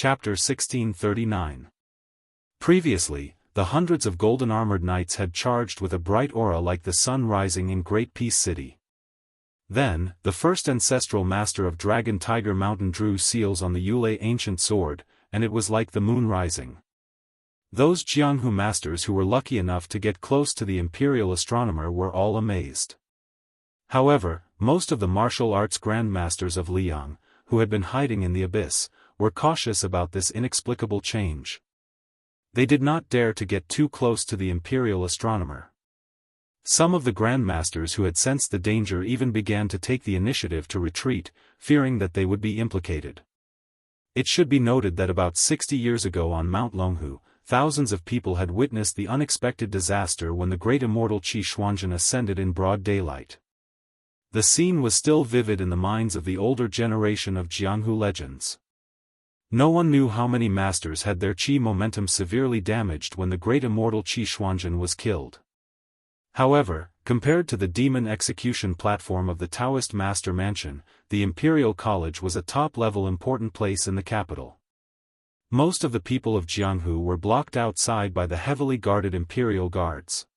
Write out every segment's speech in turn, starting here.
Chapter 1639. Previously, the hundreds of golden-armored knights had charged with a bright aura like the sun rising in Great Peace City. Then, the first ancestral master of Dragon Tiger Mountain drew seals on the Yule ancient sword, and it was like the moon rising. Those Jianghu masters who were lucky enough to get close to the imperial astronomer were all amazed. However, most of the martial arts grandmasters of Liang, who had been hiding in the abyss, were cautious about this inexplicable change. They did not dare to get too close to the imperial astronomer. Some of the grandmasters who had sensed the danger even began to take the initiative to retreat, fearing that they would be implicated. It should be noted that about 60 years ago on Mount Longhu, thousands of people had witnessed the unexpected disaster when the great immortal Wuxia Xianxia ascended in broad daylight. The scene was still vivid in the minds of the older generation of Jianghu legends. No one knew how many masters had their qi momentum severely damaged when the great immortal Wuxia Xianxia was killed. However, compared to the demon execution platform of the Daoist master mansion, the Imperial College was a top-level important place in the capital. Most of the people of Jianghu were blocked outside by the heavily guarded Imperial Guards.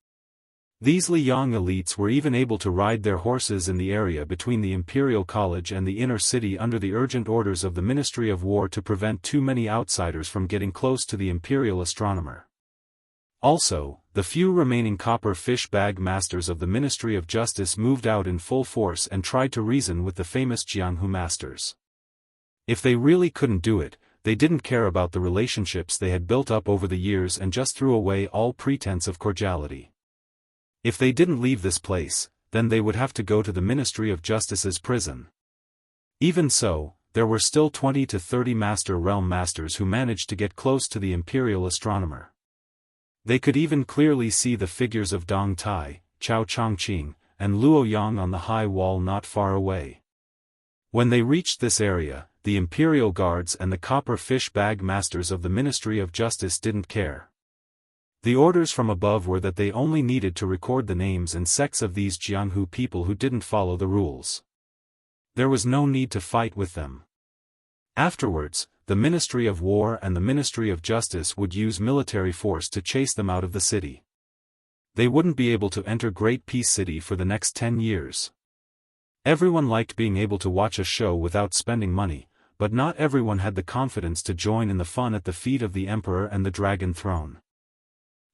These Liang elites were even able to ride their horses in the area between the Imperial College and the inner city under the urgent orders of the Ministry of War to prevent too many outsiders from getting close to the Imperial astronomer. Also, the few remaining copper fish bag masters of the Ministry of Justice moved out in full force and tried to reason with the famous Jianghu masters. If they really couldn't do it, they didn't care about the relationships they had built up over the years and just threw away all pretense of cordiality. If they didn't leave this place, then they would have to go to the Ministry of Justice's prison. Even so, there were still 20 to 30 Master Realm Masters who managed to get close to the Imperial astronomer. They could even clearly see the figures of Dong Tai, Chao Chongqing, and Luo Yang on the high wall not far away. When they reached this area, the Imperial Guards and the Copper Fish Bag Masters of the Ministry of Justice didn't care. The orders from above were that they only needed to record the names and sects of these Jianghu people who didn't follow the rules. There was no need to fight with them. Afterwards, the Ministry of War and the Ministry of Justice would use military force to chase them out of the city. They wouldn't be able to enter Great Peace City for the next 10 years. Everyone liked being able to watch a show without spending money, but not everyone had the confidence to join in the fun at the feet of the Emperor and the Dragon Throne.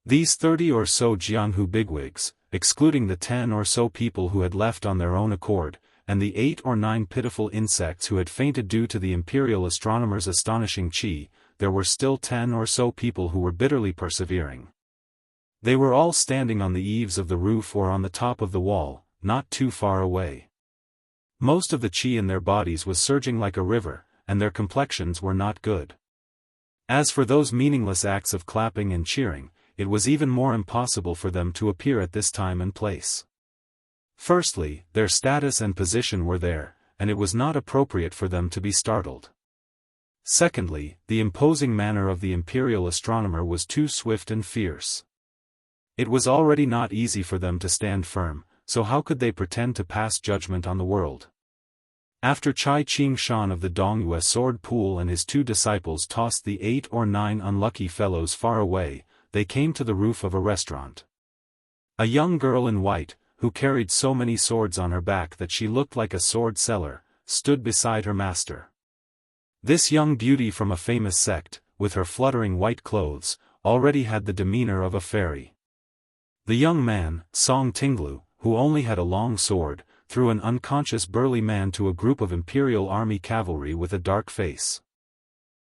These 30 or so Jianghu bigwigs, excluding the 10 or so people who had left on their own accord, and the 8 or 9 pitiful insects who had fainted due to the Imperial astronomer's astonishing qi, there were still 10 or so people who were bitterly persevering. They were all standing on the eaves of the roof or on the top of the wall, not too far away. Most of the qi in their bodies was surging like a river, and their complexions were not good. As for those meaningless acts of clapping and cheering, it was even more impossible for them to appear at this time and place. Firstly, their status and position were there, and it was not appropriate for them to be startled. Secondly, the imposing manner of the Imperial astronomer was too swift and fierce. It was already not easy for them to stand firm, so how could they pretend to pass judgment on the world? After Chai Ching Shan of the Dongyue sword pool and his 2 disciples tossed the 8 or 9 unlucky fellows far away, they came to the roof of a restaurant. A young girl in white, who carried so many swords on her back that she looked like a sword seller, stood beside her master. This young beauty from a famous sect, with her fluttering white clothes, already had the demeanor of a fairy. The young man, Song Tinglu, who only had a long sword, threw an unconscious burly man to a group of Imperial Army cavalry with a dark face.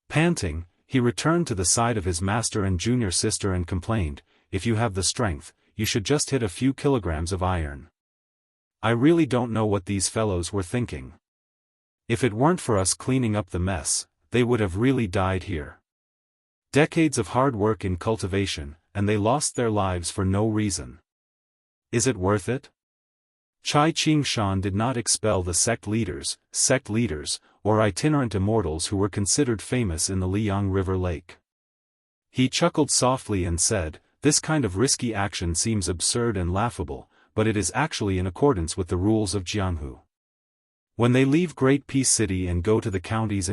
Panting, he returned to the side of his master and junior sister and complained, "If you have the strength, you should just hit a few kilograms of iron. I really don't know what these fellows were thinking. If it weren't for us cleaning up the mess, they would have really died here. Decades of hard work in cultivation, and they lost their lives for no reason. Is it worth it?" Chai Ching Shan did not expel the sect leaders, or itinerant immortals who were considered famous in the Liang River Lake. He chuckled softly and said, "This kind of risky action seems absurd and laughable, but it is actually in accordance with the rules of Jianghu. When they leave Great Peace City and go to the counties,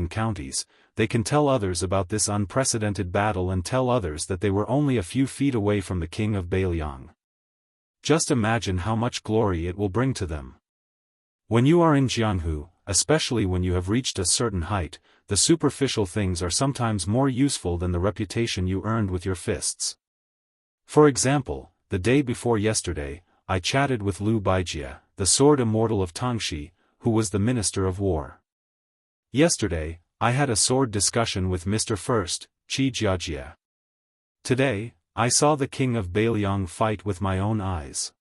they can tell others about this unprecedented battle and tell others that they were only a few feet away from the king of Bailiang. Just imagine how much glory it will bring to them. When you are in Jianghu, especially when you have reached a certain height, the superficial things are sometimes more useful than the reputation you earned with your fists. For example, the day before yesterday, I chatted with Liu Baijie, the sword immortal of Tangxi, who was the Minister of War. Yesterday, I had a sword discussion with Mr. First, Qi Jiajie. Today, I saw the king of Bailiang fight with my own eyes.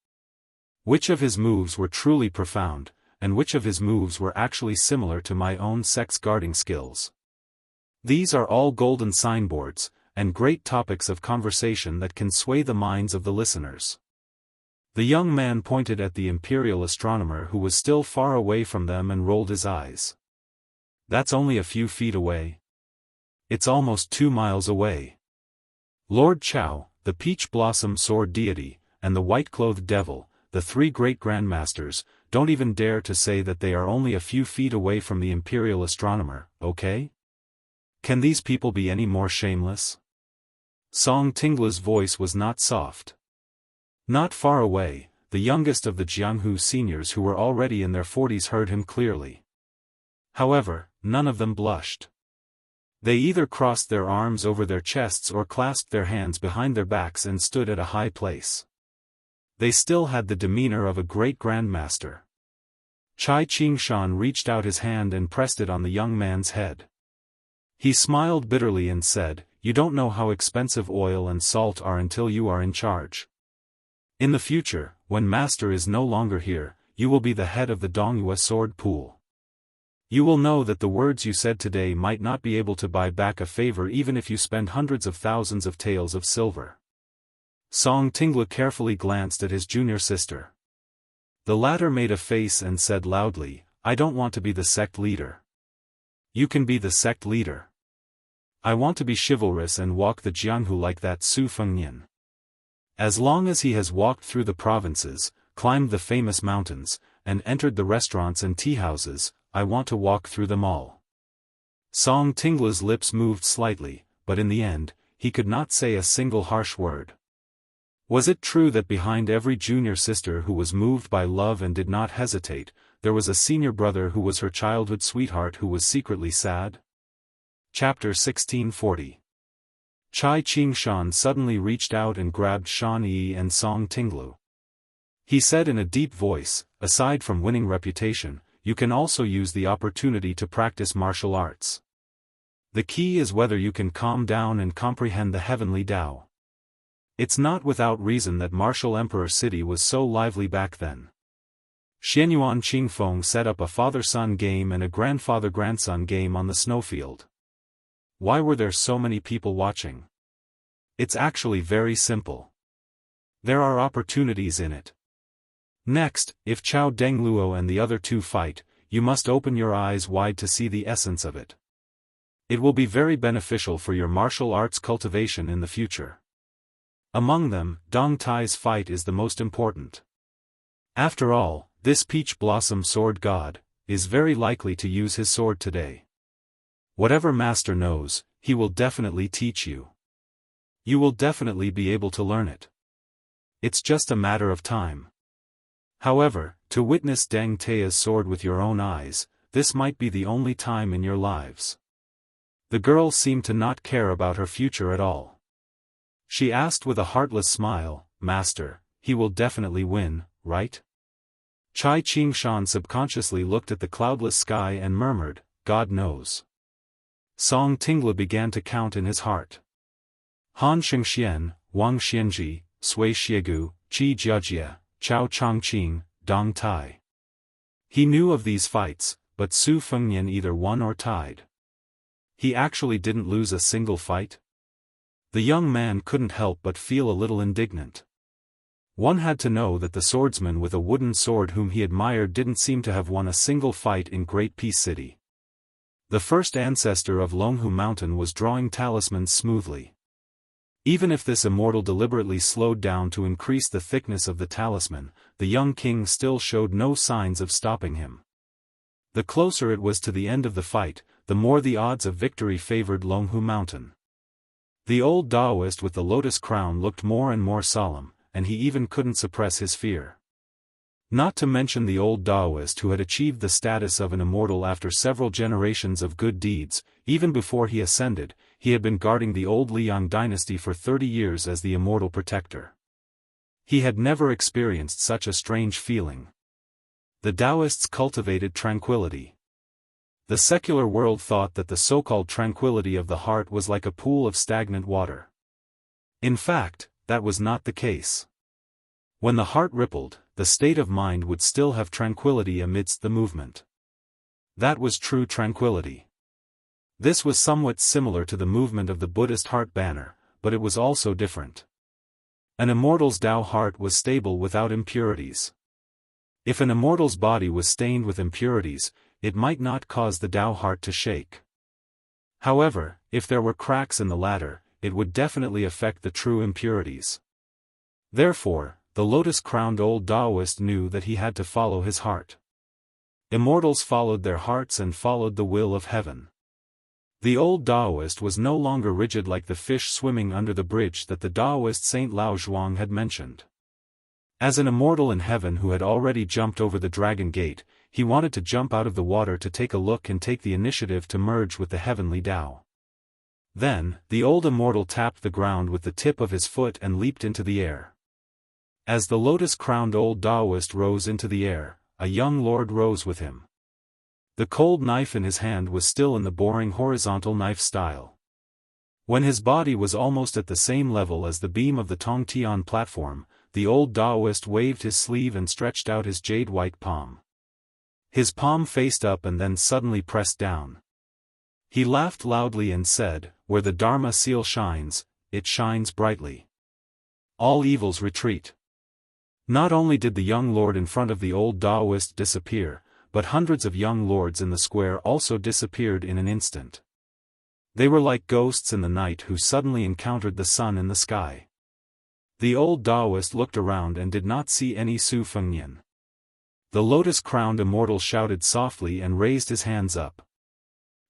Which of his moves were truly profound, and which of his moves were actually similar to my own sect's guarding skills? These are all golden signboards, and great topics of conversation that can sway the minds of the listeners. The young man pointed at the imperial astronomer who was still far away from them and rolled his eyes. That's only a few feet away. It's almost 2 miles away. Lord Chao, the peach blossom sword deity, and the white-clothed devil, the 3 great grandmasters, don't even dare to say that they are only a few feet away from the imperial astronomer, okay? Can these people be any more shameless? Song Tingla's voice was not soft. Not far away, the youngest of the Jianghu seniors who were already in their 40s heard him clearly. However, none of them blushed. They either crossed their arms over their chests or clasped their hands behind their backs and stood at a high place. They still had the demeanor of a great grandmaster. Chai Qingshan reached out his hand and pressed it on the young man's head. He smiled bitterly and said, "You don't know how expensive oil and salt are until you are in charge. In the future, when Master is no longer here, you will be the head of the Dongyue sword pool. You will know that the words you said today might not be able to buy back a favor even if you spend hundreds of thousands of taels of silver." Song Tingla carefully glanced at his junior sister. The latter made a face and said loudly, "I don't want to be the sect leader." "You can be the sect leader. I want to be chivalrous and walk the Jianghu like that Su Fengnian. As long as he has walked through the provinces, climbed the famous mountains, and entered the restaurants and tea-houses, I want to walk through them all." Song Tingla's lips moved slightly, but in the end, he could not say a single harsh word. Was it true that behind every junior sister who was moved by love and did not hesitate, there was a senior brother who was her childhood sweetheart who was secretly sad? Chapter 1640. Chai Qingshan suddenly reached out and grabbed Shan Yi and Song Tinglu. He said in a deep voice, "Aside from winning reputation, you can also use the opportunity to practice martial arts. The key is whether you can calm down and comprehend the heavenly Tao." It's not without reason that Martial Emperor City was so lively back then. Xianyuan Qingfeng set up a father-son game and a grandfather-grandson game on the snowfield. Why were there so many people watching? It's actually very simple. There are opportunities in it. Next, if Chao Dengluo and the other 2 fight, you must open your eyes wide to see the essence of it. It will be very beneficial for your martial arts cultivation in the future. Among them, Dong Tai's fight is the most important. After all, this peach blossom sword god is very likely to use his sword today. Whatever master knows, he will definitely teach you. You will definitely be able to learn it. It's just a matter of time. However, to witness Deng Tai's sword with your own eyes, this might be the only time in your lives. The girl seemed to not care about her future at all. She asked with a heartless smile, "Master, he will definitely win, right?" Chai Qingshan subconsciously looked at the cloudless sky and murmured, "God knows." Song Tingla began to count in his heart. Han Shengxian, Wang Xianji, Sui Xiegu, Qi Jiajie, Chao Chongqing, Dong Tai. He knew of these fights, but Su Fengnian either won or tied. He actually didn't lose a single fight? The young man couldn't help but feel a little indignant. One had to know that the swordsman with a wooden sword whom he admired didn't seem to have won a single fight in Great Peace City. The first ancestor of Longhu Mountain was drawing talismans smoothly. Even if this immortal deliberately slowed down to increase the thickness of the talisman, the young king still showed no signs of stopping him. The closer it was to the end of the fight, the more the odds of victory favored Longhu Mountain. The old Daoist with the lotus crown looked more and more solemn, and he even couldn't suppress his fear. Not to mention the old Daoist who had achieved the status of an immortal after several generations of good deeds. Even before he ascended, he had been guarding the old Liang dynasty for 30 years as the immortal protector. He had never experienced such a strange feeling. The Daoists cultivated tranquility. The secular world thought that the so-called tranquility of the heart was like a pool of stagnant water. In fact, that was not the case. When the heart rippled, the state of mind would still have tranquility amidst the movement. That was true tranquility. This was somewhat similar to the movement of the Buddhist heart banner, but it was also different. An immortal's Tao heart was stable without impurities. If an immortal's body was stained with impurities, it might not cause the Tao heart to shake. However, if there were cracks in the latter, it would definitely affect the true impurities. Therefore, the lotus-crowned old Daoist knew that he had to follow his heart. Immortals followed their hearts and followed the will of heaven. The old Daoist was no longer rigid like the fish swimming under the bridge that the Daoist Saint Lao Zhuang had mentioned. As an immortal in heaven who had already jumped over the dragon gate, he wanted to jump out of the water to take a look and take the initiative to merge with the heavenly Tao. Then, the old immortal tapped the ground with the tip of his foot and leaped into the air. As the lotus-crowned old Daoist rose into the air, a young lord rose with him. The cold knife in his hand was still in the boring horizontal knife style. When his body was almost at the same level as the beam of the Tongtian platform, the old Daoist waved his sleeve and stretched out his jade-white palm. His palm faced up and then suddenly pressed down. He laughed loudly and said, "Where the Dharma seal shines, it shines brightly. All evils retreat." Not only did the young lord in front of the old Daoist disappear, but hundreds of young lords in the square also disappeared in an instant. They were like ghosts in the night who suddenly encountered the sun in the sky. The old Daoist looked around and did not see any Su Fengnian. The lotus-crowned immortal shouted softly and raised his hands up.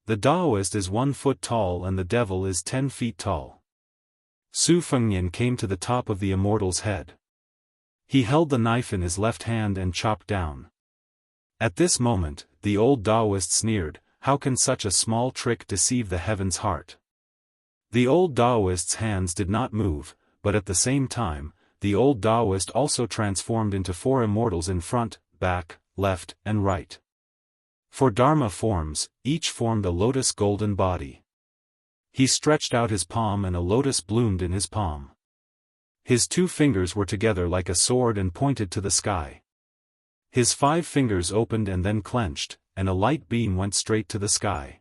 The Daoist is 1 foot tall and the devil is 10 feet tall. Su Fengnian came to the top of the immortal's head. He held the knife in his left hand and chopped down. At this moment, the old Daoist sneered, "How can such a small trick deceive the heaven's heart?" The old Daoist's hands did not move, but at the same time, the old Daoist also transformed into 4 immortals in front, back, left, and right. 4 Dharma forms, each formed a lotus golden body. He stretched out his palm and a lotus bloomed in his palm. His 2 fingers were together like a sword and pointed to the sky. His 5 fingers opened and then clenched, and a light beam went straight to the sky.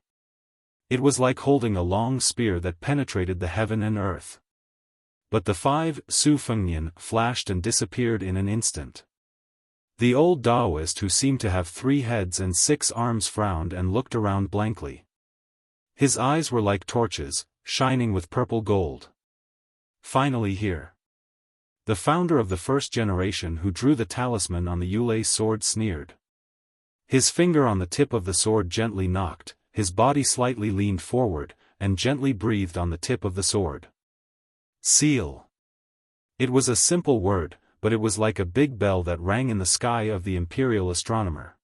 It was like holding a long spear that penetrated the heaven and earth. But the 5 Su Fengnian flashed and disappeared in an instant. The old Daoist who seemed to have 3 heads and 6 arms frowned and looked around blankly. His eyes were like torches, shining with purple gold. Finally here. The founder of the first generation who drew the talisman on the Yulei sword sneered. His finger on the tip of the sword gently knocked, his body slightly leaned forward, and gently breathed on the tip of the sword. Seal. It was a simple word, but it was like a big bell that rang in the sky of the imperial astronomer.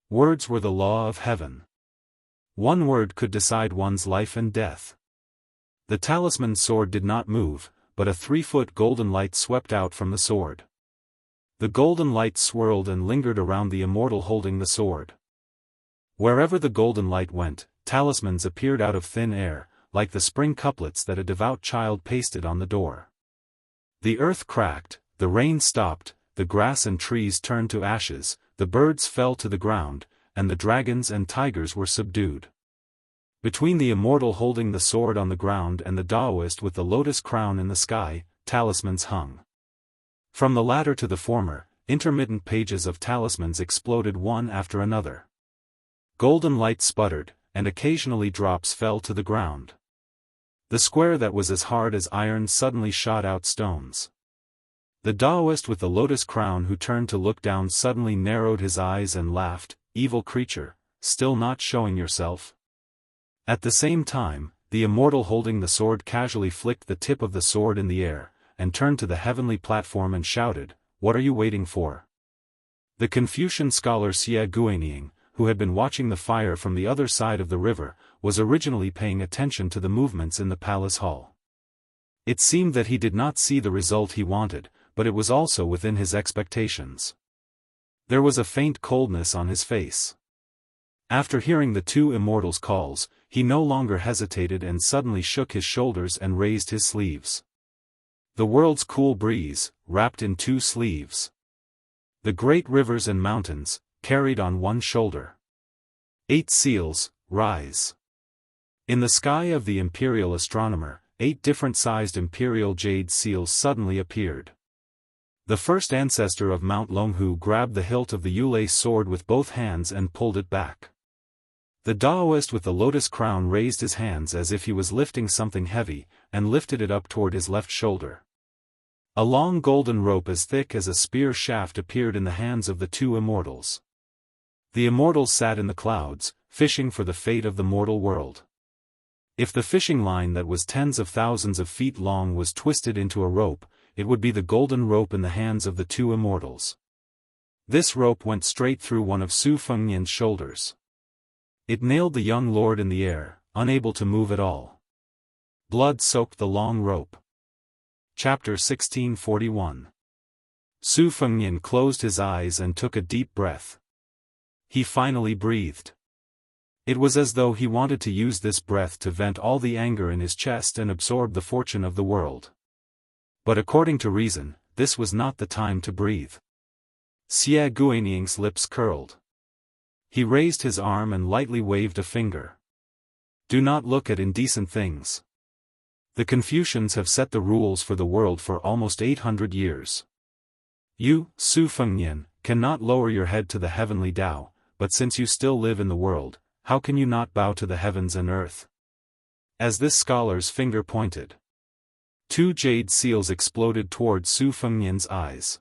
Words were the law of heaven. One word could decide one's life and death. The talisman sword did not move, but a 3-foot golden light swept out from the sword. The golden light swirled and lingered around the immortal holding the sword. Wherever the golden light went, talismans appeared out of thin air, like the spring couplets that a devout child pasted on the door. The earth cracked, the rain stopped, the grass and trees turned to ashes, the birds fell to the ground, and the dragons and tigers were subdued. Between the immortal holding the sword on the ground and the Daoist with the lotus crown in the sky, talismans hung. From the latter to the former, intermittent pages of talismans exploded one after another. Golden light sputtered, and occasionally drops fell to the ground. The square that was as hard as iron suddenly shot out stones. The Daoist with the lotus crown who turned to look down suddenly narrowed his eyes and laughed, "Evil creature, still not showing yourself?" At the same time, the immortal holding the sword casually flicked the tip of the sword in the air, and turned to the heavenly platform and shouted, "What are you waiting for?" The Confucian scholar Xie Guanyin, who had been watching the fire from the other side of the river, was originally paying attention to the movements in the palace hall. It seemed that he did not see the result he wanted, but it was also within his expectations. There was a faint coldness on his face. After hearing the two immortals' calls, he no longer hesitated and suddenly shook his shoulders and raised his sleeves. The world's cool breeze, wrapped in two sleeves. The great rivers and mountains, carried on one shoulder. 8 seals, rise. In the sky of the imperial astronomer, 8 different-sized imperial jade seals suddenly appeared. The first ancestor of Mount Longhu grabbed the hilt of the Yulei sword with both hands and pulled it back. The Daoist with the lotus crown raised his hands as if he was lifting something heavy, and lifted it up toward his left shoulder. A long golden rope as thick as a spear shaft appeared in the hands of the two immortals. The immortals sat in the clouds, fishing for the fate of the mortal world. If the fishing line that was tens of thousands of feet long was twisted into a rope, it would be the golden rope in the hands of the two immortals. This rope went straight through one of Su Fengnian's shoulders. It nailed the young lord in the air, unable to move at all. Blood soaked the long rope. Chapter 1641. Su Fengnian closed his eyes and took a deep breath. He finally breathed. It was as though he wanted to use this breath to vent all the anger in his chest and absorb the fortune of the world. But according to reason, this was not the time to breathe. Xie Guanying's lips curled. He raised his arm and lightly waved a finger. Do not look at indecent things. The Confucians have set the rules for the world for almost 800 years. You, Su Fengnian, cannot lower your head to the heavenly Tao, but since you still live in the world, how can you not bow to the heavens and earth? As this scholar's finger pointed, 2 jade seals exploded toward Su Fengnian's eyes.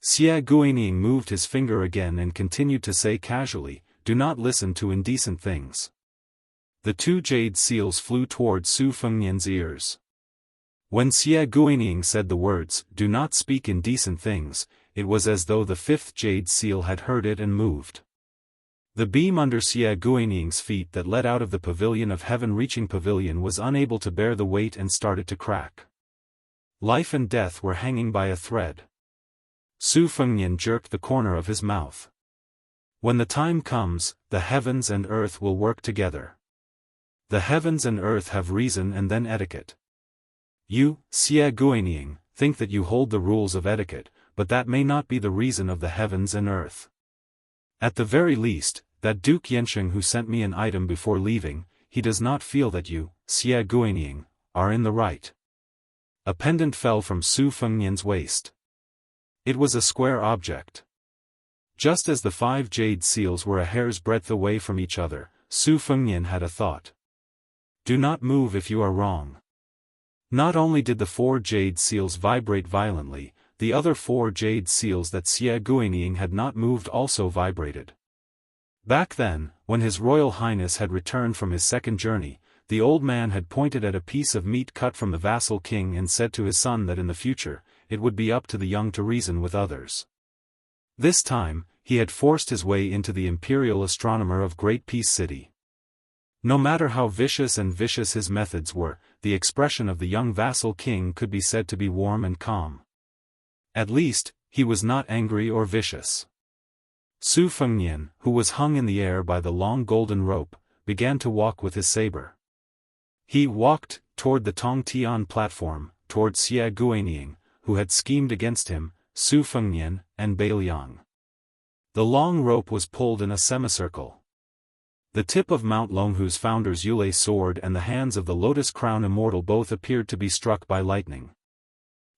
Xie Guanying moved his finger again and continued to say casually, do not listen to indecent things. The 2 jade seals flew toward Su Fengnian's ears. When Xie Guanying said the words, do not speak indecent things, it was as though the 5th jade seal had heard it and moved. The beam under Xie Guanying's feet that led out of the pavilion of heaven-reaching pavilion was unable to bear the weight and started to crack. Life and death were hanging by a thread. Su Fengnian jerked the corner of his mouth. When the time comes, the heavens and earth will work together. The heavens and earth have reason and then etiquette. You, Xie Guanying, think that you hold the rules of etiquette, but that may not be the reason of the heavens and earth. At the very least, that Duke Yansheng who sent me an item before leaving, he does not feel that you, Xie Guanying, are in the right. A pendant fell from Su Fengnian's waist. It was a square object. Just as the 5 jade seals were a hair's breadth away from each other, Su Fengnian had a thought. Do not move if you are wrong. Not only did the 4 jade seals vibrate violently, the other 4 jade seals that Xie Guanying had not moved also vibrated. Back then, when His Royal Highness had returned from his second journey, the old man had pointed at a piece of meat cut from the vassal king and said to his son that in the future, it would be up to the young to reason with others. This time, he had forced his way into the imperial astronomer of Great Peace City. No matter how vicious his methods were, the expression of the young vassal king could be said to be warm and calm. At least, he was not angry or vicious. Su Fengnian, who was hung in the air by the long golden rope, began to walk with his saber. He walked toward the Tongtian platform, toward Xie Guanying, who had schemed against him, Su Fengnian, and Beiliang. The long rope was pulled in a semicircle. The tip of Mount Longhu's founder's Yulei sword and the hands of the Lotus Crown Immortal both appeared to be struck by lightning.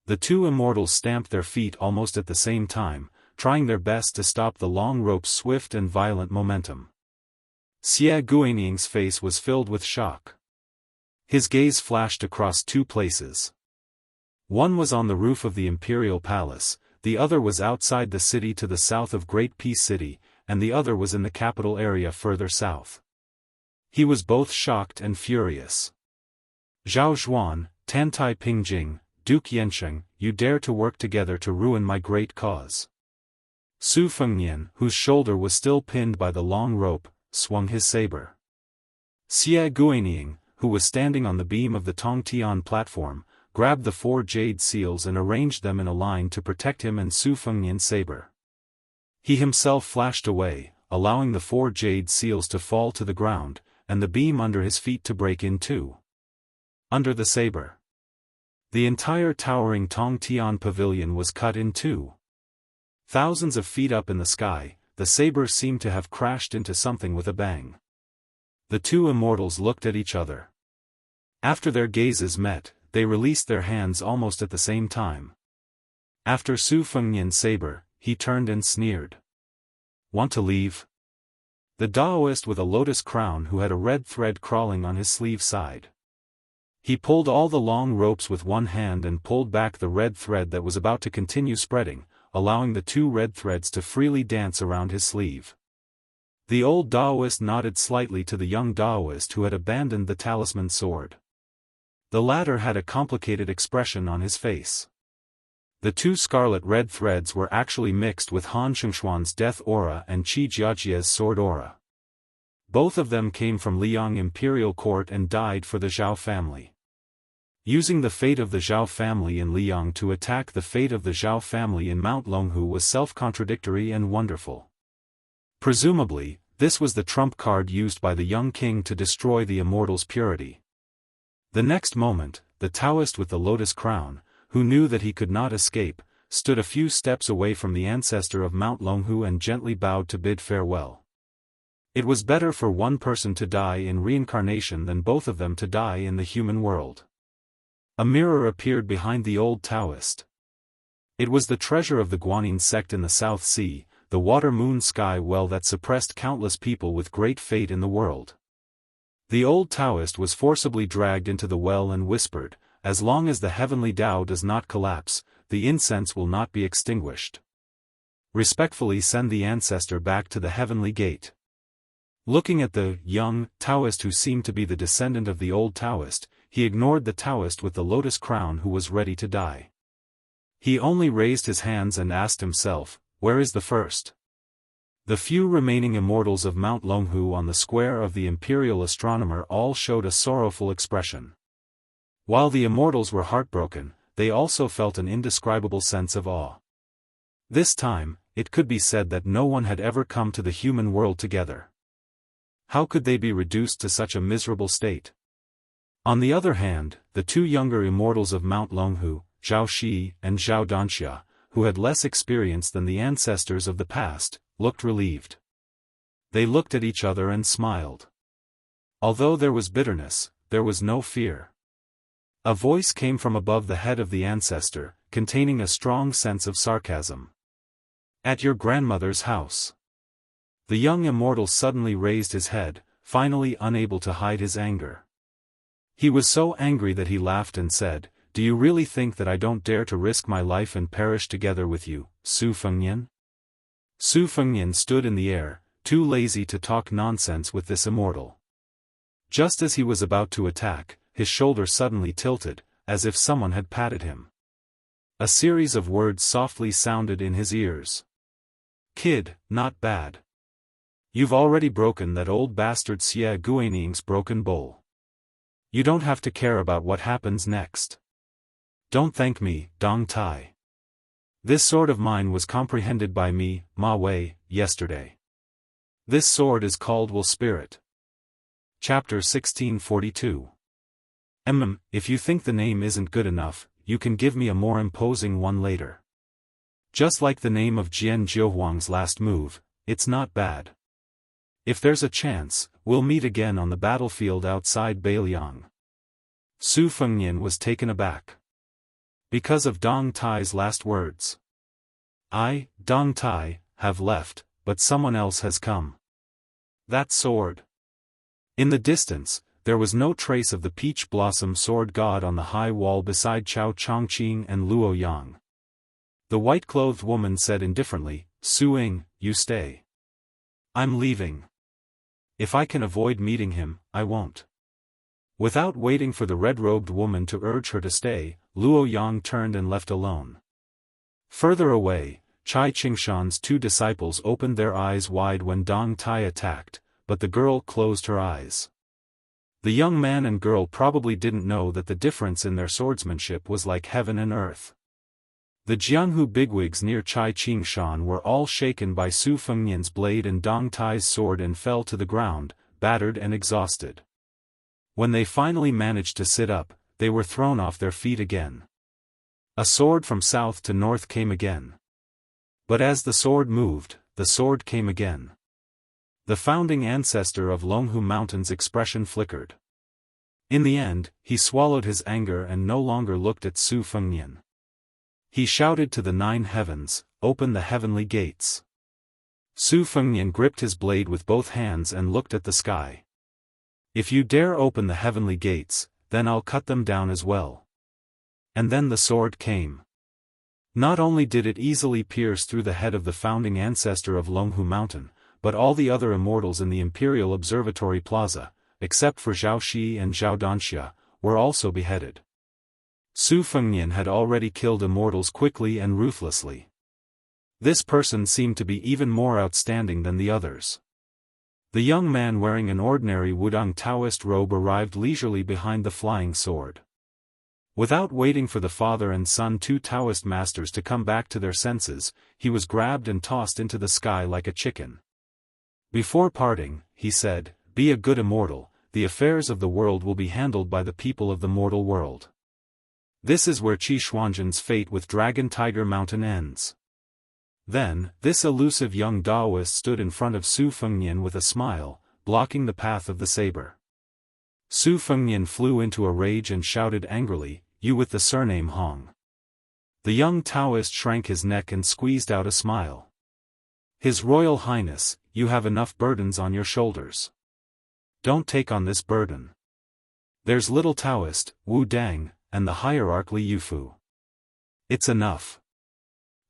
The two immortals stamped their feet almost at the same time, trying their best to stop the long rope's swift and violent momentum. Xie Guanying's face was filled with shock. His gaze flashed across 2 places. One was on the roof of the imperial palace, the other was outside the city to the south of Great Peace City, and the other was in the capital area further south. He was both shocked and furious. Zhao Zhuan, Tantai Pingjing, Duke Yansheng, you dare to work together to ruin my great cause. Su Fengnian, whose shoulder was still pinned by the long rope, swung his saber. Xie Guining, who was standing on the beam of the Tongtian platform, grabbed the 4 jade seals and arranged them in a line to protect him and Su Fengnian's saber. He himself flashed away, allowing the 4 jade seals to fall to the ground, and the beam under his feet to break in two. Under the saber, the entire towering Tongtian pavilion was cut in two. Thousands of feet up in the sky, the saber seemed to have crashed into something with a bang. The two immortals looked at each other. After their gazes met, they released their hands almost at the same time. After Su Fengnian's saber, he turned and sneered. Want to leave? The Daoist with a lotus crown who had a red thread crawling on his sleeve sighed. He pulled all the long ropes with one hand and pulled back the red thread that was about to continue spreading, allowing the 2 red threads to freely dance around his sleeve. The old Daoist nodded slightly to the young Daoist who had abandoned the talisman sword. The latter had a complicated expression on his face. The 2 scarlet red threads were actually mixed with Han Shengxuan's death aura and Qi Jiajie's sword aura. Both of them came from Liang imperial court and died for the Zhao family. Using the fate of the Zhao family in Liang to attack the fate of the Zhao family in Mount Longhu was self-contradictory and wonderful. Presumably, this was the trump card used by the young king to destroy the immortal's purity. The next moment, the Taoist with the lotus crown, who knew that he could not escape, stood a few steps away from the ancestor of Mount Longhu and gently bowed to bid farewell. It was better for one person to die in reincarnation than both of them to die in the human world. A mirror appeared behind the old Taoist. It was the treasure of the Guanyin sect in the South Sea, the water-moon-sky well that suppressed countless people with great fate in the world. The old Taoist was forcibly dragged into the well and whispered, "As long as the heavenly Tao does not collapse, the incense will not be extinguished. Respectfully send the ancestor back to the heavenly gate." Looking at the young Taoist who seemed to be the descendant of the old Taoist, he ignored the Taoist with the lotus crown who was ready to die. He only raised his hands and asked himself, "Where is the first?" The few remaining immortals of Mount Longhu on the square of the imperial astronomer all showed a sorrowful expression. While the immortals were heartbroken, they also felt an indescribable sense of awe. This time, it could be said that no one had ever come to the human world together. How could they be reduced to such a miserable state? On the other hand, the 2 younger immortals of Mount Longhu, Zhao Shi and Zhao Danxia, who had less experience than the ancestors of the past, looked relieved. They looked at each other and smiled. Although there was bitterness, there was no fear. A voice came from above the head of the ancestor, containing a strong sense of sarcasm. "At your grandmother's house." The young immortal suddenly raised his head, finally unable to hide his anger. He was so angry that he laughed and said, "Do you really think that I don't dare to risk my life and perish together with you, Su Fengnian?" Su Fengnian stood in the air, too lazy to talk nonsense with this immortal. Just as he was about to attack, his shoulder suddenly tilted, as if someone had patted him. A series of words softly sounded in his ears. "Kid, not bad. You've already broken that old bastard Xie Guaning's broken bowl. You don't have to care about what happens next. Don't thank me, Dong Tai. This sword of mine was comprehended by me, Ma Wei, yesterday. This sword is called Will Spirit." Chapter 1642. If you think the name isn't good enough, you can give me a more imposing one later. Just like the name of Jian Zhouhuang's last move, it's not bad. If there's a chance, we'll meet again on the battlefield outside Beiliang. Su Fengnian was taken aback. Because of Dong Tai's last words. "I, Dong Tai, have left, but someone else has come." That sword. In the distance, there was no trace of the peach blossom sword god on the high wall beside Chao Chongqing and Luo Yang. The white-clothed woman said indifferently, "Su Ying, you stay. I'm leaving." if I can avoid meeting him, I won't. Without waiting for the red-robed woman to urge her to stay, Luo Yang turned and left alone. Further away, Chai Qingshan's two disciples opened their eyes wide when Dong Tai attacked, but the girl closed her eyes. The young man and girl probably didn't know that the difference in their swordsmanship was like heaven and earth. The Jianghu bigwigs near Chai Qingshan were all shaken by Su Fengnian's blade and Dong Tai's sword and fell to the ground, battered and exhausted. When they finally managed to sit up, they were thrown off their feet again. A sword from south to north came again. But as the sword moved, the sword came again. The founding ancestor of Longhu Mountain's expression flickered. In the end, he swallowed his anger and no longer looked at Su Fengnian. He shouted to the 9 heavens, "Open the heavenly gates." Su Fengnian gripped his blade with both hands and looked at the sky. "If you dare open the heavenly gates, then I'll cut them down as well." And then the sword came. Not only did it easily pierce through the head of the founding ancestor of Longhu Mountain, but all the other immortals in the Imperial Observatory Plaza, except for Zhao Shi and Zhao Danxia, were also beheaded. Su Fengnian had already killed immortals quickly and ruthlessly. This person seemed to be even more outstanding than the others. The young man wearing an ordinary Wudang Taoist robe arrived leisurely behind the flying sword. Without waiting for the father and son, 2 Taoist masters, to come back to their senses, he was grabbed and tossed into the sky like a chicken. Before parting, he said, "Be a good immortal, the affairs of the world will be handled by the people of the mortal world." This is where Qi Xuanzhen's fate with Dragon Tiger Mountain ends. Then, this elusive young Daoist stood in front of Su Fengnian with a smile, blocking the path of the saber. Su Fengnian flew into a rage and shouted angrily, "You with the surname Hong." The young Taoist shrank his neck and squeezed out a smile. "His Royal Highness, you have enough burdens on your shoulders. Don't take on this burden. There's little Taoist, Wu Dang, and the hierarch Li Yufu. It's enough."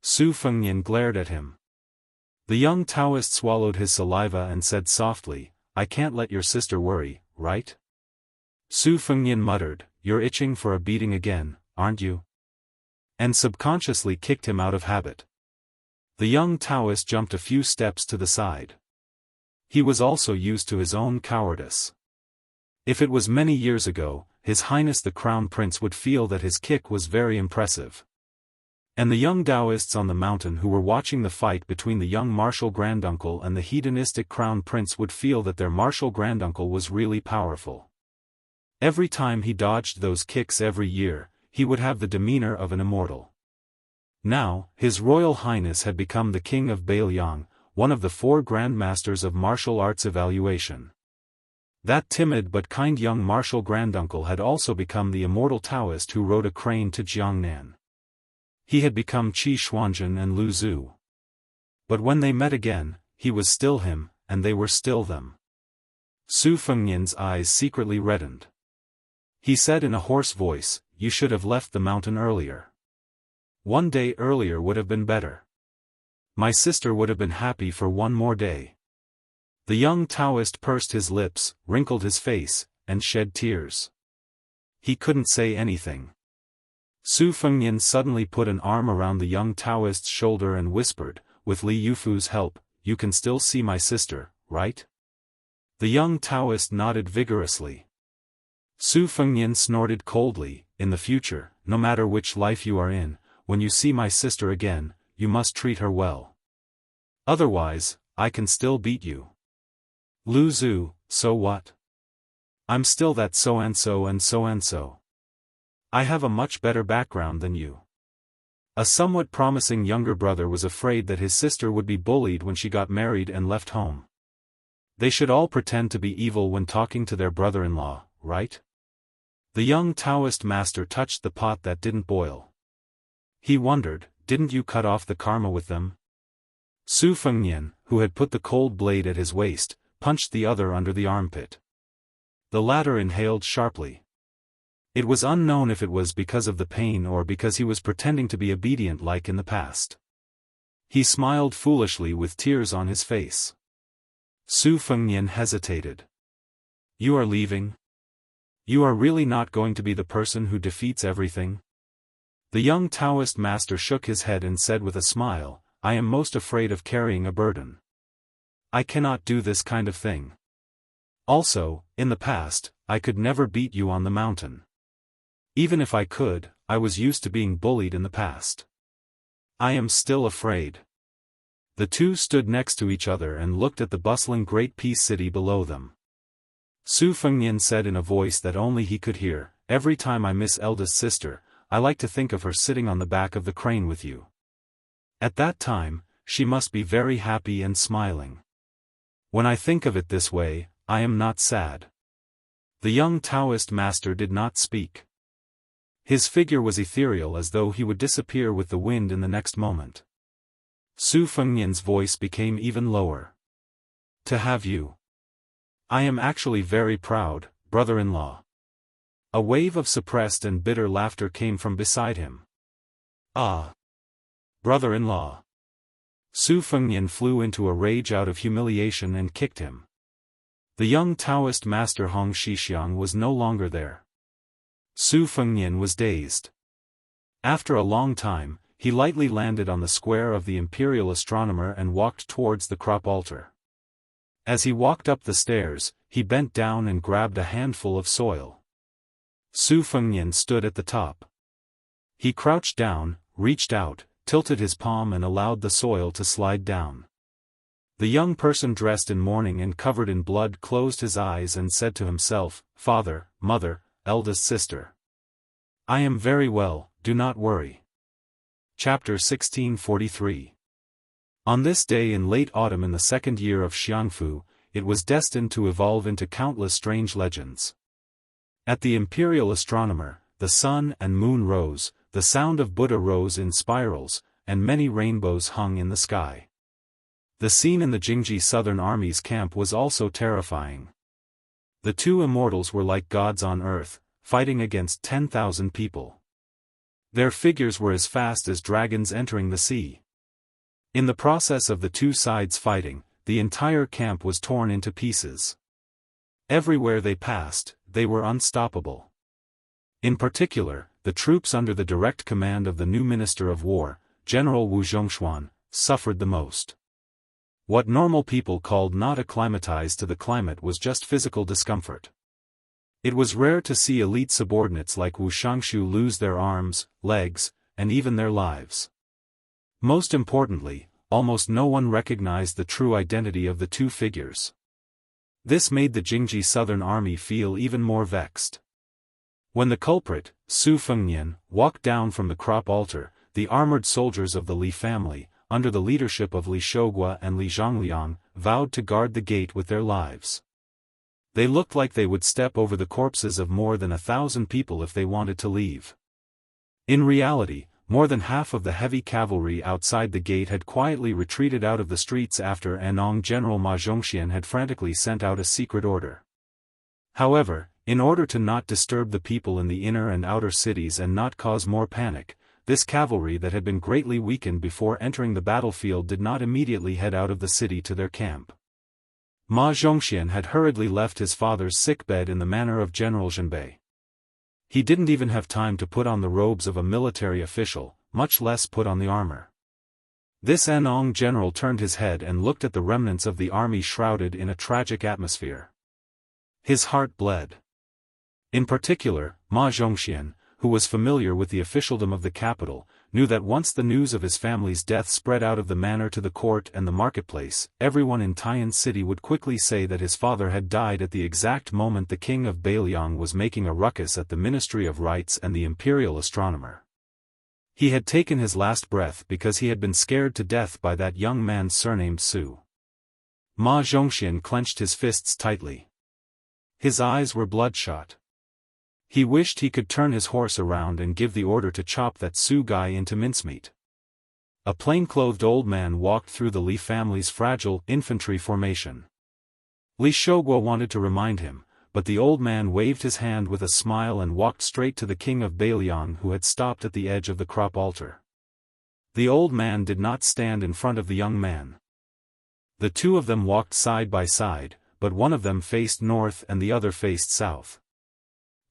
Su Fengnian glared at him. The young Taoist swallowed his saliva and said softly, "I can't let your sister worry, right?" Su Fengnian muttered, "You're itching for a beating again, aren't you?" And subconsciously kicked him out of habit. The young Taoist jumped a few steps to the side. He was also used to his own cowardice. If it was many years ago, His Highness the Crown Prince would feel that his kick was very impressive. And the young Daoists on the mountain who were watching the fight between the young martial granduncle and the hedonistic Crown Prince would feel that their martial granduncle was really powerful. Every time he dodged those kicks every year, he would have the demeanor of an immortal. Now, His Royal Highness had become the King of Bailiang, one of the 4 Grandmasters of Martial Arts Evaluation. That timid but kind young martial granduncle had also become the immortal Taoist who rode a crane to Jiangnan. He had become Qi Xuanzhen and Lu Zhu. But when they met again, he was still him, and they were still them. Su Fengnian's eyes secretly reddened. He said in a hoarse voice, "You should have left the mountain earlier. 1 day earlier would have been better. My sister would have been happy for 1 more day." The young Taoist pursed his lips, wrinkled his face, and shed tears. He couldn't say anything. Su Fengnian suddenly put an arm around the young Taoist's shoulder and whispered, "With Li Yufu's help, you can still see my sister, right?" The young Taoist nodded vigorously. Su Fengnian snorted coldly, "In the future, no matter which life you are in, when you see my sister again, you must treat her well. Otherwise, I can still beat you." "Lu Zhu, so what? I'm still that so-and-so and so-and-so. I have a much better background than you." A somewhat promising younger brother was afraid that his sister would be bullied when she got married and left home. They should all pretend to be evil when talking to their brother-in-law, right? The young Taoist master touched the pot that didn't boil. He wondered, "Didn't you cut off the karma with them?" Su Fengnian, who had put the cold blade at his waist, punched the other under the armpit. The latter inhaled sharply. It was unknown if it was because of the pain or because he was pretending to be obedient like in the past. He smiled foolishly with tears on his face. Su Fengnian hesitated. You are leaving? You are really not going to be the person who defeats everything? The young Taoist master shook his head and said with a smile, I am most afraid of carrying a burden. I cannot do this kind of thing. Also, in the past, I could never beat you on the mountain. Even if I could, I was used to being bullied in the past. I am still afraid. The two stood next to each other and looked at the bustling Great Peace City below them. Su Fengnian said in a voice that only he could hear, every time I miss eldest sister, I like to think of her sitting on the back of the crane with you. At that time, she must be very happy and smiling. When I think of it this way, I am not sad. The young Taoist master did not speak. His figure was ethereal as though he would disappear with the wind in the next moment. Su Fengnian's voice became even lower. To have you. I am actually very proud, brother-in-law. A wave of suppressed and bitter laughter came from beside him. Ah! Brother-in-law. Su Fengnian flew into a rage out of humiliation and kicked him. The young Taoist master Hong Shixiang was no longer there. Su Fengnian was dazed. After a long time, he lightly landed on the square of the imperial astronomer and walked towards the crop altar. As he walked up the stairs, he bent down and grabbed a handful of soil. Su Fengnian stood at the top. He crouched down, reached out, tilted his palm and allowed the soil to slide down. The young person dressed in mourning and covered in blood closed his eyes and said to himself, Father, Mother, eldest sister. I am very well, do not worry. Chapter 1643. On this day in late autumn in the second year of Jianghu, it was destined to evolve into countless strange legends. At the imperial astronomer, the sun and moon rose, the sound of Buddha rose in spirals, and many rainbows hung in the sky. The scene in the Jianghu Southern Army's camp was also terrifying. The two immortals were like gods on earth, fighting against 10,000 people. Their figures were as fast as dragons entering the sea. In the process of the two sides fighting, the entire camp was torn into pieces. Everywhere they passed, they were unstoppable. In particular, the troops under the direct command of the new Minister of War, General Wu Zhongshuan, suffered the most. What normal people called not acclimatized to the climate was just physical discomfort. It was rare to see elite subordinates like Wu Xianxia lose their arms, legs, and even their lives. Most importantly, almost no one recognized the true identity of the two figures. This made the Jianghu Southern Army feel even more vexed. When the culprit, Su Fengnian, walked down from the crop altar, the armored soldiers of the Li family, under the leadership of Li Shogua and Li Zhongliang, vowed to guard the gate with their lives. They looked like they would step over the corpses of more than 1,000 people if they wanted to leave. In reality, more than half of the heavy cavalry outside the gate had quietly retreated out of the streets after Anong General Ma Zhongxian had frantically sent out a secret order. However, in order to not disturb the people in the inner and outer cities and not cause more panic, this cavalry that had been greatly weakened before entering the battlefield did not immediately head out of the city to their camp. Ma Zhongxian had hurriedly left his father's sickbed in the manner of General Zhenbei. He didn't even have time to put on the robes of a military official, much less put on the armor. This Anong general turned his head and looked at the remnants of the army shrouded in a tragic atmosphere. His heart bled. In particular, Ma Zhongxian, who was familiar with the officialdom of the capital, knew that once the news of his family's death spread out of the manor to the court and the marketplace, everyone in Taiyan City would quickly say that his father had died at the exact moment the king of Beiliang was making a ruckus at the Ministry of Rites and the imperial astronomer. He had taken his last breath because he had been scared to death by that young man surnamed Su. Ma Zhongxian clenched his fists tightly. His eyes were bloodshot. He wished he could turn his horse around and give the order to chop that Su guy into mincemeat. A plain-clothed old man walked through the Li family's fragile infantry formation. Li Shogua wanted to remind him, but the old man waved his hand with a smile and walked straight to the king of Beiliang who had stopped at the edge of the crop altar. The old man did not stand in front of the young man. The two of them walked side by side, but one of them faced north and the other faced south.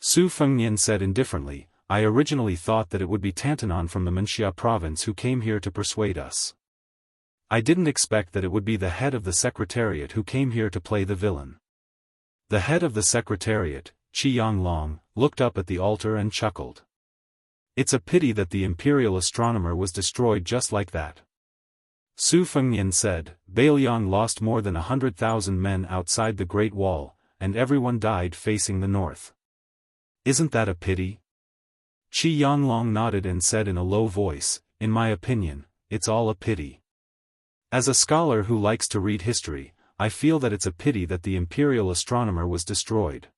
Su Fengnian said indifferently, I originally thought that it would be Tantanon from the Wuxia province who came here to persuade us. I didn't expect that it would be the head of the Secretariat who came here to play the villain. The head of the Secretariat, Qi Yanglong, looked up at the altar and chuckled. It's a pity that the imperial astronomer was destroyed just like that. Su Fengnian said, Bailiang lost more than 100,000 men outside the Great Wall, and everyone died facing the north. Isn't that a pity? Qi Yanglong nodded and said in a low voice, in my opinion, it's all a pity. As a scholar who likes to read history, I feel that it's a pity that the imperial astronomer was destroyed.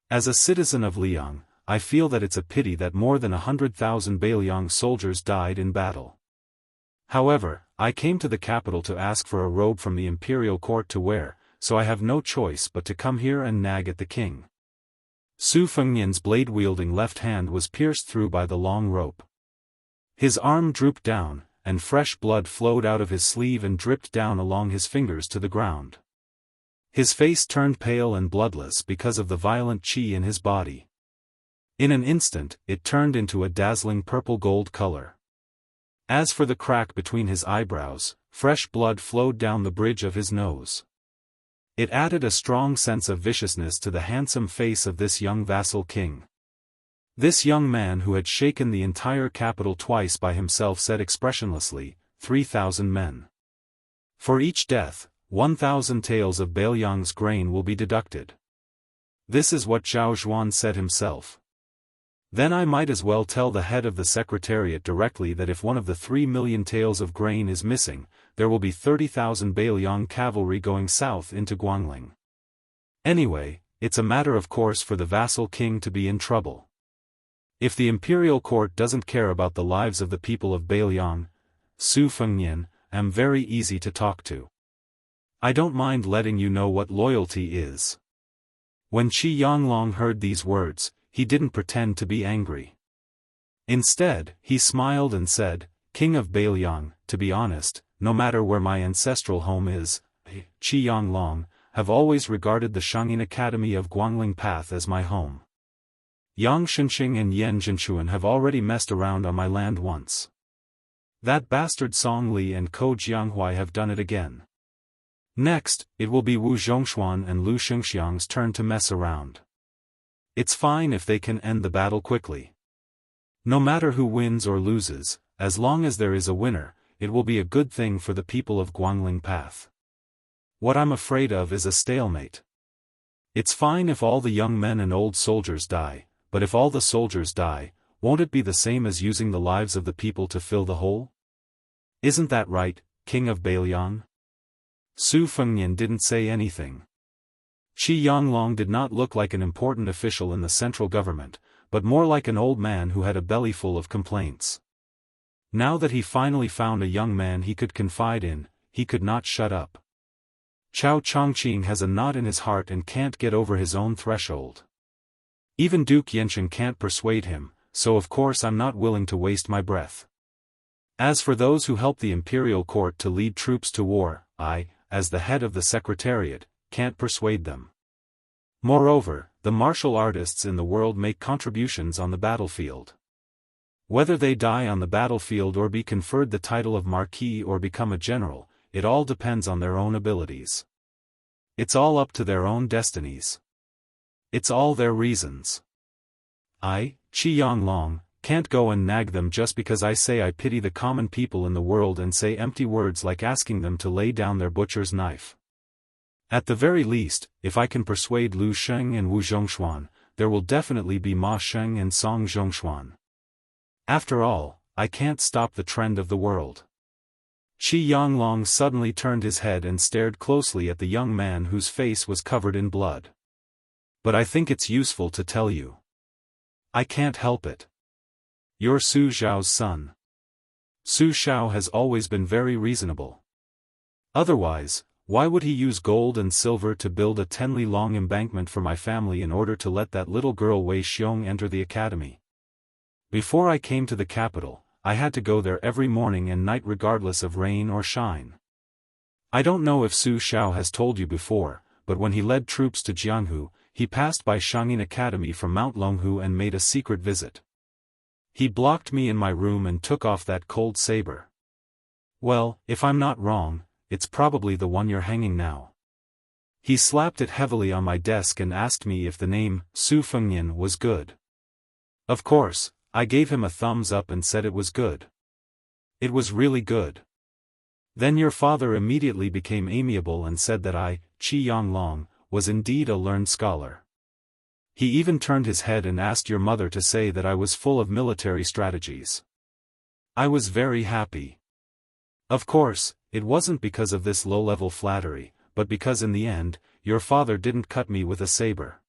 As a citizen of Liang, I feel that it's a pity that more than 100,000 Bailiang soldiers died in battle. However, I came to the capital to ask for a robe from the imperial court to wear, so I have no choice but to come here and nag at the king. Su Fengnian's blade-wielding left hand was pierced through by the long rope. His arm drooped down, and fresh blood flowed out of his sleeve and dripped down along his fingers to the ground. His face turned pale and bloodless because of the violent qi in his body. In an instant, it turned into a dazzling purple-gold color. As for the crack between his eyebrows, fresh blood flowed down the bridge of his nose. It added a strong sense of viciousness to the handsome face of this young vassal king. This young man who had shaken the entire capital twice by himself said expressionlessly, 3,000 men. For each death, 1,000 taels of Bailiang's grain will be deducted. This is what Zhao Zhuan said himself. Then I might as well tell the head of the Secretariat directly that if one of the 3 million taels of grain is missing, there will be 30,000 Bailiang cavalry going south into Guangling. Anyway, it's a matter of course for the vassal king to be in trouble. If the imperial court doesn't care about the lives of the people of Bailiang, Su Fengnian, am very easy to talk to. I don't mind letting you know what loyalty is. When Qi Yanglong heard these words, he didn't pretend to be angry. Instead, he smiled and said, King of Bailiang, to be honest, no matter where my ancestral home is, Qi Yanglong, have always regarded the Shangyin Academy of Guangling Path as my home. Yang Shenxing and Yan Zhenchuan have already messed around on my land once. That bastard Song Li and Ko Jianghuai have done it again. Next, it will be Wu Zhongshuan and Lu Xingxiang's turn to mess around. It's fine if they can end the battle quickly. No matter who wins or loses, as long as there is a winner, it will be a good thing for the people of Guangling Path. What I'm afraid of is a stalemate. It's fine if all the young men and old soldiers die, but if all the soldiers die, won't it be the same as using the lives of the people to fill the hole? Isn't that right, King of Bailiang? Su Fengnian didn't say anything. Qi Yanglong did not look like an important official in the central government, but more like an old man who had a bellyful of complaints. Now that he finally found a young man he could confide in, he could not shut up. Chao Chongqing has a knot in his heart and can't get over his own threshold. Even Duke Yencheng can't persuade him, so of course I'm not willing to waste my breath. As for those who help the imperial court to lead troops to war, I, as the head of the Secretariat, can't persuade them. Moreover, the martial artists in the world make contributions on the battlefield. Whether they die on the battlefield or be conferred the title of Marquis or become a general, it all depends on their own abilities. It's all up to their own destinies. It's all their reasons. I, Qi Yanglong, can't go and nag them just because I say I pity the common people in the world and say empty words like asking them to lay down their butcher's knife. At the very least, if I can persuade Lu Sheng and Wu Zhongshuan, there will definitely be Ma Sheng and Song Zhongshuan. After all, I can't stop the trend of the world. Qi Yanglong suddenly turned his head and stared closely at the young man whose face was covered in blood. But I think it's useful to tell you. I can't help it. You're Su Zhao's son. Su Zhao has always been very reasonable. Otherwise, why would he use gold and silver to build a 10-li-long embankment for my family in order to let that little girl Wei Xiong enter the academy? Before I came to the capital, I had to go there every morning and night regardless of rain or shine. I don't know if Su Xiao has told you before, but when he led troops to Jianghu, he passed by Shangyin Academy from Mount Longhu and made a secret visit. He blocked me in my room and took off that cold saber. Well, if I'm not wrong, it's probably the one you're hanging now. He slapped it heavily on my desk and asked me if the name, Su Fengnian, was good. Of course, I gave him a thumbs up and said it was good. It was really good. Then your father immediately became amiable and said that I, Qi Yanglong, was indeed a learned scholar. He even turned his head and asked your mother to say that I was full of military strategies. I was very happy. Of course, it wasn't because of this low-level flattery, but because in the end, your father didn't cut me with a saber.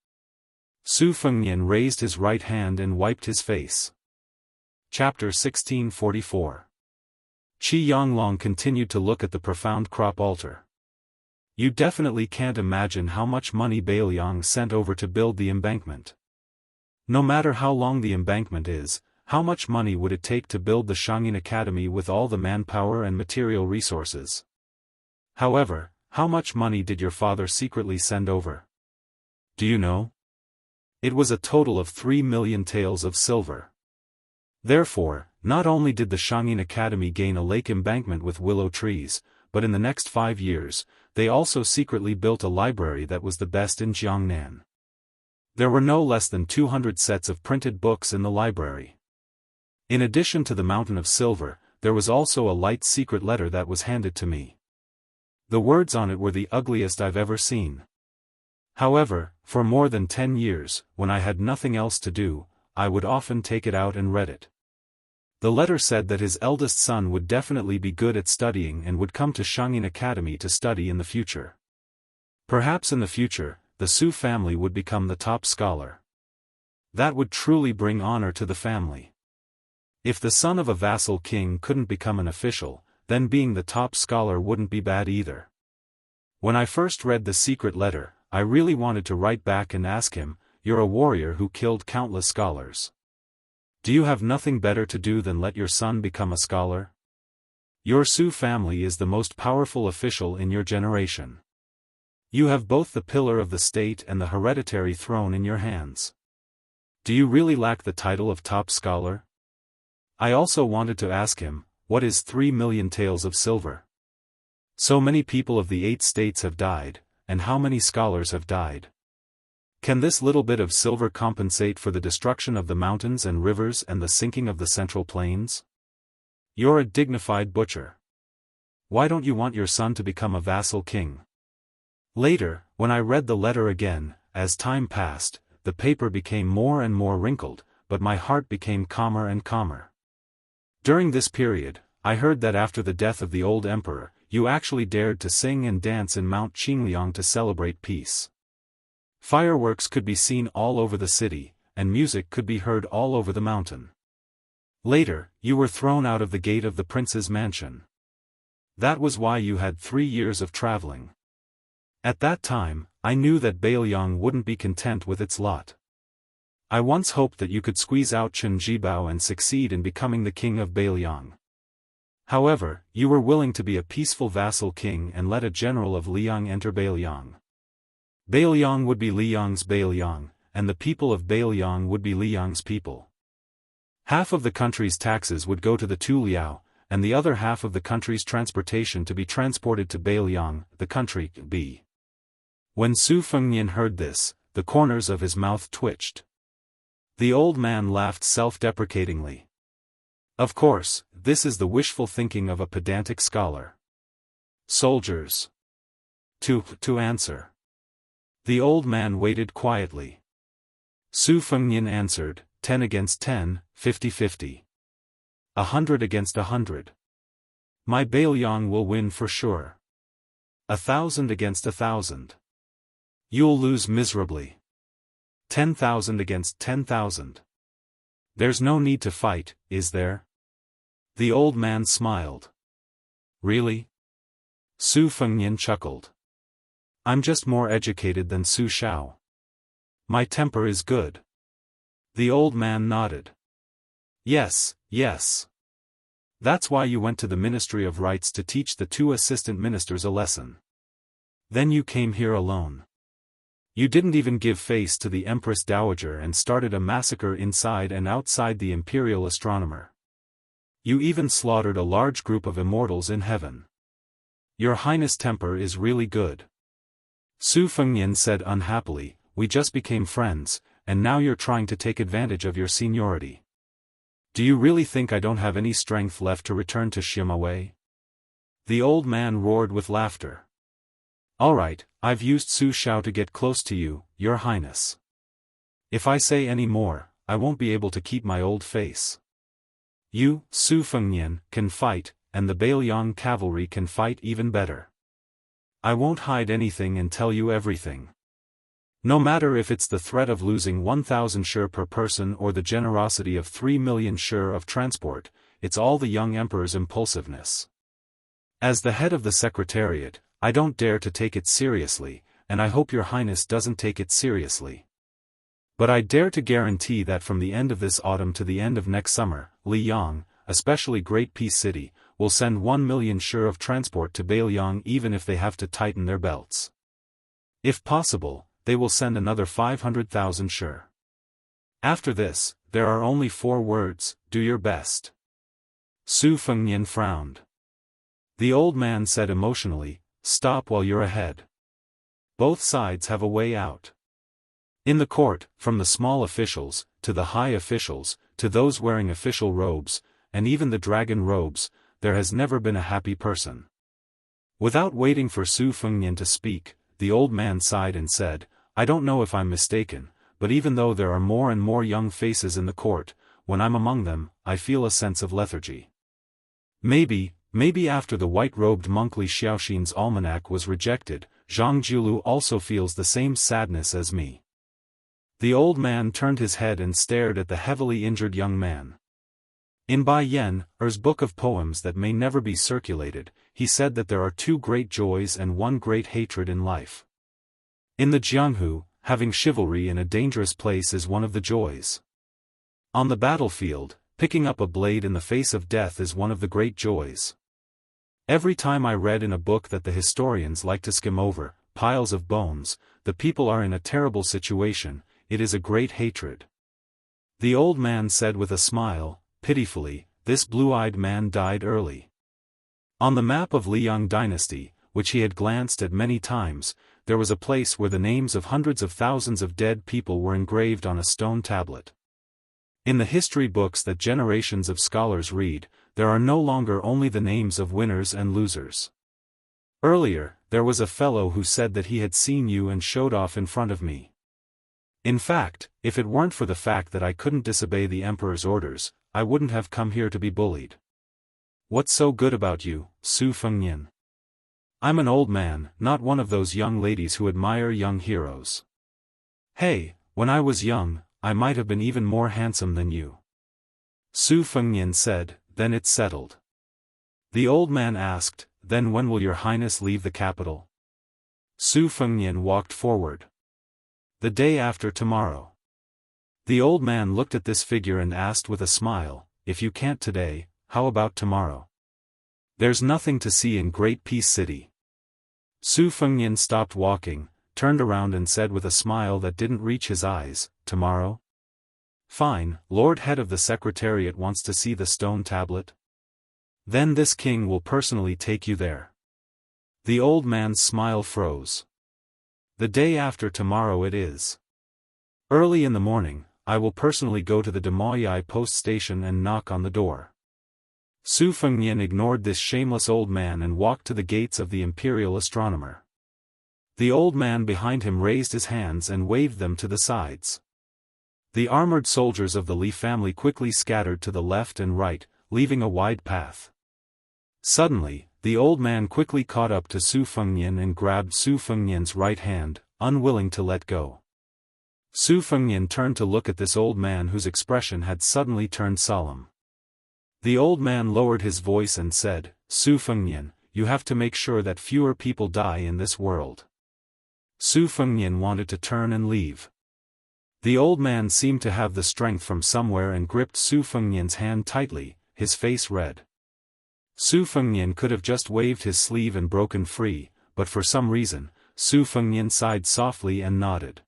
Su Fengnian raised his right hand and wiped his face. Chapter 1644. Qi Yanglong continued to look at the profound crop altar. You definitely can't imagine how much money Bailiang sent over to build the embankment. No matter how long the embankment is, how much money would it take to build the Shangyin Academy with all the manpower and material resources? However, how much money did your father secretly send over? Do you know? It was a total of 3 million taels of silver. Therefore, not only did the Shangyin Academy gain a lake embankment with willow trees, but in the next 5 years, they also secretly built a library that was the best in Jiangnan. There were no less than 200 sets of printed books in the library. In addition to the mountain of silver, there was also a light secret letter that was handed to me. The words on it were the ugliest I've ever seen. However, for more than 10 years, when I had nothing else to do, I would often take it out and read it. The letter said that his eldest son would definitely be good at studying and would come to Shangyin Academy to study in the future. Perhaps in the future, the Su family would become the top scholar. That would truly bring honor to the family. If the son of a vassal king couldn't become an official, then being the top scholar wouldn't be bad either. When I first read the secret letter, I really wanted to write back and ask him, "You're a warrior who killed countless scholars. Do you have nothing better to do than let your son become a scholar? Your Su family is the most powerful official in your generation. You have both the pillar of the state and the hereditary throne in your hands. Do you really lack the title of top scholar?" I also wanted to ask him, what is 3 million taels of silver? So many people of the 8 states have died, and how many scholars have died? Can this little bit of silver compensate for the destruction of the mountains and rivers and the sinking of the central plains? You're a dignified butcher. Why don't you want your son to become a vassal king? Later, when I read the letter again, as time passed, the paper became more and more wrinkled, but my heart became calmer and calmer. During this period, I heard that after the death of the old emperor, you actually dared to sing and dance in Mount Qingliang to celebrate peace. Fireworks could be seen all over the city, and music could be heard all over the mountain. Later, you were thrown out of the gate of the prince's mansion. That was why you had 3 years of traveling. At that time, I knew that Bailiang wouldn't be content with its lot. I once hoped that you could squeeze out Chen Jibao and succeed in becoming the king of Bailiang. However, you were willing to be a peaceful vassal king and let a general of Liang enter Bailiang. Bailiang would be Liang's Bailiang, and the people of Bailiang would be Liang's people. Half of the country's taxes would go to the Tu Liao, and the other half of the country's transportation to be transported to Bailiang, the country B. When Su Fengnian heard this, the corners of his mouth twitched. The old man laughed self-deprecatingly. Of course, this is the wishful thinking of a pedantic scholar. Soldiers. To answer. The old man waited quietly. Su Fengnian answered, 10 against 10, 50-50. 100 against 100. My Bailiang will win for sure. 1,000 against 1,000. You'll lose miserably. 10,000 against 10,000. There's no need to fight, is there? The old man smiled. Really? Su Fengnian chuckled. I'm just more educated than Su Xiao. My temper is good. The old man nodded. Yes, yes. That's why you went to the Ministry of Rites to teach the 2 assistant ministers a lesson. Then you came here alone. You didn't even give face to the Empress Dowager and started a massacre inside and outside the Imperial Astronomer. You even slaughtered a large group of immortals in heaven. Your Highness' temper is really good. Su Fengnian said unhappily, we just became friends, and now you're trying to take advantage of your seniority. Do you really think I don't have any strength left to return to Shimawei? The old man roared with laughter. Alright, I've used Su Shao to get close to you, Your Highness. If I say any more, I won't be able to keep my old face. You, Su Fengnian, can fight, and the Bailiang cavalry can fight even better. I won't hide anything and tell you everything. No matter if it's the threat of losing 1,000 shur per person or the generosity of 3 million shur of transport, it's all the young emperor's impulsiveness. As the head of the Secretariat, I don't dare to take it seriously, and I hope Your Highness doesn't take it seriously. But I dare to guarantee that from the end of this autumn to the end of next summer, Liyang, especially Great Peace City, will send 1 million shur of transport to Bailiang even if they have to tighten their belts. If possible, they will send another 500,000 shur. After this, there are only 4 words, do your best. Su Fengnian frowned. The old man said emotionally, stop while you're ahead. Both sides have a way out. In the court, from the small officials, to the high officials, to those wearing official robes, and even the dragon robes, there has never been a happy person. Without waiting for Su Fengnian to speak, the old man sighed and said, I don't know if I'm mistaken, but even though there are more and more young faces in the court, when I'm among them, I feel a sense of lethargy. Maybe after the white-robed monk Li Xiaoxin's almanac was rejected, Zhang Jiulu also feels the same sadness as me. The old man turned his head and stared at the heavily injured young man. In Bai Yen, Er's book of poems that may never be circulated, he said that there are 2 great joys and 1 great hatred in life. In the Jianghu, having chivalry in a dangerous place is one of the joys. On the battlefield, picking up a blade in the face of death is one of the great joys. Every time I read in a book that the historians like to skim over, piles of bones, the people are in a terrible situation, it is a great hatred. The old man said with a smile, pitifully, this blue-eyed man died early. On the map of Liang dynasty, which he had glanced at many times, there was a place where the names of hundreds of thousands of dead people were engraved on a stone tablet. In the history books that generations of scholars read, there are no longer only the names of winners and losers. Earlier, there was a fellow who said that he had seen you and showed off in front of me. In fact, if it weren't for the fact that I couldn't disobey the emperor's orders, I wouldn't have come here to be bullied. What's so good about you, Su Fengnian? I'm an old man, not one of those young ladies who admire young heroes. Hey, when I was young, I might have been even more handsome than you. Su Fengnian said, then it's settled. The old man asked, then when will Your Highness leave the capital? Su Fengnian walked forward. The day after tomorrow. The old man looked at this figure and asked with a smile, if you can't today, how about tomorrow? There's nothing to see in Great Peace City. Su Fengnian stopped walking, turned around and said with a smile that didn't reach his eyes, tomorrow? Fine, Lord Head of the Secretariat wants to see the stone tablet? Then this king will personally take you there. The old man's smile froze. The day after tomorrow it is. Early in the morning, I will personally go to the Demoyai post station and knock on the door. Su Fengnian ignored this shameless old man and walked to the gates of the Imperial Astronomer. The old man behind him raised his hands and waved them to the sides. The armored soldiers of the Li family quickly scattered to the left and right, leaving a wide path. Suddenly, the old man quickly caught up to Su Fengnian and grabbed Su Fengnian's right hand, unwilling to let go. Su Fengnian turned to look at this old man whose expression had suddenly turned solemn. The old man lowered his voice and said, Su Fengnian, you have to make sure that fewer people die in this world. Su Fengnian wanted to turn and leave. The old man seemed to have the strength from somewhere and gripped Su Fengnian's hand tightly, his face red. Su Fengnian could have just waved his sleeve and broken free, but for some reason, Su Fengnian sighed softly and nodded.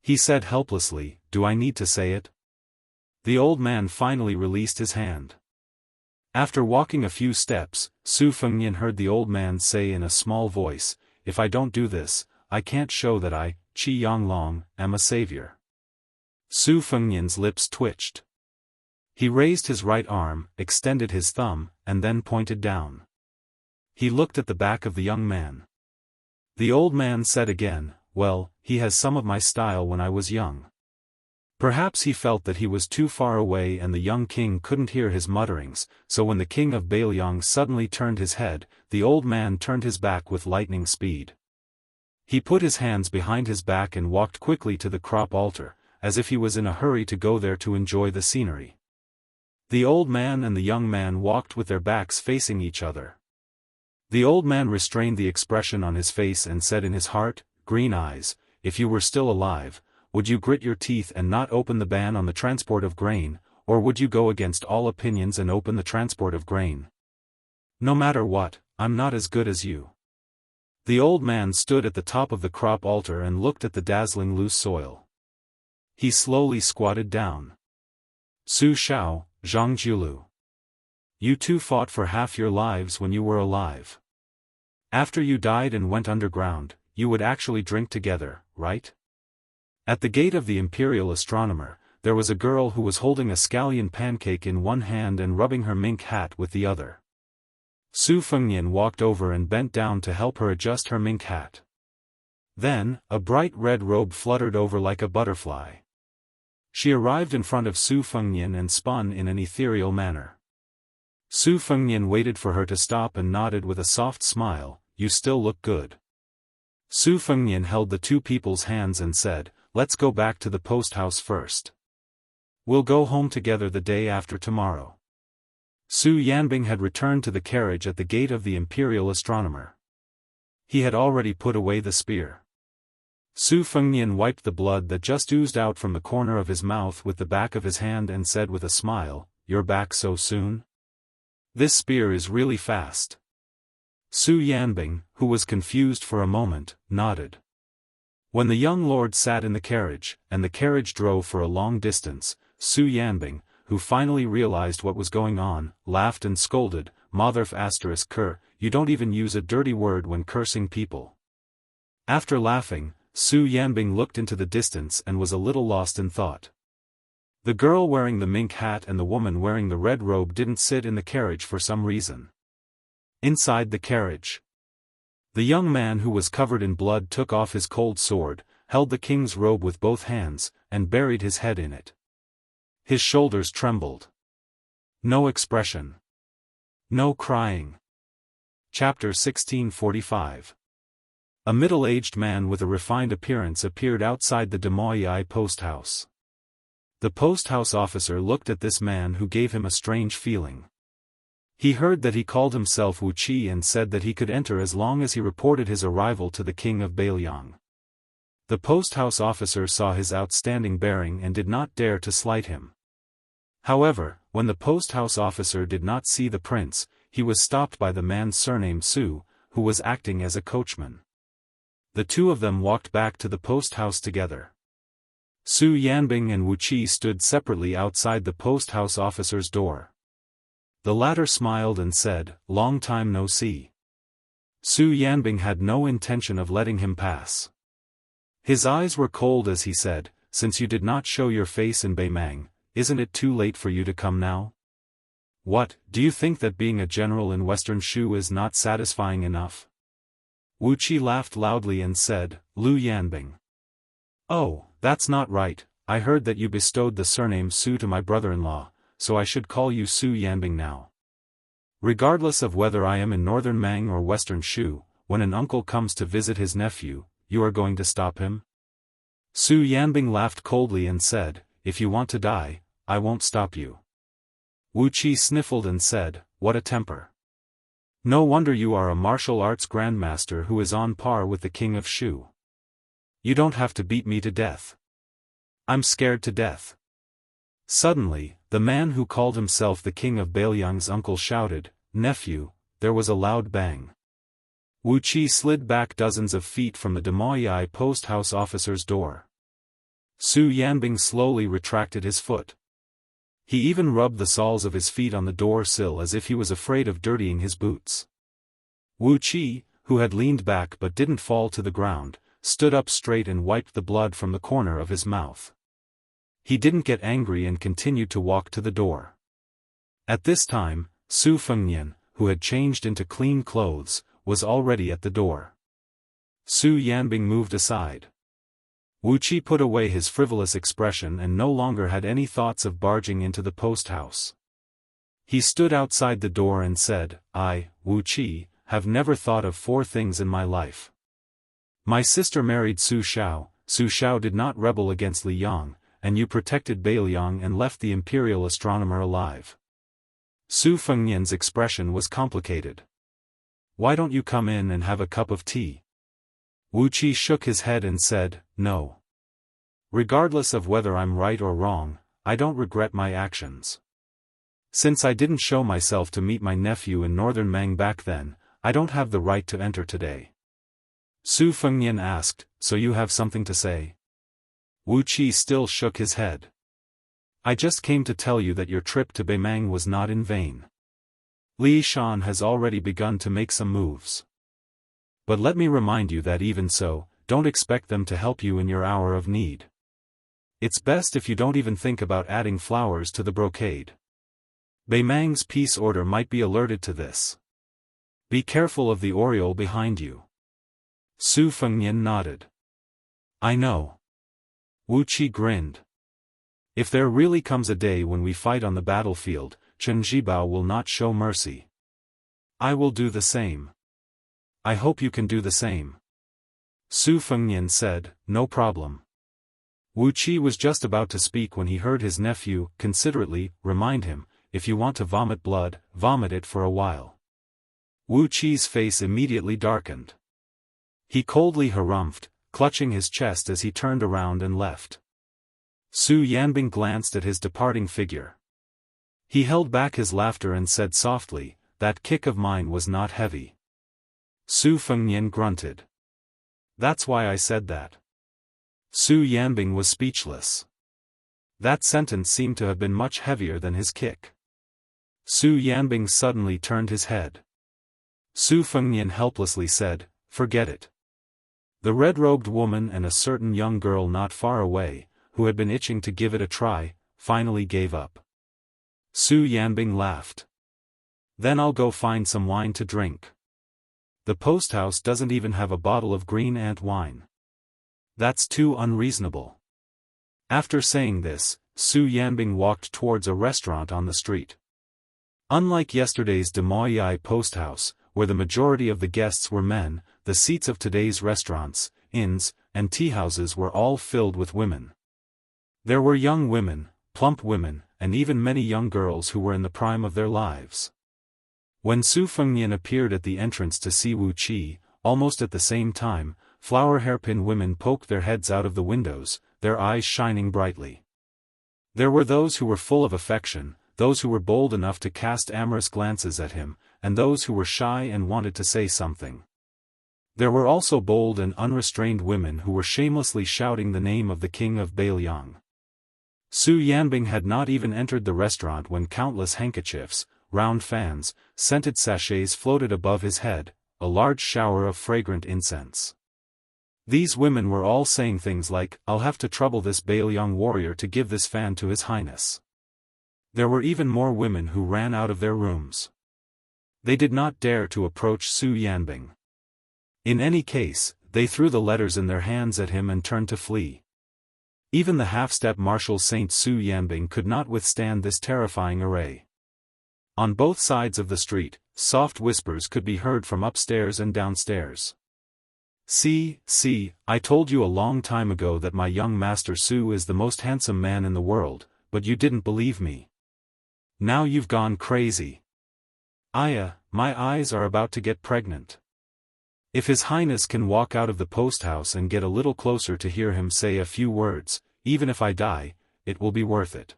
He said helplessly, "Do I need to say it?" The old man finally released his hand. After walking a few steps, Su Fengnian heard the old man say in a small voice, "If I don't do this, I can't show that I, Qi Yanglong, am a savior." Su Fengnian's lips twitched. He raised his right arm, extended his thumb, and then pointed down. He looked at the back of the young man. The old man said again, "Well, he has some of my style when I was young." Perhaps he felt that he was too far away and the young king couldn't hear his mutterings, so when the king of Bailiang suddenly turned his head, the old man turned his back with lightning speed. He put his hands behind his back and walked quickly to the crop altar, as if he was in a hurry to go there to enjoy the scenery. The old man and the young man walked with their backs facing each other. The old man restrained the expression on his face and said in his heart, "Green eyes, if you were still alive, would you grit your teeth and not open the ban on the transport of grain, or would you go against all opinions and open the transport of grain? No matter what, I'm not as good as you." The old man stood at the top of the crop altar and looked at the dazzling loose soil. He slowly squatted down. "Su Shao, Zhang Jiulu. You two fought for half your lives when you were alive. After you died and went underground, you would actually drink together, right?" At the gate of the imperial astronomer, there was a girl who was holding a scallion pancake in one hand and rubbing her mink hat with the other. Su Fengnian walked over and bent down to help her adjust her mink hat. Then, a bright red robe fluttered over like a butterfly. She arrived in front of Su Fengnian and spun in an ethereal manner. Su Fengnian waited for her to stop and nodded with a soft smile, "You still look good." Su Fengnian held the two people's hands and said, "Let's go back to the post house first. We'll go home together the day after tomorrow." Su Yanbing had returned to the carriage at the gate of the imperial astronomer. He had already put away the spear. Su Fengnian wiped the blood that just oozed out from the corner of his mouth with the back of his hand and said with a smile, "You're back so soon? This spear is really fast." Su Yanbing, who was confused for a moment, nodded. When the young lord sat in the carriage, and the carriage drove for a long distance, Su Yanbing, who finally realized what was going on, laughed and scolded, "Motherf asterisk cur, you don't even use a dirty word when cursing people." After laughing, Su Yanbing looked into the distance and was a little lost in thought. The girl wearing the mink hat and the woman wearing the red robe didn't sit in the carriage for some reason. Inside the carriage, the young man who was covered in blood took off his cold sword, held the king's robe with both hands, and buried his head in it. His shoulders trembled. No expression. No crying. Chapter 1645. A middle-aged man with a refined appearance appeared outside the Demoyi post house. The post house officer looked at this man who gave him a strange feeling. He heard that he called himself Wu Qi and said that he could enter as long as he reported his arrival to the king of Bailiang. The post house officer saw his outstanding bearing and did not dare to slight him. However, when the post house officer did not see the prince, he was stopped by the man surnamed Su, who was acting as a coachman. The two of them walked back to the post house together. Su Yanbing and Wu Qi stood separately outside the post house officer's door. The latter smiled and said, "Long time no see." Su Yanbing had no intention of letting him pass. His eyes were cold as he said, "Since you did not show your face in Beimang, isn't it too late for you to come now? What, do you think that being a general in Western Shu is not satisfying enough?" Wu Qi laughed loudly and said, "Lu Yanbing. Oh, that's not right, I heard that you bestowed the surname Su to my brother-in-law, so I should call you Su Yanbing now. Regardless of whether I am in northern Mang or western Shu, when an uncle comes to visit his nephew, you are going to stop him?" Su Yanbing laughed coldly and said, "If you want to die, I won't stop you." Wu Qi sniffled and said, "What a temper. No wonder you are a martial arts grandmaster who is on par with the king of Shu. You don't have to beat me to death. I'm scared to death." Suddenly, the man who called himself the king of Bailiang's uncle shouted, nephew, there was a loud bang. Wuqi slid back dozens of feet from the Demoyi post house officer's door. Su Yanbing slowly retracted his foot. He even rubbed the soles of his feet on the door sill as if he was afraid of dirtying his boots. Wuqi, who had leaned back but didn't fall to the ground, stood up straight and wiped the blood from the corner of his mouth. He didn't get angry and continued to walk to the door. At this time, Su Fengnian, who had changed into clean clothes, was already at the door. Su Yanbing moved aside. Wuqi put away his frivolous expression and no longer had any thoughts of barging into the post house. He stood outside the door and said, I, Wuqi, have never thought of 4 things in my life. My sister married Su Xiao, Su Xiao did not rebel against Li Yang, and you protected Beiliang and left the imperial astronomer alive. Su Fengnian's expression was complicated. Why don't you come in and have a cup of tea? Wuqi shook his head and said, no. Regardless of whether I'm right or wrong, I don't regret my actions. Since I didn't show myself to meet my nephew in northern Mang back then, I don't have the right to enter today. Su Fengnian asked, so you have something to say? Wuqi still shook his head. I just came to tell you that your trip to Beimang was not in vain. Li Shan has already begun to make some moves. But let me remind you that even so, don't expect them to help you in your hour of need. It's best if you don't even think about adding flowers to the brocade. Beimang's peace order might be alerted to this. Be careful of the aureole behind you. Su Fengnian nodded. I know. Wuqi grinned. If there really comes a day when we fight on the battlefield, Chen Zhibao will not show mercy. I will do the same. I hope you can do the same. Su Fengnian said, no problem. Wuqi was just about to speak when he heard his nephew, considerately, remind him, if you want to vomit blood, vomit it for a while. Wuqi's face immediately darkened. He coldly harumphed, clutching his chest as he turned around and left. Su Yanbing glanced at his departing figure. He held back his laughter and said softly, that kick of mine was not heavy. Su Fengnian grunted. That's why I said that. Su Yanbing was speechless. That sentence seemed to have been much heavier than his kick. Su Yanbing suddenly turned his head. Su Fengnian helplessly said, forget it. The red-robed woman and a certain young girl not far away, who had been itching to give it a try, finally gave up. Su Yanbing laughed. Then I'll go find some wine to drink. The post house doesn't even have a bottle of green ant wine. That's too unreasonable. After saying this, Su Yanbing walked towards a restaurant on the street. Unlike yesterday's Demoyi post house, where the majority of the guests were men, the seats of today's restaurants, inns, and teahouses were all filled with women. There were young women, plump women, and even many young girls who were in the prime of their lives. When Su Fengnian appeared at the entrance to see Wuqi, almost at the same time, flower hairpin women poked their heads out of the windows, their eyes shining brightly. There were those who were full of affection, those who were bold enough to cast amorous glances at him, and those who were shy and wanted to say something. There were also bold and unrestrained women who were shamelessly shouting the name of the king of Beiliang. Su Yanbing had not even entered the restaurant when countless handkerchiefs, round fans, scented sachets floated above his head, a large shower of fragrant incense. These women were all saying things like, I'll have to trouble this Beiliang warrior to give this fan to his highness. There were even more women who ran out of their rooms. They did not dare to approach Su Yanbing. In any case, they threw the letters in their hands at him and turned to flee. Even the half-step Marshal Saint Su Yanbing could not withstand this terrifying array. On both sides of the street, soft whispers could be heard from upstairs and downstairs. See, I told you a long time ago that my young master Su is the most handsome man in the world, but you didn't believe me. Now you've gone crazy. My eyes are about to get pregnant. If His Highness can walk out of the post house and get a little closer to hear him say a few words, even if I die, it will be worth it.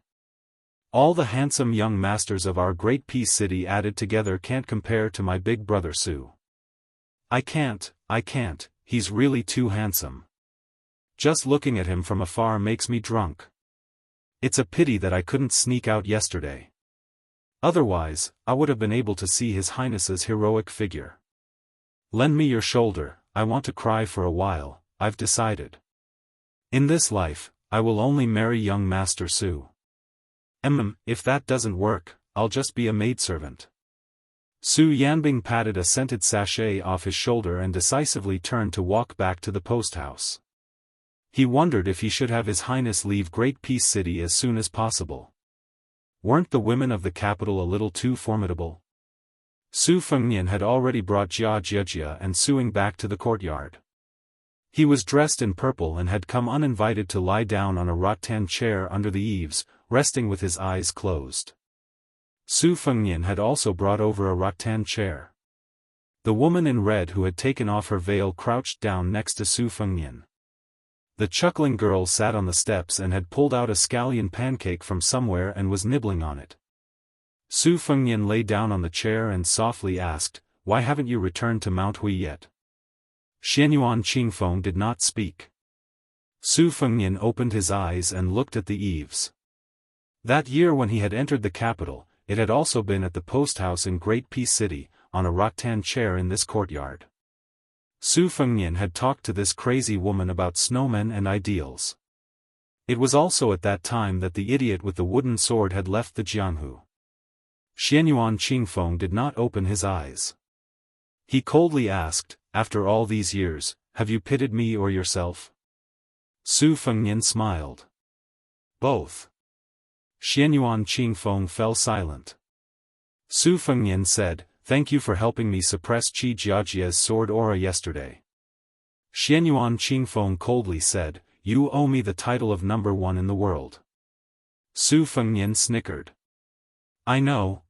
All the handsome young masters of our great peace city added together can't compare to my big brother Su. I can't, he's really too handsome. Just looking at him from afar makes me drunk. It's a pity that I couldn't sneak out yesterday. Otherwise, I would have been able to see His Highness's heroic figure. Lend me your shoulder, I want to cry for a while, I've decided. In this life, I will only marry young Master Su. If that doesn't work, I'll just be a maidservant. Su Yanbing patted a scented sachet off his shoulder and decisively turned to walk back to the post house. He wondered if he should have His Highness leave Great Peace City as soon as possible. Weren't the women of the capital a little too formidable? Su Fengnian had already brought Jia and Suing back to the courtyard. He was dressed in purple and had come uninvited to lie down on a rattan chair under the eaves, resting with his eyes closed. Su Fengnian had also brought over a rattan chair. The woman in red who had taken off her veil crouched down next to Su Fengnian. The chuckling girl sat on the steps and had pulled out a scallion pancake from somewhere and was nibbling on it. Su Fengnian lay down on the chair and softly asked, "Why haven't you returned to Mount Hui yet?" Xianyuan Qingfeng did not speak. Su Fengnian opened his eyes and looked at the eaves. That year when he had entered the capital, it had also been at the post house in Great Peace City, on a rattan chair in this courtyard. Su Fengnian had talked to this crazy woman about snowmen and ideals. It was also at that time that the idiot with the wooden sword had left the Jianghu. Xianyuan Qingfeng did not open his eyes. He coldly asked, "After all these years, have you pitied me or yourself?" Su Fengnian smiled. "Both." Xianyuan Qingfeng fell silent. Su Fengnian said, "Thank you for helping me suppress Qi Jiajia's sword aura yesterday." Xianyuan Qingfeng coldly said, "You owe me the title of number 1 in the world." Su Fengnian snickered. I know.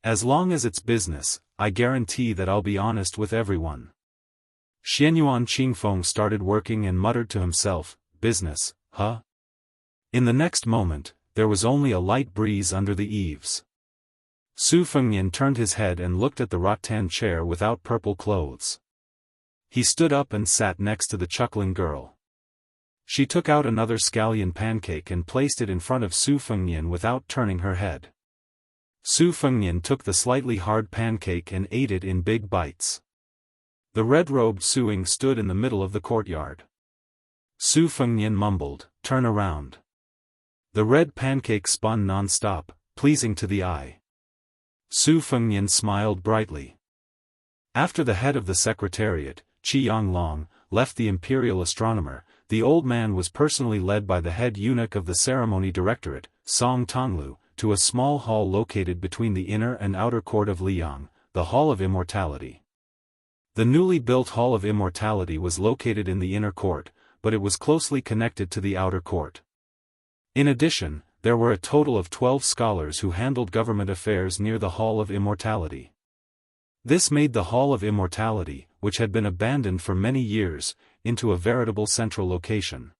As long as it's business, I guarantee that I'll be honest with everyone." Xianyuan Qingfeng started working and muttered to himself, "Business, huh?" In the next moment, there was only a light breeze under the eaves. Su Fengnian turned his head and looked at the rattan chair without purple clothes. He stood up and sat next to the chuckling girl. She took out another scallion pancake and placed it in front of Su Fengnian without turning her head. Su Fengnian took the slightly hard pancake and ate it in big bites. The red-robed Suing stood in the middle of the courtyard. Su Fengnian mumbled, "Turn around." The red pancake spun non-stop, pleasing to the eye. Su Fengnian smiled brightly. After the head of the secretariat, Qi Yanglong, left the imperial astronomer, the old man was personally led by the head eunuch of the ceremony directorate, Song Tonglu, to a small hall located between the inner and outer court of Liang, the Hall of Immortality. The newly built Hall of Immortality was located in the inner court, but it was closely connected to the outer court. In addition, there were a total of 12 scholars who handled government affairs near the Hall of Immortality. This made the Hall of Immortality, which had been abandoned for many years, into a veritable central location.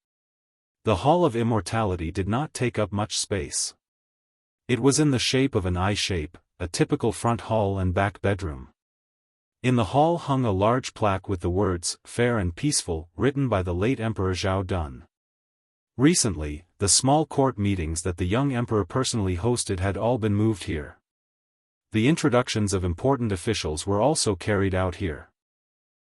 The Hall of Immortality did not take up much space. It was in the shape of an I-shape, a typical front hall and back bedroom. In the hall hung a large plaque with the words, "Fair and Peaceful," written by the late Emperor Zhao Dun. Recently, the small court meetings that the young emperor personally hosted had all been moved here. The introductions of important officials were also carried out here.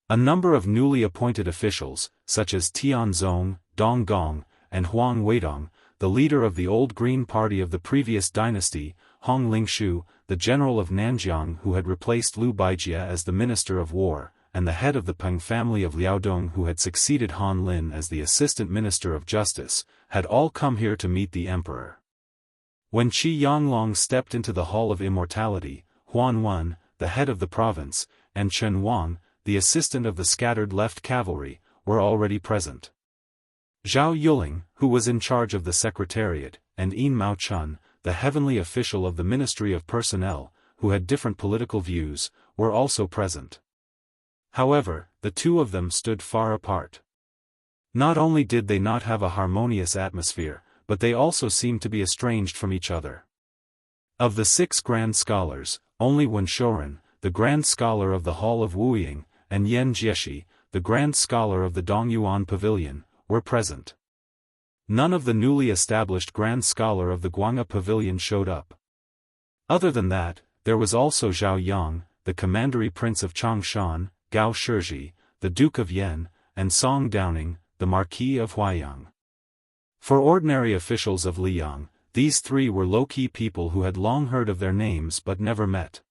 A number of newly appointed officials, such as Tian Zong, Dong Gong, and Huang Weidong, the leader of the old Green Party of the previous dynasty, Hong Lingshu, the general of Nanjiang who had replaced Liu Baijia as the Minister of War, and the head of the Peng family of Liaodong who had succeeded Han Lin as the Assistant Minister of Justice, had all come here to meet the emperor. When Qi Yanglong stepped into the Hall of Immortality, Huan Wen, the head of the province, and Chen Wang, the assistant of the scattered left cavalry, were already present. Zhao Yuling, who was in charge of the secretariat, and Yin Mao Chun, the heavenly official of the Ministry of Personnel, who had different political views, were also present. However, the two of them stood far apart. Not only did they not have a harmonious atmosphere, but they also seemed to be estranged from each other. Of the 6 grand scholars, only Wen Shoren, the grand scholar of the Hall of Wuying, and Yan Jieshi, the grand scholar of the Dongyuan Pavilion, were present. None of the newly established grand scholar of the Guangha Pavilion showed up. Other than that, there was also Zhao Yang, the commandery prince of Changshan, Gao Shizhi, the Duke of Yen, and Song Downing, the Marquis of Huaiyang. For ordinary officials of Liyang, these 3 were low-key people who had long heard of their names but never met.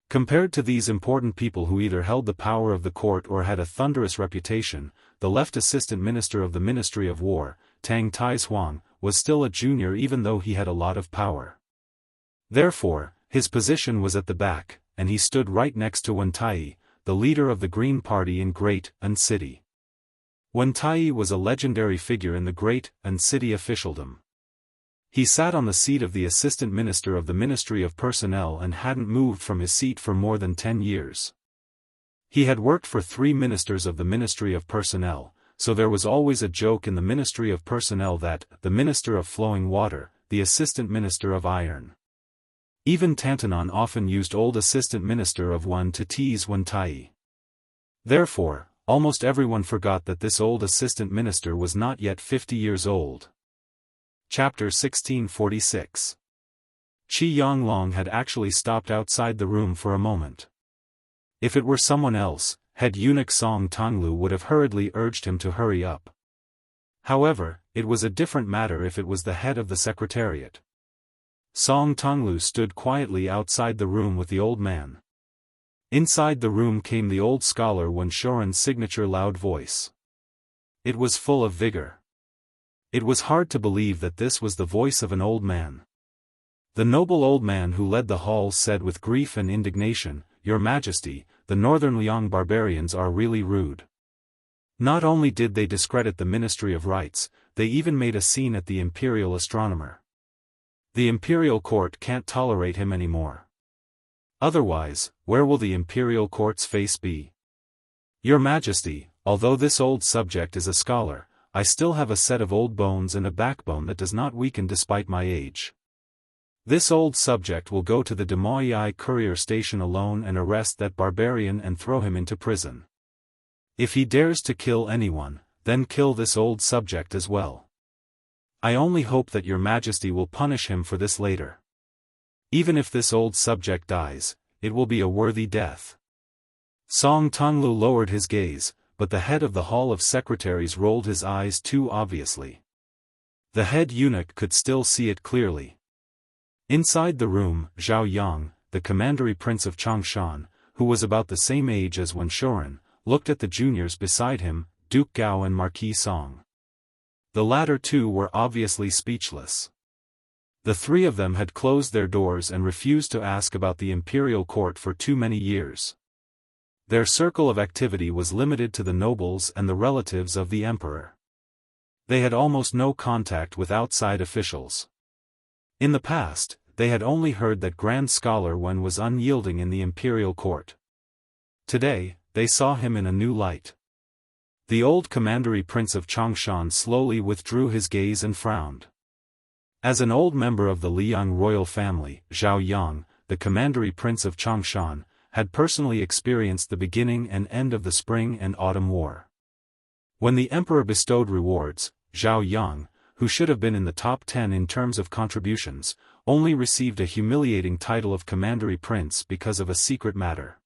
Compared to these important people who either held the power of the court or had a thunderous reputation, the left assistant minister of the Ministry of War, Tang Taizhuang, was still a junior even though he had a lot of power. Therefore, his position was at the back, and he stood right next to Wen Tai, the leader of the Green Party in Great An City. Wen Tai was a legendary figure in the Great An City officialdom. He sat on the seat of the assistant minister of the Ministry of Personnel and hadn't moved from his seat for more than 10 years. He had worked for 3 ministers of the Ministry of Personnel, so there was always a joke in the Ministry of Personnel that, the Minister of Flowing Water, the Assistant Minister of Iron. Even Tantanon often used old Assistant Minister of One to tease Wen Tai. Therefore, almost everyone forgot that this old Assistant Minister was not yet 50 years old. Chapter 1646. Qi Yanglong had actually stopped outside the room for a moment. If it were someone else, head eunuch Song Tonglu would have hurriedly urged him to hurry up. However, it was a different matter if it was the head of the secretariat. Song Tonglu stood quietly outside the room with the old man. Inside the room came the old scholar Wen Shoren's signature loud voice. It was full of vigor. It was hard to believe that this was the voice of an old man. The noble old man who led the hall said with grief and indignation, "Your Majesty, the northern Liang barbarians are really rude. Not only did they discredit the Ministry of Rites, they even made a scene at the imperial astronomer. The imperial court can't tolerate him anymore. Otherwise, where will the imperial court's face be? Your Majesty, although this old subject is a scholar, I still have a set of old bones and a backbone that does not weaken despite my age. This old subject will go to the Demoyai courier station alone and arrest that barbarian and throw him into prison. If he dares to kill anyone, then kill this old subject as well. I only hope that your Majesty will punish him for this later. Even if this old subject dies, it will be a worthy death." Song Tonglu lowered his gaze, but the head of the Hall of Secretaries rolled his eyes too obviously. The head eunuch could still see it clearly. Inside the room, Zhao Yang, the commandery prince of Changshan, who was about the same age as Wen Shoren, looked at the juniors beside him, Duke Gao and Marquis Song. The latter two were obviously speechless. The 3 of them had closed their doors and refused to ask about the imperial court for too many years. Their circle of activity was limited to the nobles and the relatives of the emperor. They had almost no contact with outside officials. In the past, they had only heard that Grand Scholar Wen was unyielding in the imperial court. Today, they saw him in a new light. The old commandery prince of Changshan slowly withdrew his gaze and frowned. As an old member of the Liang royal family, Zhao Yang, the commandery prince of Changshan, had personally experienced the beginning and end of the Spring and Autumn War. When the emperor bestowed rewards, Zhao Yang, who should have been in the top 10 in terms of contributions, only received a humiliating title of commandery prince because of a secret matter.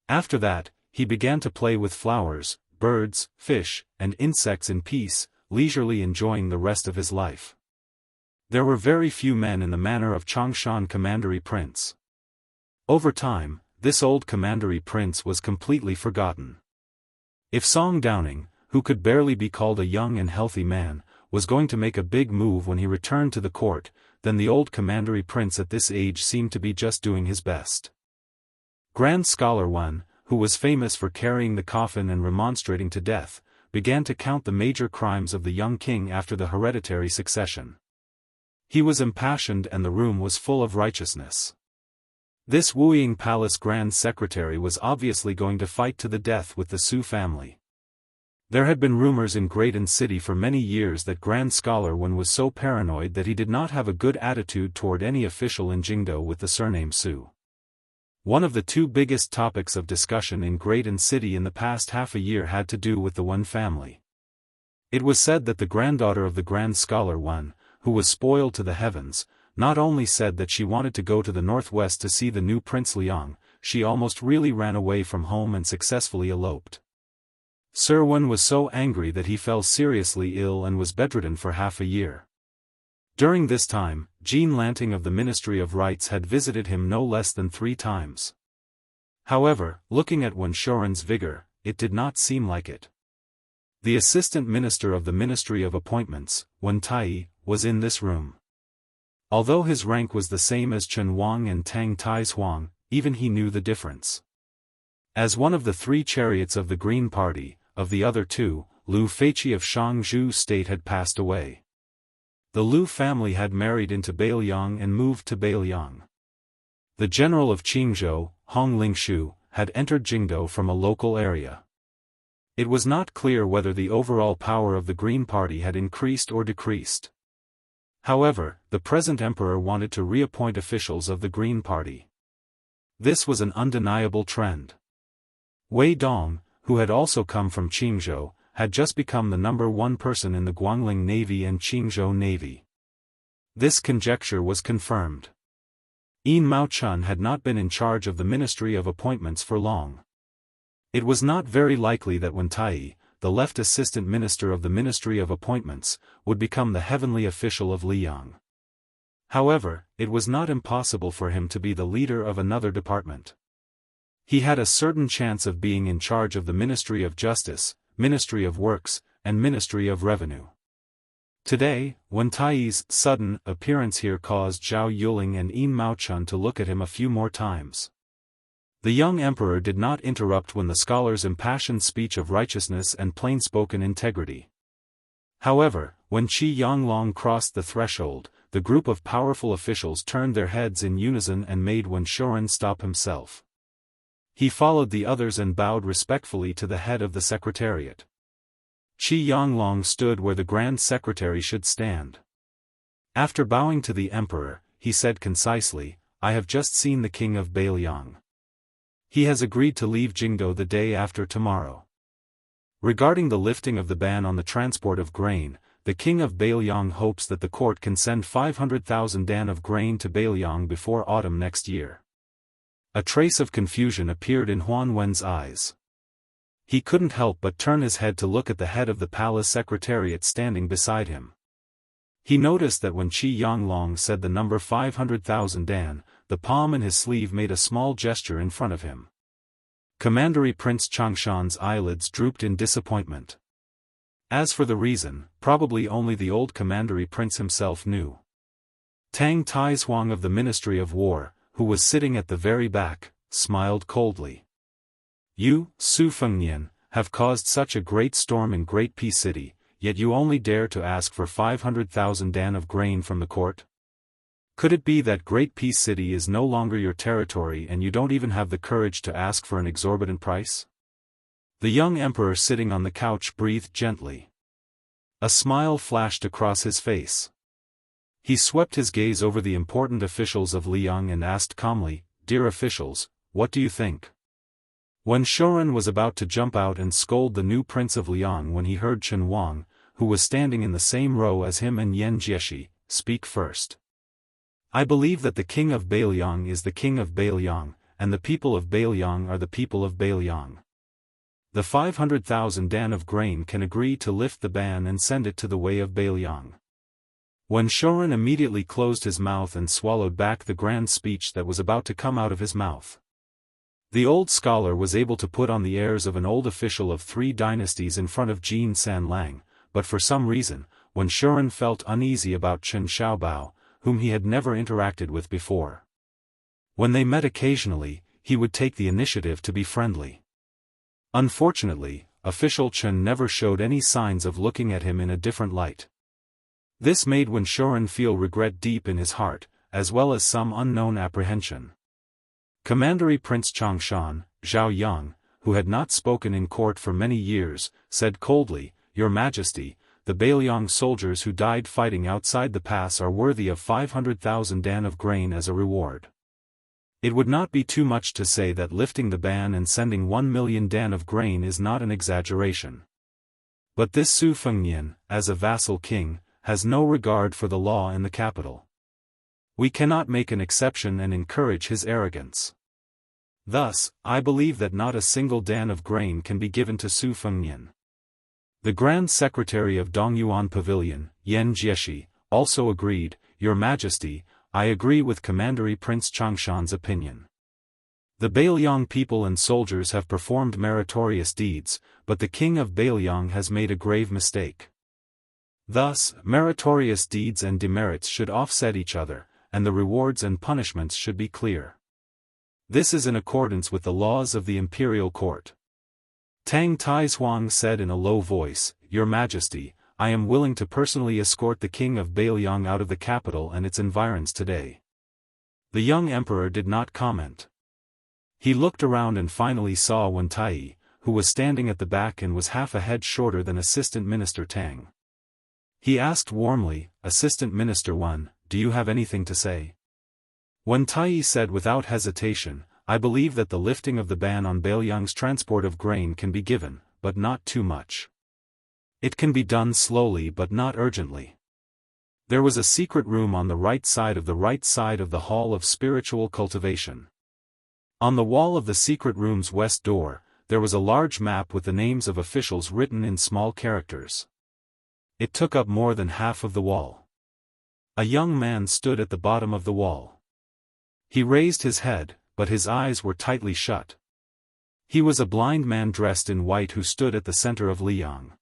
After that, he began to play with flowers, birds, fish, and insects in peace, leisurely enjoying the rest of his life. There were very few men in the manner of Changshan commandery prince. Over time, this old commandery prince was completely forgotten. If Song Downing, who could barely be called a young and healthy man, was going to make a big move when he returned to the court, then the old commandery prince at this age seemed to be just doing his best. Grand Scholar Wen, who was famous for carrying the coffin and remonstrating to death, began to count the major crimes of the young king after the hereditary succession. He was impassioned and the room was full of righteousness. This Wuying Palace Grand Secretary was obviously going to fight to the death with the Su family. There had been rumors in Great City for many years that Grand Scholar Wen was so paranoid that he did not have a good attitude toward any official in Jianghu with the surname Su. One of the two biggest topics of discussion in Great City in the past half a year had to do with the Wen family. It was said that the granddaughter of the Grand Scholar Wen, who was spoiled to the heavens, not only said that she wanted to go to the northwest to see the new Prince Liang, she almost really ran away from home and successfully eloped. Sir Wen was so angry that he fell seriously ill and was bedridden for half a year. During this time, Jean Lanting of the Ministry of Rites had visited him no less than 3 times. However, looking at Wen Shoren's vigor, it did not seem like it. The Assistant Minister of the Ministry of Appointments, Wen Tai, was in this room. Although his rank was the same as Chen Wang and Tang Tai's Huang, even he knew the difference. As one of the 3 chariots of the Green Party, of the other 2, Liu Feiqi of Shangzhou State had passed away. The Liu family had married into Beiliang and moved to Beiliang. The general of Qingzhou, Hong Lingshu, had entered Jingdou from a local area. It was not clear whether the overall power of the Green Party had increased or decreased. However, the present emperor wanted to reappoint officials of the Green Party. This was an undeniable trend. Wei Dong, who had also come from Qingzhou, had just become the number 1 person in the Guangling Navy and Qingzhou Navy. This conjecture was confirmed. Yin Maochun had not been in charge of the Ministry of Appointments for long. It was not very likely that Wen Tai, the left assistant minister of the Ministry of Appointments, would become the heavenly official of Liang. However, it was not impossible for him to be the leader of another department. He had a certain chance of being in charge of the Ministry of Justice, Ministry of Works, and Ministry of Revenue. Today, Wen Tai's sudden appearance here caused Zhao Yuling and Yin Maochun to look at him a few more times. The young emperor did not interrupt when the scholar's impassioned speech of righteousness and plain-spoken integrity. However, when Qi Yanglong crossed the threshold, the group of powerful officials turned their heads in unison and made Wen Shoren stop himself. He followed the others and bowed respectfully to the head of the secretariat. Qi Yanglong stood where the Grand Secretary should stand. After bowing to the emperor, he said concisely, "I have just seen the king of Beiliang. He has agreed to leave Jingdou the day after tomorrow. Regarding the lifting of the ban on the transport of grain, the king of Beiliang hopes that the court can send 500,000 dan of grain to Beiliang before autumn next year." A trace of confusion appeared in Huan Wen's eyes. He couldn't help but turn his head to look at the head of the palace secretariat standing beside him. He noticed that when Qi Yanglong said the number 500,000 dan, the palm in his sleeve made a small gesture in front of him. Commandery Prince Changshan's eyelids drooped in disappointment. As for the reason, probably only the old Commandery Prince himself knew. Tang Tai's Huang of the Ministry of War, who was sitting at the very back, smiled coldly. "You, Su Fengnian, have caused such a great storm in Great Peace City, yet you only dare to ask for 500,000 dan of grain from the court? Could it be that Great Peace City is no longer your territory and you don't even have the courage to ask for an exorbitant price?" The young emperor sitting on the couch breathed gently. A smile flashed across his face. He swept his gaze over the important officials of Liang and asked calmly, "Dear officials, what do you think?" Wen Shoren was about to jump out and scold the new prince of Liang when he heard Chen Wang, who was standing in the same row as him and Yan Jieshi, speak first. "I believe that the king of Beiliang is the king of Beiliang, and the people of Beiliang are the people of Beiliang. The 500,000 dan of grain can agree to lift the ban and send it to the way of Beiliang." Wen Shoren immediately closed his mouth and swallowed back the grand speech that was about to come out of his mouth. The old scholar was able to put on the airs of an old official of 3 dynasties in front of Jin Sanlang, but for some reason, Wen Shoren felt uneasy about Chen Xiaobao, whom he had never interacted with before. When they met occasionally, he would take the initiative to be friendly. Unfortunately, official Chen never showed any signs of looking at him in a different light. This made Wen Shoren feel regret deep in his heart, as well as some unknown apprehension. Commandery Prince Changshan, Zhao Yang, who had not spoken in court for many years, said coldly, "Your Majesty, the Bailiang soldiers who died fighting outside the pass are worthy of 500,000 dan of grain as a reward. It would not be too much to say that lifting the ban and sending 1 million dan of grain is not an exaggeration. But this Su Fengnian, as a vassal king, has no regard for the law in the capital. We cannot make an exception and encourage his arrogance. Thus, I believe that not a single dan of grain can be given to Su Fengnian." The Grand Secretary of Dongyuan Pavilion, Yan Jieshi, also agreed, "Your Majesty, I agree with Commandery Prince Changshan's opinion. The Bailiang people and soldiers have performed meritorious deeds, but the King of Bailiang has made a grave mistake. Thus, meritorious deeds and demerits should offset each other, and the rewards and punishments should be clear. This is in accordance with the laws of the Imperial Court." Tang Taizhuang said in a low voice, "Your Majesty, I am willing to personally escort the King of Bailiang out of the capital and its environs today." The young emperor did not comment. He looked around and finally saw Wen Tai, who was standing at the back and was half a head shorter than Assistant Minister Tang. He asked warmly, "Assistant Minister Wen, do you have anything to say?" Wen Tai said without hesitation, "I believe that the lifting of the ban on Bailiang's transport of grain can be given, but not too much. It can be done slowly but not urgently." There was a secret room on the right side of the Hall of Spiritual Cultivation. On the wall of the secret room's west door, there was a large map with the names of officials written in small characters. It took up more than half of the wall. A young man stood at the bottom of the wall. He raised his head, but his eyes were tightly shut. He was a blind man dressed in white who stood at the center of Liang.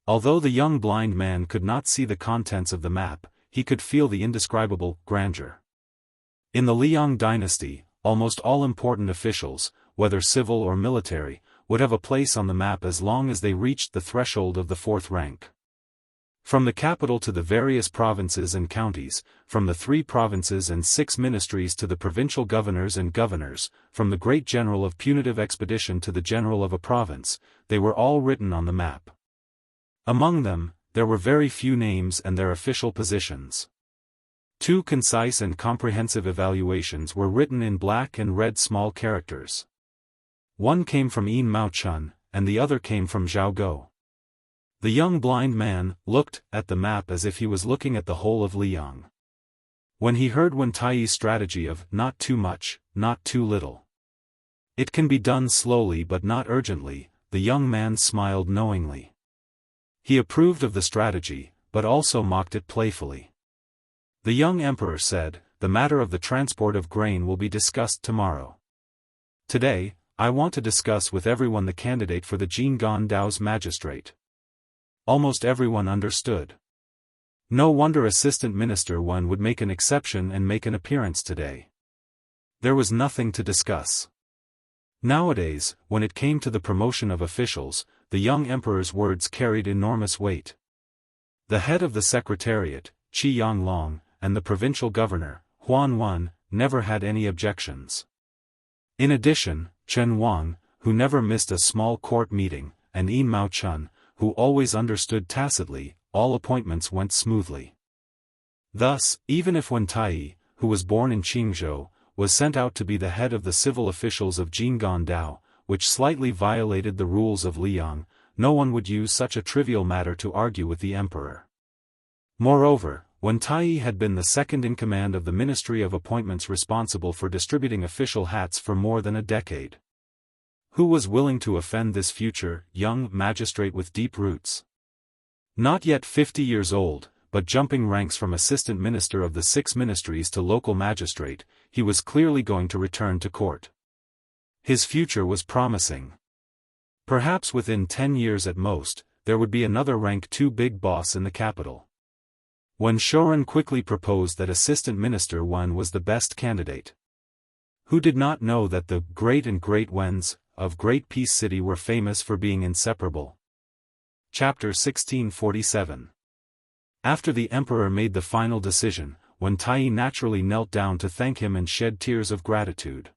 Although the young blind man could not see the contents of the map, he could feel the indescribable grandeur. In the Liang dynasty, almost all important officials, whether civil or military, would have a place on the map as long as they reached the threshold of the 4th rank. From the capital to the various provinces and counties, from the 3 provinces and 6 ministries to the provincial governors and governors, from the great general of punitive expedition to the general of a province, they were all written on the map. Among them, there were very few names and their official positions. 2 concise and comprehensive evaluations were written in black and red small characters. One came from Yin Mao Chun, and the other came from Zhao Go. The young blind man looked at the map as if he was looking at the whole of Liang. When he heard Wen Tai's strategy of "not too much, not too little. It can be done slowly but not urgently," the young man smiled knowingly. He approved of the strategy, but also mocked it playfully. The young emperor said, "The matter of the transport of grain will be discussed tomorrow. Today, I want to discuss with everyone the candidate for the Jianghu Dao's magistrate." Almost everyone understood. No wonder Assistant Minister Wen would make an exception and make an appearance today. There was nothing to discuss. Nowadays, when it came to the promotion of officials, the young emperor's words carried enormous weight. The head of the secretariat, Qi Yanglong, and the provincial governor, Huan Wen, never had any objections. In addition, Chen Wang, who never missed a small court meeting, and Yin Mao Chun, who always understood tacitly, all appointments went smoothly. Thus, even if Wen Tai, who was born in Qingzhou, was sent out to be the head of the civil officials of Jianghu Dao, which slightly violated the rules of Liang, no one would use such a trivial matter to argue with the emperor. Moreover, Wen Tai had been the second in command of the Ministry of Appointments responsible for distributing official hats for more than a decade. Who was willing to offend this future, young magistrate with deep roots? Not yet 50 years old, but jumping ranks from assistant minister of the 6 ministries to local magistrate, he was clearly going to return to court. His future was promising. Perhaps within 10 years at most, there would be another rank 2 big boss in the capital. When Shoren quickly proposed that Assistant Minister Wen was the best candidate. Who did not know that the great and great Wens of Great Peace City were famous for being inseparable? Chapter 1647. After the emperor made the final decision, Wen Tai naturally knelt down to thank him and shed tears of gratitude.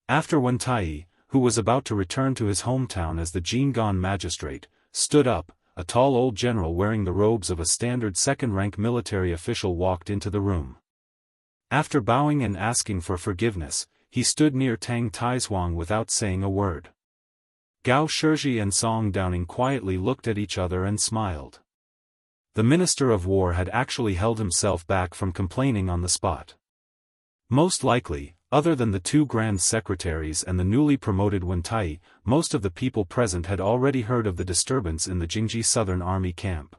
After Wen Tai, who was about to return to his hometown as the Jianghu magistrate, stood up. A tall old general wearing the robes of a standard second-rank military official walked into the room. After bowing and asking for forgiveness, he stood near Tang Taizhuang without saying a word. Gao Shizhi and Song Downing quietly looked at each other and smiled. The Minister of War had actually held himself back from complaining on the spot. Most likely, other than the two Grand Secretaries and the newly promoted Wentai, most of the people present had already heard of the disturbance in the Jingji Southern Army camp.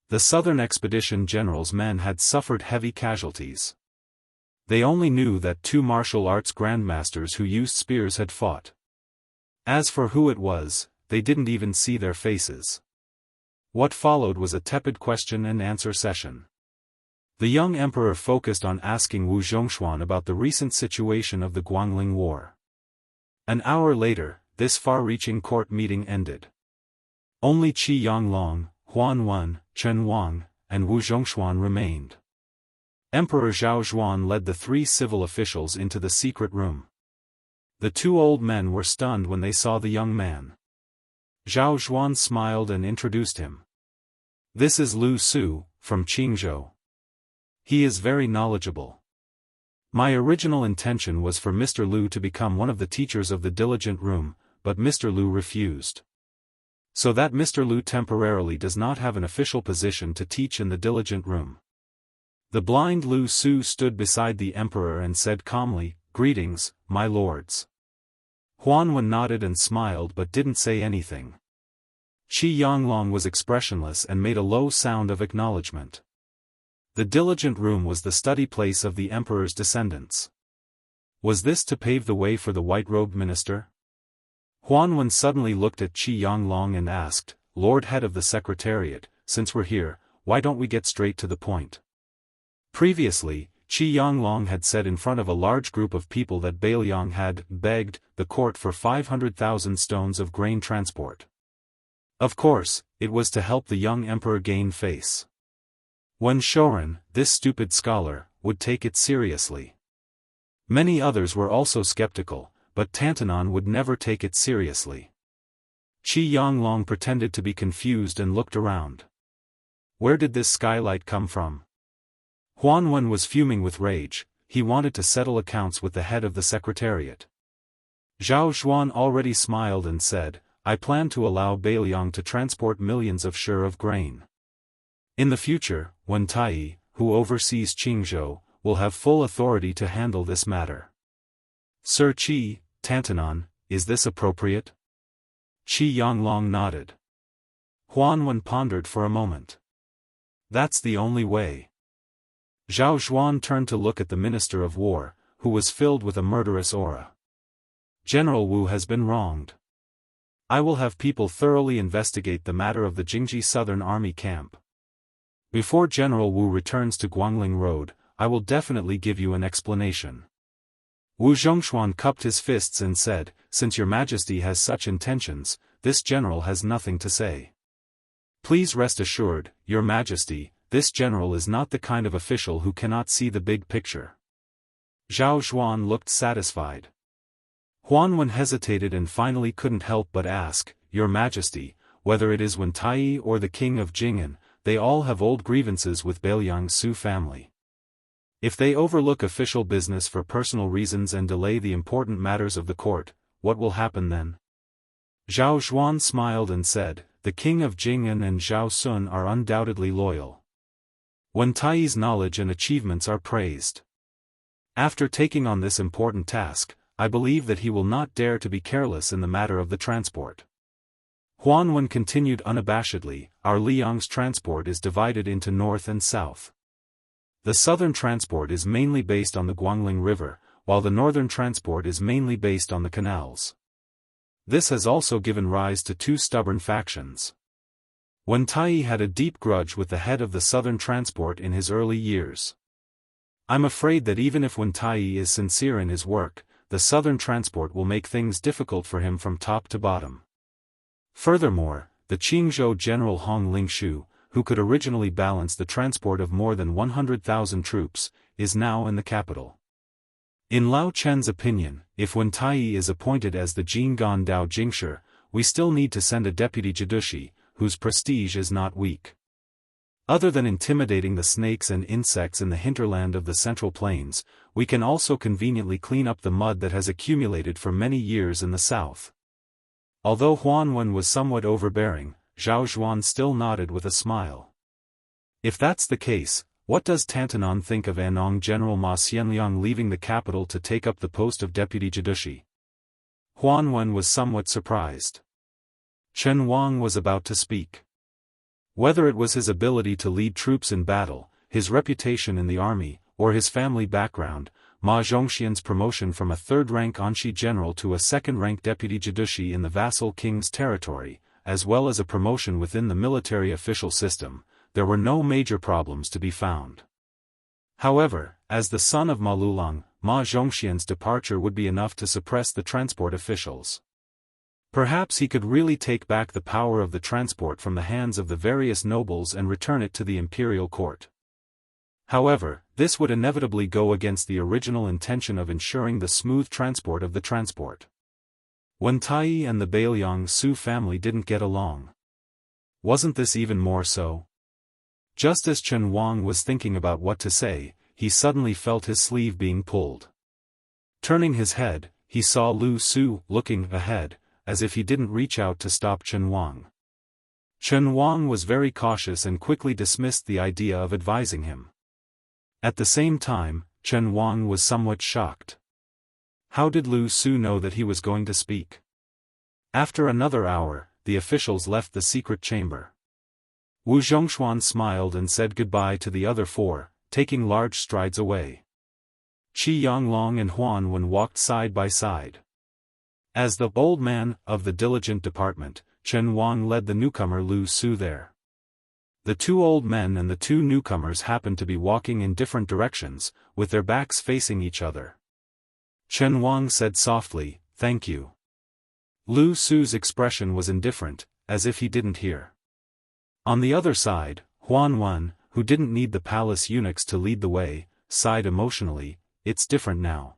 The Southern Expedition General's men had suffered heavy casualties. They only knew that two martial arts grandmasters who used spears had fought. As for who it was, they didn't even see their faces. What followed was a tepid question-and-answer session. The young emperor focused on asking Wu Zhongshuan about the recent situation of the Guangling War. An hour later, this far-reaching court meeting ended. Only Qi Yanglong, Huan Wen, Chen Wang, and Wu Zhongshuan remained. Emperor Zhao Zhuan led the three civil officials into the secret room. The two old men were stunned when they saw the young man. Zhao Zhuan smiled and introduced him. "This is Lu Su, from Qingzhou. He is very knowledgeable. My original intention was for Mr. Lu to become one of the teachers of the Diligent Room, but Mr. Lu refused. So that Mr. Lu temporarily does not have an official position to teach in the Diligent Room." The blind Lu Su stood beside the emperor and said calmly, "Greetings, my lords." Huan Wen nodded and smiled but didn't say anything. Qi Yanglong was expressionless and made a low sound of acknowledgement. The Diligent Room was the study place of the emperor's descendants. Was this to pave the way for the white-robed minister? Huan Wen suddenly looked at Qi Yanglong and asked, "Lord Head of the Secretariat, since we're here, why don't we get straight to the point?" Previously, Qi Yanglong had said in front of a large group of people that Bailiang had begged the court for 500,000 stones of grain transport. Of course, it was to help the young emperor gain face. When Shorin, this stupid scholar, would take it seriously. Many others were also skeptical, but Tantanon would never take it seriously. Qi Yanglong pretended to be confused and looked around. Where did this skylight come from? Huan Wen was fuming with rage. He wanted to settle accounts with the head of the secretariat. Zhao Zhuan already smiled and said, "I plan to allow Bailiang to transport millions of shur of grain. In the future, Wen Tai, who oversees Qingzhou, will have full authority to handle this matter." "Sir Qi, Tantanon, is this appropriate?" Qi Yanglong nodded. Huan Wen pondered for a moment. "That's the only way." Zhao Zhuan turned to look at the Minister of War, who was filled with a murderous aura. "General Wu has been wronged. I will have people thoroughly investigate the matter of the Jingji Southern Army camp. Before General Wu returns to Guangling Road, I will definitely give you an explanation." Wu Zhongshuan cupped his fists and said, "Since your Majesty has such intentions, this general has nothing to say. Please rest assured, your Majesty, this general is not the kind of official who cannot see the big picture." Zhao Zhuan looked satisfied. Huan Wen hesitated and finally couldn't help but ask, "Your Majesty, whether it is Wen Tai or the King of Jing'an, they all have old grievances with Bailiang Su family. If they overlook official business for personal reasons and delay the important matters of the court, what will happen then?" Zhao Zhuan smiled and said, "The King of Jing'an and Zhao Sun are undoubtedly loyal. Wen Tai's knowledge and achievements are praised. After taking on this important task, I believe that he will not dare to be careless in the matter of the transport." Huan Wen continued unabashedly, "Our Liang's transport is divided into north and south. The southern transport is mainly based on the Guangling River, while the northern transport is mainly based on the canals. This has also given rise to two stubborn factions. Wen Tai had a deep grudge with the head of the southern transport in his early years. I'm afraid that even if Wen Tai is sincere in his work, the southern transport will make things difficult for him from top to bottom. Furthermore, the Qingzhou General Hong Lingshu, who could originally balance the transport of more than 100,000 troops, is now in the capital. In Lao Chen's opinion, if Wen Taiyi is appointed as the Jinggan Dao Jingshi, we still need to send a deputy Jidushi, whose prestige is not weak. Other than intimidating the snakes and insects in the hinterland of the Central Plains, we can also conveniently clean up the mud that has accumulated for many years in the south. Although Huan Wen was somewhat overbearing, Zhao Zhuan still nodded with a smile. If that's the case, what does Tantanon think of Anong General Ma Xianliang leaving the capital to take up the post of deputy Jidushi? Huan Wen was somewhat surprised. Chen Wang was about to speak. Whether it was his ability to lead troops in battle, his reputation in the army, or his family background, Ma Zhongxian's promotion from a third-rank Anshi general to a second-rank deputy Jidushi in the vassal king's territory, as well as a promotion within the military official system, there were no major problems to be found. However, as the son of Ma Lulang, Ma Zhongxian's departure would be enough to suppress the transport officials. Perhaps he could really take back the power of the transport from the hands of the various nobles and return it to the imperial court. However, this would inevitably go against the original intention of ensuring the smooth transport of the transport. Wen Taiyi and the Bailiang Su family didn't get along. Wasn't this even more so? Just as Chen Wang was thinking about what to say, he suddenly felt his sleeve being pulled. Turning his head, he saw Lu Su looking ahead, as if he didn't reach out to stop Chen Wang. Chen Wang was very cautious and quickly dismissed the idea of advising him. At the same time, Chen Wang was somewhat shocked. How did Lu Su know that he was going to speak? After another hour, the officials left the secret chamber. Wu Zhongshuan smiled and said goodbye to the other four, taking large strides away. Qi Yanglong and Huan Wen walked side by side. As the old man of the diligent department, Chen Wang led the newcomer Lu Su there. The two old men and the two newcomers happened to be walking in different directions, with their backs facing each other. Chen Wang said softly, "Thank you." Lu Su's expression was indifferent, as if he didn't hear. On the other side, Huan Wen, who didn't need the palace eunuchs to lead the way, sighed emotionally, "It's different now."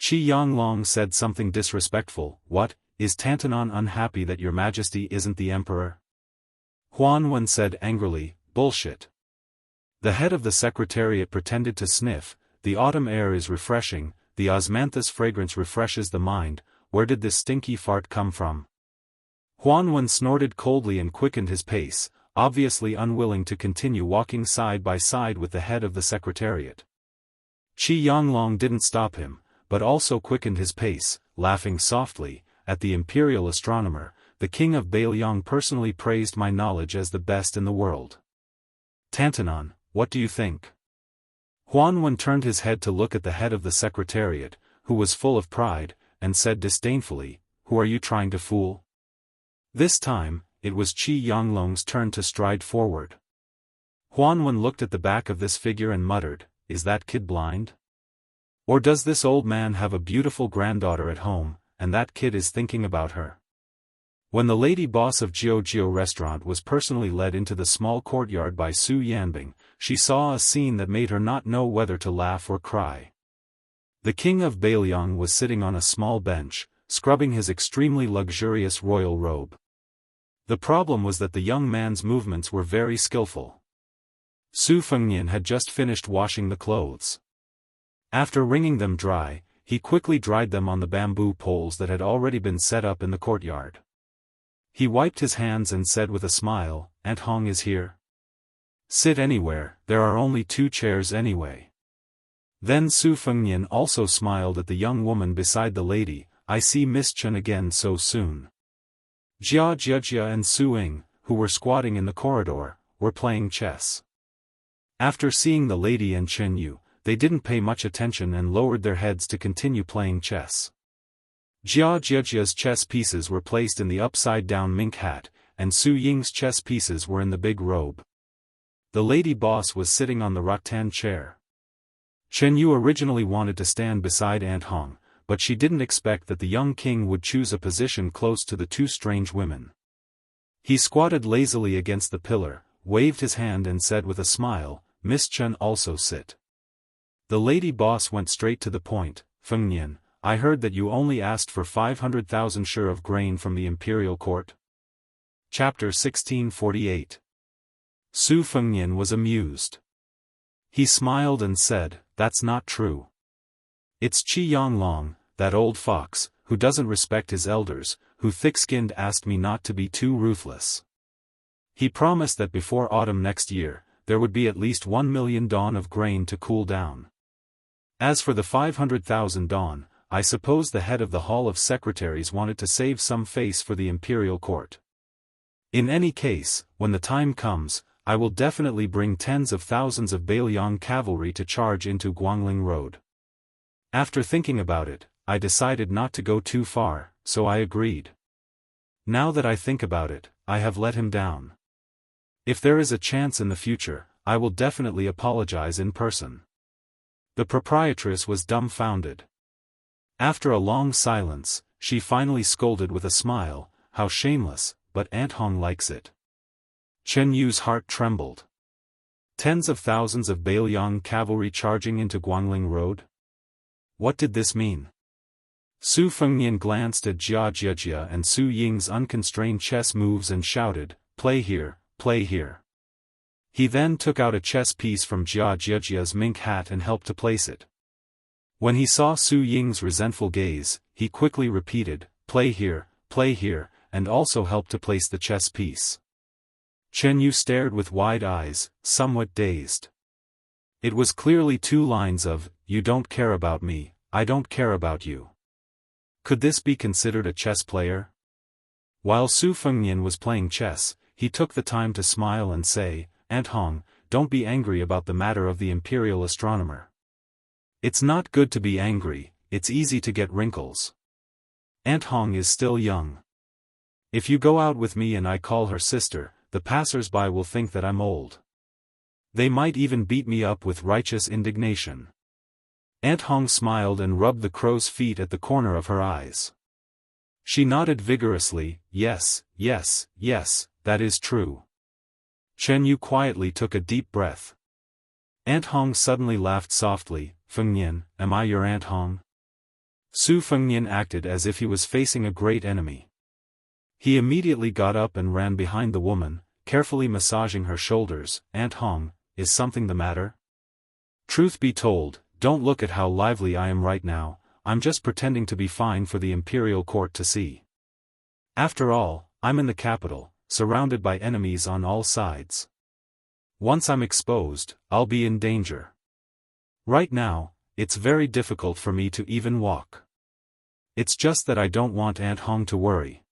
Qi Yanglong said something disrespectful, "What, is Tantanon unhappy that your majesty isn't the emperor?" Huan Wen said angrily, "Bullshit." The head of the secretariat pretended to sniff, "The autumn air is refreshing, the osmanthus fragrance refreshes the mind, where did this stinky fart come from?" Huan Wen snorted coldly and quickened his pace, obviously unwilling to continue walking side by side with the head of the secretariat. Qi Yanglong didn't stop him, but also quickened his pace, laughing softly, at the imperial astronomer. "The king of Bailiang personally praised my knowledge as the best in the world. Tantanon, what do you think?" Huan Wen turned his head to look at the head of the secretariat, who was full of pride, and said disdainfully, "Who are you trying to fool?" This time, it was Qi Yanglong's turn to stride forward. Huan Wen looked at the back of this figure and muttered, "Is that kid blind? Or does this old man have a beautiful granddaughter at home, and that kid is thinking about her?" When the lady boss of Jiao restaurant was personally led into the small courtyard by Su Yanbing, she saw a scene that made her not know whether to laugh or cry. The king of Bailiang was sitting on a small bench, scrubbing his extremely luxurious royal robe. The problem was that the young man's movements were very skillful. Su Fengnian had just finished washing the clothes. After wringing them dry, he quickly dried them on the bamboo poles that had already been set up in the courtyard. He wiped his hands and said with a smile, "Aunt Hong is here. Sit anywhere, there are only 2 chairs anyway." Then Su Fengnian also smiled at the young woman beside the lady, "I see Miss Chen again so soon." Jia and Su Ying, who were squatting in the corridor, were playing chess. After seeing the lady and Chen Yu, they didn't pay much attention and lowered their heads to continue playing chess. Jia's chess pieces were placed in the upside-down mink hat, and Su Ying's chess pieces were in the big robe. The lady boss was sitting on the rattan chair. Chen Yu originally wanted to stand beside Aunt Hong, but she didn't expect that the young king would choose a position close to the 2 strange women. He squatted lazily against the pillar, waved his hand and said with a smile, "Miss Chen also sit." The lady boss went straight to the point. Fengnian, I heard that you only asked for 500,000 share of grain from the imperial court. Chapter 1648. Su Fengnian was amused. He smiled and said, that's not true. It's Qi Yanglong, that old fox, who doesn't respect his elders, who thick-skinned asked me not to be too ruthless. He promised that before autumn next year, there would be at least 1 million dawn of grain to cool down. As for the 500,000 dawn, I suppose the head of the Hall of Secretaries wanted to save some face for the imperial court. In any case, when the time comes, I will definitely bring tens of thousands of Bailiang cavalry to charge into Guangling Road. After thinking about it, I decided not to go too far, so I agreed. Now that I think about it, I have let him down. If there is a chance in the future, I will definitely apologize in person. The proprietress was dumbfounded. After a long silence, she finally scolded with a smile, how shameless, but Aunt Hong likes it. Chen Yu's heart trembled. Tens of thousands of Bailiang cavalry charging into Guangling Road? What did this mean? Su Fengnian glanced at Jia and Su Ying's unconstrained chess moves and shouted, play here, play here. He then took out a chess piece from Jia's mink hat and helped to place it. When he saw Su Ying's resentful gaze, he quickly repeated, play here, and also helped to place the chess piece. Chen Yu stared with wide eyes, somewhat dazed. It was clearly 2 lines of, you don't care about me, I don't care about you. Could this be considered a chess player? While Su Fengnian was playing chess, he took the time to smile and say, Aunt Hong, don't be angry about the matter of the imperial astronomer. It's not good to be angry, it's easy to get wrinkles. Aunt Hong is still young. If you go out with me and I call her sister, the passers-by will think that I'm old. They might even beat me up with righteous indignation. Aunt Hong smiled and rubbed the crow's feet at the corner of her eyes. She nodded vigorously, yes, that is true. Chen Yu quietly took a deep breath. Aunt Hong suddenly laughed softly, Fengnian, am I your Aunt Hong? Su Fengnian acted as if he was facing a great enemy. He immediately got up and ran behind the woman, carefully massaging her shoulders. Aunt Hong, is something the matter? Truth be told, don't look at how lively I am right now, I'm just pretending to be fine for the imperial court to see. After all, I'm in the capital, surrounded by enemies on all sides. Once I'm exposed, I'll be in danger. Right now, it's very difficult for me to even walk. It's just that I don't want Aunt Hong to worry.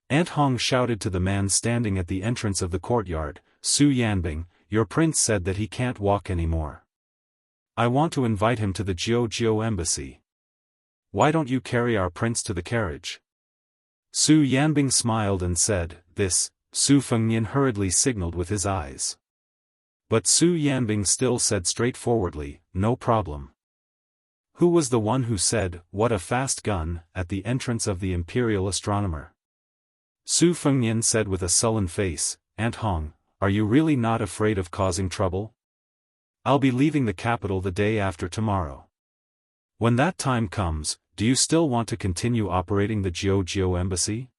Aunt Hong shouted to the man standing at the entrance of the courtyard, Su Yanbing, your prince said that he can't walk anymore. I want to invite him to the Jianghu embassy. Why don't you carry our prince to the carriage? Su Yanbing smiled and said, this. Su Fengnian hurriedly signaled with his eyes. But Su Yanbing still said straightforwardly, no problem. Who was the one who said, what a fast gun, at the entrance of the imperial astronomer? Su Fengnian said with a sullen face, Aunt Hong, are you really not afraid of causing trouble? I'll be leaving the capital the day after tomorrow. When that time comes, do you still want to continue operating the Jianghu embassy?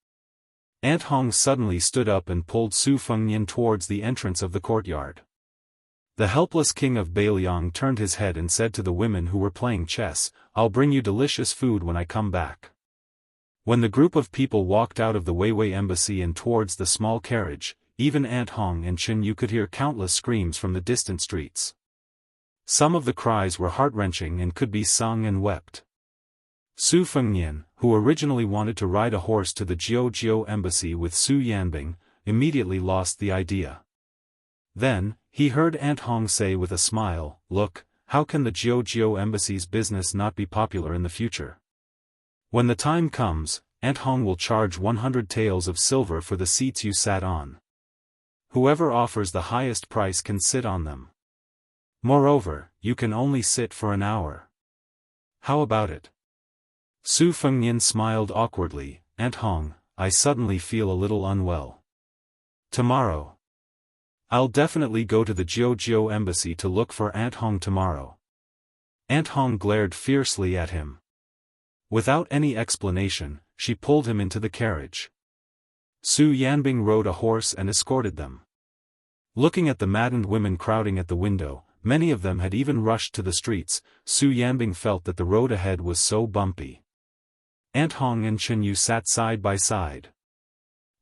Aunt Hong suddenly stood up and pulled Su Fengnian towards the entrance of the courtyard. The helpless king of Bailiang turned his head and said to the women who were playing chess, I'll bring you delicious food when I come back. When the group of people walked out of the Weiwei embassy and towards the small carriage, even Aunt Hong and Chen Yu could hear countless screams from the distant streets. Some of the cries were heart-wrenching and could be sung and wept. Su Fengnian, who originally wanted to ride a horse to the Jianghu embassy with Su Yanbing, immediately lost the idea. Then, he heard Aunt Hong say with a smile, look, how can the Jianghu embassy's business not be popular in the future? When the time comes, Aunt Hong will charge 100 taels of silver for the seats you sat on. Whoever offers the highest price can sit on them. Moreover, you can only sit for an hour. How about it? Su Fengnian smiled awkwardly, Aunt Hong, I suddenly feel a little unwell. Tomorrow. I'll definitely go to the Jianghu embassy to look for Aunt Hong tomorrow. Aunt Hong glared fiercely at him. Without any explanation, she pulled him into the carriage. Su Yanbing rode a horse and escorted them. Looking at the maddened women crowding at the window, many of them had even rushed to the streets. Su Yanbing felt that the road ahead was so bumpy. Aunt Hong and Chen Yu sat side by side.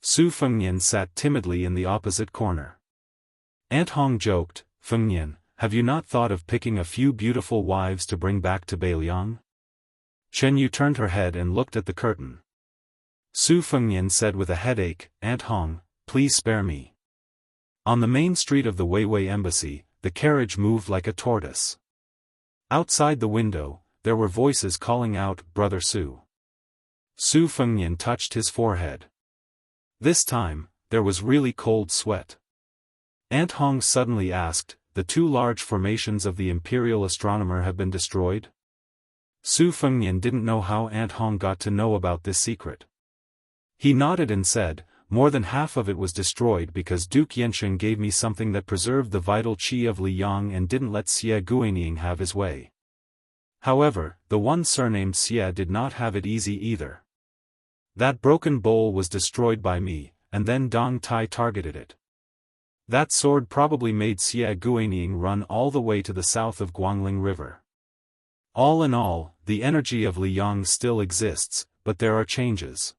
Su Fengnian sat timidly in the opposite corner. Aunt Hong joked, "Fengnian, have you not thought of picking a few beautiful wives to bring back to Beiliang?" Chen Yu turned her head and looked at the curtain. Su Fengnian said with a headache, "Aunt Hong, please spare me." On the main street of the Weiwei embassy, the carriage moved like a tortoise. Outside the window, there were voices calling out, "Brother Su." Su Fengnian touched his forehead. This time, there was really cold sweat. Aunt Hong suddenly asked, "The two large formations of the imperial astronomer have been destroyed?" Su Fengnian didn't know how Aunt Hong got to know about this secret. He nodded and said, "More than half of it was destroyed because Duke Yensheng gave me something that preserved the vital qi of Liyang and didn't let Xie Guining have his way. However, the one surnamed Xie did not have it easy either. That broken bowl was destroyed by me, and then Dong Tai targeted it. That sword probably made Xie Guining run all the way to the south of Guangling River. All in all, the energy of Liyang still exists, but there are changes.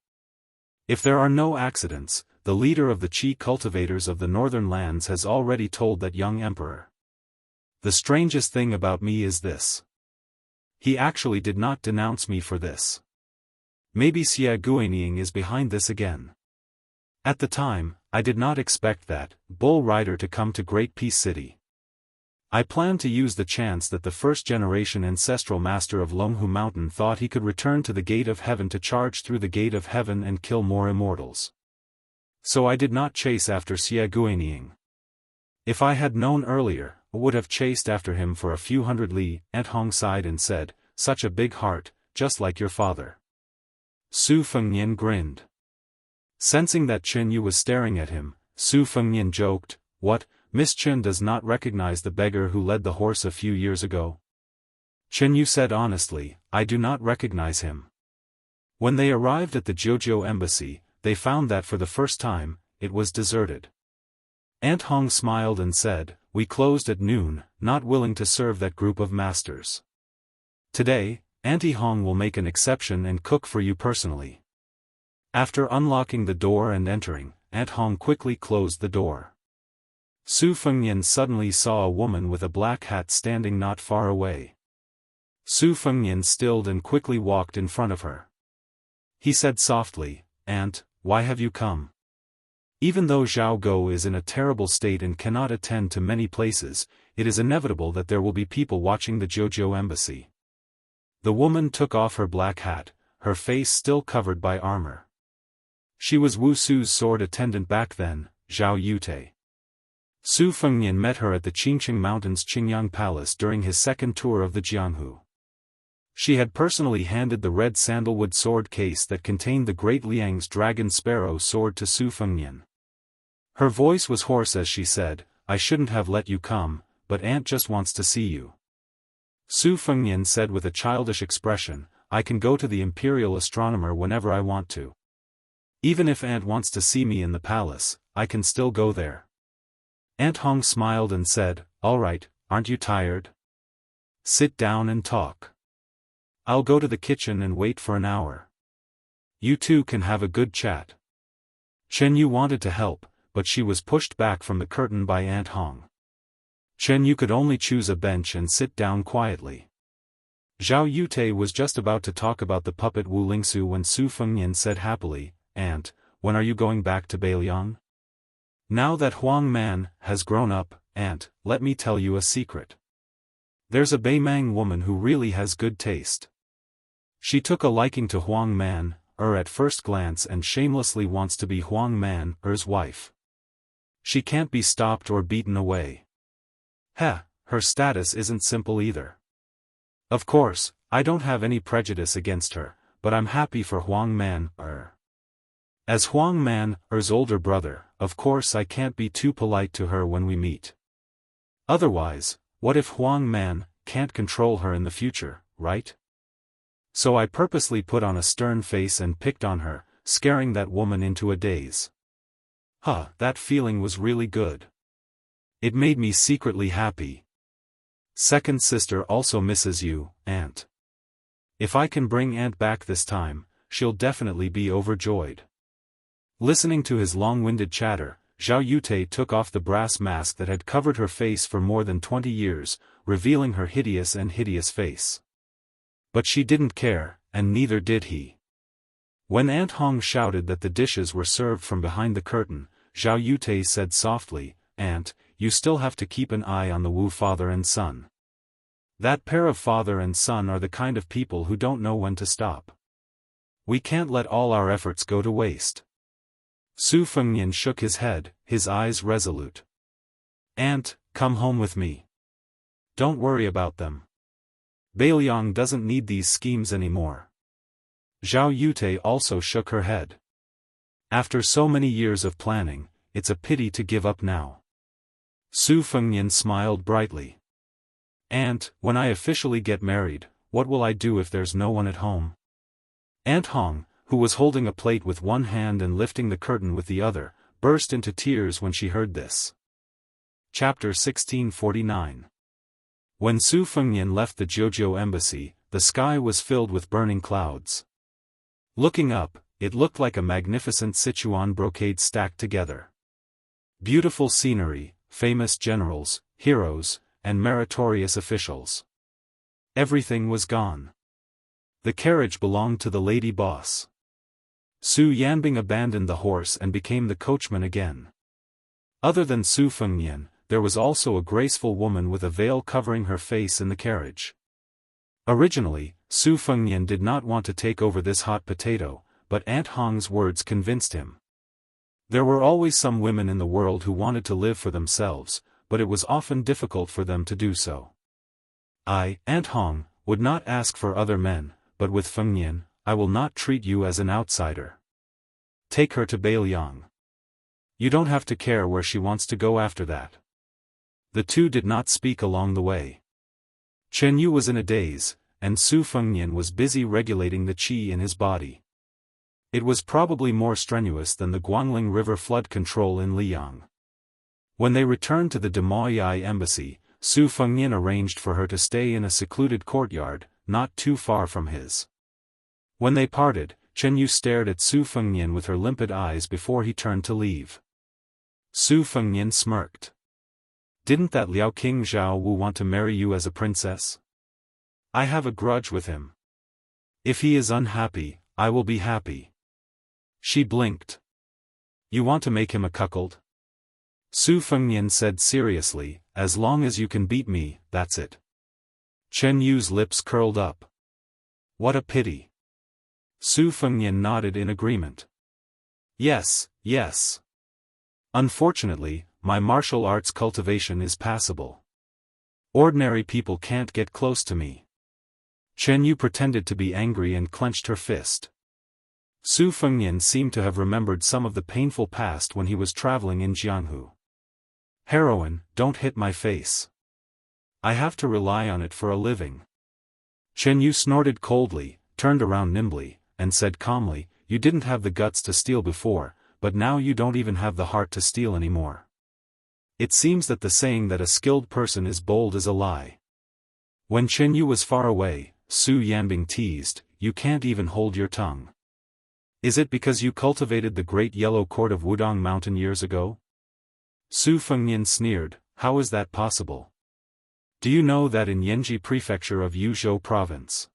If there are no accidents, the leader of the Qi cultivators of the northern lands has already told that young emperor. The strangest thing about me is this. He actually did not denounce me for this. Maybe Xie Guining is behind this again. At the time, I did not expect that bull rider to come to Great Peace City. I planned to use the chance that the first-generation ancestral master of Longhu Mountain thought he could return to the Gate of Heaven to charge through the Gate of Heaven and kill more immortals. So I did not chase after Xie Guining. If I had known earlier, I would have chased after him for a few hundred li. Aunt Hong sighed and said, "Such a big heart, just like your father." Su Fengnian grinned. Sensing that Chen Yu was staring at him, Su Fengnian joked, "What, Miss Chen does not recognize the beggar who led the horse a few years ago?" Chen Yu said honestly, "I do not recognize him." When they arrived at the Jiuzhou embassy, they found that for the first time, it was deserted. Aunt Hong smiled and said, "We closed at noon, not willing to serve that group of masters. Today, Auntie Hong will make an exception and cook for you personally." After unlocking the door and entering, Aunt Hong quickly closed the door. Su Fengnian suddenly saw a woman with a black hat standing not far away. Su Fengnian stilled and quickly walked in front of her. He said softly, "Aunt, why have you come?" Even though Zhao Go is in a terrible state and cannot attend to many places, it is inevitable that there will be people watching the Jiuzhou embassy. The woman took off her black hat, her face still covered by armor. She was Wu Su's sword attendant back then, Zhao Yute. Su Fengnian met her at the Qingqing Mountains Qingyang Palace during his second tour of the Jianghu. She had personally handed the red sandalwood sword case that contained the great Liang's dragon sparrow sword to Su Fengnian. Her voice was hoarse as she said, "I shouldn't have let you come, but Aunt just wants to see you." Su Fengnian said with a childish expression, "I can go to the imperial astronomer whenever I want to. Even if Aunt wants to see me in the palace, I can still go there." Aunt Hong smiled and said, "All right, aren't you tired? Sit down and talk. I'll go to the kitchen and wait for an hour. You two can have a good chat." Chen Yu wanted to help, but she was pushed back from the curtain by Aunt Hong. Chen Yu could only choose a bench and sit down quietly. Zhao Yute was just about to talk about the puppet Wu Lingsu when Su Fengnian said happily, "Aunt, when are you going back to Beiliang?" "Now that Huang Man has grown up, Aunt, let me tell you a secret. There's a Beimang woman who really has good taste. She took a liking to Huang Man, at first glance and shamelessly wants to be Huang Man, wife. She can't be stopped or beaten away. Her status isn't simple either. Of course, I don't have any prejudice against her, but I'm happy for Huang Man, As Huang Man-er's older brother, of course I can't be too polite to her when we meet. Otherwise, what if Huang Man can't control her in the future, right? So I purposely put on a stern face and picked on her, scaring that woman into a daze. That feeling was really good. It made me secretly happy. Second sister also misses you, Aunt. If I can bring Aunt back this time, she'll definitely be overjoyed. Listening to his long-winded chatter, Zhao Yute took off the brass mask that had covered her face for more than 20 years, revealing her hideous face. But she didn't care, and neither did he. When Aunt Hong shouted that the dishes were served from behind the curtain, Zhao Yute said softly, "Aunt, you still have to keep an eye on the Wu father and son. That pair of father and son are the kind of people who don't know when to stop. We can't let all our efforts go to waste." Su Fengnian shook his head, his eyes resolute. "Aunt, come home with me. Don't worry about them. Bailiang doesn't need these schemes anymore." Zhao Yute also shook her head. "After so many years of planning, it's a pity to give up now." Su Fengnian smiled brightly. "Aunt, when I officially get married, what will I do if there's no one at home?" Aunt Hong, who was holding a plate with one hand and lifting the curtain with the other, burst into tears when she heard this. Chapter 1649. When Su Fengnian left the Jiuzhou embassy, the sky was filled with burning clouds. Looking up, it looked like a magnificent Sichuan brocade stacked together. Beautiful scenery, famous generals, heroes, and meritorious officials. Everything was gone. The carriage belonged to the lady boss. Su Yanbing abandoned the horse and became the coachman again. Other than Su Fengnian, there was also a graceful woman with a veil covering her face in the carriage. Originally, Su Fengnian did not want to take over this hot potato, but Aunt Hong's words convinced him. There were always some women in the world who wanted to live for themselves, but it was often difficult for them to do so. I, Aunt Hong, would not ask for other men, but with Fengnian, I will not treat you as an outsider. Take her to Bailiang. You don't have to care where she wants to go after that." The two did not speak along the way. Chen Yu was in a daze, and Su Fengnian was busy regulating the qi in his body. It was probably more strenuous than the Guangling River flood control in Liang. When they returned to the Demoyai embassy, Su Fengnian arranged for her to stay in a secluded courtyard, not too far from his. When they parted, Chen Yu stared at Su Fengnian with her limpid eyes before he turned to leave. Su Fengnian smirked. "Didn't that Liao King Zhao Wu want to marry you as a princess? I have a grudge with him. If he is unhappy, I will be happy." She blinked. "You want to make him a cuckold?" Su Fengnian said seriously, "As long as you can beat me, that's it." Chen Yu's lips curled up. "What a pity." Su Fengnian nodded in agreement. Yes. Unfortunately, my martial arts cultivation is passable. Ordinary people can't get close to me." Chen Yu pretended to be angry and clenched her fist. Su Fengnian seemed to have remembered some of the painful past when he was traveling in Jianghu. "Heroine, don't hit my face. I have to rely on it for a living." Chen Yu snorted coldly, turned around nimbly, and said calmly, "You didn't have the guts to steal before, but now you don't even have the heart to steal anymore. It seems that the saying that a skilled person is bold is a lie." When Chen Yu was far away, Su Yanbing teased, "You can't even hold your tongue. Is it because you cultivated the great yellow court of Wudong Mountain years ago?" Su Fengnian sneered, "How is that possible? Do you know that in Yanji prefecture of Yuzhou province?"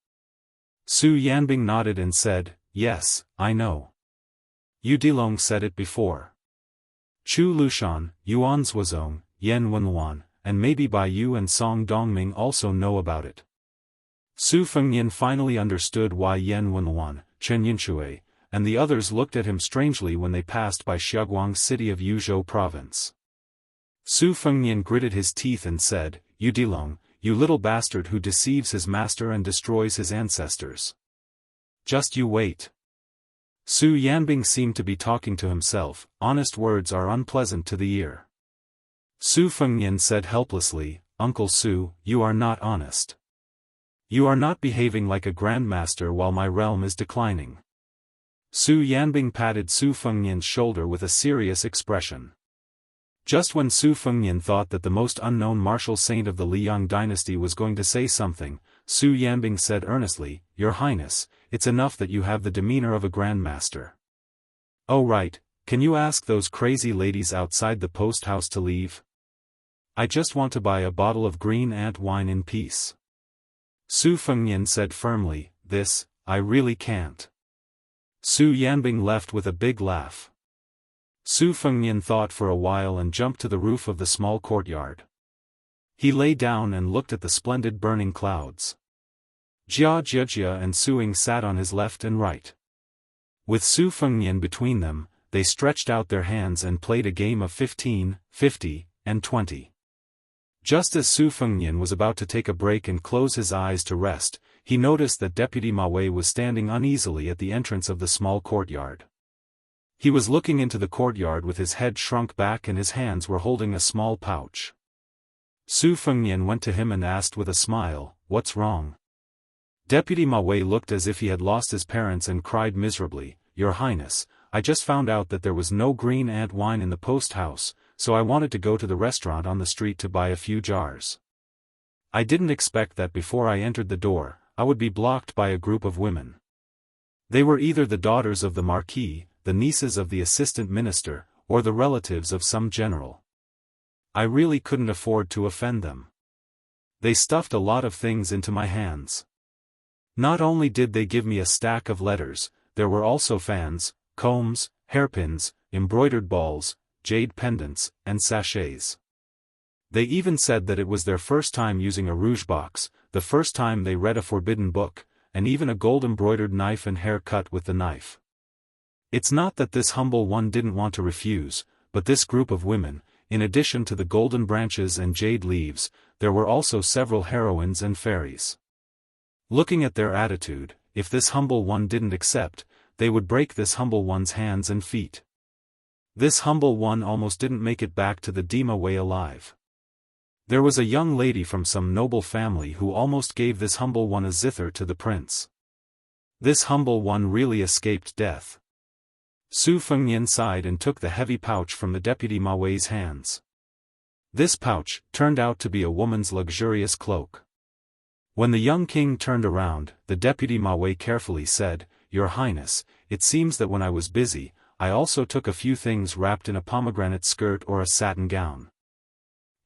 Su Yanbing nodded and said, "Yes, I know. Yu Dilong said it before. Chu Lushan, Yuan Zwazong, Yan Wenluan, and maybe Bai Yu and Song Dongming also know about it." Su Fengnian finally understood why Yan Wenluan, Chen Yinshui, and the others looked at him strangely when they passed by Xiaoguang city of Yuzhou province. Su Fengnian gritted his teeth and said, "Yu Dilong, you little bastard who deceives his master and destroys his ancestors. Just you wait." Su Yanbing seemed to be talking to himself. Honest words are unpleasant to the ear. Su Fengnian said helplessly, Uncle Su, you are not honest. You are not behaving like a grandmaster while my realm is declining. Su Yanbing patted Su Fengnian's shoulder with a serious expression. Just when Su Fengnian thought that the most unknown martial saint of the Liang dynasty was going to say something, Su Yanbing said earnestly, Your Highness, it's enough that you have the demeanor of a grandmaster. Oh right, can you ask those crazy ladies outside the post house to leave? I just want to buy a bottle of green ant wine in peace. Su Fengnian said firmly, This, I really can't. Su Yanbing left with a big laugh. Su Fengnian thought for a while and jumped to the roof of the small courtyard. He lay down and looked at the splendid burning clouds. Jianghu and Suing sat on his left and right. With Su Fengnian between them, they stretched out their hands and played a game of 15, 50, and 20. Just as Su Fengnian was about to take a break and close his eyes to rest, he noticed that Deputy Ma Wei was standing uneasily at the entrance of the small courtyard. He was looking into the courtyard with his head shrunk back and his hands were holding a small pouch. Su Fengnian went to him and asked with a smile, What's wrong? Deputy Ma Wei looked as if he had lost his parents and cried miserably, Your Highness, I just found out that there was no green ant wine in the post house, so I wanted to go to the restaurant on the street to buy a few jars. I didn't expect that before I entered the door, I would be blocked by a group of women. They were either the daughters of the Marquis, the nieces of the assistant minister, or the relatives of some general. I really couldn't afford to offend them. They stuffed a lot of things into my hands. Not only did they give me a stack of letters, there were also fans, combs, hairpins, embroidered balls, jade pendants, and sachets. They even said that it was their first time using a rouge box, the first time they read a forbidden book, and even a gold-embroidered knife and hair cut with the knife. It's not that this humble one didn't want to refuse, but this group of women, in addition to the golden branches and jade leaves, there were also several heroines and fairies. Looking at their attitude, if this humble one didn't accept, they would break this humble one's hands and feet. This humble one almost didn't make it back to the Dima Way alive. There was a young lady from some noble family who almost gave this humble one a zither to the prince. This humble one really escaped death. Su Fengnian sighed and took the heavy pouch from the Deputy Ma Wei's hands. This pouch turned out to be a woman's luxurious cloak. When the young king turned around, the Deputy Ma Wei carefully said, Your Highness, it seems that when I was busy, I also took a few things wrapped in a pomegranate skirt or a satin gown.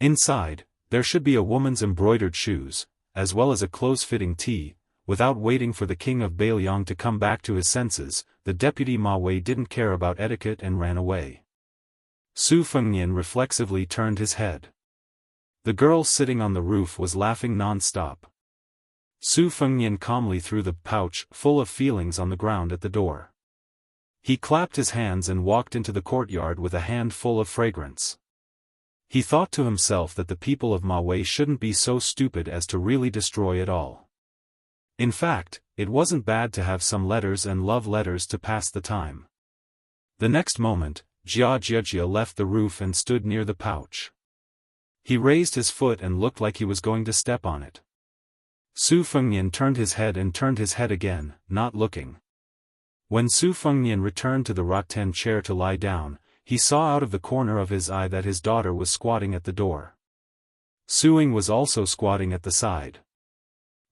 Inside, there should be a woman's embroidered shoes, as well as a close-fitting tee. Without waiting for the king of Bailiang to come back to his senses, the Deputy Ma Wei didn't care about etiquette and ran away. Su Fengnian reflexively turned his head. The girl sitting on the roof was laughing non-stop. Su Fengnian calmly threw the pouch full of feelings on the ground at the door. He clapped his hands and walked into the courtyard with a handful of fragrance. He thought to himself that the people of Ma Wei shouldn't be so stupid as to really destroy it all. In fact, it wasn't bad to have some letters and love letters to pass the time. The next moment, Jianghu left the roof and stood near the pouch. He raised his foot and looked like he was going to step on it. Su Fengnian turned his head and turned his head again, not looking. When Su Fengnian returned to the rattan chair to lie down, he saw out of the corner of his eye that his daughter was squatting at the door. Suing was also squatting at the side.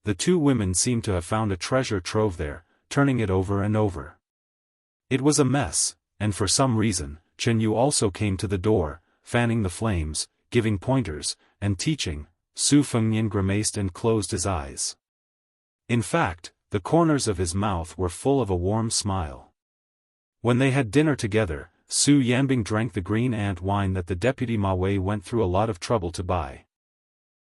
The two women seemed to have found a treasure trove there, turning it over and over. It was a mess, and for some reason, Chen Yu also came to the door, fanning the flames, giving pointers, and teaching. Su Fengnian grimaced and closed his eyes. In fact, the corners of his mouth were full of a warm smile. When they had dinner together, Su Yanbing drank the green ant wine that the Deputy Ma Wei went through a lot of trouble to buy.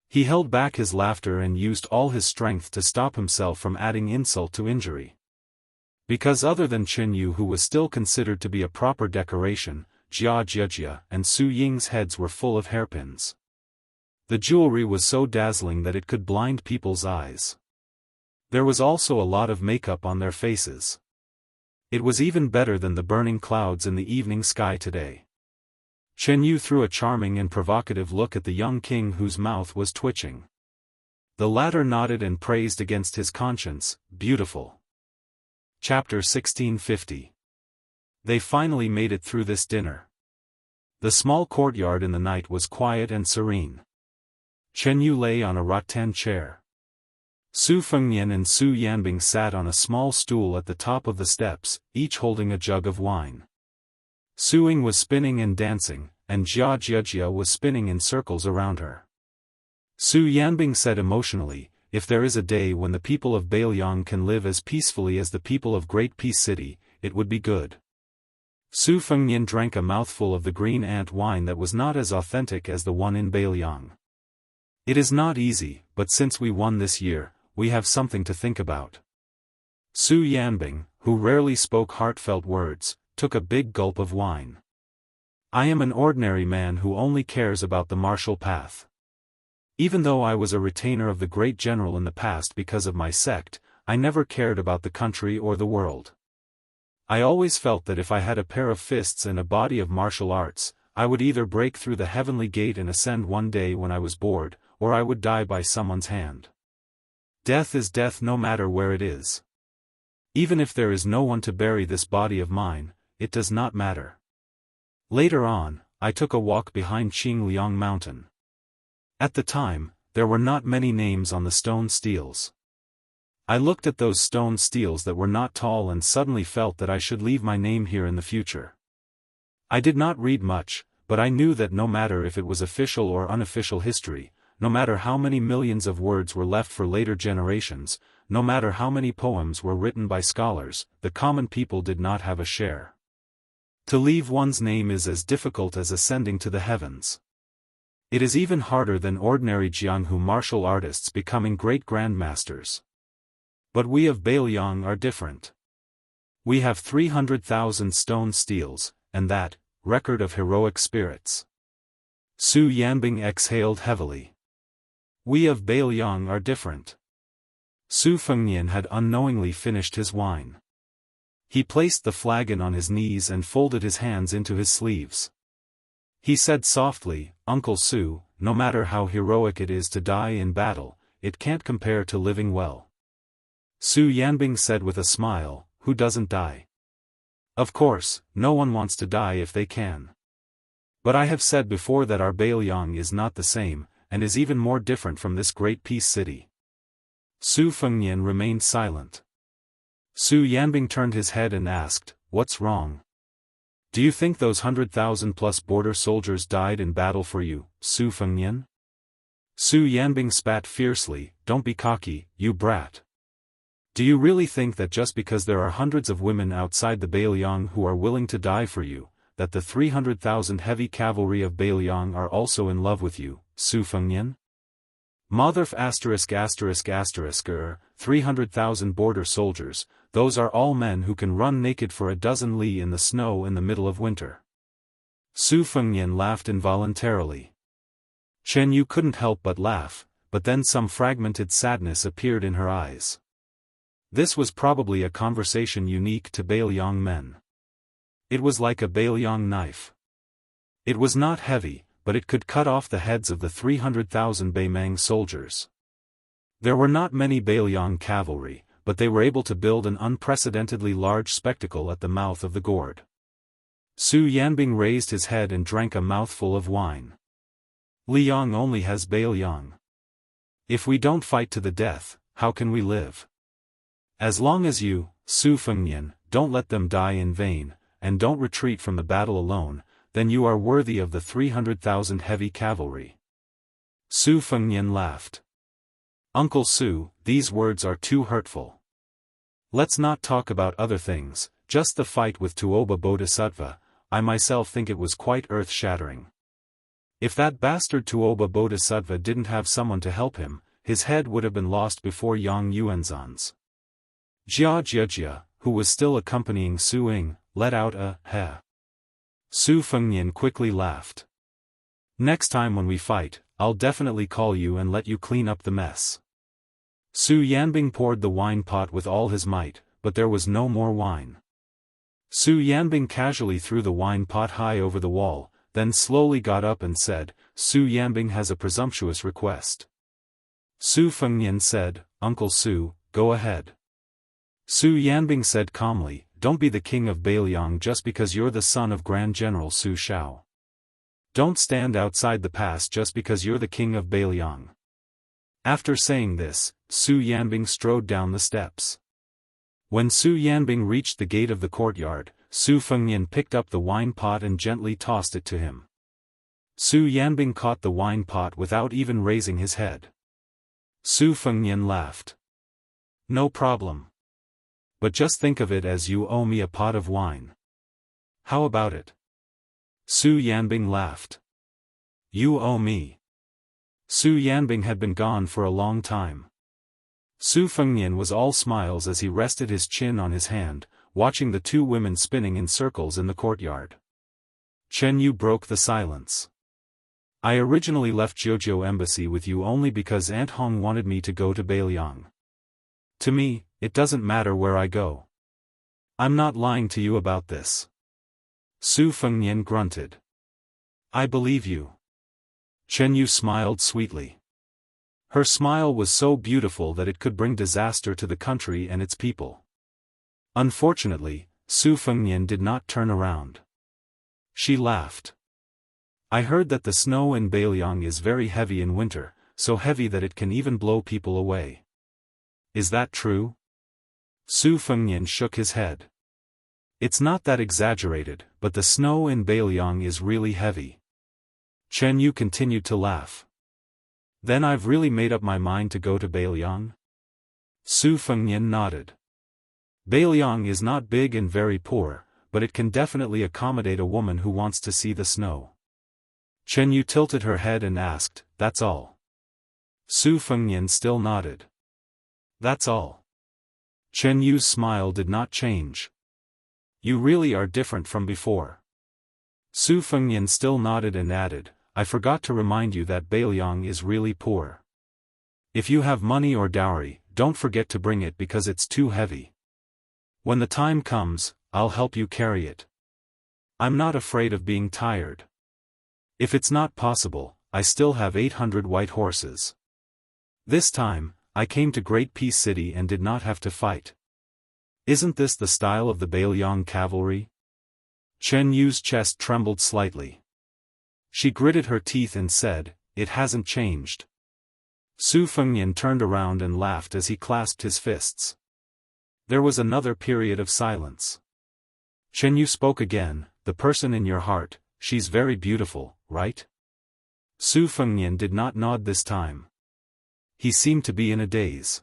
He held back his laughter and used all his strength to stop himself from adding insult to injury. Because other than Chen Yu, who was still considered to be a proper decoration, Jianghu and Su Ying's heads were full of hairpins. The jewelry was so dazzling that it could blind people's eyes. There was also a lot of makeup on their faces. It was even better than the burning clouds in the evening sky today. Chen Yu threw a charming and provocative look at the young king whose mouth was twitching. The latter nodded and praised against his conscience, beautiful. Chapter 1650. They finally made it through this dinner. The small courtyard in the night was quiet and serene. Chen Yu lay on a rattan chair. Su Fengnian and Su Yanbing sat on a small stool at the top of the steps, each holding a jug of wine. Su Ying was spinning and dancing, and Jia Jiajia was spinning in circles around her. Su Yanbing said emotionally, "If there is a day when the people of Bailiang can live as peacefully as the people of Great Peace City, it would be good." Su Fengnian drank a mouthful of the green ant wine that was not as authentic as the one in Bailiang. "It is not easy, but since we won this year, we have something to think about." Su Yanbing, who rarely spoke heartfelt words, took a big gulp of wine. "I am an ordinary man who only cares about the martial path. Even though I was a retainer of the great general in the past because of my sect, I never cared about the country or the world. I always felt that if I had a pair of fists and a body of martial arts, I would either break through the heavenly gate and ascend one day when I was bored, or I would die by someone's hand. Death is death no matter where it is. Even if there is no one to bury this body of mine, it does not matter." Later on, I took a walk behind Qingliang Mountain. At the time, there were not many names on the stone steels. I looked at those stone steels that were not tall and suddenly felt that I should leave my name here in the future. I did not read much, but I knew that no matter if it was official or unofficial history, no matter how many millions of words were left for later generations, no matter how many poems were written by scholars, the common people did not have a share. To leave one's name is as difficult as ascending to the heavens. It is even harder than ordinary Jianghu martial artists becoming great grandmasters. But we of Bailiang are different. We have 300,000 stone steels, and that record of heroic spirits. Su Yanbing exhaled heavily. We of Bailiang are different. Su Fengnian had unknowingly finished his wine. He placed the flagon on his knees and folded his hands into his sleeves. He said softly, "Uncle Su, no matter how heroic it is to die in battle, it can't compare to living well." Su Yanbing said with a smile, "Who doesn't die? Of course, no one wants to die if they can. But I have said before that our Bailiang is not the same, and is even more different from this great peace city." Su Fengnian remained silent. Su Yanbing turned his head and asked, "What's wrong? Do you think those 100,000 plus border soldiers died in battle for you, Su Fengnian?" Su Yanbing spat fiercely, "Don't be cocky, you brat. Do you really think that just because there are hundreds of women outside the Bailiang who are willing to die for you, that the 300,000 heavy cavalry of Bailiang are also in love with you, Su Fengnian? Motherf *****, 300,000 border soldiers, those are all men who can run naked for a dozen li in the snow in the middle of winter." Su Fengnian laughed involuntarily. Chen Yu couldn't help but laugh, but then some fragmented sadness appeared in her eyes. This was probably a conversation unique to Bailiang men. It was like a Bailiang knife. It was not heavy, but it could cut off the heads of the 300,000 Baimang soldiers. There were not many Bailiang cavalry, but they were able to build an unprecedentedly large spectacle at the mouth of the gourd. Su Yanbing raised his head and drank a mouthful of wine. "Liang only has Bailiang. If we don't fight to the death, how can we live? As long as you, Su Fengnian, don't let them die in vain, and don't retreat from the battle alone, then you are worthy of the 300,000 heavy cavalry." Su Fengnian laughed. "Uncle Su, these words are too hurtful. Let's not talk about other things, just the fight with Tuoba Bodhisattva. I myself think it was quite earth-shattering. If that bastard Tuoba Bodhisattva didn't have someone to help him, his head would have been lost before Yang Yuanzhan's." Jia Jiajia, who was still accompanying Su Ying, let out a heh. Su Fengnian quickly laughed. "Next time when we fight, I'll definitely call you and let you clean up the mess." Su Yanbing poured the wine pot with all his might, but there was no more wine. Su Yanbing casually threw the wine pot high over the wall, then slowly got up and said, Su Yanbing has a presumptuous request. Su Fengnian said, Uncle Su, go ahead. Su Yanbing said calmly, don't be the king of Beiliang just because you're the son of Grand General Su Shao. Don't stand outside the pass just because you're the king of Beiliang. After saying this, Su Yanbing strode down the steps. When Su Yanbing reached the gate of the courtyard, Su Fengnian picked up the wine pot and gently tossed it to him. Su Yanbing caught the wine pot without even raising his head. Su Fengnian laughed. No problem. But just think of it as you owe me a pot of wine. How about it? Su Yanbing laughed. You owe me. Su Yanbing had been gone for a long time. Su Fengnian was all smiles as he rested his chin on his hand, watching the two women spinning in circles in the courtyard. Chen Yu broke the silence. I originally left Jiuzhou Embassy with you only because Aunt Hong wanted me to go to Beiliang. To me, it doesn't matter where I go. I'm not lying to you about this. Su Fengnian grunted. I believe you. Chen Yu smiled sweetly. Her smile was so beautiful that it could bring disaster to the country and its people. Unfortunately, Su Fengnian did not turn around. She laughed. I heard that the snow in Beiliang is very heavy in winter, so heavy that it can even blow people away. Is that true? Su Fengnian shook his head. It's not that exaggerated, but the snow in Beiliang is really heavy. Chen Yu continued to laugh. Then I've really made up my mind to go to Beiliang? Su Fengnian nodded. Beiliang is not big and very poor, but it can definitely accommodate a woman who wants to see the snow. Chen Yu tilted her head and asked, that's all? Su Fengnian still nodded. That's all. Chen Yu's smile did not change. You really are different from before. Su Fengnian still nodded and added, I forgot to remind you that Beiliang is really poor. If you have money or dowry, don't forget to bring it because it's too heavy. When the time comes, I'll help you carry it. I'm not afraid of being tired. If it's not possible, I still have 800 white horses. This time, I came to Great Peace City and did not have to fight. Isn't this the style of the Beiliang cavalry? Chen Yu's chest trembled slightly. She gritted her teeth and said, it hasn't changed. Su Fengnian turned around and laughed as he clasped his fists. There was another period of silence. Chen Yu spoke again, the person in your heart, she's very beautiful, right? Su Fengnian did not nod this time. He seemed to be in a daze.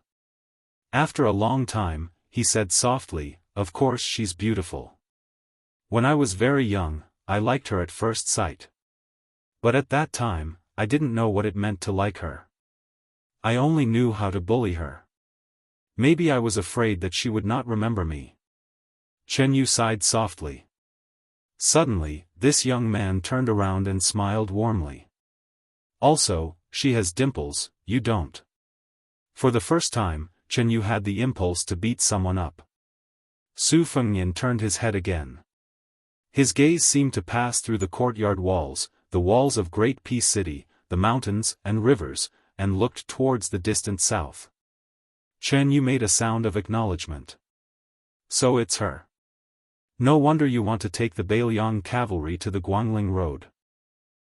After a long time, he said softly, of course she's beautiful. When I was very young, I liked her at first sight. But at that time, I didn't know what it meant to like her. I only knew how to bully her. Maybe I was afraid that she would not remember me. Chen Yu sighed softly. Suddenly, this young man turned around and smiled warmly. Also, she has dimples, you don't. For the first time, Chen Yu had the impulse to beat someone up. Su Fengnian turned his head again. His gaze seemed to pass through the courtyard walls, the walls of Great Peace City, the mountains and rivers, and looked towards the distant south. Chen Yu made a sound of acknowledgement. So it's her. No wonder you want to take the Beiliang cavalry to the Guangling Road.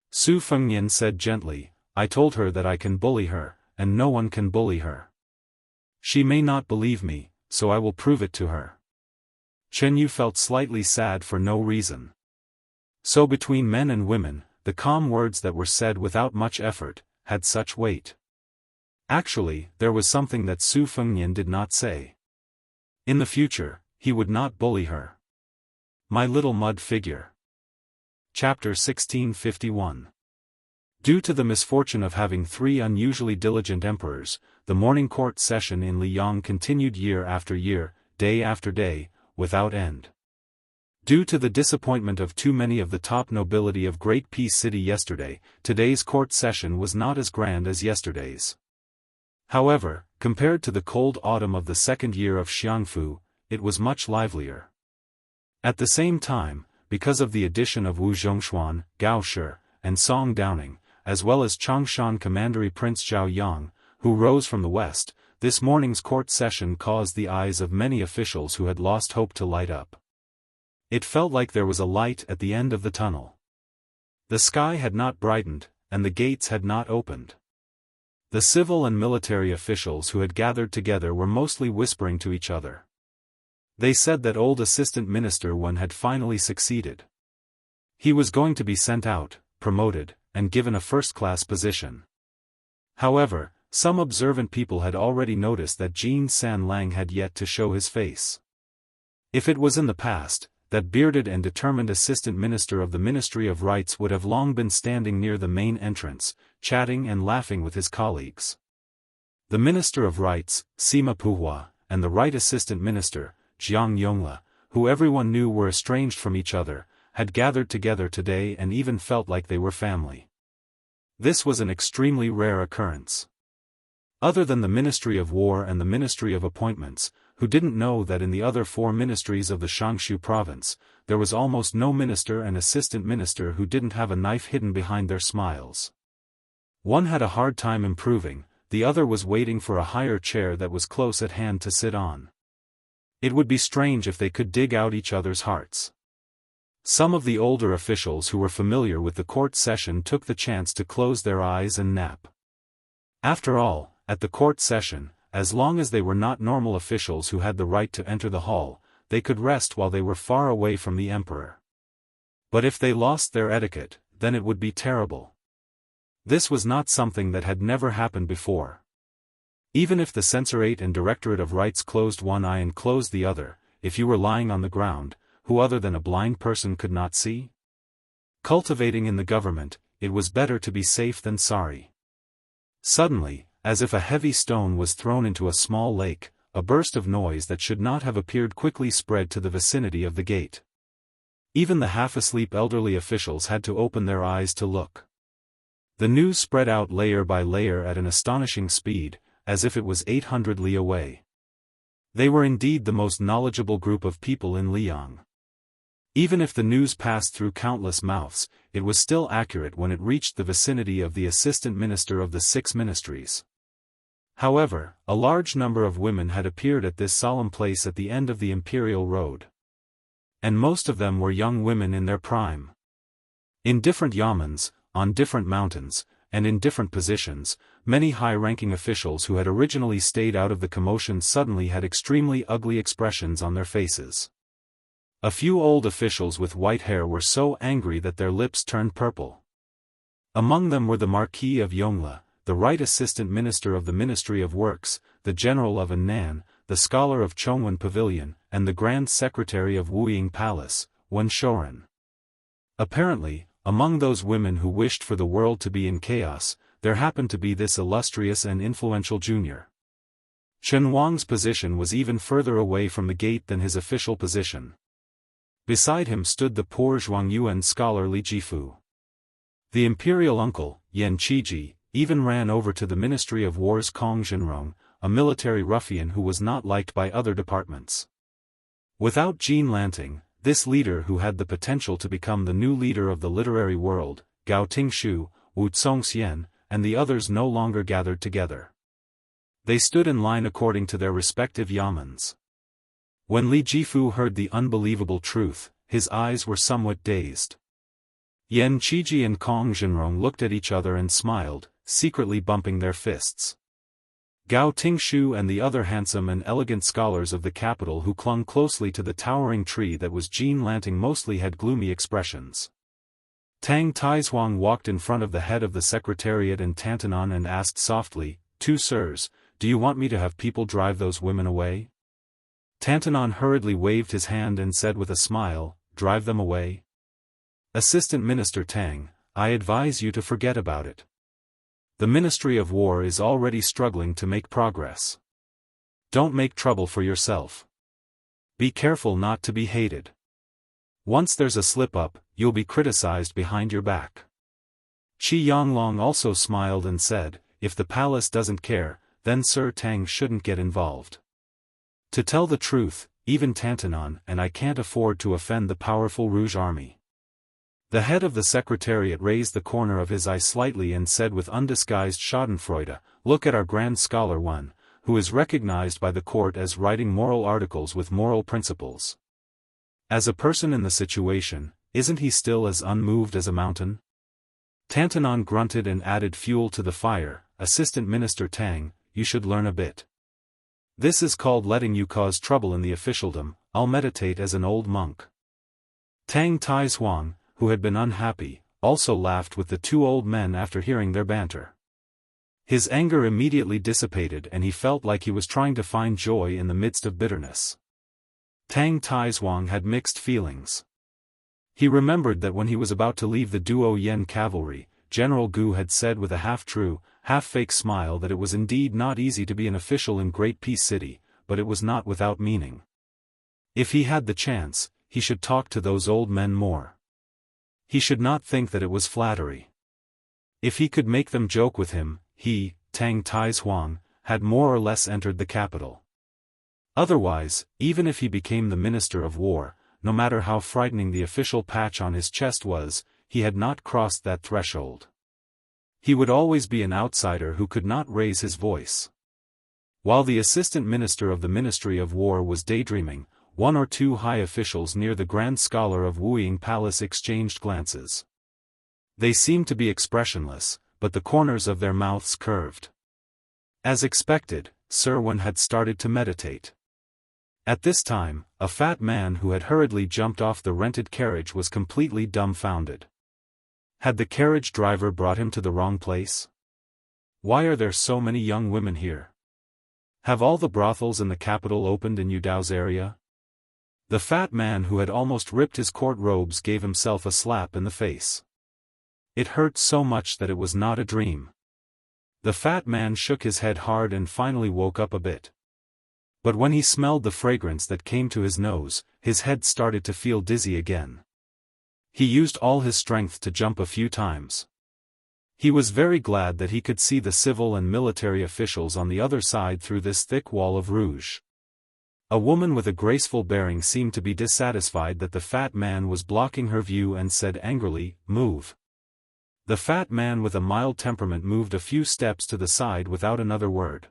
Su Fengnian said gently, I told her that I can bully her, and no one can bully her. She may not believe me, so I will prove it to her. Chen Yu felt slightly sad for no reason. So between men and women, the calm words that were said without much effort, had such weight. Actually, there was something that Su Fengnian did not say. In the future, he would not bully her. My little mud figure. Chapter 1651. Due to the misfortune of having 3 unusually diligent emperors, the morning court session in Liyang continued year after year, day after day, without end. Due to the disappointment of too many of the top nobility of Great Peace City yesterday, today's court session was not as grand as yesterday's. However, compared to the cold autumn of the second year of Jianghu, it was much livelier. At the same time, because of the addition of Wu Zhongshuan, Gao Shi, and Song Downing, as well as Changshan Commandery Prince Zhao Yang, who rose from the west, this morning's court session caused the eyes of many officials who had lost hope to light up. It felt like there was a light at the end of the tunnel. The sky had not brightened, and the gates had not opened. The civil and military officials who had gathered together were mostly whispering to each other. They said that old Assistant Minister Wen had finally succeeded. He was going to be sent out, promoted, and given a first-class position. However, some observant people had already noticed that Jin San Lang had yet to show his face. If it was in the past, that bearded and determined assistant minister of the Ministry of Rights would have long been standing near the main entrance, chatting and laughing with his colleagues. The Minister of Rights, Sima Puhua, and the Right Assistant Minister, Jiang Yongla, who everyone knew were estranged from each other, had gathered together today and even felt like they were family. This was an extremely rare occurrence. Other than the Ministry of War and the Ministry of Appointments, who didn't know that in the other four ministries of the Shangshu province, there was almost no minister and assistant minister who didn't have a knife hidden behind their smiles. One had a hard time improving, the other was waiting for a higher chair that was close at hand to sit on. It would be strange if they could dig out each other's hearts. Some of the older officials who were familiar with the court session took the chance to close their eyes and nap. After all, at the court session, as long as they were not normal officials who had the right to enter the hall, they could rest while they were far away from the emperor. But if they lost their etiquette, then it would be terrible. This was not something that had never happened before. Even if the Censorate and Directorate of Rights closed one eye and closed the other, if you were lying on the ground, who other than a blind person could not see? Cultivating in the government, it was better to be safe than sorry. Suddenly, as if a heavy stone was thrown into a small lake, a burst of noise that should not have appeared quickly spread to the vicinity of the gate. Even the half-asleep elderly officials had to open their eyes to look. The news spread out layer by layer at an astonishing speed, as if it was 800 li away. They were indeed the most knowledgeable group of people in Liang. Even if the news passed through countless mouths, it was still accurate when it reached the vicinity of the assistant minister of the 6 ministries. However, a large number of women had appeared at this solemn place at the end of the imperial road. And most of them were young women in their prime. In different yamens, on different mountains, and in different positions, many high-ranking officials who had originally stayed out of the commotion suddenly had extremely ugly expressions on their faces. A few old officials with white hair were so angry that their lips turned purple. Among them were the Marquis of Yongla, the Right Assistant Minister of the Ministry of Works, the General of Annan, the Scholar of Chongwen Pavilion, and the Grand Secretary of Wuying Palace, Wen Shouren. Apparently, among those women who wished for the world to be in chaos, there happened to be this illustrious and influential junior. Chen Wang's position was even further away from the gate than his official position. Beside him stood the poor Zhuangyuan scholar Li Jifu. The imperial uncle, Yan Qiji, even ran over to the Ministry of War's Kong Zhenrong, a military ruffian who was not liked by other departments. Without Jean Lanting, this leader who had the potential to become the new leader of the literary world, Gao Tingshu, Wu Congxian, and the others no longer gathered together. They stood in line according to their respective yamens. When Li Jifu heard the unbelievable truth, his eyes were somewhat dazed. Yan Qiji and Kong Zhenrong looked at each other and smiled, secretly bumping their fists. Gao Tingshu and the other handsome and elegant scholars of the capital who clung closely to the towering tree that was Jean Lanting mostly had gloomy expressions. Tang Taizuang walked in front of the head of the secretariat and Tantanon and asked softly, "Two sirs, do you want me to have people drive those women away?" Tantanon hurriedly waved his hand and said with a smile, "Drive them away? Assistant Minister Tang, I advise you to forget about it. The Ministry of War is already struggling to make progress. Don't make trouble for yourself. Be careful not to be hated. Once there's a slip-up, you'll be criticized behind your back." Qi Yanglong also smiled and said, "If the palace doesn't care, then Sir Tang shouldn't get involved." To tell the truth, even Tantanon, and I can't afford to offend the powerful Rouge army. The head of the secretariat raised the corner of his eye slightly and said with undisguised schadenfreude, "Look at our grand scholar one, who is recognized by the court as writing moral articles with moral principles. As a person in the situation, isn't he still as unmoved as a mountain?" Tantanon grunted and added fuel to the fire. "Assistant Minister Tang, you should learn a bit. This is called letting you cause trouble in the officialdom. I'll meditate as an old monk." Tang Taizuang, who had been unhappy, also laughed with the two old men after hearing their banter. His anger immediately dissipated and he felt like he was trying to find joy in the midst of bitterness. Tang Taizuang had mixed feelings. He remembered that when he was about to leave the Duo Yen cavalry, General Gu had said with a half-true, half-fake smile that it was indeed not easy to be an official in Great Peace City, but it was not without meaning. If he had the chance, he should talk to those old men more. He should not think that it was flattery. If he could make them joke with him, he, Tang Taizuang, had more or less entered the capital. Otherwise, even if he became the Minister of War, no matter how frightening the official patch on his chest was, he had not crossed that threshold. He would always be an outsider who could not raise his voice. While the Assistant Minister of the Ministry of War was daydreaming, one or two high officials near the Grand Scholar of Wuying Palace exchanged glances. They seemed to be expressionless, but the corners of their mouths curved. As expected, Sir Wen had started to meditate. At this time, a fat man who had hurriedly jumped off the rented carriage was completely dumbfounded. Had the carriage driver brought him to the wrong place? Why are there so many young women here? Have all the brothels in the capital opened in Yudao's area? The fat man who had almost ripped his court robes gave himself a slap in the face. It hurt so much that it was not a dream. The fat man shook his head hard and finally woke up a bit. But when he smelled the fragrance that came to his nose, his head started to feel dizzy again. He used all his strength to jump a few times. He was very glad that he could see the civil and military officials on the other side through this thick wall of rouge. A woman with a graceful bearing seemed to be dissatisfied that the fat man was blocking her view and said angrily, "Move." The fat man with a mild temperament moved a few steps to the side without another word.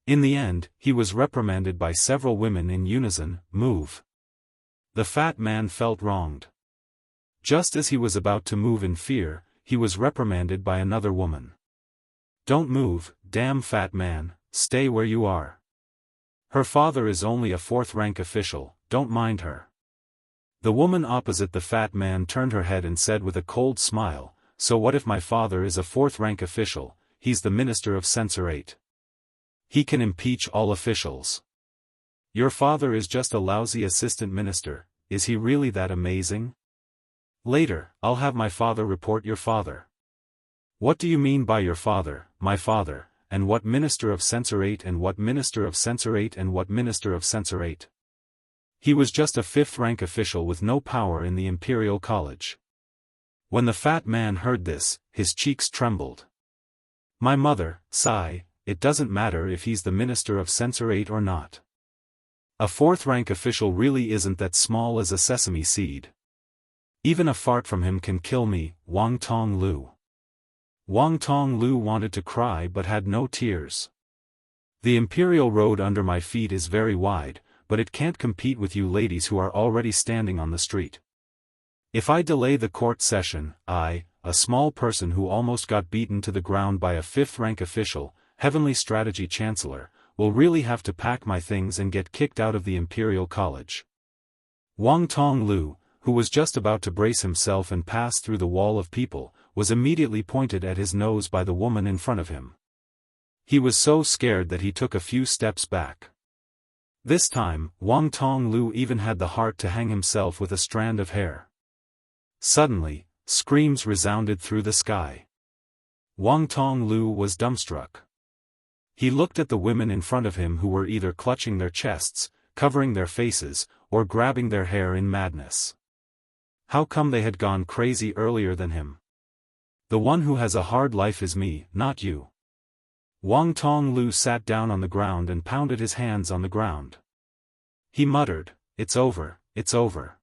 In the end, he was reprimanded by several women in unison, "Move." The fat man felt wronged. Just as he was about to move in fear, he was reprimanded by another woman. "Don't move, damn fat man, stay where you are. Her father is only a fourth-rank official, don't mind her." The woman opposite the fat man turned her head and said with a cold smile, "So what if my father is a fourth-rank official? He's the Minister of Censorate. He can impeach all officials. Your father is just a lousy assistant minister, is he really that amazing? Later, I'll have my father report your father." "What do you mean by your father, my father, and what Minister of Censorate and what Minister of Censorate and what Minister of Censorate? He was just a fifth-rank official with no power in the Imperial College." When the fat man heard this, his cheeks trembled. "My mother, sigh, it doesn't matter if he's the Minister of Censorate or not. A fourth-rank official really isn't that small as a sesame seed. Even a fart from him can kill me, Wang Tong Lu." Wang Tong Lu wanted to cry but had no tears. "The Imperial Road under my feet is very wide, but it can't compete with you ladies who are already standing on the street. If I delay the court session, I, a small person who almost got beaten to the ground by a fifth-rank official, Heavenly Strategy Chancellor, will really have to pack my things and get kicked out of the Imperial College." Wang Tong Lu, who was just about to brace himself and pass through the wall of people, was immediately pointed at his nose by the woman in front of him. He was so scared that he took a few steps back. This time, Wang Tong Lu even had the heart to hang himself with a strand of hair. Suddenly, screams resounded through the sky. Wang Tong Lu was dumbstruck. He looked at the women in front of him who were either clutching their chests, covering their faces, or grabbing their hair in madness. How come they had gone crazy earlier than him? The one who has a hard life is me, not you. Wang Tong Lu sat down on the ground and pounded his hands on the ground. He muttered, "It's over, it's over.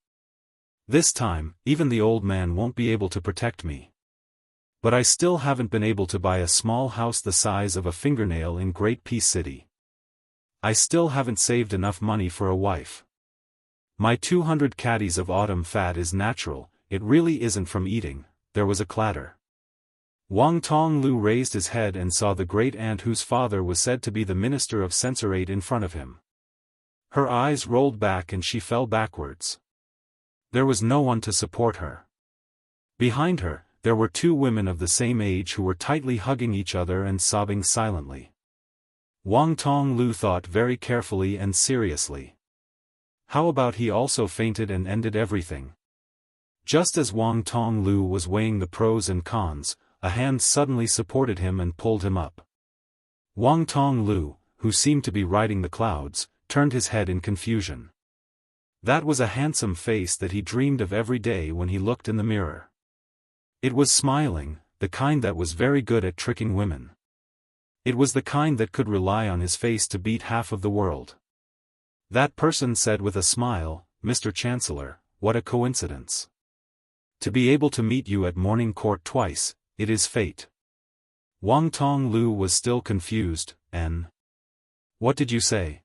This time, even the old man won't be able to protect me. But I still haven't been able to buy a small house the size of a fingernail in Great Peace City. I still haven't saved enough money for a wife. My 200 caddies of autumn fat is natural, it really isn't from eating." There was a clatter. Wang Tonglu raised his head and saw the great aunt whose father was said to be the minister of censorate in front of him. Her eyes rolled back and she fell backwards. There was no one to support her. Behind her, there were two women of the same age who were tightly hugging each other and sobbing silently. Wang Tonglu thought very carefully and seriously. How about he also fainted and ended everything? Just as Wang Tonglu was weighing the pros and cons, a hand suddenly supported him and pulled him up. Wang Tonglu, who seemed to be riding the clouds, turned his head in confusion. That was a handsome face that he dreamed of every day when he looked in the mirror. It was smiling, the kind that was very good at tricking women. It was the kind that could rely on his face to beat half of the world. That person said with a smile, "Mr. Chancellor, what a coincidence. To be able to meet you at morning court twice, it is fate." Wang Tonglu was still confused, and... "What did you say?"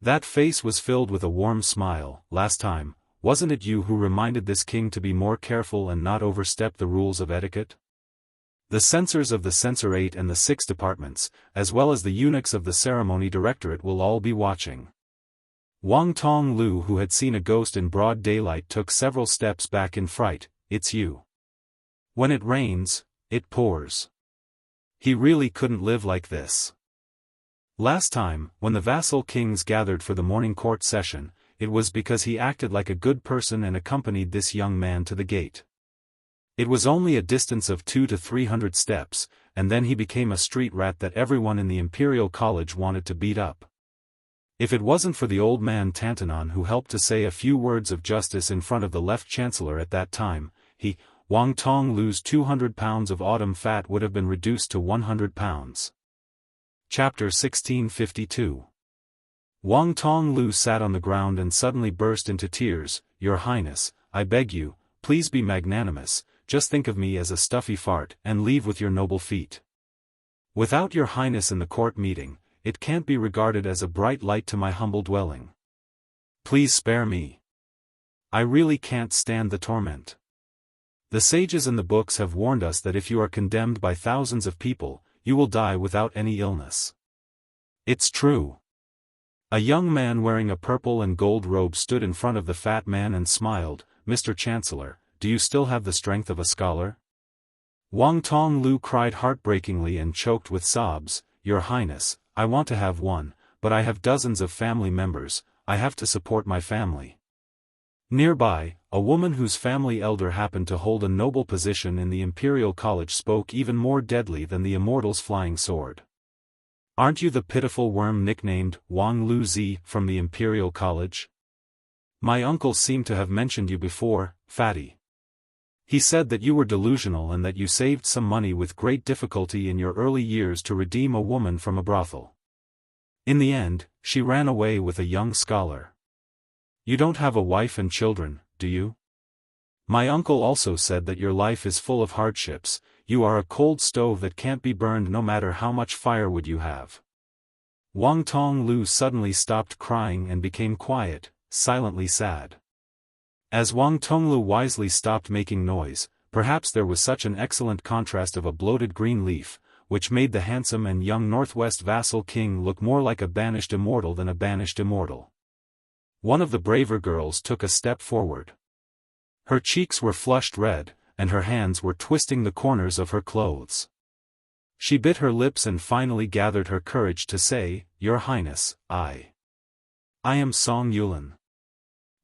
That face was filled with a warm smile. "Last time, wasn't it you who reminded this king to be more careful and not overstep the rules of etiquette? The censors of the censorate and the 6 departments, as well as the eunuchs of the ceremony directorate will all be watching." Wang Tonglu, who had seen a ghost in broad daylight, took several steps back in fright. "It's you. When it rains, it pours." He really couldn't live like this. Last time, when the vassal kings gathered for the morning court session, it was because he acted like a good person and accompanied this young man to the gate. It was only a distance of 200 to 300 steps, and then he became a street rat that everyone in the Imperial College wanted to beat up. If it wasn't for the old man Tantanon who helped to say a few words of justice in front of the left chancellor at that time, Wang Tonglu's 200 pounds of autumn fat would have been reduced to 100 pounds. Chapter 1652. Wang Tonglu sat on the ground and suddenly burst into tears. "Your Highness, I beg you, please be magnanimous, just think of me as a stuffy fart and leave with your noble feet. Without your Highness in the court meeting, it can't be regarded as a bright light to my humble dwelling. Please spare me. I really can't stand the torment. The sages in the books have warned us that if you are condemned by thousands of people, you will die without any illness. It's true." A young man wearing a purple and gold robe stood in front of the fat man and smiled. "Mr. Chancellor, do you still have the strength of a scholar?" Wang Tonglu cried heartbreakingly and choked with sobs. "Your Highness, I want to have one, but I have dozens of family members, I have to support my family." Nearby, a woman whose family elder happened to hold a noble position in the Imperial College spoke even more deadly than the Immortal's flying sword. "Aren't you the pitiful worm nicknamed Wang Luzi from the Imperial College? My uncle seemed to have mentioned you before, fatty. He said that you were delusional and that you saved some money with great difficulty in your early years to redeem a woman from a brothel. In the end, she ran away with a young scholar. You don't have a wife and children, do you? My uncle also said that your life is full of hardships, you are a cold stove that can't be burned no matter how much firewood you have." Wang Tonglu suddenly stopped crying and became quiet, silently sad. As Wang Tonglu wisely stopped making noise, perhaps there was such an excellent contrast of a bloated green leaf, which made the handsome and young Northwest vassal king look more like a banished immortal than a banished immortal. One of the braver girls took a step forward. Her cheeks were flushed red, and her hands were twisting the corners of her clothes. She bit her lips and finally gathered her courage to say, "Your Highness, I am Song Yulin.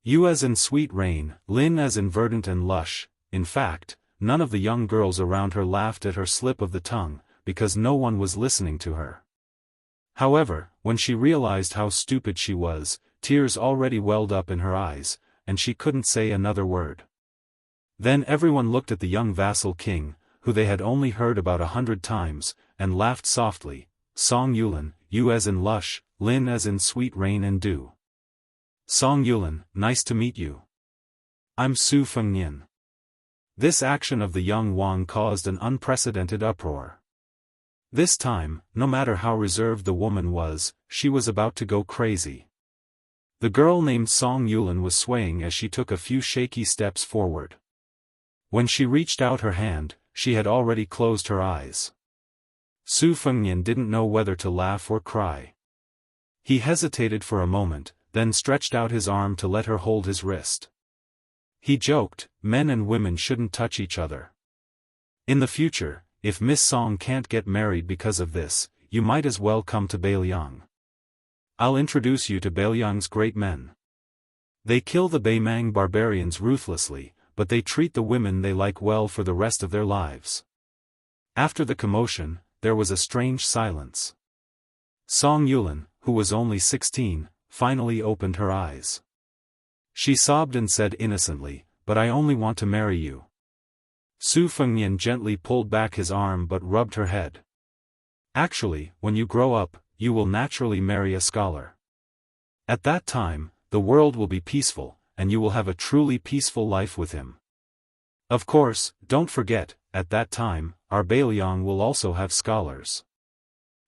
U as in sweet rain, Lin as in verdant and lush." In fact, none of the young girls around her laughed at her slip of the tongue, because no one was listening to her. However, when she realized how stupid she was, tears already welled up in her eyes, and she couldn't say another word. Then everyone looked at the young vassal king, who they had only heard about 100 times, and laughed softly. "Song Yulin, you as in lush, Lin as in sweet rain and dew. Song Yulin, nice to meet you. I'm Su Fengnian. This action of the young Wang caused an unprecedented uproar. This time, no matter how reserved the woman was, she was about to go crazy. The girl named Song Yulin was swaying as she took a few shaky steps forward. When she reached out her hand, she had already closed her eyes. Su Fengnian didn't know whether to laugh or cry. He hesitated for a moment, then stretched out his arm to let her hold his wrist. He joked, men and women shouldn't touch each other. In the future, if Miss Song can't get married because of this, you might as well come to Beiliang. I'll introduce you to Beiliang's great men. They kill the Beimang barbarians ruthlessly, but they treat the women they like well for the rest of their lives. After the commotion, there was a strange silence. Song Yulin, who was only 16, finally opened her eyes. She sobbed and said innocently, "But I only want to marry you." Su Fengnian gently pulled back his arm but rubbed her head. "Actually, when you grow up, you will naturally marry a scholar. At that time, the world will be peaceful, and you will have a truly peaceful life with him. Of course, don't forget, at that time, our Beiliang will also have scholars."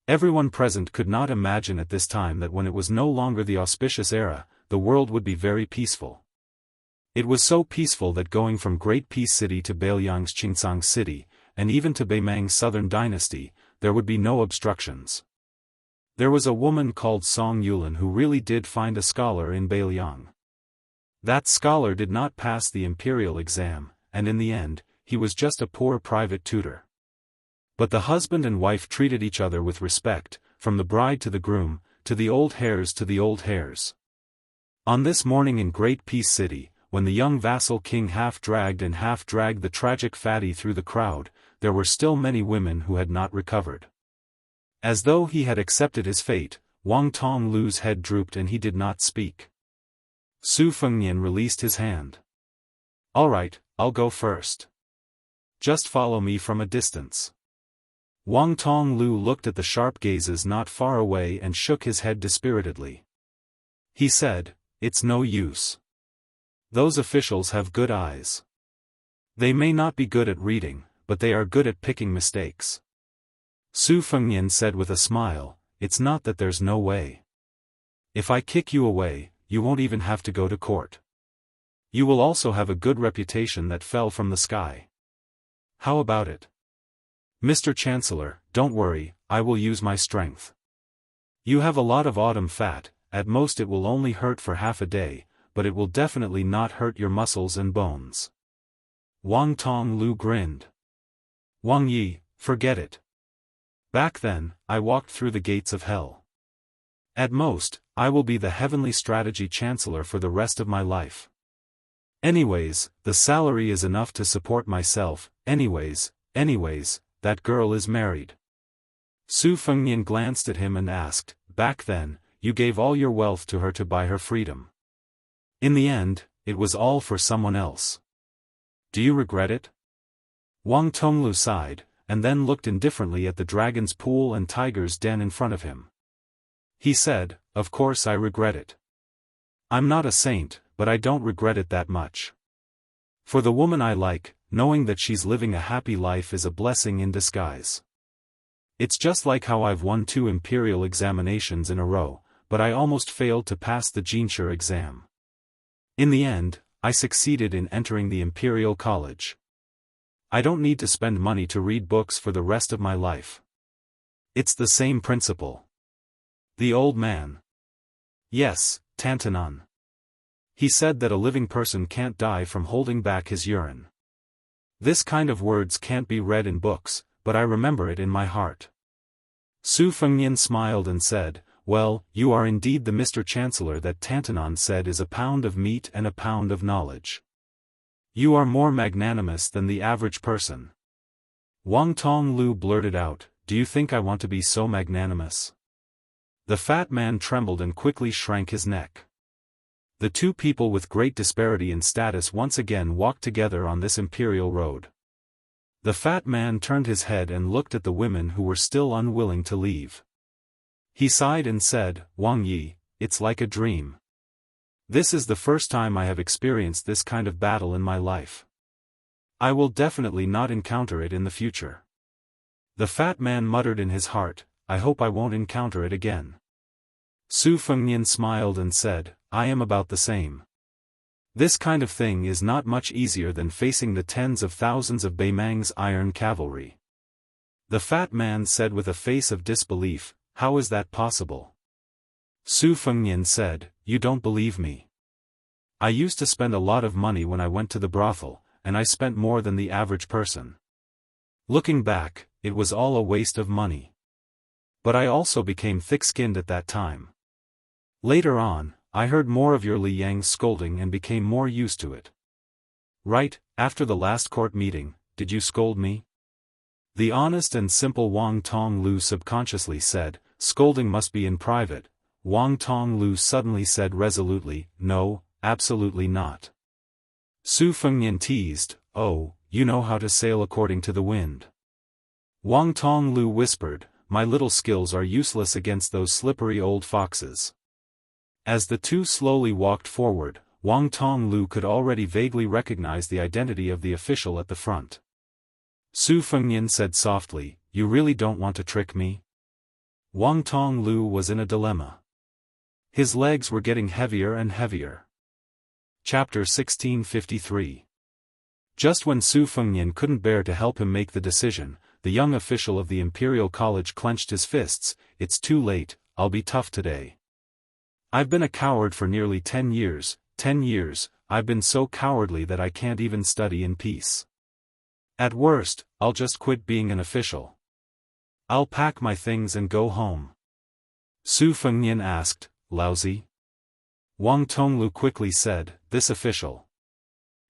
Everyone present could not imagine at this time that when it was no longer the auspicious era, the world would be very peaceful. It was so peaceful that going from Great Peace City to Beiliang's Qingsang City, and even to Beimang's southern dynasty, there would be no obstructions. There was a woman called Song Yulin who really did find a scholar in Beiliang. That scholar did not pass the imperial exam, and in the end, he was just a poor private tutor. But the husband and wife treated each other with respect, from the bride to the groom, to the old hares to the old hares. On this morning in Great Peace City, when the young vassal king half-dragged the tragic fatty through the crowd, there were still many women who had not recovered. As though he had accepted his fate, Wang Tonglu's head drooped and he did not speak. Su Fengnian released his hand. "All right, I'll go first. Just follow me from a distance." Wang Tonglu looked at the sharp gazes not far away and shook his head dispiritedly. He said, "It's no use. Those officials have good eyes. They may not be good at reading, but they are good at picking mistakes." Su Fengnian said with a smile, "It's not that there's no way. If I kick you away, you won't even have to go to court. You will also have a good reputation that fell from the sky. How about it? Mr. Chancellor, don't worry, I will use my strength. You have a lot of autumn fat, at most it will only hurt for half a day, but it will definitely not hurt your muscles and bones." Wang Tonglu grinned. "Wang Yi, forget it. Back then, I walked through the gates of hell. At most, I will be the heavenly strategy chancellor for the rest of my life. Anyways, the salary is enough to support myself, anyways, that girl is married." Su Fengnian glanced at him and asked, "Back then, you gave all your wealth to her to buy her freedom. In the end, it was all for someone else. Do you regret it?" Wang Tonglu sighed, and then looked indifferently at the dragon's pool and tiger's den in front of him. He said, "Of course I regret it. I'm not a saint, but I don't regret it that much. For the woman I like, knowing that she's living a happy life is a blessing in disguise. It's just like how I've won 2 imperial examinations in a row, but I almost failed to pass the Jinshe exam. In the end, I succeeded in entering the Imperial College. I don't need to spend money to read books for the rest of my life. It's the same principle." The old man. "Yes, Tantanon. He said that a living person can't die from holding back his urine. This kind of words can't be read in books, but I remember it in my heart." Su Fengnian smiled and said, "Well, you are indeed the Mr. Chancellor that Tantanon said is a pound of meat and a pound of knowledge. You are more magnanimous than the average person." Wang Tonglu blurted out, "Do you think I want to be so magnanimous?" The fat man trembled and quickly shrank his neck. The two people with great disparity in status once again walked together on this imperial road. The fat man turned his head and looked at the women who were still unwilling to leave. He sighed and said, "Wang Yi, it's like a dream. This is the first time I have experienced this kind of battle in my life. I will definitely not encounter it in the future. The fat man muttered in his heart, I hope I won't encounter it again. Su Fengnian smiled and said, I am about the same. This kind of thing is not much easier than facing the tens of thousands of Beimang's iron cavalry. The fat man said with a face of disbelief, how is that possible? Su Fengnian said, you don't believe me. I used to spend a lot of money when I went to the brothel, and I spent more than the average person. Looking back, it was all a waste of money. But I also became thick-skinned at that time. Later on, I heard more of your Li Yang's scolding and became more used to it. Right, after the last court meeting, did you scold me? The honest and simple Wang Tonglu subconsciously said, scolding must be in private. Wang Tonglu suddenly said resolutely, no, absolutely not. Su Fengnian teased, oh, you know how to sail according to the wind. Wang Tonglu whispered, my little skills are useless against those slippery old foxes. As the two slowly walked forward, Wang Tonglu could already vaguely recognize the identity of the official at the front. Su Fengnian said softly, you really don't want to trick me? Wang Tonglu was in a dilemma. His legs were getting heavier and heavier. Chapter 1653. Just when Su Fengnian couldn't bear to help him make the decision, the young official of the Imperial College clenched his fists, it's too late, I'll be tough today. I've been a coward for nearly 10 years, I've been so cowardly that I can't even study in peace. At worst, I'll just quit being an official. I'll pack my things and go home. Su Fengnian asked, lousy? Wang Tonglu quickly said, this official.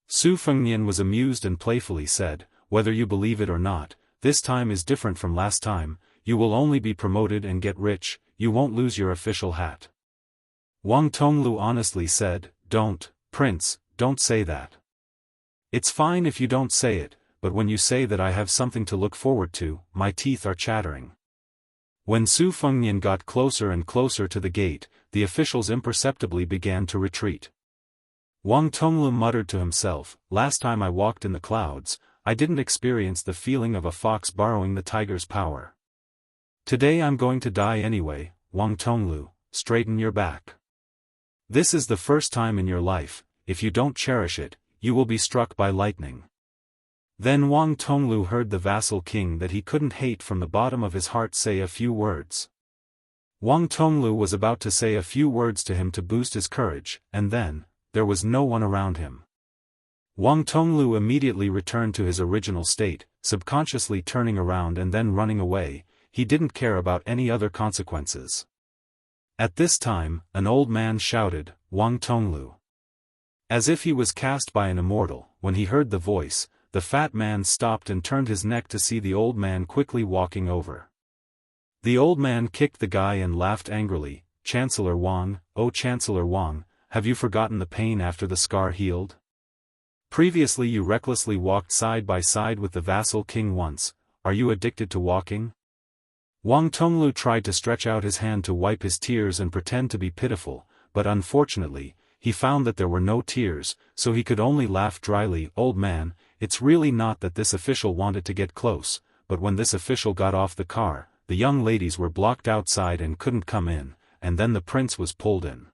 Su Fengnian was amused and playfully said, whether you believe it or not, this time is different from last time, you will only be promoted and get rich, you won't lose your official hat. Wang Tonglu honestly said, don't, Prince, don't say that. It's fine if you don't say it, but when you say that I have something to look forward to, my teeth are chattering. When Su Fengnian got closer and closer to the gate, the officials imperceptibly began to retreat. Wang Tonglu muttered to himself, last time I walked in the clouds, I didn't experience the feeling of a fox borrowing the tiger's power. Today I'm going to die anyway. Wang Tonglu, straighten your back. This is the first time in your life, if you don't cherish it, you will be struck by lightning. Then Wang Tonglu heard the vassal king that he couldn't hate from the bottom of his heart say a few words. Wang Tonglu was about to say a few words to him to boost his courage, and then, there was no one around him. Wang Tonglu immediately returned to his original state, subconsciously turning around and then running away. He didn't care about any other consequences. At this time, an old man shouted, Wang Tonglu. As if he was cast by an immortal, when he heard the voice, the fat man stopped and turned his neck to see the old man quickly walking over. The old man kicked the guy and laughed angrily, Chancellor Wang, oh Chancellor Wang, have you forgotten the pain after the scar healed? Previously you recklessly walked side by side with the vassal king once, are you addicted to walking? Wang Tonglu tried to stretch out his hand to wipe his tears and pretend to be pitiful, but unfortunately, he found that there were no tears, so he could only laugh dryly. Old man, it's really not that this official wanted to get close, but when this official got off the car, the young ladies were blocked outside and couldn't come in, and then the prince was pulled in.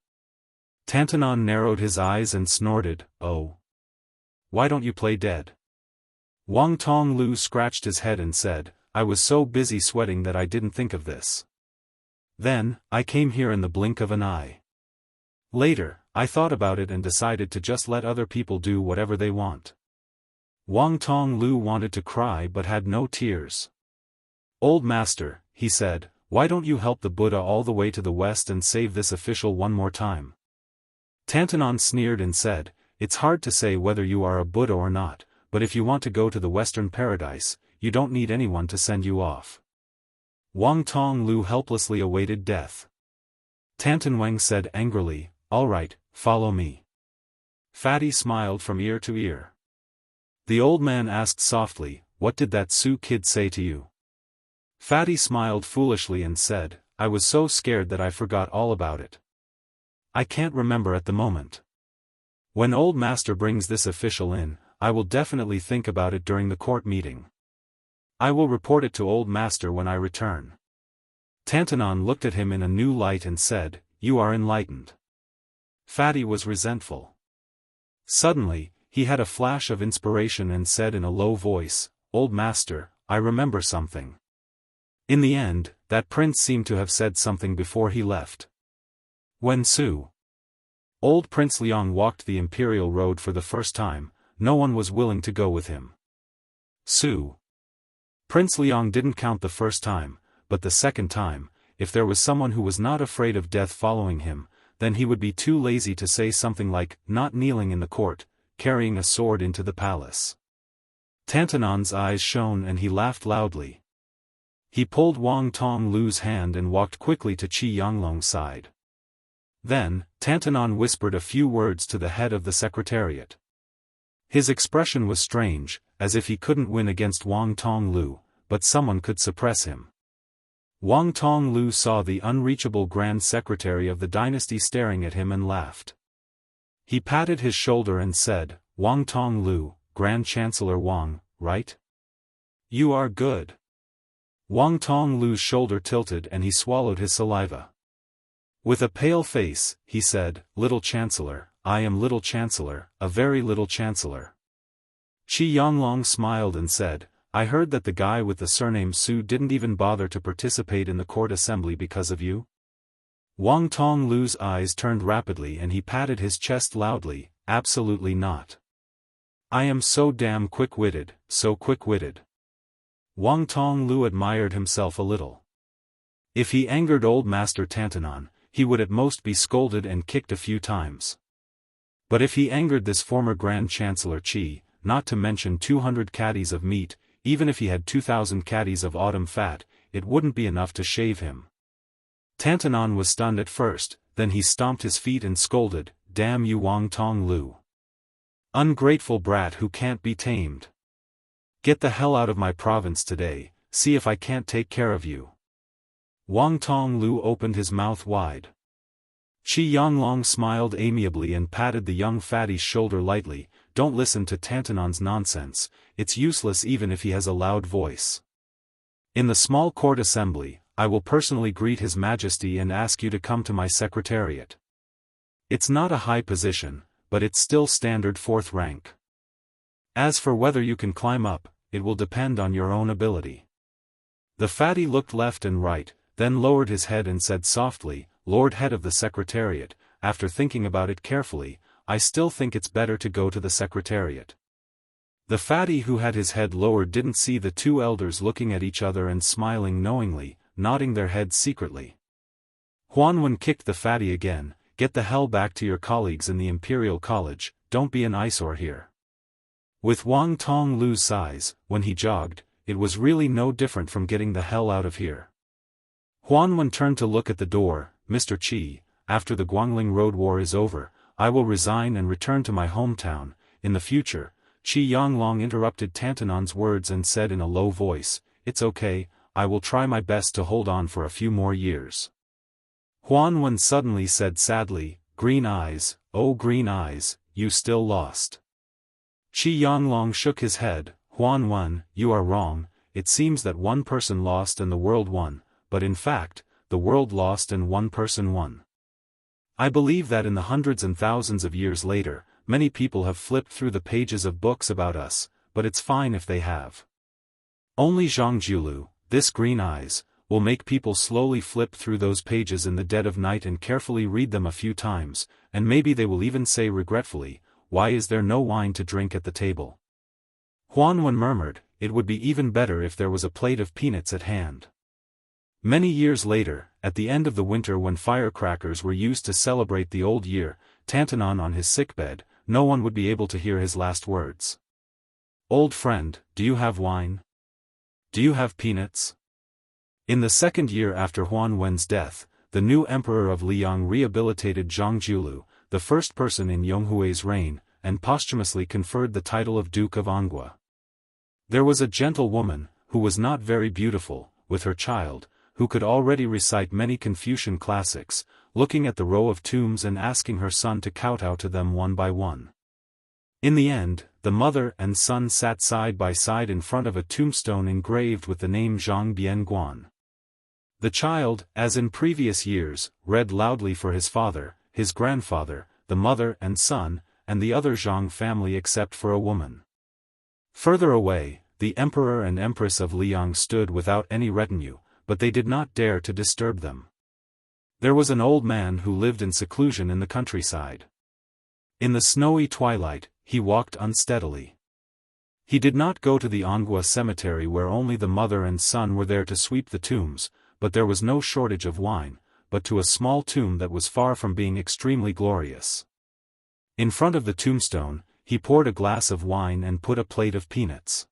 Tantanon narrowed his eyes and snorted, oh. Why don't you play dead? Wang Tonglu scratched his head and said, I was so busy sweating that I didn't think of this. Then, I came here in the blink of an eye. Later, I thought about it and decided to just let other people do whatever they want. Wang Tonglu wanted to cry but had no tears. Old master, he said, why don't you help the Buddha all the way to the west and save this official one more time? Tantanon sneered and said, it's hard to say whether you are a Buddha or not, but if you want to go to the western paradise, you don't need anyone to send you off. Wang Tonglu helplessly awaited death. Tantanwang said angrily, all right, follow me. Fatty smiled from ear to ear. The old man asked softly, what did that Su kid say to you? Fatty smiled foolishly and said, I was so scared that I forgot all about it. I can't remember at the moment. When old master brings this official in, I will definitely think about it during the court meeting. I will report it to old master when I return. Tantanon looked at him in a new light and said, "You are enlightened." Fatty was resentful. Suddenly, he had a flash of inspiration and said in a low voice, "Old master, I remember something." In the end, that prince seemed to have said something before he left. When old Prince Liang walked the imperial road for the first time, no one was willing to go with him. Prince Liang didn't count the first time, but the second time, if there was someone who was not afraid of death following him, then he would be too lazy to say something like, not kneeling in the court, carrying a sword into the palace. Tantanon's eyes shone and he laughed loudly. He pulled Wang Tonglu's hand and walked quickly to Qi Yanglong's side. Then, Tantanon whispered a few words to the head of the secretariat. His expression was strange, as if he couldn't win against Wang Tonglu, but someone could suppress him. Wang Tonglu saw the unreachable Grand Secretary of the dynasty staring at him and laughed. He patted his shoulder and said, "Wang Tonglu, Grand Chancellor Wang, right? You are good." Wang Tonglu's shoulder tilted and he swallowed his saliva. With a pale face, he said, "Little Chancellor, I am Little Chancellor, a very little Chancellor." Qi Yanglong smiled and said, "I heard that the guy with the surname Su didn't even bother to participate in the court assembly because of you?" Wang Tonglu's eyes turned rapidly and he patted his chest loudly, "Absolutely not. I am so damn quick-witted, so quick-witted." Wang Tonglu admired himself a little. If he angered old Master Tantanon, he would at most be scolded and kicked a few times. But if he angered this former Grand Chancellor Qi, not to mention 200 caddies of meat, even if he had 2,000 caddies of autumn fat, it wouldn't be enough to shave him. Tantanon was stunned at first, then he stomped his feet and scolded, "Damn you Wang Tonglu. Ungrateful brat who can't be tamed. Get the hell out of my province today, see if I can't take care of you." Wang Tonglu opened his mouth wide. Qi Yanglong smiled amiably and patted the young fatty's shoulder lightly, "Don't listen to Tantanon's nonsense, it's useless even if he has a loud voice. In the small court assembly, I will personally greet His Majesty and ask you to come to my secretariat. It's not a high position, but it's still standard 4th rank. As for whether you can climb up, it will depend on your own ability." The fatty looked left and right, then lowered his head and said softly, "Lord Head of the Secretariat, after thinking about it carefully, I still think it's better to go to the Secretariat." The fatty who had his head lowered didn't see the two elders looking at each other and smiling knowingly, nodding their heads secretly. Huanwen kicked the fatty again, "Get the hell back to your colleagues in the Imperial College, don't be an eyesore here." With Wang Tonglu's size, when he jogged, it was really no different from getting the hell out of here. Huanwen turned to look at the door, "Mr. Qi, after the Guangling Road War is over, I will resign and return to my hometown. In the future," Qi Yanglong interrupted Tantanon's words and said in a low voice, "It's okay, I will try my best to hold on for a few more years." Huanwen suddenly said sadly, "Green eyes, oh green eyes, you still lost." Qi Yanglong shook his head, "Huanwen, you are wrong, it seems that one person lost and the world won, but in fact, the world lost and one person won. I believe that in the hundreds and thousands of years later, many people have flipped through the pages of books about us, but it's fine if they have. Only Zhangjiulu, this green eyes, will make people slowly flip through those pages in the dead of night and carefully read them a few times, and maybe they will even say regretfully, 'Why is there no wine to drink at the table?'" Huanwen murmured, "It would be even better if there was a plate of peanuts at hand." Many years later, at the end of the winter when firecrackers were used to celebrate the old year, Tantanon on his sickbed, no one would be able to hear his last words. "Old friend, do you have wine? Do you have peanuts?" In the second year after Huanwen's death, the new emperor of Liang rehabilitated Zhangjiulu, the first person in Yonghui's reign, and posthumously conferred the title of Duke of Anghua. There was a gentle woman, who was not very beautiful, with her child, who could already recite many Confucian classics, looking at the row of tombs and asking her son to kowtow to them one by one. In the end, the mother and son sat side by side in front of a tombstone engraved with the name Zhang Bianguan. The child, as in previous years, read loudly for his father, his grandfather, the mother and son, and the other Zhang family except for a woman. Further away, the emperor and empress of Liang stood without any retinue, but they did not dare to disturb them. There was an old man who lived in seclusion in the countryside. In the snowy twilight, he walked unsteadily. He did not go to the Anghua cemetery where only the mother and son were there to sweep the tombs, but there was no shortage of wine, but to a small tomb that was far from being extremely glorious. In front of the tombstone, he poured a glass of wine and put a plate of peanuts.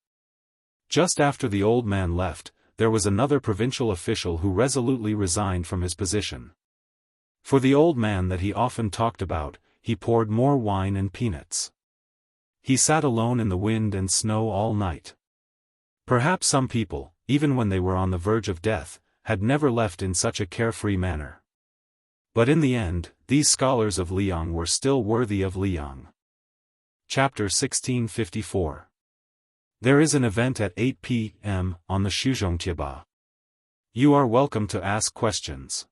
Just after the old man left, there was another provincial official who resolutely resigned from his position. For the old man that he often talked about, he poured more wine and peanuts. He sat alone in the wind and snow all night. Perhaps some people, even when they were on the verge of death, had never left in such a carefree manner. But in the end, these scholars of Liang were still worthy of Liang. Chapter 1654. There is an event at 8 p.m. on the Shuzhongtieba. You are welcome to ask questions.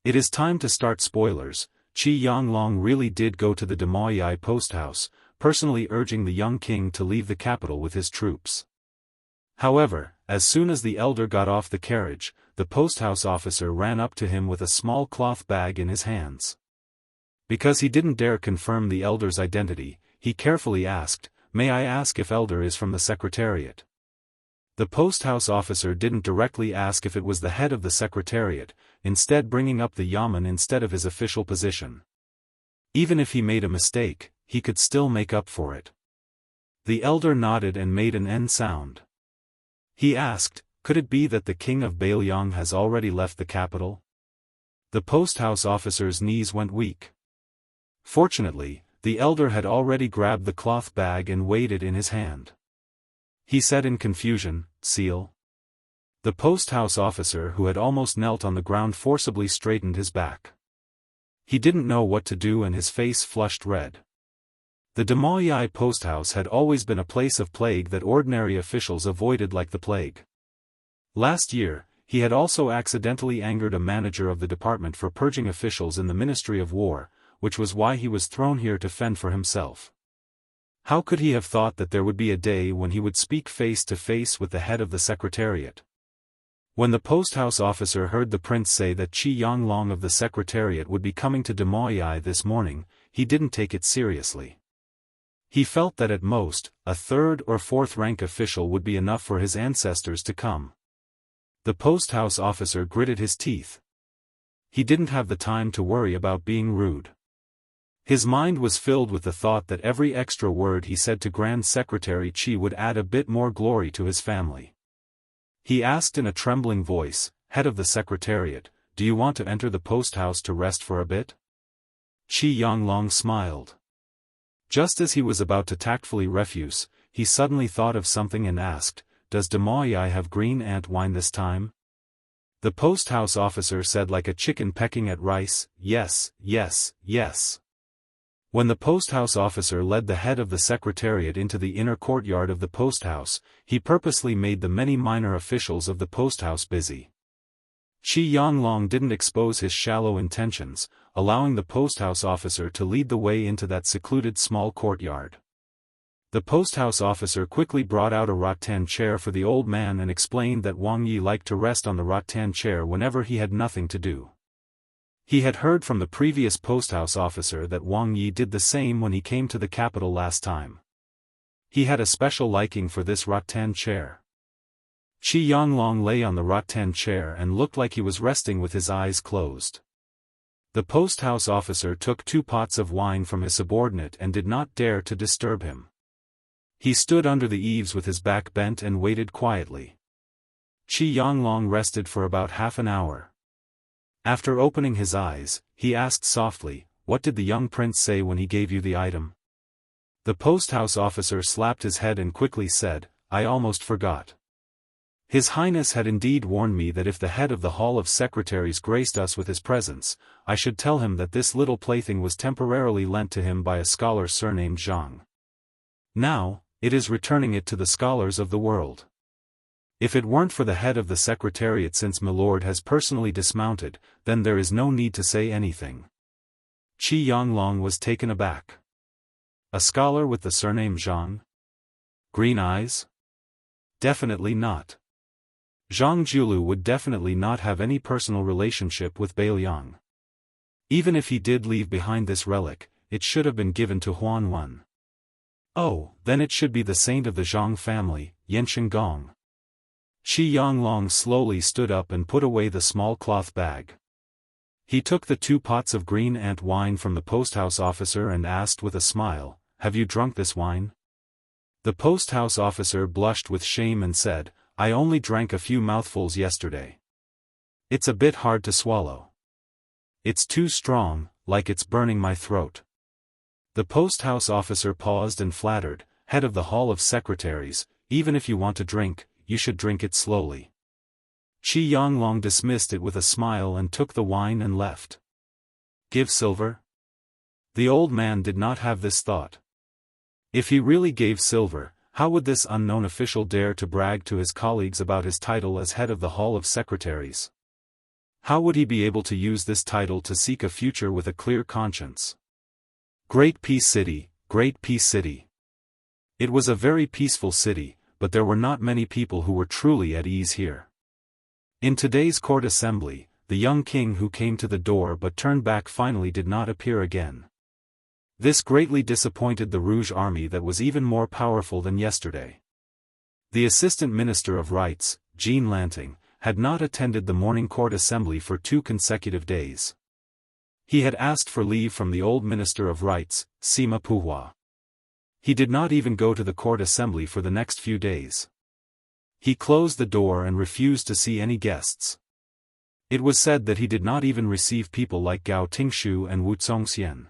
It is time to start spoilers. Qi Yanglong really did go to the Demoyai post house, personally urging the young king to leave the capital with his troops. However, as soon as the elder got off the carriage, the post-house officer ran up to him with a small cloth bag in his hands. Because he didn't dare confirm the elder's identity, he carefully asked, "May I ask if elder is from the secretariat?" The post-house officer didn't directly ask if it was the head of the secretariat, instead bringing up the yamen instead of his official position. Even if he made a mistake, he could still make up for it. The elder nodded and made an N sound. He asked, "Could it be that the king of Bailiang has already left the capital?" The post-house officer's knees went weak. Fortunately, the elder had already grabbed the cloth bag and weighed it in his hand. He said in confusion, "Seal?" The post-house officer who had almost knelt on the ground forcibly straightened his back. He didn't know what to do and his face flushed red. The Demoyai post house had always been a place of plague that ordinary officials avoided like the plague. Last year, he had also accidentally angered a manager of the department for purging officials in the Ministry of War, which was why he was thrown here to fend for himself. How could he have thought that there would be a day when he would speak face to face with the head of the secretariat? When the post-house officer heard the prince say that Qi Yanglong of the secretariat would be coming to Demoyai this morning, he didn't take it seriously. He felt that at most, a third or fourth rank official would be enough for his ancestors to come. The post-house officer gritted his teeth. He didn't have the time to worry about being rude. His mind was filled with the thought that every extra word he said to Grand Secretary Qi would add a bit more glory to his family. He asked in a trembling voice, "Head of the secretariat, do you want to enter the post-house to rest for a bit?" Qi Yanglong smiled. Just as he was about to tactfully refuse, he suddenly thought of something and asked, "Does Demoyai have green ant wine this time?" The post-house officer said like a chicken pecking at rice, "Yes, yes, yes." When the post-house officer led the head of the secretariat into the inner courtyard of the post-house, he purposely made the many minor officials of the post-house busy. Qi Yanglong didn't expose his shallow intentions, allowing the post-house officer to lead the way into that secluded small courtyard. The post-house officer quickly brought out a rattan chair for the old man and explained that Wang Yi liked to rest on the rattan chair whenever he had nothing to do. He had heard from the previous post-house officer that Wang Yi did the same when he came to the capital last time. He had a special liking for this rattan chair. Qi Yanglong lay on the rattan chair and looked like he was resting with his eyes closed. The post-house officer took 2 pots of wine from his subordinate and did not dare to disturb him. He stood under the eaves with his back bent and waited quietly. Qi Yanglong rested for about half an hour. After opening his eyes, he asked softly, "What did the young prince say when he gave you the item?" The post-house officer slapped his head and quickly said, "I almost forgot." His Highness had indeed warned me that if the head of the Hall of Secretaries graced us with his presence, I should tell him that this little plaything was temporarily lent to him by a scholar surnamed Zhang. Now, it is returning it to the scholars of the world. If it weren't for the head of the Secretariat, since Milord has personally dismounted, then there is no need to say anything. Qi Yanglong was taken aback. A scholar with the surname Zhang? Green eyes? Definitely not. Zhang Julu would definitely not have any personal relationship with Beiliang. Even if he did leave behind this relic, it should have been given to Huan Wen. Oh, then it should be the saint of the Zhang family, Yansheng Gong. Qi Yanglong slowly stood up and put away the small cloth bag. He took the 2 pots of green ant wine from the posthouse officer and asked with a smile, "Have you drunk this wine?" The posthouse officer blushed with shame and said, "I only drank a few mouthfuls yesterday. It's a bit hard to swallow. It's too strong, like it's burning my throat." The posthouse officer paused and flattered, "Head of the Hall of Secretaries, even if you want to drink, you should drink it slowly." Qi Yanglong dismissed it with a smile and took the wine and left. Give silver? The old man did not have this thought. If he really gave silver, how would this unknown official dare to brag to his colleagues about his title as head of the Hall of Secretaries? How would he be able to use this title to seek a future with a clear conscience? Great Peace City, Great Peace City. It was a very peaceful city, but there were not many people who were truly at ease here. In today's court assembly, the young king who came to the door but turned back finally did not appear again. This greatly disappointed the Rouge Army that was even more powerful than yesterday. The Assistant Minister of Rights, Jean Lanting, had not attended the morning court assembly for 2 consecutive days. He had asked for leave from the old Minister of Rights, Sima Puhua. He did not even go to the court assembly for the next few days. He closed the door and refused to see any guests. It was said that he did not even receive people like Gao Tingshu and Wu Zongxian.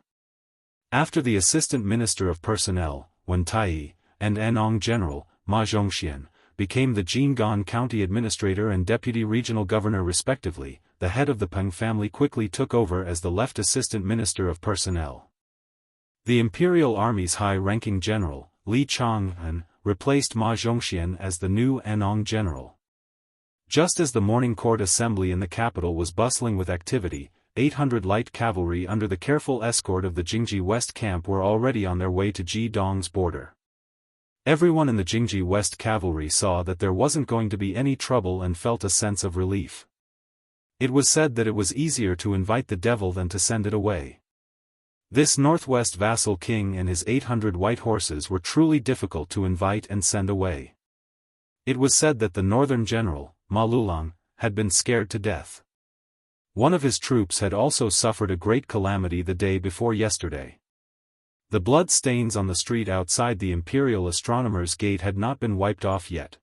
After the Assistant Minister of Personnel, Wen Tai, and Anong General, Ma Zhongxian, became the Jianghu County Administrator and Deputy Regional Governor respectively, the head of the Peng family quickly took over as the left Assistant Minister of Personnel. The Imperial Army's high-ranking general, Li Chang'an, replaced Ma Zhongxian as the new Anong General. Just as the morning court assembly in the capital was bustling with activity, 800 light cavalry under the careful escort of the Jingji West camp were already on their way to Jidong's border. Everyone in the Jingji West cavalry saw that there wasn't going to be any trouble and felt a sense of relief. It was said that it was easier to invite the devil than to send it away. This northwest vassal king and his 800 white horses were truly difficult to invite and send away. It was said that the northern general, Ma Lulang, had been scared to death. One of his troops had also suffered a great calamity the day before yesterday. The blood stains on the street outside the Imperial Astronomer's Gate had not been wiped off yet.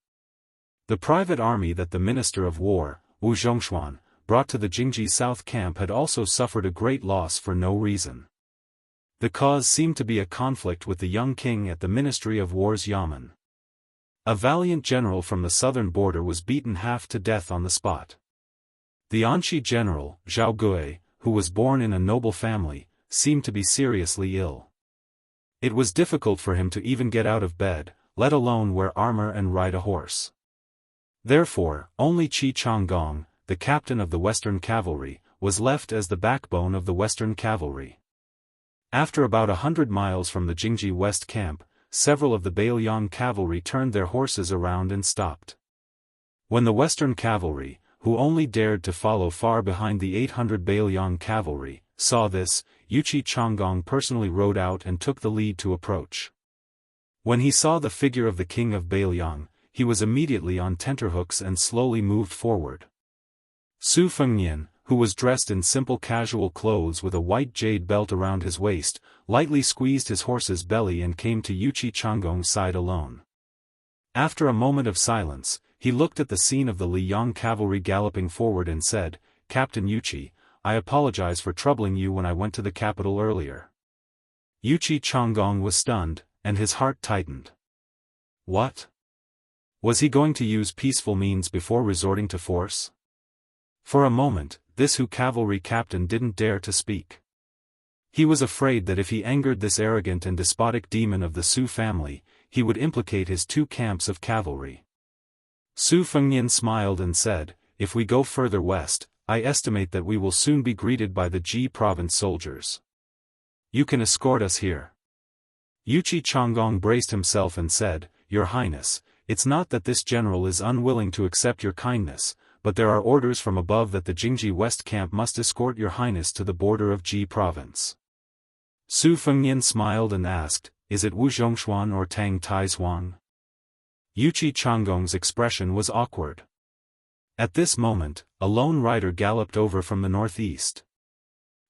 The private army that the Minister of War, Wu Zhongshuan, brought to the Jingji South camp had also suffered a great loss for no reason. The cause seemed to be a conflict with the young king at the Ministry of War's Yamen. A valiant general from the southern border was beaten half to death on the spot. The Anxi general, Zhao Gui, who was born in a noble family, seemed to be seriously ill. It was difficult for him to even get out of bed, let alone wear armor and ride a horse. Therefore, only Qi Changgong, the captain of the Western Cavalry, was left as the backbone of the Western Cavalry. After about 100 miles from the Jingji West camp, several of the Beiliang cavalry turned their horses around and stopped. When the Western Cavalry, who only dared to follow far behind the 800 Beiliang cavalry, saw this, Yuqi Changgong personally rode out and took the lead to approach. When he saw the figure of the king of Beiliang, he was immediately on tenterhooks and slowly moved forward. Su Fengnian, who was dressed in simple casual clothes with a white jade belt around his waist, lightly squeezed his horse's belly and came to Yuqi Changgong's side alone. After a moment of silence, he looked at the scene of the Liyang cavalry galloping forward and said, "Captain Yuqi, I apologize for troubling you when I went to the capital earlier." Yuqi Changgong was stunned, and his heart tightened. What? Was he going to use peaceful means before resorting to force? For a moment, this Hu cavalry captain didn't dare to speak. He was afraid that if he angered this arrogant and despotic demon of the Su family, he would implicate his two camps of cavalry. Su Fengnian smiled and said, "If we go further west, I estimate that we will soon be greeted by the Ji province soldiers. You can escort us here." Yuchi Changgong braced himself and said, "Your Highness, it's not that this general is unwilling to accept your kindness, but there are orders from above that the Jingji West camp must escort your Highness to the border of Ji province." Su Fengnian smiled and asked, "Is it Wu Zhongshuan or Tang Taizhuang?" Yuchi Changgong's expression was awkward. At this moment, a lone rider galloped over from the northeast.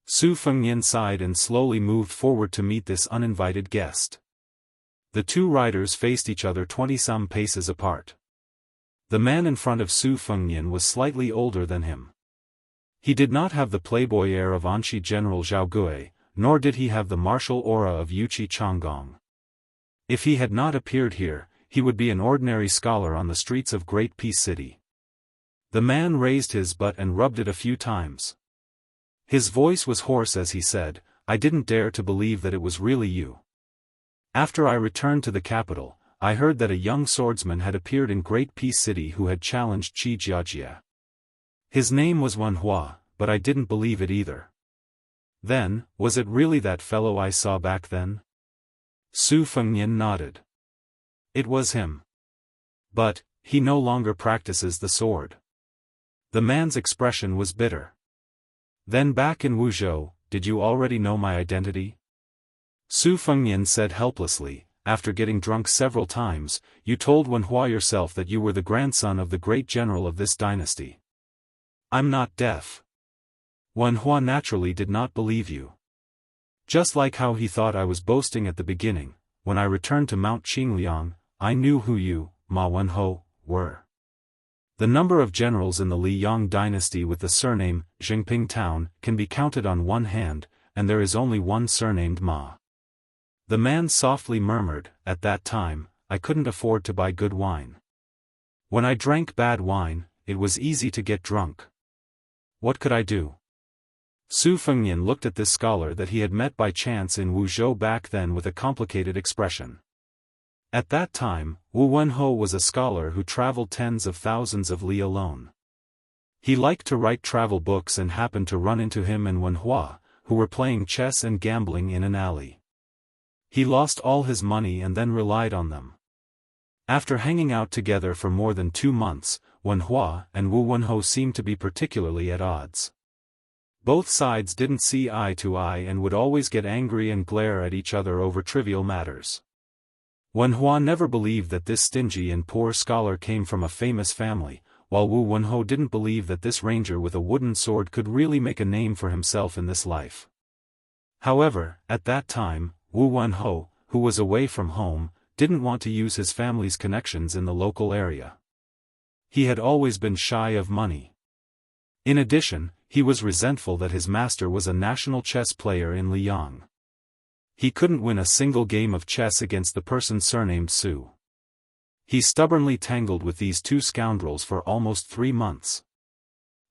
Su Fengnian sighed and slowly moved forward to meet this uninvited guest. The two riders faced each other 20-some paces apart. The man in front of Su Fengnian was slightly older than him. He did not have the playboy air of Anshi General Zhao Gui, nor did he have the martial aura of Yuchi Changgong. If he had not appeared here, he would be an ordinary scholar on the streets of Great Peace City. The man raised his butt and rubbed it a few times. His voice was hoarse as he said, "I didn't dare to believe that it was really you. After I returned to the capital, I heard that a young swordsman had appeared in Great Peace City who had challenged Qi Jiajia. His name was Wen Hua, but I didn't believe it either." "Then, was it really that fellow I saw back then?" Su Fengnian nodded. "It was him. But, he no longer practices the sword." The man's expression was bitter. "Then back in Wuzhou, did you already know my identity?" Su Fengnian said helplessly, "After getting drunk several times, you told Wen Hua yourself that you were the grandson of the great general of this dynasty." "I'm not deaf." Wen Hua naturally did not believe you. Just like how he thought I was boasting at the beginning, when I returned to Mount Qingliang, I knew who you, Ma Wenho, were. The number of generals in the Liyang dynasty with the surname, Jingping Town, can be counted on one hand, and there is only one surnamed Ma. The man softly murmured, "At that time, I couldn't afford to buy good wine. When I drank bad wine, it was easy to get drunk. What could I do?" Su Fengnian looked at this scholar that he had met by chance in Wuzhou back then with a complicated expression. At that time, Wu Wenho was a scholar who traveled tens of thousands of li alone. He liked to write travel books and happened to run into him and Wen Hua, who were playing chess and gambling in an alley. He lost all his money and then relied on them. After hanging out together for more than 2 months, Wen Hua and Wu Wenho seemed to be particularly at odds. Both sides didn't see eye to eye and would always get angry and glare at each other over trivial matters. Wen Hua never believed that this stingy and poor scholar came from a famous family, while Wu Wenho didn't believe that this ranger with a wooden sword could really make a name for himself in this life. However, at that time, Wu Wenho, who was away from home, didn't want to use his family's connections in the local area. He had always been shy of money. In addition, he was resentful that his master was a national chess player in Liyang. He couldn't win a single game of chess against the person surnamed Su. He stubbornly tangled with these two scoundrels for almost 3 months.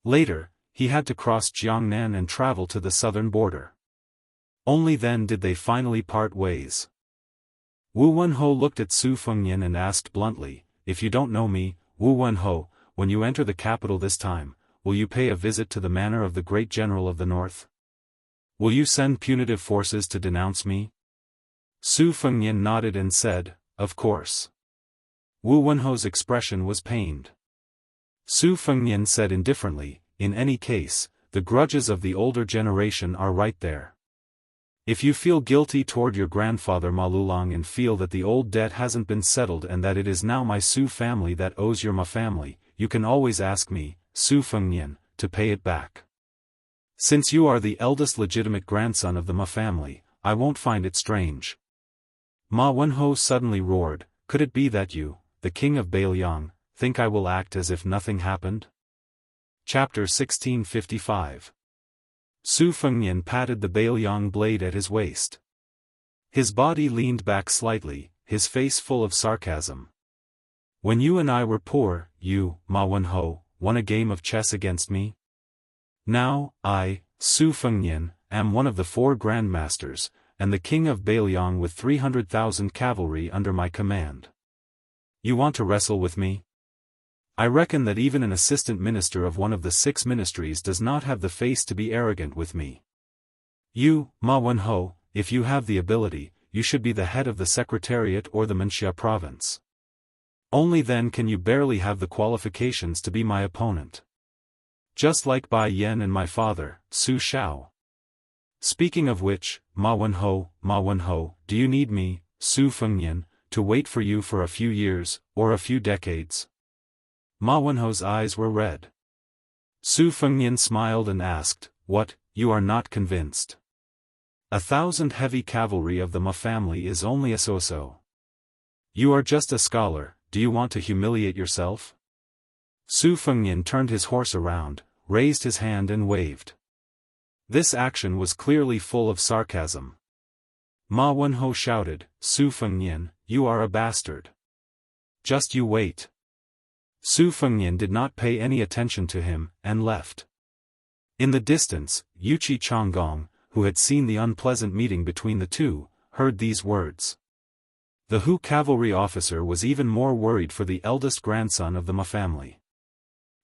Later, he had to cross Jiangnan and travel to the southern border. Only then did they finally part ways. Wu Wenho looked at Su Fengnian and asked bluntly, "If you don't know me, Wu Wenho, when you enter the capital this time, will you pay a visit to the manor of the great general of the north? Will you send punitive forces to denounce me?" Su Fengnian nodded and said, "Of course." Wu Wenho's expression was pained. Su Fengnian said indifferently, "In any case, the grudges of the older generation are right there. If you feel guilty toward your grandfather Ma Lulang and feel that the old debt hasn't been settled and that it is now my Su family that owes your Ma family, you can always ask me, Su Fengnian, to pay it back. Since you are the eldest legitimate grandson of the Ma family, I won't find it strange." Ma Wenho suddenly roared, "Could it be that you, the king of Beiliang, think I will act as if nothing happened?" Chapter 1655. Su Fengnian patted the Beiliang blade at his waist. His body leaned back slightly, his face full of sarcasm. When you and I were poor, you, Ma Wenho, won a game of chess against me? Now, I, Su Fengnian, am one of the 4 grandmasters, and the king of Beiliang with 300,000 cavalry under my command. You want to wrestle with me? I reckon that even an assistant minister of one of the 6 ministries does not have the face to be arrogant with me. You, Ma Wenho, if you have the ability, you should be the head of the Secretariat or the Menxia province. Only then can you barely have the qualifications to be my opponent. Just like Bai Yan and my father, Su Shao. Speaking of which, Ma Wenho, do you need me, Su Fengnian, to wait for you for a few years, or a few decades? Ma Wenho's eyes were red. Su Fengnian smiled and asked, what, you are not convinced? 1,000 heavy cavalry of the Ma family is only a so-so. You are just a scholar, do you want to humiliate yourself? Su Fengnian turned his horse around, raised his hand and waved. This action was clearly full of sarcasm. Ma Wenho shouted, Su Fengnian, you are a bastard. Just you wait. Su Fengnian did not pay any attention to him, and left. In the distance, Yuqi Changgong, who had seen the unpleasant meeting between the two, heard these words. The Hu cavalry officer was even more worried for the eldest grandson of the Ma family.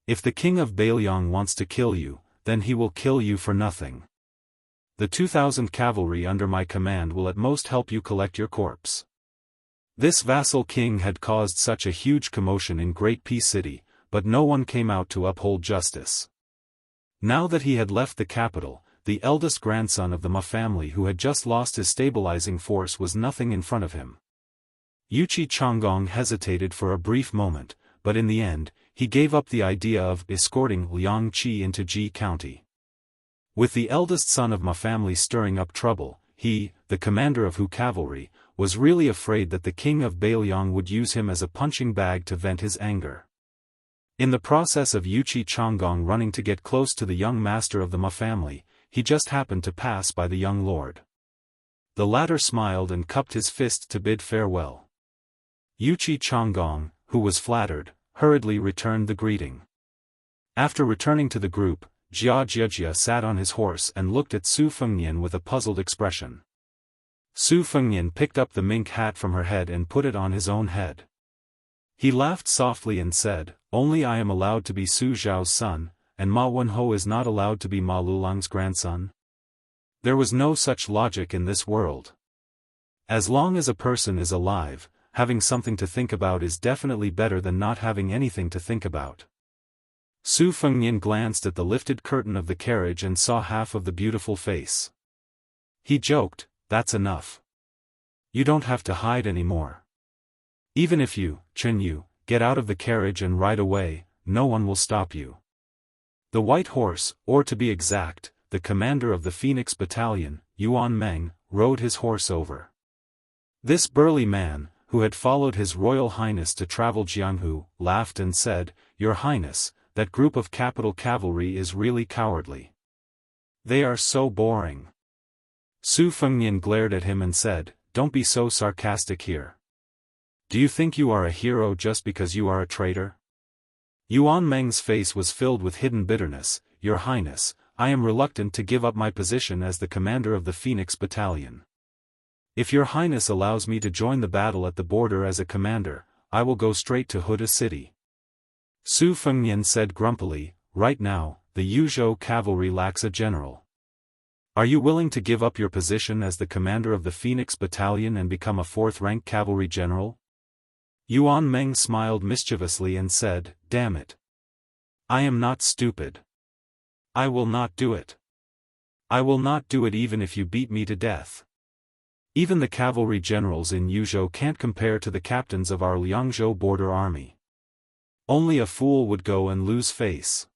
If the king of Beiliang wants to kill you, then he will kill you for nothing. The 2,000 cavalry under my command will at most help you collect your corpse. This vassal king had caused such a huge commotion in Great Peace City, but no one came out to uphold justice. Now that he had left the capital, the eldest grandson of the Ma family who had just lost his stabilizing force was nothing in front of him. Yuqi Changgong hesitated for a brief moment, but in the end, he gave up the idea of escorting Liang Qi into Ji County. With the eldest son of Ma family stirring up trouble, he, the commander of Hu cavalry, was really afraid that the king of Beiliang would use him as a punching bag to vent his anger. In the process of Yuqi Changgong running to get close to the young master of the Ma family, he just happened to pass by the young lord. The latter smiled and cupped his fist to bid farewell. Yuqi Changgong, who was flattered, hurriedly returned the greeting. After returning to the group, Jia sat on his horse and looked at Su Fengnian with a puzzled expression. Su Fengnian picked up the mink hat from her head and put it on his own head. He laughed softly and said, only I am allowed to be Su Zhao's son, and Ma Wenho is not allowed to be Ma Lulang's grandson? There was no such logic in this world. As long as a person is alive, having something to think about is definitely better than not having anything to think about. Su Fengnian glanced at the lifted curtain of the carriage and saw half of the beautiful face. He joked, that's enough. You don't have to hide anymore. Even if you, Chen Yu, get out of the carriage and ride away, no one will stop you. The white horse, or to be exact, the commander of the Phoenix Battalion, Yuan Meng, rode his horse over. This burly man, who had followed His Royal Highness to travel Jianghu, laughed and said, Your Highness, that group of capital cavalry is really cowardly. They are so boring. Su Fengnian glared at him and said, Don't be so sarcastic here. Do you think you are a hero just because you are a traitor? Yuan Meng's face was filled with hidden bitterness. Your Highness, I am reluctant to give up my position as the commander of the Phoenix Battalion. If Your Highness allows me to join the battle at the border as a commander, I will go straight to Huda City. Su Fengnian said grumpily, Right now, the Yuzhou cavalry lacks a general. Are you willing to give up your position as the commander of the Phoenix Battalion and become a 4th-rank cavalry general? Yuan Meng smiled mischievously and said, Damn it. I am not stupid. I will not do it. I will not do it even if you beat me to death. Even the cavalry generals in Yuzhou can't compare to the captains of our Liangzhou border army. Only a fool would go and lose face.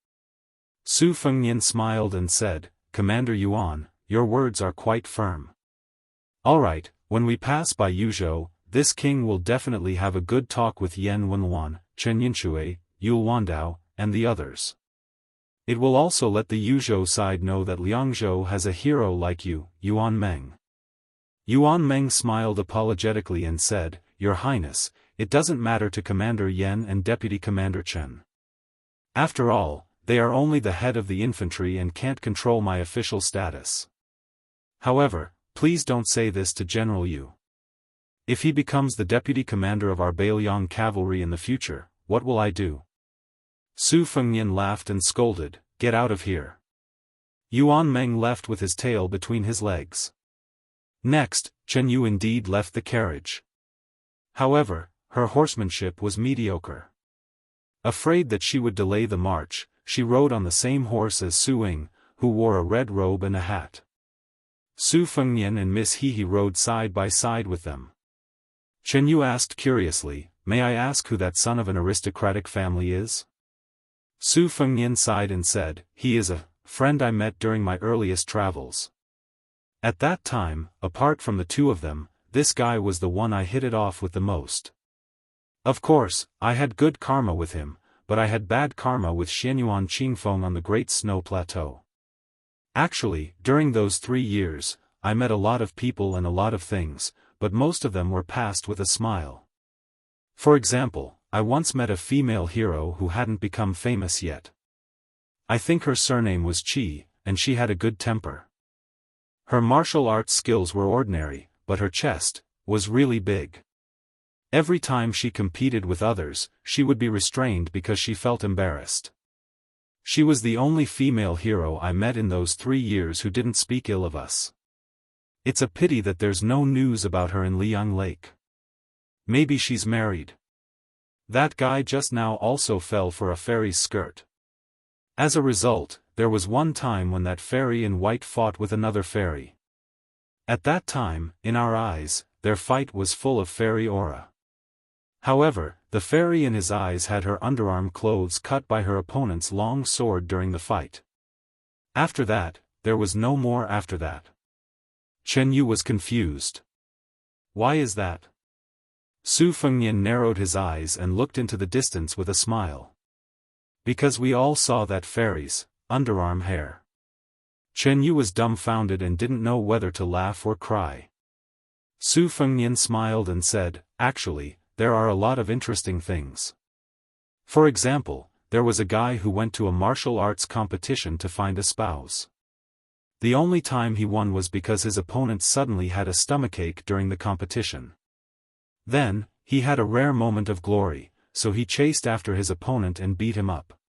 Su Fengnian smiled and said, Commander Yuan, your words are quite firm. All right, when we pass by Yuzhou, this king will definitely have a good talk with Yan Wenwan, Chen Yinshui, Yul Wandao, and the others. It will also let the Yuzhou side know that Liangzhou has a hero like you, Yuan Meng. Yuan Meng smiled apologetically and said, Your Highness, it doesn't matter to Commander Yen and Deputy Commander Chen. After all, they are only the head of the infantry and can't control my official status. However, please don't say this to General Yu. If he becomes the deputy commander of our Bailiang cavalry in the future, what will I do? Su Fengnian laughed and scolded, "Get out of here." Yuan Meng left with his tail between his legs. Next, Chen Yu indeed left the carriage. However, her horsemanship was mediocre. Afraid that she would delay the march, she rode on the same horse as Su Ying, who wore a red robe and a hat. Su Fengnian and Miss Hehe rode side by side with them. Chen Yu asked curiously, "May I ask who that son of an aristocratic family is?" Su Fengnian sighed and said, "He is a friend I met during my earliest travels. At that time, apart from the two of them, this guy was the one I hit it off with the most. Of course, I had good karma with him, but I had bad karma with Xianyuan Qingfeng on the Great Snow Plateau. Actually, during those 3 years, I met a lot of people and a lot of things, but most of them were passed with a smile. For example, I once met a female hero who hadn't become famous yet. I think her surname was Qi, and she had a good temper. Her martial arts skills were ordinary, but her chest was really big. Every time she competed with others, she would be restrained because she felt embarrassed. She was the only female hero I met in those 3 years who didn't speak ill of us. It's a pity that there's no news about her in Liang Lake. Maybe she's married. That guy just now also fell for a fairy's skirt. As a result, there was one time when that fairy in white fought with another fairy. At that time, in our eyes, their fight was full of fairy aura. However, the fairy in his eyes had her underarm clothes cut by her opponent's long sword during the fight. After that, there was no more after that. Chen Yu was confused. Why is that? Su Fengnian narrowed his eyes and looked into the distance with a smile. Because we all saw that fairy's underarm hair. Chen Yu was dumbfounded and didn't know whether to laugh or cry. Su Fengnian smiled and said, "Actually, there are a lot of interesting things. For example, there was a guy who went to a martial arts competition to find a spouse. The only time he won was because his opponent suddenly had a stomachache during the competition. Then, he had a rare moment of glory, so he chased after his opponent and beat him up.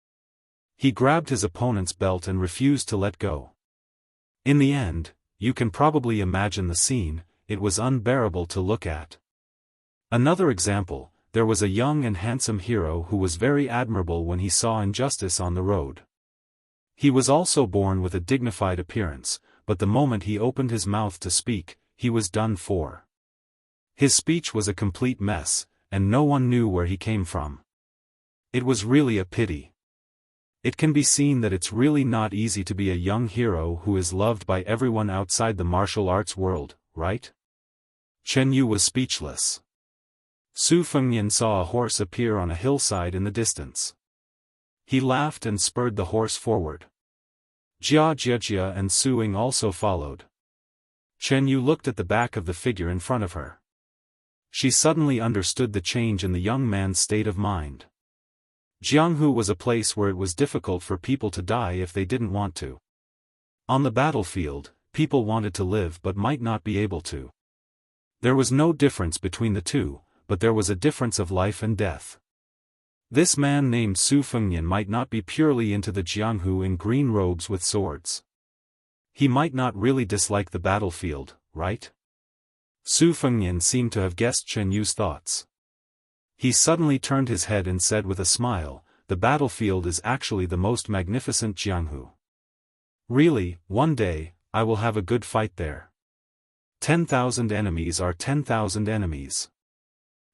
He grabbed his opponent's belt and refused to let go. In the end, you can probably imagine the scene, it was unbearable to look at." Another example, there was a young and handsome hero who was very admirable when he saw injustice on the road. He was also born with a dignified appearance, but the moment he opened his mouth to speak, he was done for. His speech was a complete mess, and no one knew where he came from. It was really a pity. It can be seen that it's really not easy to be a young hero who is loved by everyone outside the martial arts world, right? Chen Yu was speechless. Su Fengnian saw a horse appear on a hillside in the distance. He laughed and spurred the horse forward. Jia and Su Ying also followed. Chen Yu looked at the back of the figure in front of her. She suddenly understood the change in the young man's state of mind. Jianghu was a place where it was difficult for people to die if they didn't want to. On the battlefield, people wanted to live but might not be able to. There was no difference between the two, but there was a difference of life and death. This man named Su Fengnian might not be purely into the Jianghu in green robes with swords. He might not really dislike the battlefield, right? Su Fengnian seemed to have guessed Chen Yu's thoughts. He suddenly turned his head and said with a smile, "The battlefield is actually the most magnificent Jianghu. Really, one day, I will have a good fight there. 10,000 enemies are 10,000 enemies.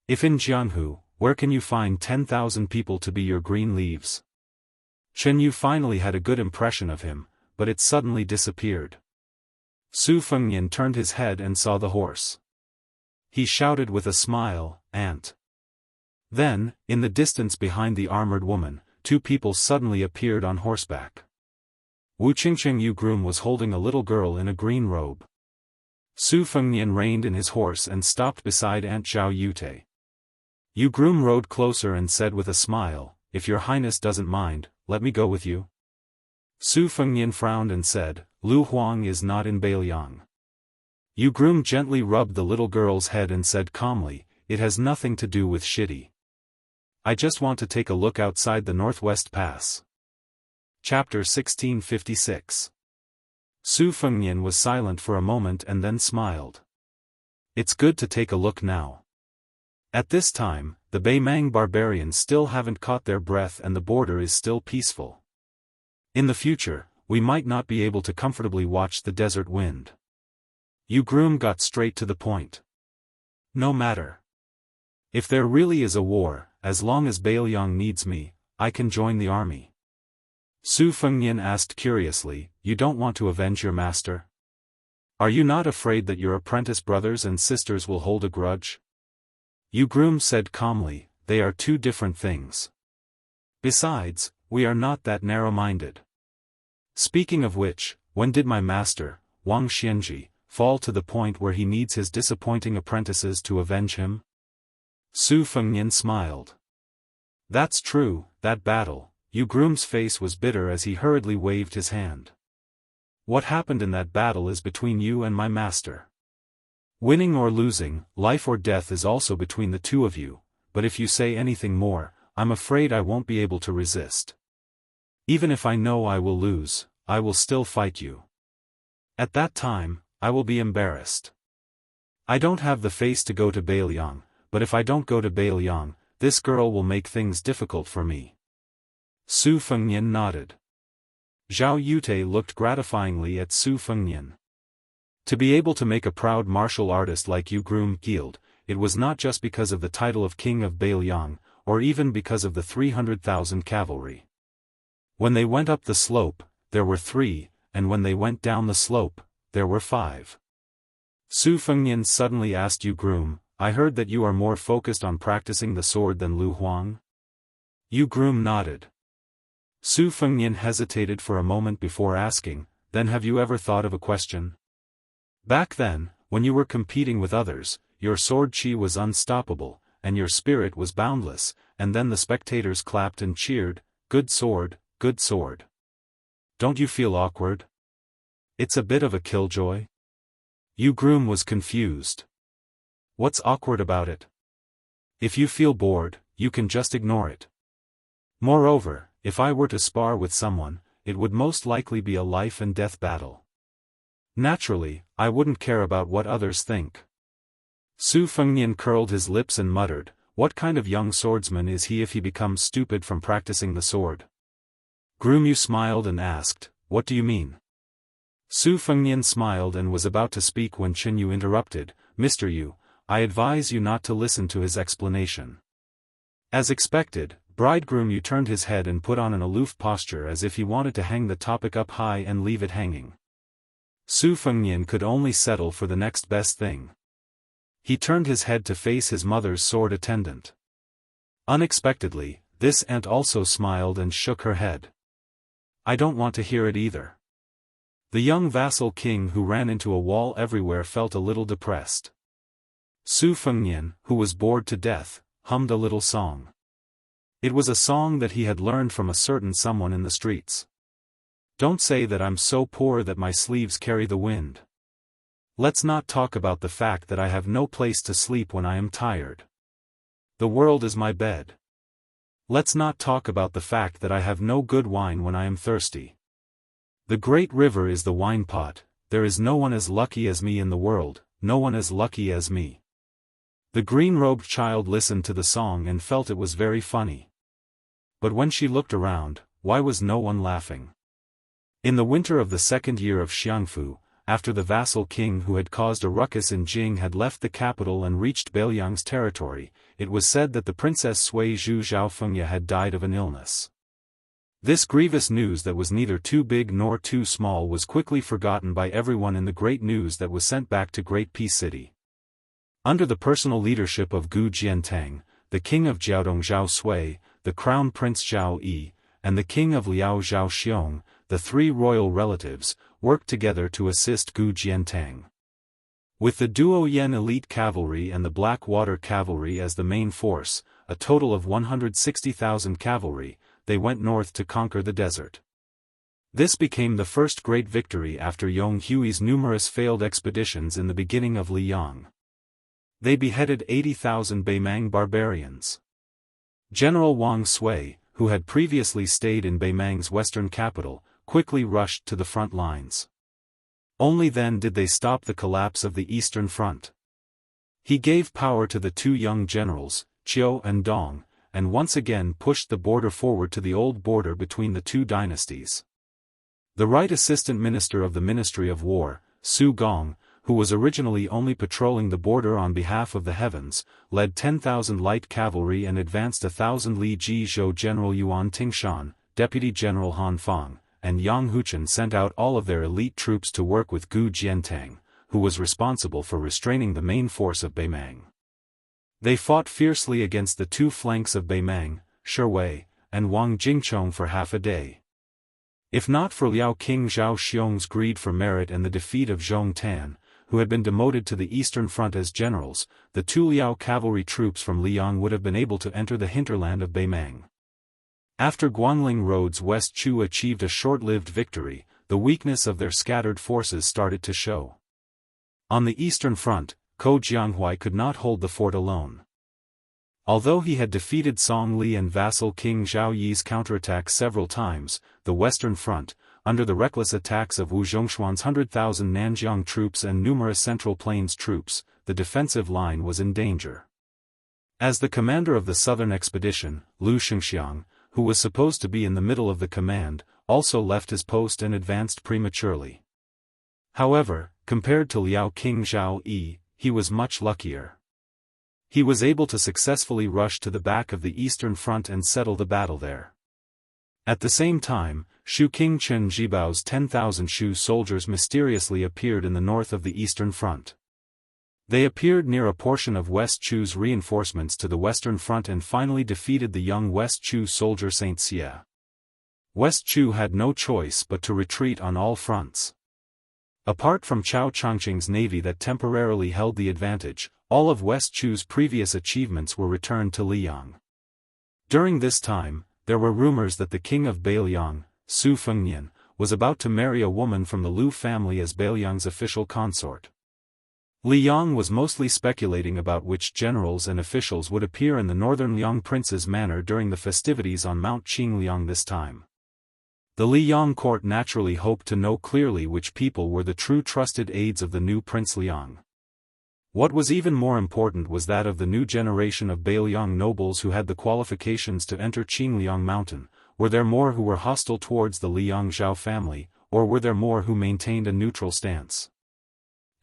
If in Jianghu, where can you find 10,000 people to be your green leaves?" Chen Yu finally had a good impression of him, but it suddenly disappeared. Su Fengnian turned his head and saw the horse. He shouted with a smile, "Ant." Then, in the distance behind the armored woman, 2 people suddenly appeared on horseback. Wu Qingqing groom was holding a little girl in a green robe. Su Fengnian reined in his horse and stopped beside Aunt Zhao Yute. Yu Groom rode closer and said with a smile, "If your highness doesn't mind, let me go with you." Su Fengnian frowned and said, "Lu Huang is not in Beiliang." Yu Groom gently rubbed the little girl's head and said calmly, "It has nothing to do with shitty. I just want to take a look outside the Northwest Pass." Chapter 1656. Su Fengnian was silent for a moment and then smiled. "It's good to take a look now. At this time, the Beimang barbarians still haven't caught their breath and the border is still peaceful. In the future, we might not be able to comfortably watch the desert wind." Yu Groom got straight to the point. "No matter. If there really is a war, as long as Beiliang needs me, I can join the army." Su Fengnian asked curiously, "You don't want to avenge your master? Are you not afraid that your apprentice brothers and sisters will hold a grudge?" Yu Groom said calmly, "They are two different things. Besides, we are not that narrow-minded. Speaking of which, when did my master, Wang Xianji, fall to the point where he needs his disappointing apprentices to avenge him?" Su Fengnian smiled. "That's true, that battle." Yu Groom's face was bitter as he hurriedly waved his hand. "What happened in that battle is between you and my master. Winning or losing, life or death is also between the two of you, but if you say anything more, I'm afraid I won't be able to resist. Even if I know I will lose, I will still fight you. At that time, I will be embarrassed. I don't have the face to go to Beiliang, but if I don't go to Beiliang, this girl will make things difficult for me." Su Fengnian nodded. Zhao Yute looked gratifyingly at Su Fengnian. To be able to make a proud martial artist like Yu Groom yield, it was not just because of the title of King of Beiliang, or even because of the 300,000 cavalry. When they went up the slope, there were 3, and when they went down the slope, there were 5. Su Fengnian suddenly asked Yu Groom, "I heard that you are more focused on practicing the sword than Lu Huang?" Yu Groom nodded. Su Fengnian hesitated for a moment before asking, "Then have you ever thought of a question? Back then, when you were competing with others, your sword chi was unstoppable, and your spirit was boundless, and then the spectators clapped and cheered, 'Good sword, good sword.' Don't you feel awkward? It's a bit of a killjoy?" Yu Groom was confused. "What's awkward about it? If you feel bored, you can just ignore it. Moreover, if I were to spar with someone, it would most likely be a life and death battle. Naturally, I wouldn't care about what others think." Su Fengnian curled his lips and muttered, "What kind of young swordsman is he if he becomes stupid from practicing the sword?" Groom smiled and asked, "What do you mean?" Su Fengnian smiled and was about to speak when Chen Yu interrupted, "Mr. Yu, I advise you not to listen to his explanation." As expected, Bridegroom Yu turned his head and put on an aloof posture as if he wanted to hang the topic up high and leave it hanging. Su Fengnian could only settle for the next best thing. He turned his head to face his mother's sword attendant. Unexpectedly, this aunt also smiled and shook her head. "I don't want to hear it either." The young vassal king who ran into a wall everywhere felt a little depressed. Su Fengnian, who was bored to death, hummed a little song. It was a song that he had learned from a certain someone in the streets. "Don't say that I'm so poor that my sleeves carry the wind. Let's not talk about the fact that I have no place to sleep when I am tired. The world is my bed. Let's not talk about the fact that I have no good wine when I am thirsty. The great river is the wine pot, there is no one as lucky as me in the world, no one as lucky as me." The green-robed child listened to the song and felt it was very funny. But when she looked around, why was no one laughing? In the winter of the second year of Jianghu, after the vassal king who had caused a ruckus in Jing had left the capital and reached Beiliang's territory, it was said that the Princess Sui Zhu Zhaofengya had died of an illness. This grievous news that was neither too big nor too small was quickly forgotten by everyone in the great news that was sent back to Great Peace City. Under the personal leadership of Gu Jiantang, the king of Jiaodong Zhao Sui, the crown prince Zhao Yi, and the king of Liao Zhao Xiong, the 3 royal relatives, worked together to assist Gu Jiantang. With the Duo-Yen elite cavalry and the Black Water cavalry as the main force, a total of 160,000 cavalry, they went north to conquer the desert. This became the first great victory after Yong Hui's numerous failed expeditions in the beginning of Liang. They beheaded 80,000 Beimang barbarians. General Wang Sui, who had previously stayed in Beimang's western capital, quickly rushed to the front lines. Only then did they stop the collapse of the Eastern Front. He gave power to the two young generals, Qiu and Dong, and once again pushed the border forward to the old border between the two dynasties. The right assistant minister of the Ministry of War, Su Gong, who was originally only patrolling the border on behalf of the heavens, led 10,000 light cavalry and advanced 1,000 Li Jizhou General Yuan Tingshan, Deputy General Han Fang, and Yang Huchen sent out all of their elite troops to work with Gu Jiantang, who was responsible for restraining the main force of Beimang. They fought fiercely against the two flanks of Beimang, Shiwei, and Wang Jingchong for half a day. If not for Liao King Zhao Xiong's greed for merit and the defeat of Zhong Tan, who had been demoted to the Eastern Front as generals, the two Liao cavalry troops from Liang would have been able to enter the hinterland of Beimang. After Guangling Road's West Chu achieved a short-lived victory, the weakness of their scattered forces started to show. On the Eastern Front, Ko Jianghui could not hold the fort alone. Although he had defeated Song Li and vassal King Zhao Yi's counterattack several times, the Western Front, under the reckless attacks of Wu Zhongshuan's 100,000 Nanjiang troops and numerous Central Plains troops, the defensive line was in danger. As the commander of the southern expedition, Lu Shengxiang, who was supposed to be in the middle of the command, also left his post and advanced prematurely. However, compared to Liao King Zhao Yi, he was much luckier. He was able to successfully rush to the back of the Eastern Front and settle the battle there. At the same time, Shu King Chen Jibao's 10,000 Shu soldiers mysteriously appeared in the north of the Eastern Front. They appeared near a portion of West Chu's reinforcements to the Western Front and finally defeated the young West Chu soldier Saint Xia. West Chu had no choice but to retreat on all fronts. Apart from Chao Changqing's navy that temporarily held the advantage, all of West Chu's previous achievements were returned to Liang. During this time, there were rumors that the king of Beiliang, Su Fengnian, was about to marry a woman from the Lu family as Beiliang's official consort. Liang was mostly speculating about which generals and officials would appear in the northern Liang prince's manor during the festivities on Mount Qingliang this time. The Liang court naturally hoped to know clearly which people were the true trusted aides of the new Prince Liang. What was even more important was that of the new generation of Beiliang nobles who had the qualifications to enter Qingliang Mountain. Were there more who were hostile towards the Liang Zhao family, or were there more who maintained a neutral stance?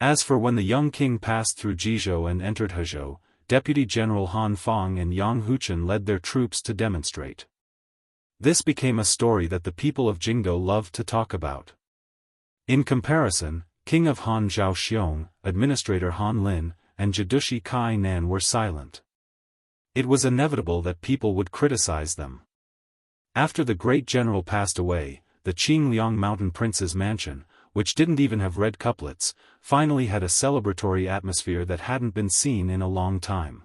As for when the young king passed through Jizhou and entered Hezhou, Deputy General Han Fang and Yang Huchen led their troops to demonstrate. This became a story that the people of Jingdou loved to talk about. In comparison, King of Han Zhao Xiong, Administrator Han Lin, and Jadushi Kai Nan were silent. It was inevitable that people would criticize them. After the great general passed away, the Qingliang Mountain Prince's mansion, which didn't even have red couplets, finally had a celebratory atmosphere that hadn't been seen in a long time.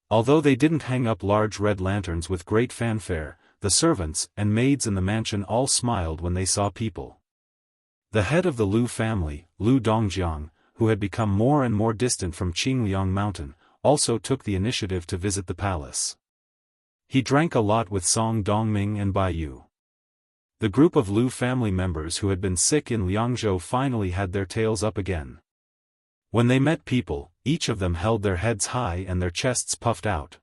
Although they didn't hang up large red lanterns with great fanfare, the servants and maids in the mansion all smiled when they saw people. The head of the Lu family, Lu Dongjiang, who had become more and more distant from Qingliang Mountain, also took the initiative to visit the palace. He drank a lot with Song Dongming and Bai Yu. The group of Lu family members who had been sick in Liangzhou finally had their tails up again. When they met people, each of them held their heads high and their chests puffed out.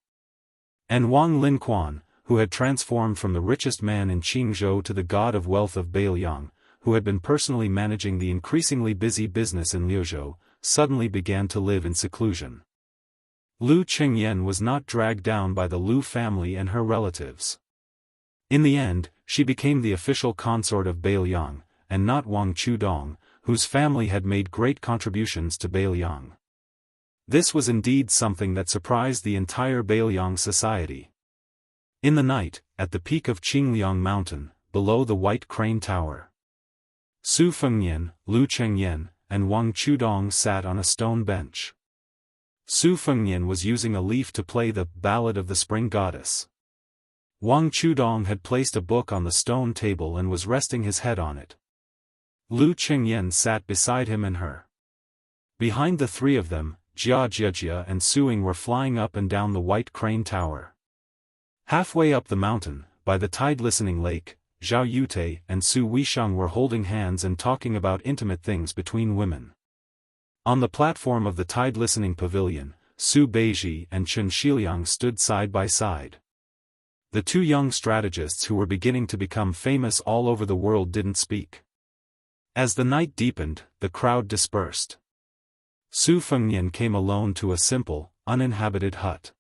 And Wang Linquan, who had transformed from the richest man in Qingzhou to the god of wealth of Beiliang, who had been personally managing the increasingly busy business in Liuzhou, suddenly began to live in seclusion. Lu Qingyan was not dragged down by the Lu family and her relatives. In the end, she became the official consort of Beiliang, and not Wang Chudong, whose family had made great contributions to Beiliang. This was indeed something that surprised the entire Beiliang society. In the night, at the peak of Qingliang Mountain, below the White Crane Tower, Su Fengnian, Lu Chengyan, and Wang Chudong sat on a stone bench. Su Fengnian was using a leaf to play the Ballad of the Spring Goddess. Wang Chudong had placed a book on the stone table and was resting his head on it. Lu Qingyan sat beside him and her. Behind the three of them, Jia Jiajia and Suing were flying up and down the White Crane Tower. Halfway up the mountain, by the tide-listening lake, Zhao Yute and Su Weisheng were holding hands and talking about intimate things between women. On the platform of the tide-listening pavilion, Su Beiji and Chen Shiliang stood side by side. The two young strategists who were beginning to become famous all over the world didn't speak. As the night deepened, the crowd dispersed. Su Fengnian came alone to a simple, uninhabited hut.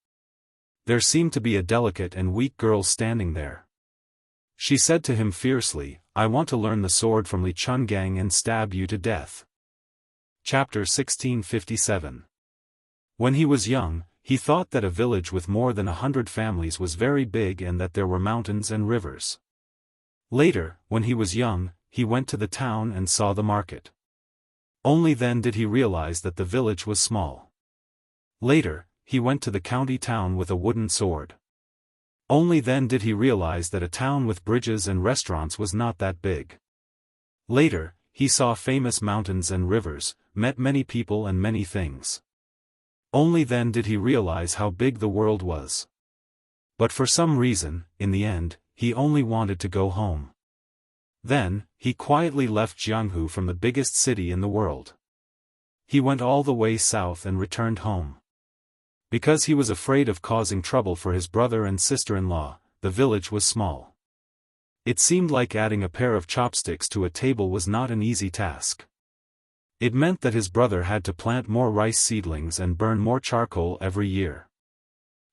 There seemed to be a delicate and weak girl standing there. She said to him fiercely, "I want to learn the sword from Li Chungang and stab you to death." Chapter 1657. When he was young, he thought that a village with more than 100 families was very big and that there were mountains and rivers. Later, when he was young, he went to the town and saw the market. Only then did he realize that the village was small. Later, he went to the county town with a wooden sword. Only then did he realize that a town with bridges and restaurants was not that big. Later, he saw famous mountains and rivers, met many people and many things. Only then did he realize how big the world was. But for some reason, in the end, he only wanted to go home. Then, he quietly left Jianghu from the biggest city in the world. He went all the way south and returned home. Because he was afraid of causing trouble for his brother and sister-in-law, the village was small. It seemed like adding a pair of chopsticks to a table was not an easy task. It meant that his brother had to plant more rice seedlings and burn more charcoal every year.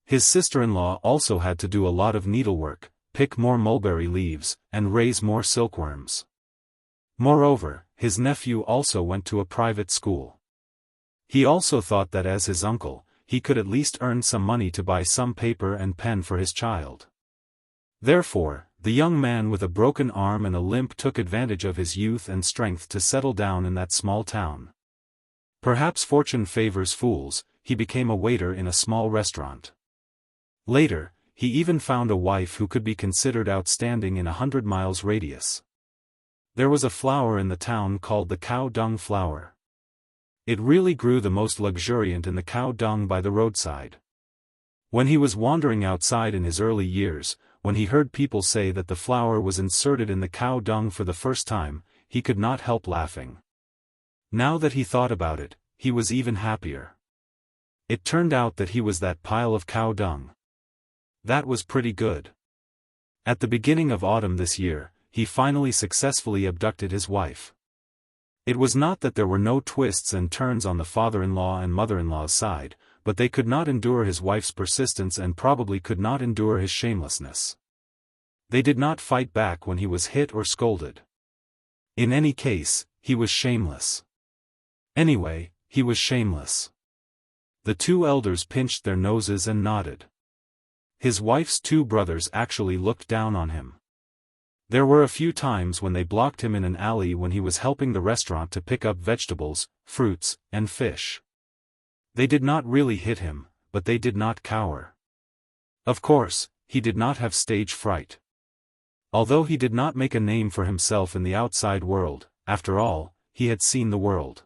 His sister-in-law also had to do a lot of needlework, pick more mulberry leaves, and raise more silkworms. Moreover, his nephew also went to a private school. He also thought that as his uncle, he could at least earn some money to buy some paper and pen for his child. Therefore, the young man with a broken arm and a limp took advantage of his youth and strength to settle down in that small town. Perhaps fortune favors fools, he became a waiter in a small restaurant. Later, he even found a wife who could be considered outstanding in 100 miles radius. There was a flower in the town called the cow dung flower. It really grew the most luxuriant in the cow dung by the roadside. When he was wandering outside in his early years, when he heard people say that the flower was inserted in the cow dung for the first time, he could not help laughing. Now that he thought about it, he was even happier. It turned out that he was that pile of cow dung. That was pretty good. At the beginning of autumn this year, he finally successfully abducted his wife. It was not that there were no twists and turns on the father-in-law and mother-in-law's side, but they could not endure his wife's persistence and probably could not endure his shamelessness. They did not fight back when he was hit or scolded. In any case, he was shameless. Anyway, he was shameless. The two elders pinched their noses and nodded. His wife's two brothers actually looked down on him. There were a few times when they blocked him in an alley when he was helping the restaurant to pick up vegetables, fruits, and fish. They did not really hit him, but they did not cower. Of course, he did not have stage fright. Although he did not make a name for himself in the outside world, after all, he had seen the world.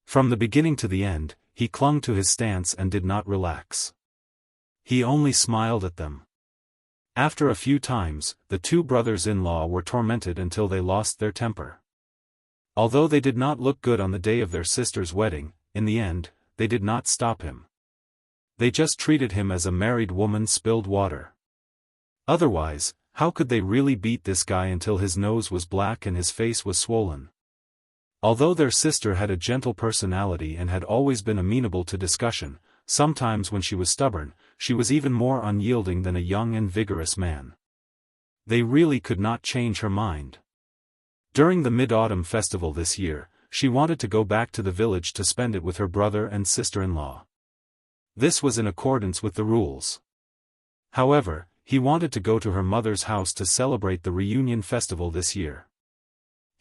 From the beginning to the end, he clung to his stance and did not relax. He only smiled at them. After a few times, the two brothers-in-law were tormented until they lost their temper. Although they did not look good on the day of their sister's wedding, in the end, they did not stop him. They just treated him as a married woman spilled water. Otherwise, how could they really beat this guy until his nose was black and his face was swollen? Although their sister had a gentle personality and had always been amenable to discussion, sometimes when she was stubborn, she was even more unyielding than a young and vigorous man. They really could not change her mind. During the Mid-Autumn Festival this year, she wanted to go back to the village to spend it with her brother and sister-in-law. This was in accordance with the rules. However, he wanted to go to her mother's house to celebrate the reunion festival this year.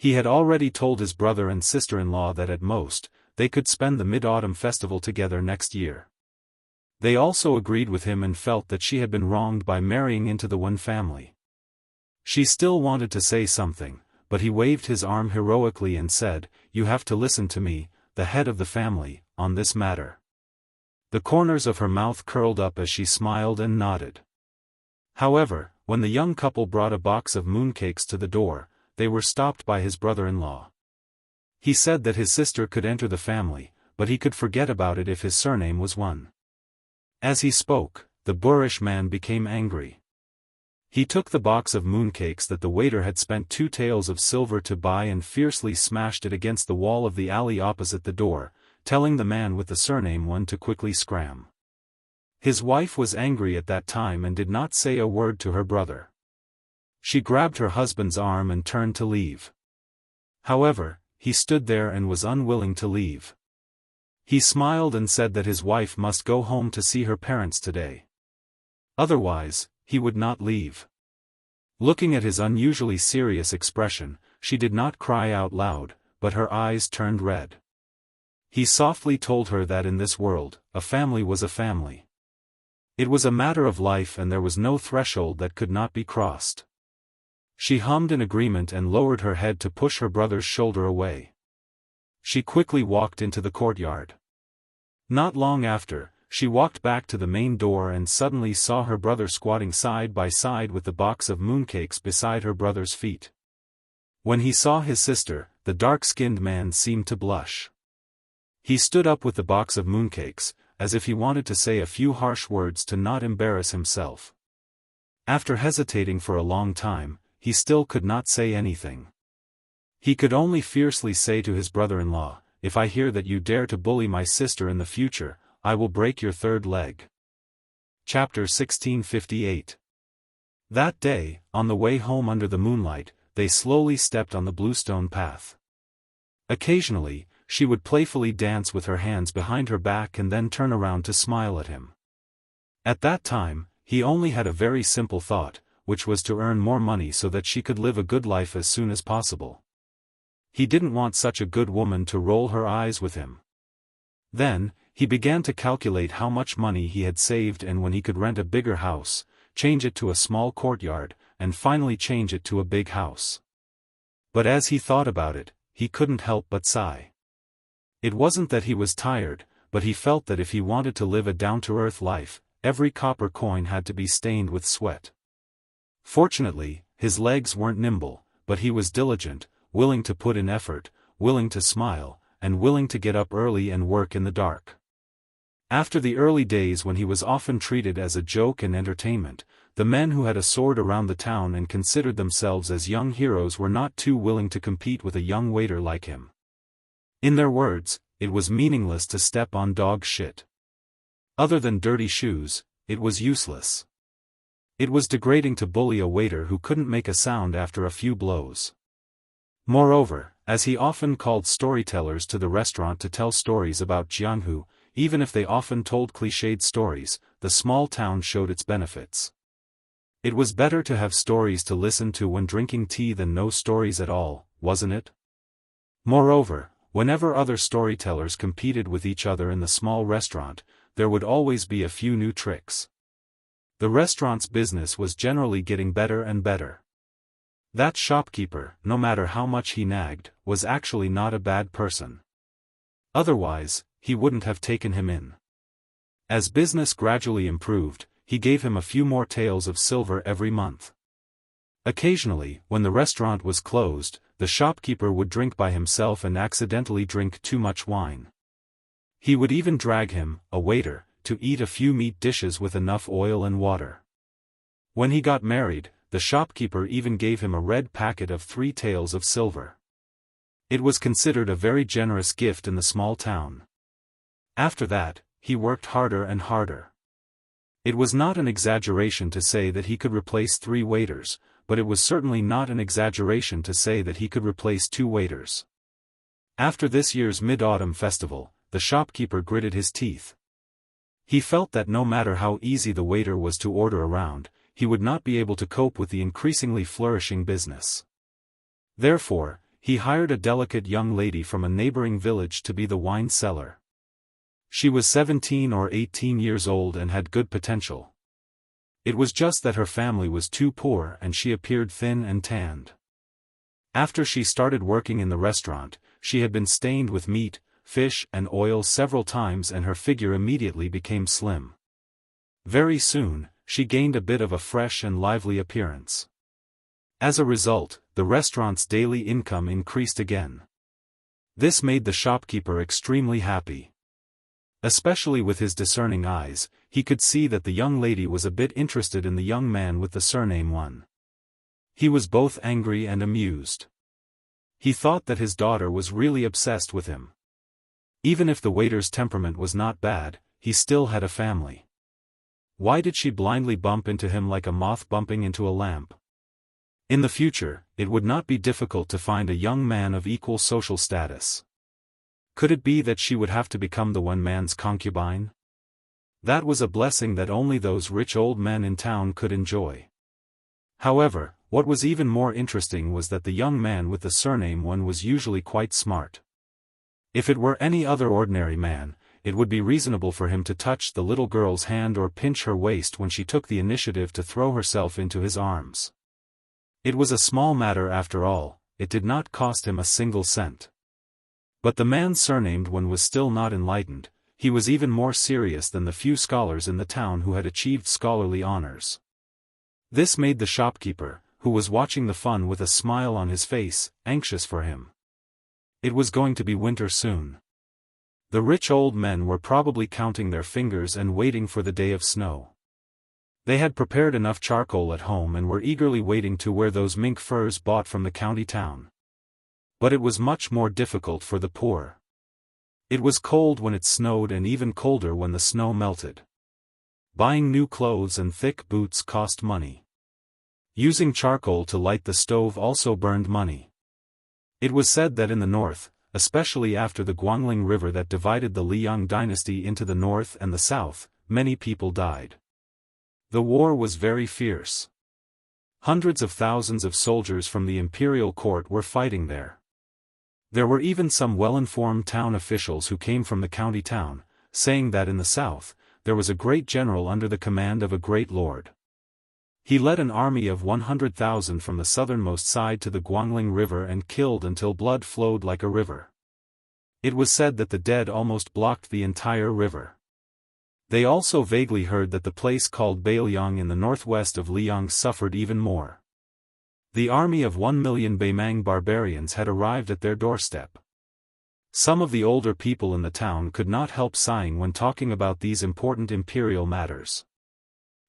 He had already told his brother and sister-in-law that at most, they could spend the Mid-Autumn Festival together next year. They also agreed with him and felt that she had been wronged by marrying into the Wen family. She still wanted to say something, but he waved his arm heroically and said, "You have to listen to me, the head of the family, on this matter." The corners of her mouth curled up as she smiled and nodded. However, when the young couple brought a box of mooncakes to the door, they were stopped by his brother-in-law. He said that his sister could enter the family, but he could forget about it if his surname was Wen. As he spoke, the boorish man became angry. He took the box of mooncakes that the waiter had spent 2 taels of silver to buy and fiercely smashed it against the wall of the alley opposite the door, telling the man with the surname Wen to quickly scram. His wife was angry at that time and did not say a word to her brother. She grabbed her husband's arm and turned to leave. However, he stood there and was unwilling to leave. He smiled and said that his wife must go home to see her parents today. Otherwise, he would not leave. Looking at his unusually serious expression, she did not cry out loud, but her eyes turned red. He softly told her that in this world, a family was a family. It was a matter of life and there was no threshold that could not be crossed. She hummed in agreement and lowered her head to push her brother's shoulder away. She quickly walked into the courtyard. Not long after, she walked back to the main door and suddenly saw her brother squatting side by side with the box of mooncakes beside her brother's feet. When he saw his sister, the dark-skinned man seemed to blush. He stood up with the box of mooncakes, as if he wanted to say a few harsh words to not embarrass himself. After hesitating for a long time, he still could not say anything. He could only fiercely say to his brother-in-law, "If I hear that you dare to bully my sister in the future, I will break your third leg." Chapter 1658. That day, on the way home under the moonlight, they slowly stepped on the bluestone path. Occasionally, she would playfully dance with her hands behind her back and then turn around to smile at him. At that time, he only had a very simple thought, which was to earn more money so that she could live a good life as soon as possible. He didn't want such a good woman to roll her eyes with him. Then, he began to calculate how much money he had saved and when he could rent a bigger house, change it to a small courtyard, and finally change it to a big house. But as he thought about it, he couldn't help but sigh. It wasn't that he was tired, but he felt that if he wanted to live a down-to-earth life, every copper coin had to be stained with sweat. Fortunately, his legs weren't nimble, but he was diligent, willing to put in effort, willing to smile, and willing to get up early and work in the dark. After the early days when he was often treated as a joke and entertainment, the men who had a sword around the town and considered themselves as young heroes were not too willing to compete with a young waiter like him. In their words, it was meaningless to step on dog shit. Other than dirty shoes, it was useless. It was degrading to bully a waiter who couldn't make a sound after a few blows. Moreover, as he often called storytellers to the restaurant to tell stories about Jianghu, even if they often told cliched stories, the small town showed its benefits. It was better to have stories to listen to when drinking tea than no stories at all, wasn't it? Moreover, whenever other storytellers competed with each other in the small restaurant, there would always be a few new tricks. The restaurant's business was generally getting better and better. That shopkeeper, no matter how much he nagged, was actually not a bad person. Otherwise, he wouldn't have taken him in. As business gradually improved, he gave him a few more taels of silver every month. Occasionally, when the restaurant was closed, the shopkeeper would drink by himself and accidentally drink too much wine. He would even drag him, a waiter, to eat a few meat dishes with enough oil and water. When he got married, the shopkeeper even gave him a red packet of 3 taels of silver. It was considered a very generous gift in the small town. After that, he worked harder and harder. It was not an exaggeration to say that he could replace 3 waiters, but it was certainly not an exaggeration to say that he could replace 2 waiters. After this year's Mid-Autumn Festival, the shopkeeper gritted his teeth. He felt that no matter how easy the waiter was to order around, he would not be able to cope with the increasingly flourishing business. Therefore, he hired a delicate young lady from a neighboring village to be the wine seller. She was 17 or 18 years old and had good potential. It was just that her family was too poor and she appeared thin and tanned. After she started working in the restaurant, she had been stained with meat, fish and oil several times and her figure immediately became slim. Very soon, she gained a bit of a fresh and lively appearance. As a result, the restaurant's daily income increased again. This made the shopkeeper extremely happy. Especially with his discerning eyes, he could see that the young lady was a bit interested in the young man with the surname Wan. He was both angry and amused. He thought that his daughter was really obsessed with him. Even if the waiter's temperament was not bad, he still had a family. Why did she blindly bump into him like a moth bumping into a lamp? In the future, it would not be difficult to find a young man of equal social status. Could it be that she would have to become the one man's concubine? That was a blessing that only those rich old men in town could enjoy. However, what was even more interesting was that the young man with the surname Wan was usually quite smart. If it were any other ordinary man, it would be reasonable for him to touch the little girl's hand or pinch her waist when she took the initiative to throw herself into his arms. It was a small matter after all, it did not cost him a single cent. But the man surnamed Wan was still not enlightened. He was even more serious than the few scholars in the town who had achieved scholarly honors. This made the shopkeeper, who was watching the fun with a smile on his face, anxious for him. It was going to be winter soon. The rich old men were probably counting their fingers and waiting for the day of snow. They had prepared enough charcoal at home and were eagerly waiting to wear those mink furs bought from the county town. But it was much more difficult for the poor. It was cold when it snowed and even colder when the snow melted. Buying new clothes and thick boots cost money. Using charcoal to light the stove also burned money. It was said that in the north, especially after the Guangling River that divided the Liang dynasty into the north and the south, many people died. The war was very fierce. Hundreds of thousands of soldiers from the imperial court were fighting there. There were even some well-informed town officials who came from the county town, saying that in the south, there was a great general under the command of a great lord. He led an army of 100,000 from the southernmost side to the Guangling River and killed until blood flowed like a river. It was said that the dead almost blocked the entire river. They also vaguely heard that the place called Bailiang in the northwest of Liang suffered even more. The army of 1 million Baimang barbarians had arrived at their doorstep. Some of the older people in the town could not help sighing when talking about these important imperial matters.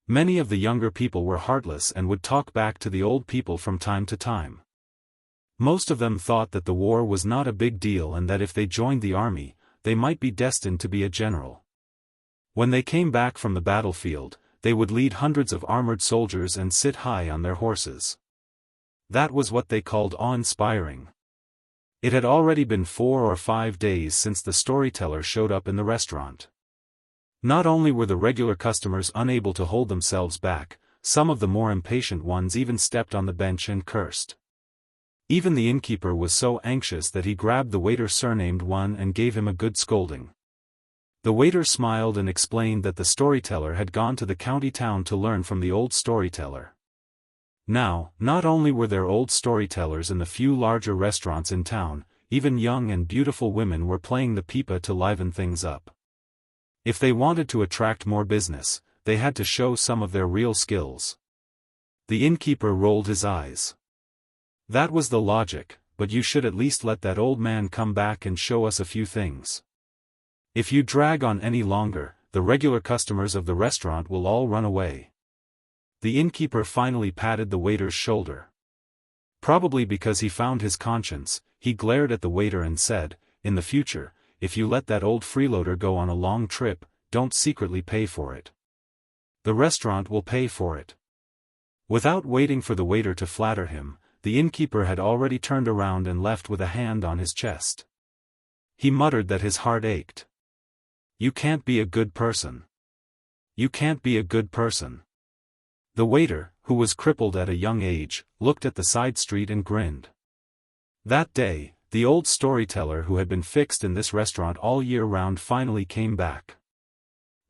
Many of the younger people were heartless and would talk back to the old people from time to time. Most of them thought that the war was not a big deal and that if they joined the army, they might be destined to be a general. When they came back from the battlefield, they would lead hundreds of armored soldiers and sit high on their horses. That was what they called awe-inspiring. It had already been 4 or 5 days since the storyteller showed up in the restaurant. Not only were the regular customers unable to hold themselves back, some of the more impatient ones even stepped on the bench and cursed. Even the innkeeper was so anxious that he grabbed the waiter surnamed Wan and gave him a good scolding. The waiter smiled and explained that the storyteller had gone to the county town to learn from the old storyteller. Now, not only were there old storytellers in the few larger restaurants in town, even young and beautiful women were playing the pipa to liven things up. If they wanted to attract more business, they had to show some of their real skills. The innkeeper rolled his eyes. That was the logic, but you should at least let that old man come back and show us a few things. If you drag on any longer, the regular customers of the restaurant will all run away. The innkeeper finally patted the waiter's shoulder. Probably because he found his conscience, he glared at the waiter and said, "In the future, if you let that old freeloader go on a long trip, don't secretly pay for it. The restaurant will pay for it." Without waiting for the waiter to flatter him, the innkeeper had already turned around and left with a hand on his chest. He muttered that his heart ached. "You can't be a good person. You can't be a good person." The waiter, who was crippled at a young age, looked at the side street and grinned. That day, the old storyteller who had been fixed in this restaurant all year round finally came back.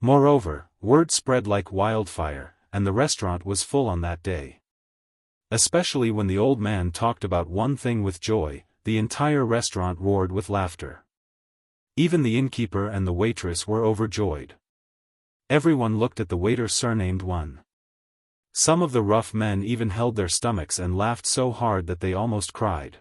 Moreover, word spread like wildfire, and the restaurant was full on that day. Especially when the old man talked about one thing with joy, the entire restaurant roared with laughter. Even the innkeeper and the waitress were overjoyed. Everyone looked at the waiter surnamed One. Some of the rough men even held their stomachs and laughed so hard that they almost cried.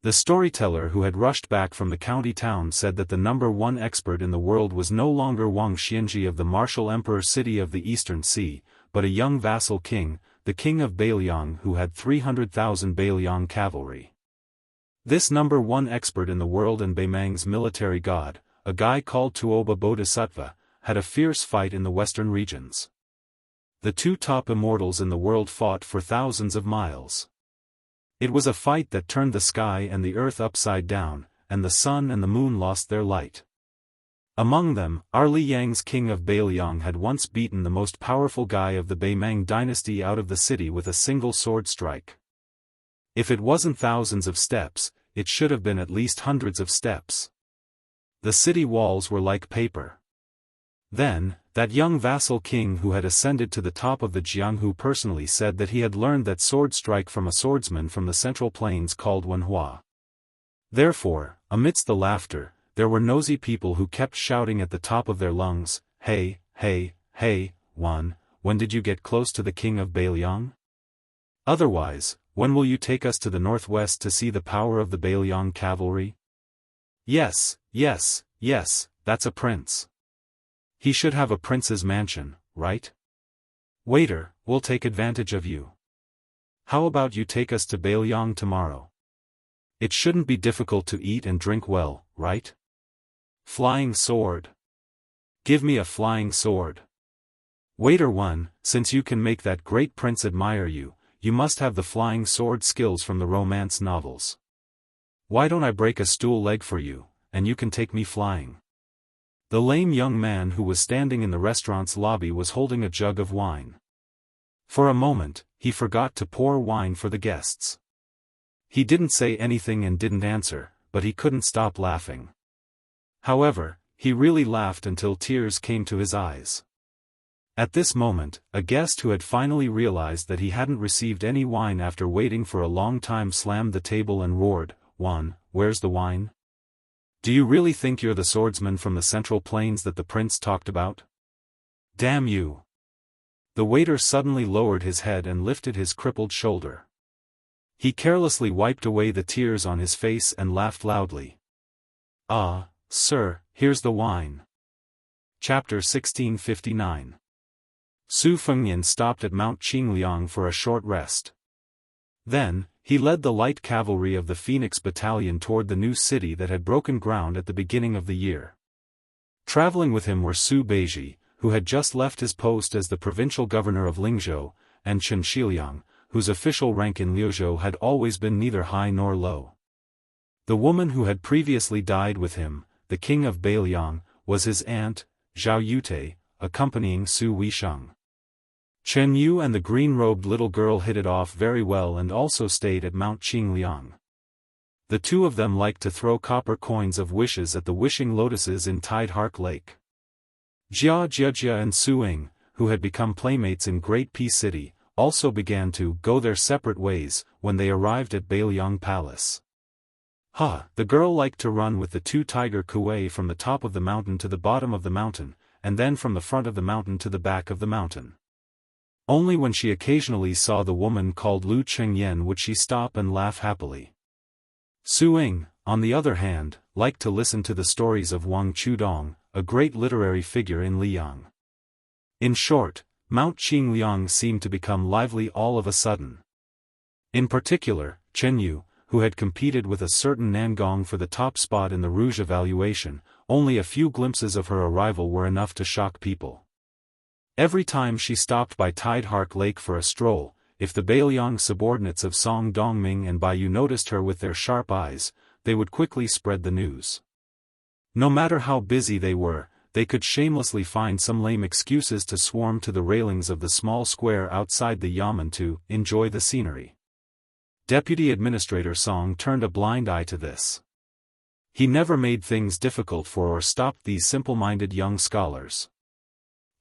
The storyteller who had rushed back from the county town said that the #1 expert in the world was no longer Wuxia Xianxia of the martial emperor city of the Eastern Sea, but a young vassal king, the king of Bailiang, who had 300,000 Bailiang cavalry. This #1 expert in the world and Baimang's military god, a guy called Tuoba Bodhisattva, had a fierce fight in the western regions. The two top immortals in the world fought for thousands of miles. It was a fight that turned the sky and the earth upside down, and the sun and the moon lost their light. Among them, Li Yang's king of Bailiang had once beaten the most powerful guy of the Baimang dynasty out of the city with a single sword strike. If it wasn't thousands of steps, it should have been at least hundreds of steps. The city walls were like paper. Then, that young vassal king who had ascended to the top of the Jianghu personally said that he had learned that sword strike from a swordsman from the central plains called Wenhua. Therefore, amidst the laughter, there were nosy people who kept shouting at the top of their lungs, "Hey, hey, hey, One, when did you get close to the king of Bailiang? Otherwise, when will you take us to the northwest to see the power of the Bailiang cavalry?" Yes, yes, yes, that's a prince. He should have a prince's mansion, right? Waiter, we'll take advantage of you. How about you take us to Bailiang tomorrow? It shouldn't be difficult to eat and drink well, right? Flying sword. Give me a flying sword. Waiter One, since you can make that great prince admire you, you must have the flying sword skills from the romance novels. Why don't I break a stool leg for you, and you can take me flying? The lame young man who was standing in the restaurant's lobby was holding a jug of wine. For a moment, he forgot to pour wine for the guests. He didn't say anything and didn't answer, but he couldn't stop laughing. However, he really laughed until tears came to his eyes. At this moment, a guest who had finally realized that he hadn't received any wine after waiting for a long time slammed the table and roared, "One, where's the wine? Do you really think you're the swordsman from the central plains that the prince talked about? Damn you!" The waiter suddenly lowered his head and lifted his crippled shoulder. He carelessly wiped away the tears on his face and laughed loudly. "Ah, sir, here's the wine." Chapter 1659. Su Fengnian stopped at Mount Qingliang for a short rest. Then, he led the light cavalry of the Phoenix Battalion toward the new city that had broken ground at the beginning of the year. Traveling with him were Su Beiji, who had just left his post as the provincial governor of Lingzhou, and Chen Shiliang, whose official rank in Liuzhou had always been neither high nor low. The woman who had previously died with him, the king of Bailiang, was his aunt, Zhao Yute, accompanying Su Weisheng. Chen Yu and the green-robed little girl hit it off very well and also stayed at Mount Qingliang. The two of them liked to throw copper coins of wishes at the wishing lotuses in Tidehark Lake. Jia Jiajia and Su Ying, who had become playmates in Great Peace City, also began to go their separate ways when they arrived at Bailiang Palace. The girl liked to run with the two tiger kuei from the top of the mountain to the bottom of the mountain, and then from the front of the mountain to the back of the mountain. Only when she occasionally saw the woman called Lu Chengyan would she stop and laugh happily. Su Ying, on the other hand, liked to listen to the stories of Wang Chudong, a great literary figure in Liyang. In short, Mount Qingliang seemed to become lively all of a sudden. In particular, Chen Yu, who had competed with a certain Nangong for the top spot in the Rouge evaluation, only a few glimpses of her arrival were enough to shock people. Every time she stopped by Tidehark Lake for a stroll, if the Bailiang subordinates of Song Dongming and Baiyu noticed her with their sharp eyes, they would quickly spread the news. No matter how busy they were, they could shamelessly find some lame excuses to swarm to the railings of the small square outside the yamen to enjoy the scenery. Deputy Administrator Song turned a blind eye to this. He never made things difficult for or stopped these simple-minded young scholars.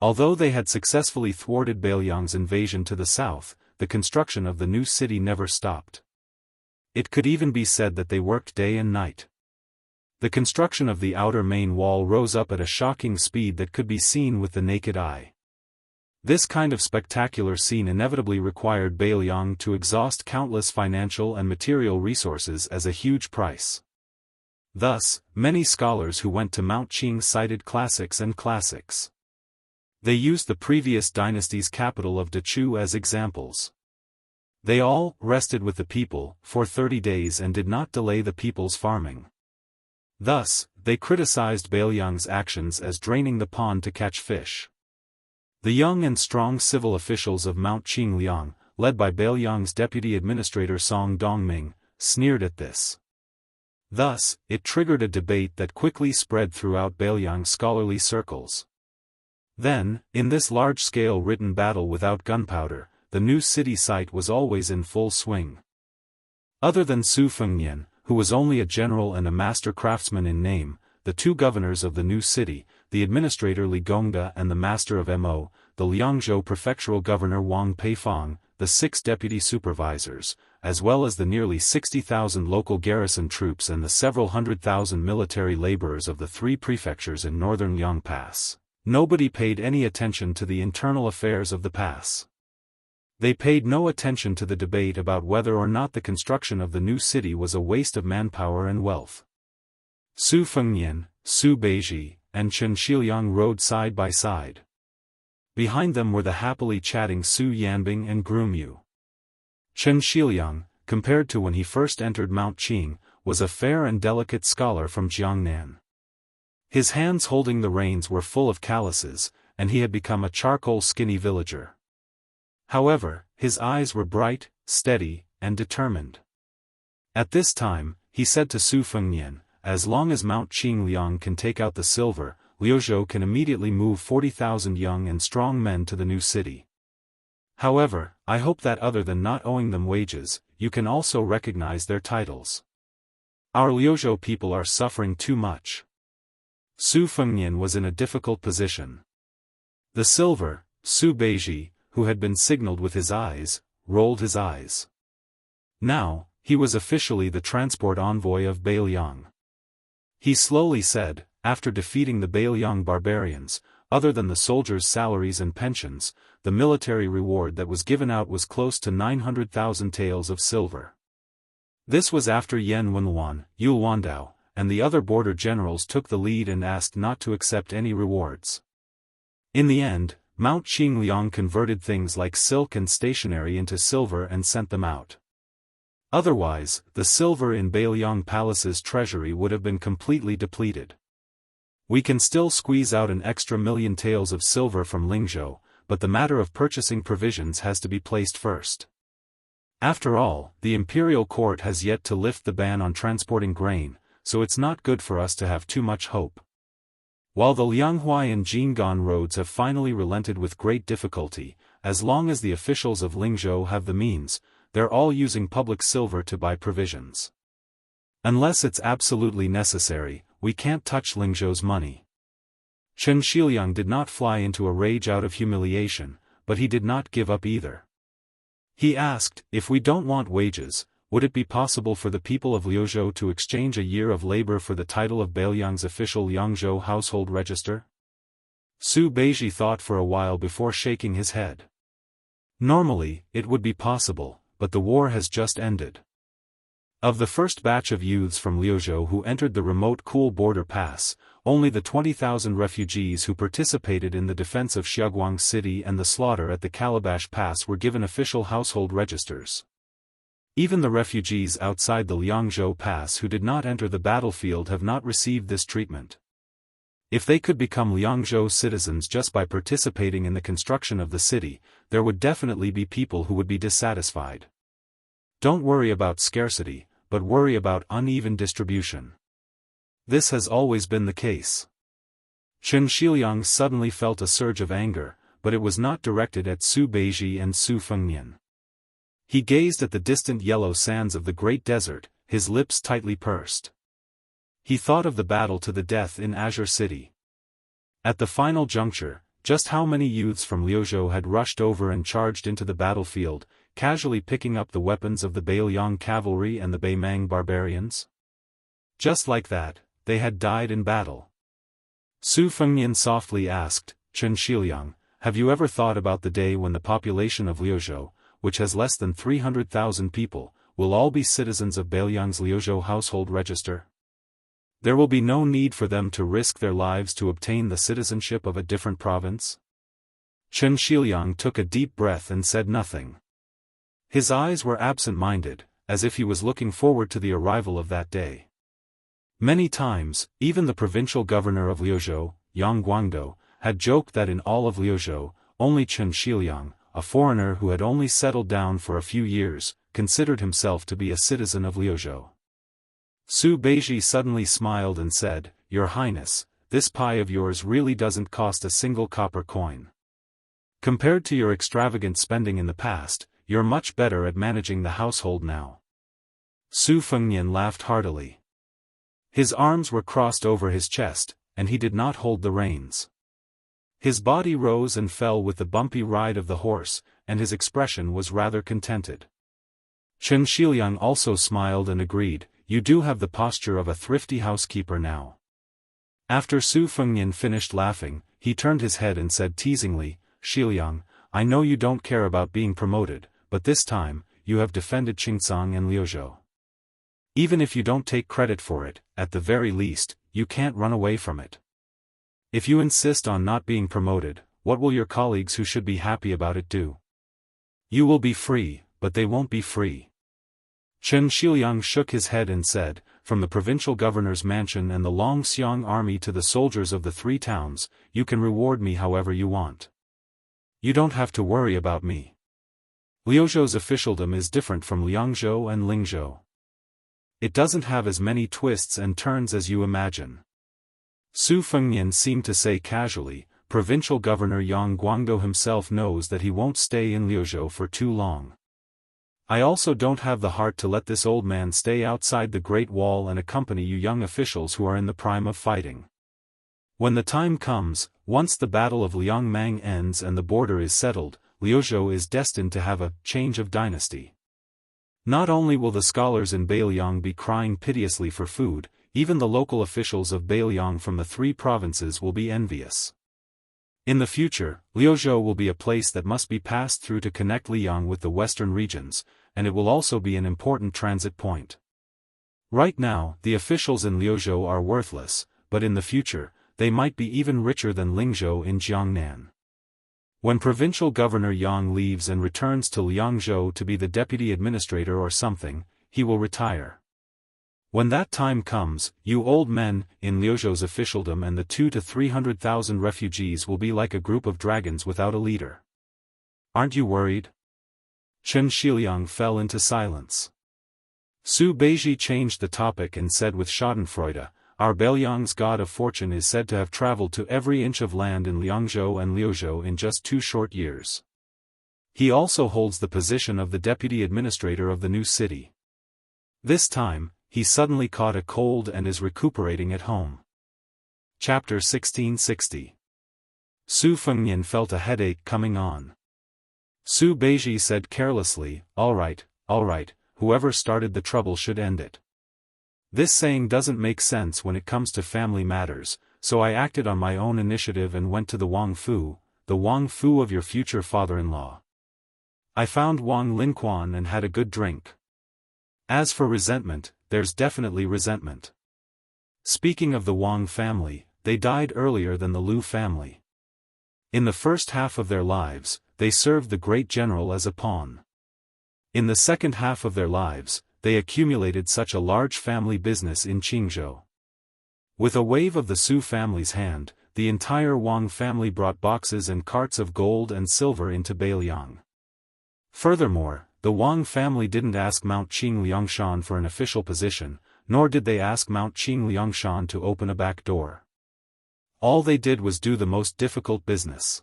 Although they had successfully thwarted Bailiang's invasion to the south, the construction of the new city never stopped. It could even be said that they worked day and night. The construction of the outer main wall rose up at a shocking speed that could be seen with the naked eye. This kind of spectacular scene inevitably required Bailiang to exhaust countless financial and material resources as a huge price. Thus, many scholars who went to Mount Qing cited classics and classics. They used the previous dynasty's capital of Dechu as examples. They all rested with the people for 30 days and did not delay the people's farming. Thus, they criticized Bailiang's actions as draining the pond to catch fish. The young and strong civil officials of Mount Qingliang, led by Bailiang's deputy administrator Song Dongming, sneered at this. Thus, it triggered a debate that quickly spread throughout Bailiang's scholarly circles. Then, in this large-scale written battle without gunpowder, the new city site was always in full swing. Other than Su Fengnian, who was only a general and a master craftsman in name, the two governors of the new city, the administrator Li Gongda and the master of Mo, the Liangzhou prefectural governor Wang Peifang, the 6 deputy supervisors, as well as the nearly 60,000 local garrison troops and the several 100,000 military laborers of the 3 prefectures in northern Liang Pass. Nobody paid any attention to the internal affairs of the pass. They paid no attention to the debate about whether or not the construction of the new city was a waste of manpower and wealth. Su Fengnian, Su Beiji, and Chen Xiliang rode side by side. Behind them were the happily chatting Su Yanbing and Grumyu. Chen Xiliang, compared to when he first entered Mount Qing, was a fair and delicate scholar from Jiangnan. His hands holding the reins were full of calluses, and he had become a charcoal skinny villager. However, his eyes were bright, steady, and determined. At this time, he said to Su Fengnian, as long as Mount Qingliang can take out the silver, Liuzhou can immediately move 40,000 young and strong men to the new city. However, I hope that other than not owing them wages, you can also recognize their titles. Our Liuzhou people are suffering too much. Su Fengnian was in a difficult position. The silver, Su Beiji, who had been signaled with his eyes, rolled his eyes. Now, he was officially the transport envoy of Bailiang. He slowly said, after defeating the Bailiang barbarians, other than the soldiers' salaries and pensions, the military reward that was given out was close to 900,000 taels of silver. This was after Yan Wenluan, Yul Wandao, and the other border generals took the lead and asked not to accept any rewards. In the end, Mount Qingliang converted things like silk and stationery into silver and sent them out. Otherwise, the silver in Bailiang Palace's treasury would have been completely depleted. We can still squeeze out an extra 1,000,000 taels of silver from Lingzhou, but the matter of purchasing provisions has to be placed first. After all, the imperial court has yet to lift the ban on transporting grain, so it's not good for us to have too much hope. While the Lianghuai and Jinggan roads have finally relented with great difficulty, as long as the officials of Lingzhou have the means, they're all using public silver to buy provisions. Unless it's absolutely necessary, we can't touch Lingzhou's money. Chen Xiliang did not fly into a rage out of humiliation, but he did not give up either. He asked, if we don't want wages, would it be possible for the people of Liuzhou to exchange a year of labor for the title of Bailiang's official Liangzhou household register? Su Beiji thought for a while before shaking his head. Normally, it would be possible, but the war has just ended. Of the first batch of youths from Liuzhou who entered the remote cool border pass, only the 20,000 refugees who participated in the defense of Xiaoguang City and the slaughter at the Calabash Pass were given official household registers. Even the refugees outside the Liangzhou Pass who did not enter the battlefield have not received this treatment. If they could become Liangzhou citizens just by participating in the construction of the city, there would definitely be people who would be dissatisfied. Don't worry about scarcity, but worry about uneven distribution. This has always been the case. Chen Xiliang suddenly felt a surge of anger, but it was not directed at Su Beiji and Su Fengnian. He gazed at the distant yellow sands of the great desert, his lips tightly pursed. He thought of the battle to the death in Azure City. At the final juncture, just how many youths from Liuzhou had rushed over and charged into the battlefield, casually picking up the weapons of the Bailiang cavalry and the Beimang barbarians? Just like that, they had died in battle. Su Fengnian softly asked, Chen Shiliang, have you ever thought about the day when the population of Liuzhou, which has less than 300,000 people, will all be citizens of Bailiang's Liuzhou household register? There will be no need for them to risk their lives to obtain the citizenship of a different province? Chen Shiliang took a deep breath and said nothing. His eyes were absent-minded, as if he was looking forward to the arrival of that day. Many times, even the provincial governor of Liuzhou, Yang Guangdou, had joked that in all of Liuzhou, only Chen Shiliang, a foreigner who had only settled down for a few years, considered himself to be a citizen of Liuzhou. Su Beiji suddenly smiled and said, Your Highness, this pie of yours really doesn't cost a single copper coin. Compared to your extravagant spending in the past, you're much better at managing the household now. Su Fengnian laughed heartily. His arms were crossed over his chest, and he did not hold the reins. His body rose and fell with the bumpy ride of the horse, and his expression was rather contented. Chen Shiliang also smiled and agreed, You do have the posture of a thrifty housekeeper now. After Su Fengnian finished laughing, he turned his head and said teasingly, Shiliang, I know you don't care about being promoted, but this time, you have defended Qingcang and Liuzhou. Even if you don't take credit for it, at the very least, you can't run away from it. If you insist on not being promoted, what will your colleagues who should be happy about it do? You will be free, but they won't be free. Chen Shiliang shook his head and said, From the provincial governor's mansion and the Longxiang army to the soldiers of the 3 towns, you can reward me however you want. You don't have to worry about me. Liuzhou's officialdom is different from Liangzhou and Lingzhou. It doesn't have as many twists and turns as you imagine. Su Fengnian seemed to say casually, Provincial Governor Yang Guangdou himself knows that he won't stay in Liuzhou for too long. I also don't have the heart to let this old man stay outside the Great Wall and accompany you young officials who are in the prime of fighting. When the time comes, once the Battle of Liangmang ends and the border is settled, Liuzhou is destined to have a change of dynasty. Not only will the scholars in Bailiang be crying piteously for food, even the local officials of Bailiang from the 3 provinces will be envious. In the future, Liuzhou will be a place that must be passed through to connect Liang with the western regions, and it will also be an important transit point. Right now, the officials in Liuzhou are worthless, but in the future, they might be even richer than Lingzhou in Jiangnan. When Provincial Governor Yang leaves and returns to Liangzhou to be the deputy administrator or something, he will retire. When that time comes, you old men, in Liuzhou's officialdom and the 200,000 to 300,000 refugees will be like a group of dragons without a leader. Aren't you worried? Chen Shiliang fell into silence. Su Beiji changed the topic and said with schadenfreude, Our Bailiang's god of fortune is said to have traveled to every inch of land in Liangzhou and Liuzhou in just 2 short years. He also holds the position of the deputy administrator of the new city. This time, he suddenly caught a cold and is recuperating at home. Chapter 1660. Su Fengnian felt a headache coming on. Su Beiji said carelessly, all right, whoever started the trouble should end it. This saying doesn't make sense when it comes to family matters, so I acted on my own initiative and went to the Wang Fu of your future father-in-law. I found Wang Linquan and had a good drink. As for resentment, there's definitely resentment. Speaking of the Wang family, they died earlier than the Lu family. In the first half of their lives, they served the great general as a pawn. In the second half of their lives, they accumulated such a large family business in Qingzhou. With a wave of the Su family's hand, the entire Wang family brought boxes and carts of gold and silver into Bailiang. Furthermore, the Wang family didn't ask Mount Qing Liangshan for an official position, nor did they ask Mount Qing Liangshan to open a back door. All they did was do the most difficult business.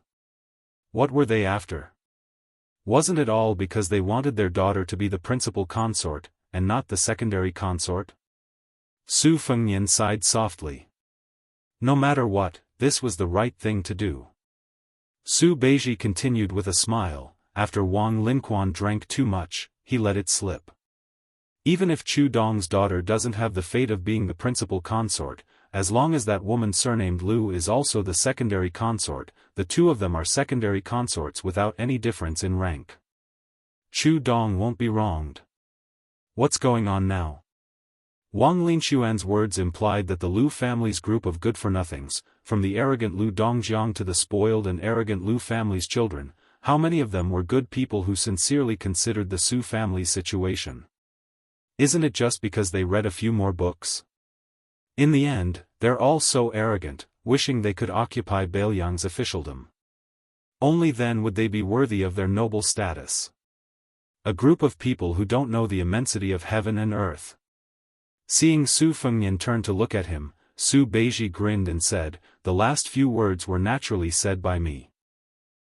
What were they after? Wasn't it all because they wanted their daughter to be the principal consort, and not the secondary consort? Su Fengnian sighed softly. No matter what, this was the right thing to do. Su Beiji continued with a smile. After Wang Linquan drank too much, he let it slip. Even if Chu Dong's daughter doesn't have the fate of being the principal consort, as long as that woman surnamed Lu is also the secondary consort, the two of them are secondary consorts without any difference in rank. Chu Dong won't be wronged. What's going on now? Wang Linxuan's words implied that the Lu family's group of good-for-nothings, from the arrogant Lu Dongjiang to the spoiled and arrogant Lu family's children, how many of them were good people who sincerely considered the Su family's situation? Isn't it just because they read a few more books? In the end, they're all so arrogant, wishing they could occupy Beiliang's officialdom. Only then would they be worthy of their noble status. A group of people who don't know the immensity of heaven and earth. Seeing Su Fengnian turn to look at him, Su Beiji grinned and said, "The last few words were naturally said by me."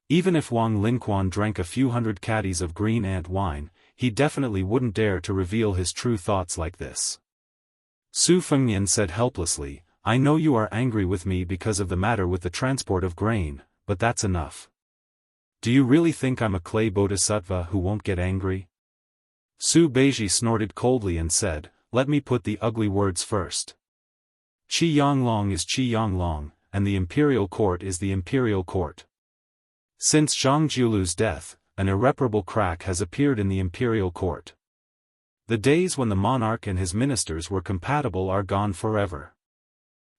Even if Wang Linquan drank a few hundred caddies of green ant wine, he definitely wouldn't dare to reveal his true thoughts like this. Su Fengnian said helplessly, "I know you are angry with me because of the matter with the transport of grain, but that's enough. Do you really think I'm a clay bodhisattva who won't get angry?" Su Beiji snorted coldly and said, "Let me put the ugly words first. Qi Yanglong is Qi Yanglong, and the imperial court is the imperial court. Since Zhang Jiulu's death, an irreparable crack has appeared in the imperial court. The days when the monarch and his ministers were compatible are gone forever.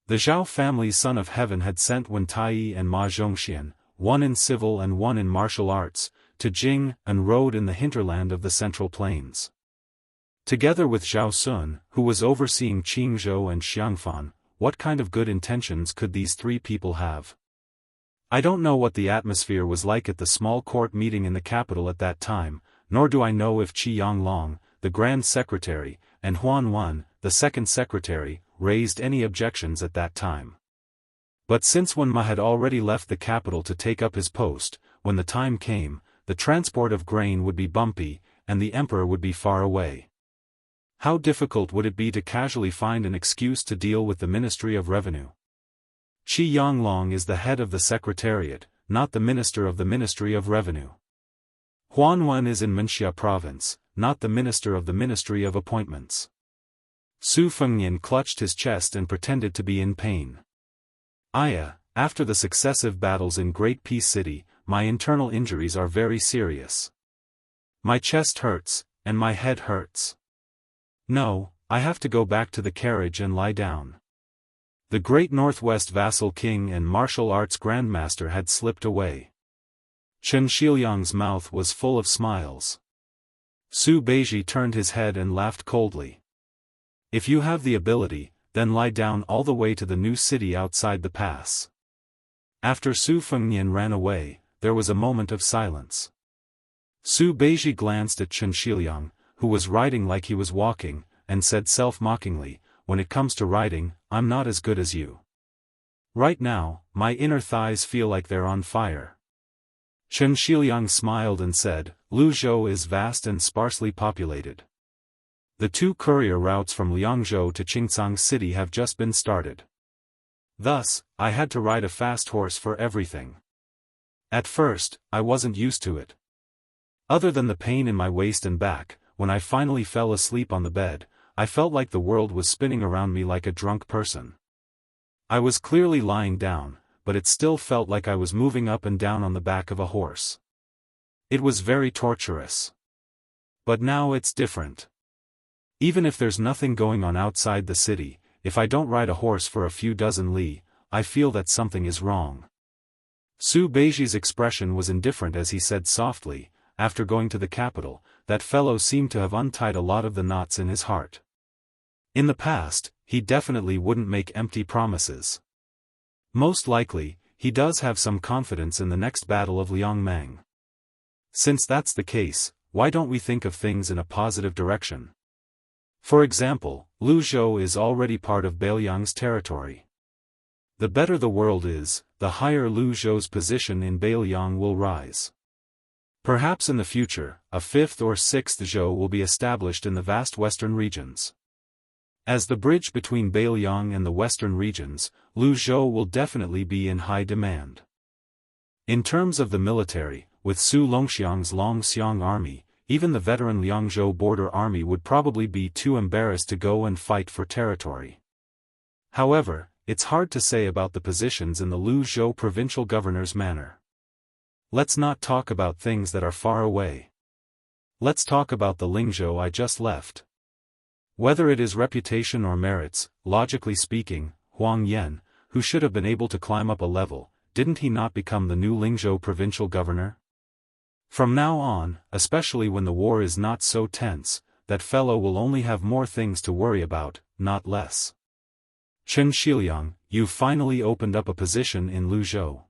The Zhao family's son of heaven had sent Wen Tai and Ma Zhongxian, one in civil and one in martial arts, to Jing and rode in the hinterland of the Central Plains. Together with Zhao Sun, who was overseeing Qingzhou and Xiangfan, what kind of good intentions could these three people have? I don't know what the atmosphere was like at the small court meeting in the capital at that time, nor do I know if Qi Yanglong, the Grand Secretary, and Huan Wen, the Second Secretary, raised any objections at that time. But since Wen Ma had already left the capital to take up his post, when the time came, the transport of grain would be bumpy, and the emperor would be far away. How difficult would it be to casually find an excuse to deal with the Ministry of Revenue? Qi Yanglong is the head of the Secretariat, not the Minister of the Ministry of Revenue. Huan Wen is in Menxia Province, not the Minister of the Ministry of Appointments. Su Fengnian clutched his chest and pretended to be in pain. After the successive battles in Great Peace City, my internal injuries are very serious. My chest hurts, and my head hurts. No, I have to go back to the carriage and lie down. The great Northwest vassal king and martial arts grandmaster had slipped away. Chen Shiliang's mouth was full of smiles. Su Beiji turned his head and laughed coldly. If you have the ability, then lie down all the way to the new city outside the pass. After Su Fengnian ran away, there was a moment of silence. Su Beiji glanced at Chen Shiliang, who was riding like he was walking, and said self-mockingly, "When it comes to riding, I'm not as good as you. Right now, my inner thighs feel like they're on fire." Chen Shiliang smiled and said, "Luzhou is vast and sparsely populated. The 2 courier routes from Liangzhou to Qingcang City have just been started. Thus, I had to ride a fast horse for everything. At first, I wasn't used to it. Other than the pain in my waist and back, when I finally fell asleep on the bed, I felt like the world was spinning around me like a drunk person. I was clearly lying down, but it still felt like I was moving up and down on the back of a horse. It was very torturous. But now it's different. Even if there's nothing going on outside the city, if I don't ride a horse for a few dozen li, I feel that something is wrong." Su Beiji's expression was indifferent as he said softly, "After going to the capital, that fellow seemed to have untied a lot of the knots in his heart. In the past, he definitely wouldn't make empty promises. Most likely, he does have some confidence in the next battle of Liangmang. Since that's the case, why don't we think of things in a positive direction? For example, Luzhou is already part of Beiliang's territory. The better the world is, the higher Luzhou's position in Beiliang will rise. Perhaps in the future, a fifth or sixth zhou will be established in the vast western regions. As the bridge between Beiliang and the western regions, Lu Zhou will definitely be in high demand. In terms of the military, with Su Longxiang's Longxiang army, even the veteran Liangzhou border army would probably be too embarrassed to go and fight for territory. However, it's hard to say about the positions in the Lu Zhou provincial governor's manor. Let's not talk about things that are far away. Let's talk about the Lingzhou I just left. Whether it is reputation or merits, logically speaking, Huang Yan, who should have been able to climb up a level, didn't he not become the new Lingzhou provincial governor? From now on, especially when the war is not so tense, that fellow will only have more things to worry about, not less. Chen Shiliang, you've finally opened up a position in Luzhou.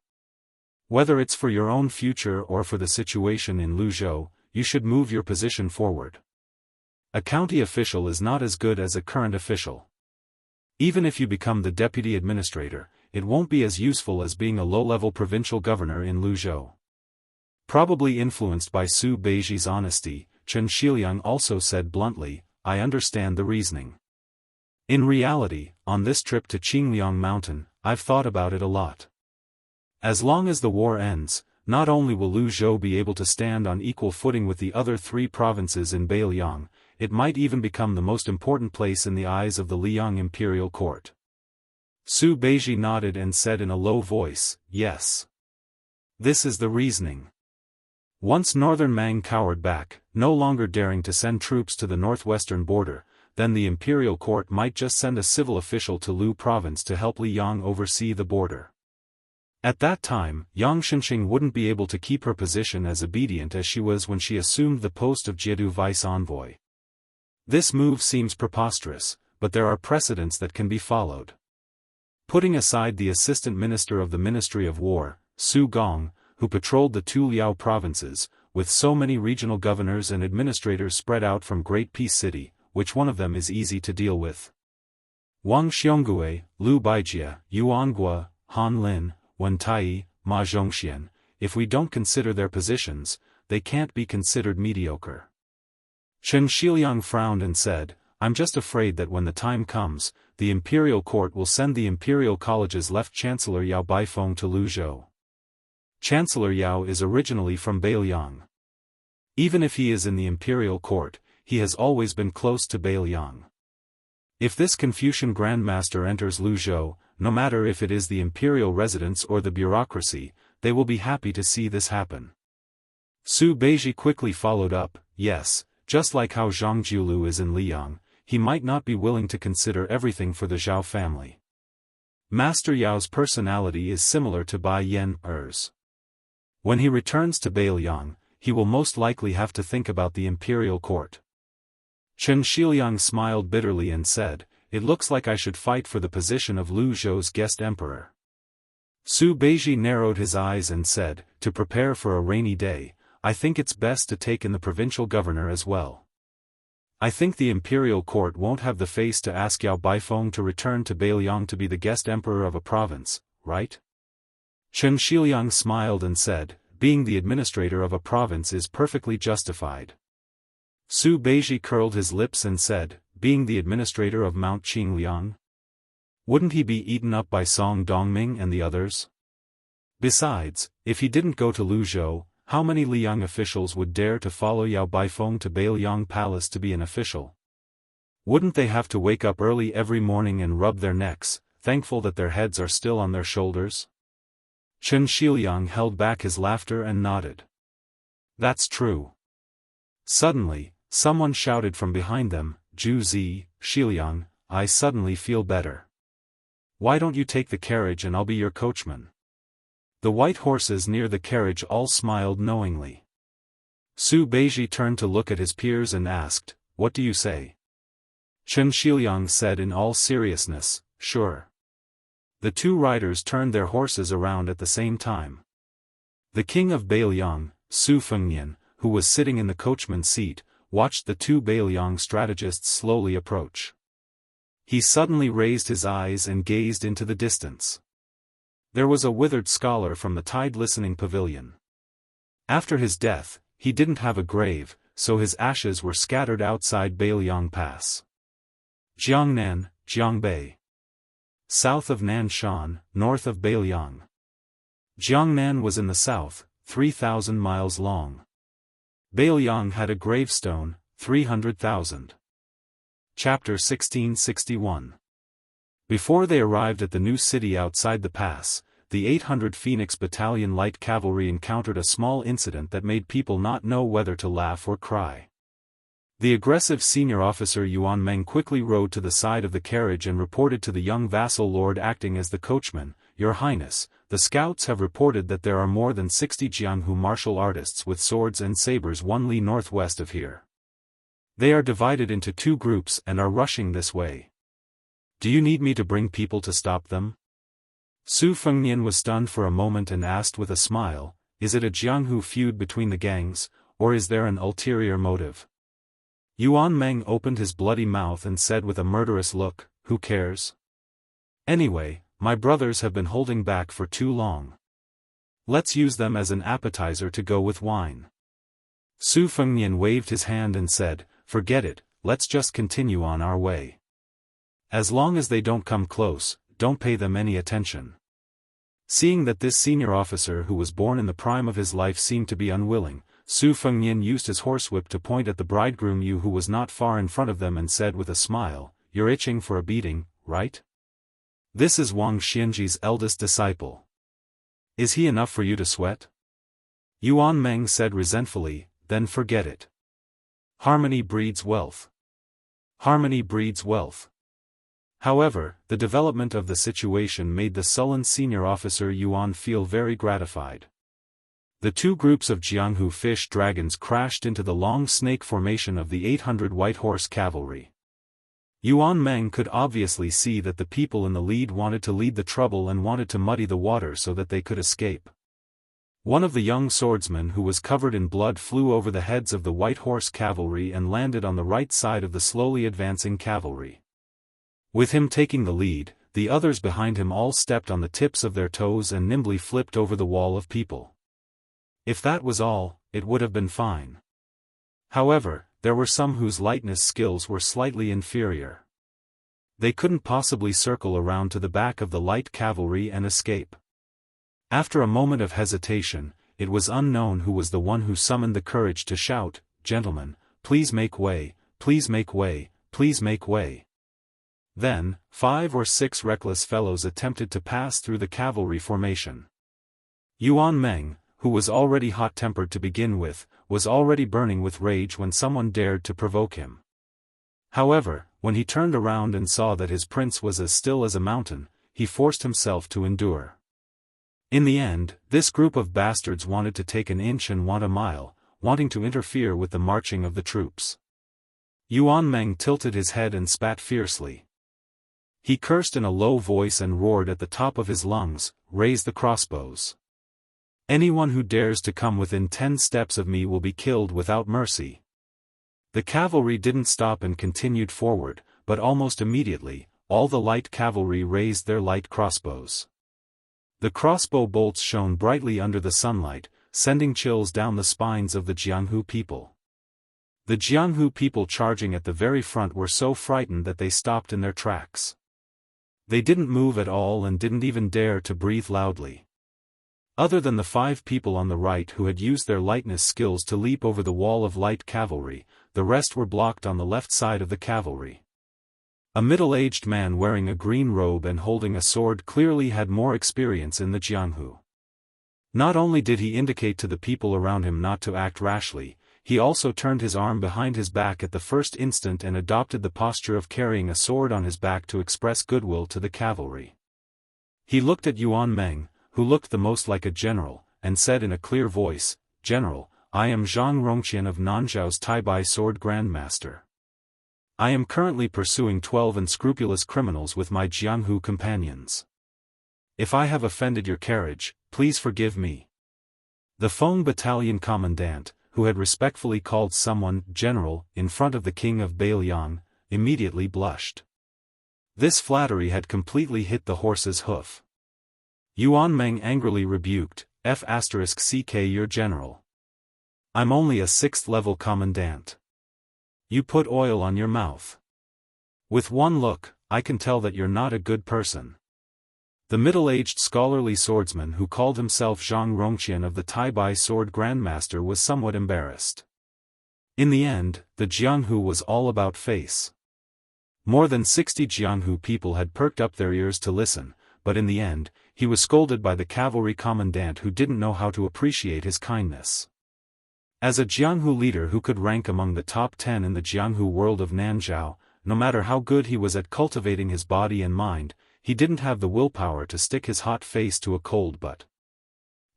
Whether it's for your own future or for the situation in Luzhou, you should move your position forward. A county official is not as good as a current official. Even if you become the deputy administrator, it won't be as useful as being a low-level provincial governor in Luzhou. Probably influenced by Su Beiji's honesty, Chen Shiliang also said bluntly, I understand the reasoning. In reality, on this trip to Qingliang Mountain, I've thought about it a lot. As long as the war ends, not only will Luzhou be able to stand on equal footing with the other three provinces in Beiliang, it might even become the most important place in the eyes of the Liang imperial court. Su Beiji nodded and said in a low voice, yes. This is the reasoning. Once northern Mang cowered back, no longer daring to send troops to the northwestern border, then the imperial court might just send a civil official to Lu province to help Liang oversee the border. At that time, Yang Shenxing wouldn't be able to keep her position as obedient as she was when she assumed the post of Jiedu vice envoy. This move seems preposterous, but there are precedents that can be followed. Putting aside the assistant minister of the Ministry of War, Su Gong, who patrolled the two Liao provinces, with so many regional governors and administrators spread out from Great Peace City, which one of them is easy to deal with? Wang Xiongui, Lu Baijie, Yuanhua, Han Lin, Wen Tai, Ma Zhongxian, if we don't consider their positions, they can't be considered mediocre. Chen Shiliang frowned and said, I'm just afraid that when the time comes, the imperial court will send the imperial college's left chancellor Yao Baifeng to Luzhou. Chancellor Yao is originally from Beiliang. Even if he is in the imperial court, he has always been close to Beiliang. If this Confucian grandmaster enters Luzhou, no matter if it is the imperial residence or the bureaucracy, they will be happy to see this happen. Su Beiji quickly followed up, yes, just like how Zhang Jiulu is in Liang, he might not be willing to consider everything for the Zhao family. Master Yao's personality is similar to Bai Yan Er's. When he returns to Beiliang, he will most likely have to think about the imperial court. Chen Shiliang smiled bitterly and said, it looks like I should fight for the position of Lu Zhou's guest emperor. Su Beiji narrowed his eyes and said, to prepare for a rainy day, I think it's best to take in the provincial governor as well. I think the imperial court won't have the face to ask Yao Baifeng to return to Beiliang to be the guest emperor of a province, right? Chen Shiliang smiled and said, being the administrator of a province is perfectly justified. Su Beiji curled his lips and said, being the administrator of Mount Qingliang? Wouldn't he be eaten up by Song Dongming and the others? Besides, if he didn't go to Luzhou, how many Liang officials would dare to follow Yao Baifeng to Beiliang Palace to be an official? Wouldn't they have to wake up early every morning and rub their necks, thankful that their heads are still on their shoulders? Chen Shiliang held back his laughter and nodded. That's true. Suddenly, someone shouted from behind them, Zhu Zi, Shiliang, I suddenly feel better. Why don't you take the carriage and I'll be your coachman? The white horses near the carriage all smiled knowingly. Su Beiji turned to look at his peers and asked, what do you say? Chen Shiliang said in all seriousness, sure. The two riders turned their horses around at the same time. The king of Beiliang, Su Fengnian, who was sitting in the coachman's seat, watched the two Beiliang strategists slowly approach. He suddenly raised his eyes and gazed into the distance. There was a withered scholar from the tide listening pavilion. After his death, he didn't have a grave, so his ashes were scattered outside Bailiang Pass. Jiangnan, Jiangbei. South of Nanshan, north of Bailiang. Jiangnan was in the south, 3,000 miles long. Bailiang had a gravestone, 300,000. Chapter 1661. Before they arrived at the new city outside the pass, the 800 Phoenix Battalion Light Cavalry encountered a small incident that made people not know whether to laugh or cry. The aggressive senior officer Yuan Meng quickly rode to the side of the carriage and reported to the young vassal lord acting as the coachman, "Your Highness, the scouts have reported that there are more than 60 Jianghu martial artists with swords and sabers 1 li northwest of here. They are divided into 2 groups and are rushing this way. Do you need me to bring people to stop them?" Su Fengnian was stunned for a moment and asked with a smile, "Is it a Jianghu feud between the gangs, or is there an ulterior motive?" Yuan Meng opened his bloody mouth and said with a murderous look, "Who cares? Anyway, my brothers have been holding back for too long. Let's use them as an appetizer to go with wine." Su Fengnian waved his hand and said, "Forget it, let's just continue on our way. As long as they don't come close, don't pay them any attention." Seeing that this senior officer who was born in the prime of his life seemed to be unwilling, Su Fengnian used his horsewhip to point at the bridegroom Yu who was not far in front of them and said with a smile, "You're itching for a beating, right? This is Wang Xianji's eldest disciple. Is he enough for you to sweat?" Yuan Meng said resentfully, "Then forget it. Harmony breeds wealth. Harmony breeds wealth." However, the development of the situation made the sullen senior officer Yuan feel very gratified. The 2 groups of Jianghu fish dragons crashed into the long snake formation of the 800 White Horse Cavalry. Yuan Meng could obviously see that the people in the lead wanted to lead the trouble and wanted to muddy the water so that they could escape. One of the young swordsmen who was covered in blood flew over the heads of the White Horse Cavalry and landed on the right side of the slowly advancing cavalry. With him taking the lead, the others behind him all stepped on the tips of their toes and nimbly flipped over the wall of people. If that was all, it would have been fine. However, there were some whose lightness skills were slightly inferior. They couldn't possibly circle around to the back of the light cavalry and escape. After a moment of hesitation, it was unknown who was the one who summoned the courage to shout, "Gentlemen, please make way, please make way, please make way." Then, 5 or 6 reckless fellows attempted to pass through the cavalry formation. Yuan Meng, who was already hot-tempered to begin with, was already burning with rage when someone dared to provoke him. However, when he turned around and saw that his prince was as still as a mountain, he forced himself to endure. In the end, this group of bastards wanted to take an inch and want a mile, wanting to interfere with the marching of the troops. Yuan Meng tilted his head and spat fiercely. He cursed in a low voice and roared at the top of his lungs, "Raise the crossbows. Anyone who dares to come within 10 steps of me will be killed without mercy." The cavalry didn't stop and continued forward, but almost immediately, all the light cavalry raised their light crossbows. The crossbow bolts shone brightly under the sunlight, sending chills down the spines of the Jianghu people. The Jianghu people charging at the very front were so frightened that they stopped in their tracks. They didn't move at all and didn't even dare to breathe loudly. Other than the 5 people on the right who had used their lightness skills to leap over the wall of light cavalry, the rest were blocked on the left side of the cavalry. A middle-aged man wearing a green robe and holding a sword clearly had more experience in the Jianghu. Not only did he indicate to the people around him not to act rashly, he also turned his arm behind his back at the first instant and adopted the posture of carrying a sword on his back to express goodwill to the cavalry. He looked at Yuan Meng, who looked the most like a general, and said in a clear voice, "General, I am Zhang Rongqian of Nanzhao's Taibai Sword Grandmaster. I am currently pursuing 12 unscrupulous criminals with my Jianghu companions. If I have offended your carriage, please forgive me." The Feng Battalion Commandant, who had respectfully called someone "General" in front of the king of Bailiang, immediately blushed. This flattery had completely hit the horse's hoof. Yuan Meng angrily rebuked, "F*ck your general. I'm only a 6th level commandant. You put oil on your mouth. With one look, I can tell that you're not a good person. The middle-aged scholarly swordsman who called himself Zhang Rongqian of the Taibai Sword Grandmaster was somewhat embarrassed. In the end, the Jianghu was all about face. More than 60 Jianghu people had perked up their ears to listen, but in the end, he was scolded by the cavalry commandant who didn't know how to appreciate his kindness. As a Jianghu leader who could rank among the top 10 in the Jianghu world of Nanzhao, no matter how good he was at cultivating his body and mind, he didn't have the willpower to stick his hot face to a cold butt.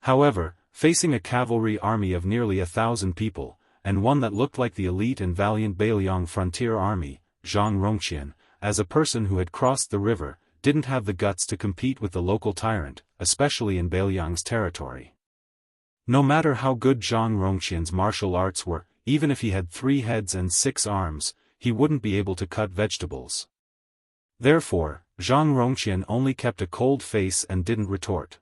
However, facing a cavalry army of nearly 1,000 people, and one that looked like the elite and valiant Beiliang frontier army, Zhang Rongqian, as a person who had crossed the river, didn't have the guts to compete with the local tyrant, especially in Beiliang's territory. No matter how good Zhang Rongqian's martial arts were, even if he had 3 heads and 6 arms, he wouldn't be able to cut vegetables. Therefore, Zhang Rongqian only kept a cold face and didn't retort.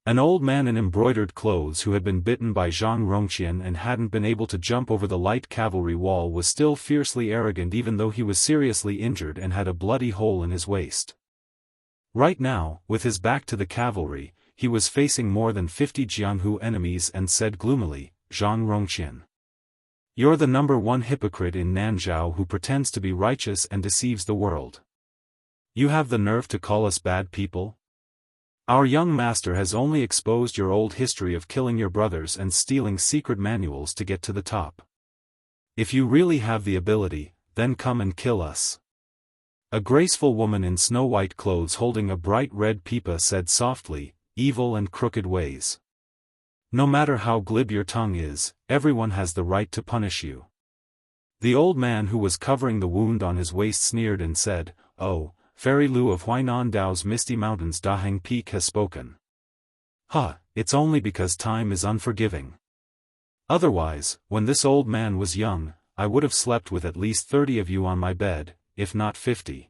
An old man in embroidered clothes who had been bitten by Zhang Rongqian and hadn't been able to jump over the light cavalry wall was still fiercely arrogant even though he was seriously injured and had a bloody hole in his waist. Right now, with his back to the cavalry, he was facing more than 50 Jianghu enemies and said gloomily, "Zhang Rongqian. You're the #1 hypocrite in Nanzhao who pretends to be righteous and deceives the world. You have the nerve to call us bad people? Our young master has only exposed your old history of killing your brothers and stealing secret manuals to get to the top. If you really have the ability, then come and kill us." A graceful woman in snow-white clothes holding a bright red pipa said softly, "Evil and crooked ways. No matter how glib your tongue is, everyone has the right to punish you." The old man who was covering the wound on his waist sneered and said, "Oh, Fairy Lu of Huainan Dao's misty mountains Daheng Peak has spoken. It's only because time is unforgiving. Otherwise, when this old man was young, I would have slept with at least 30 of you on my bed, if not 50.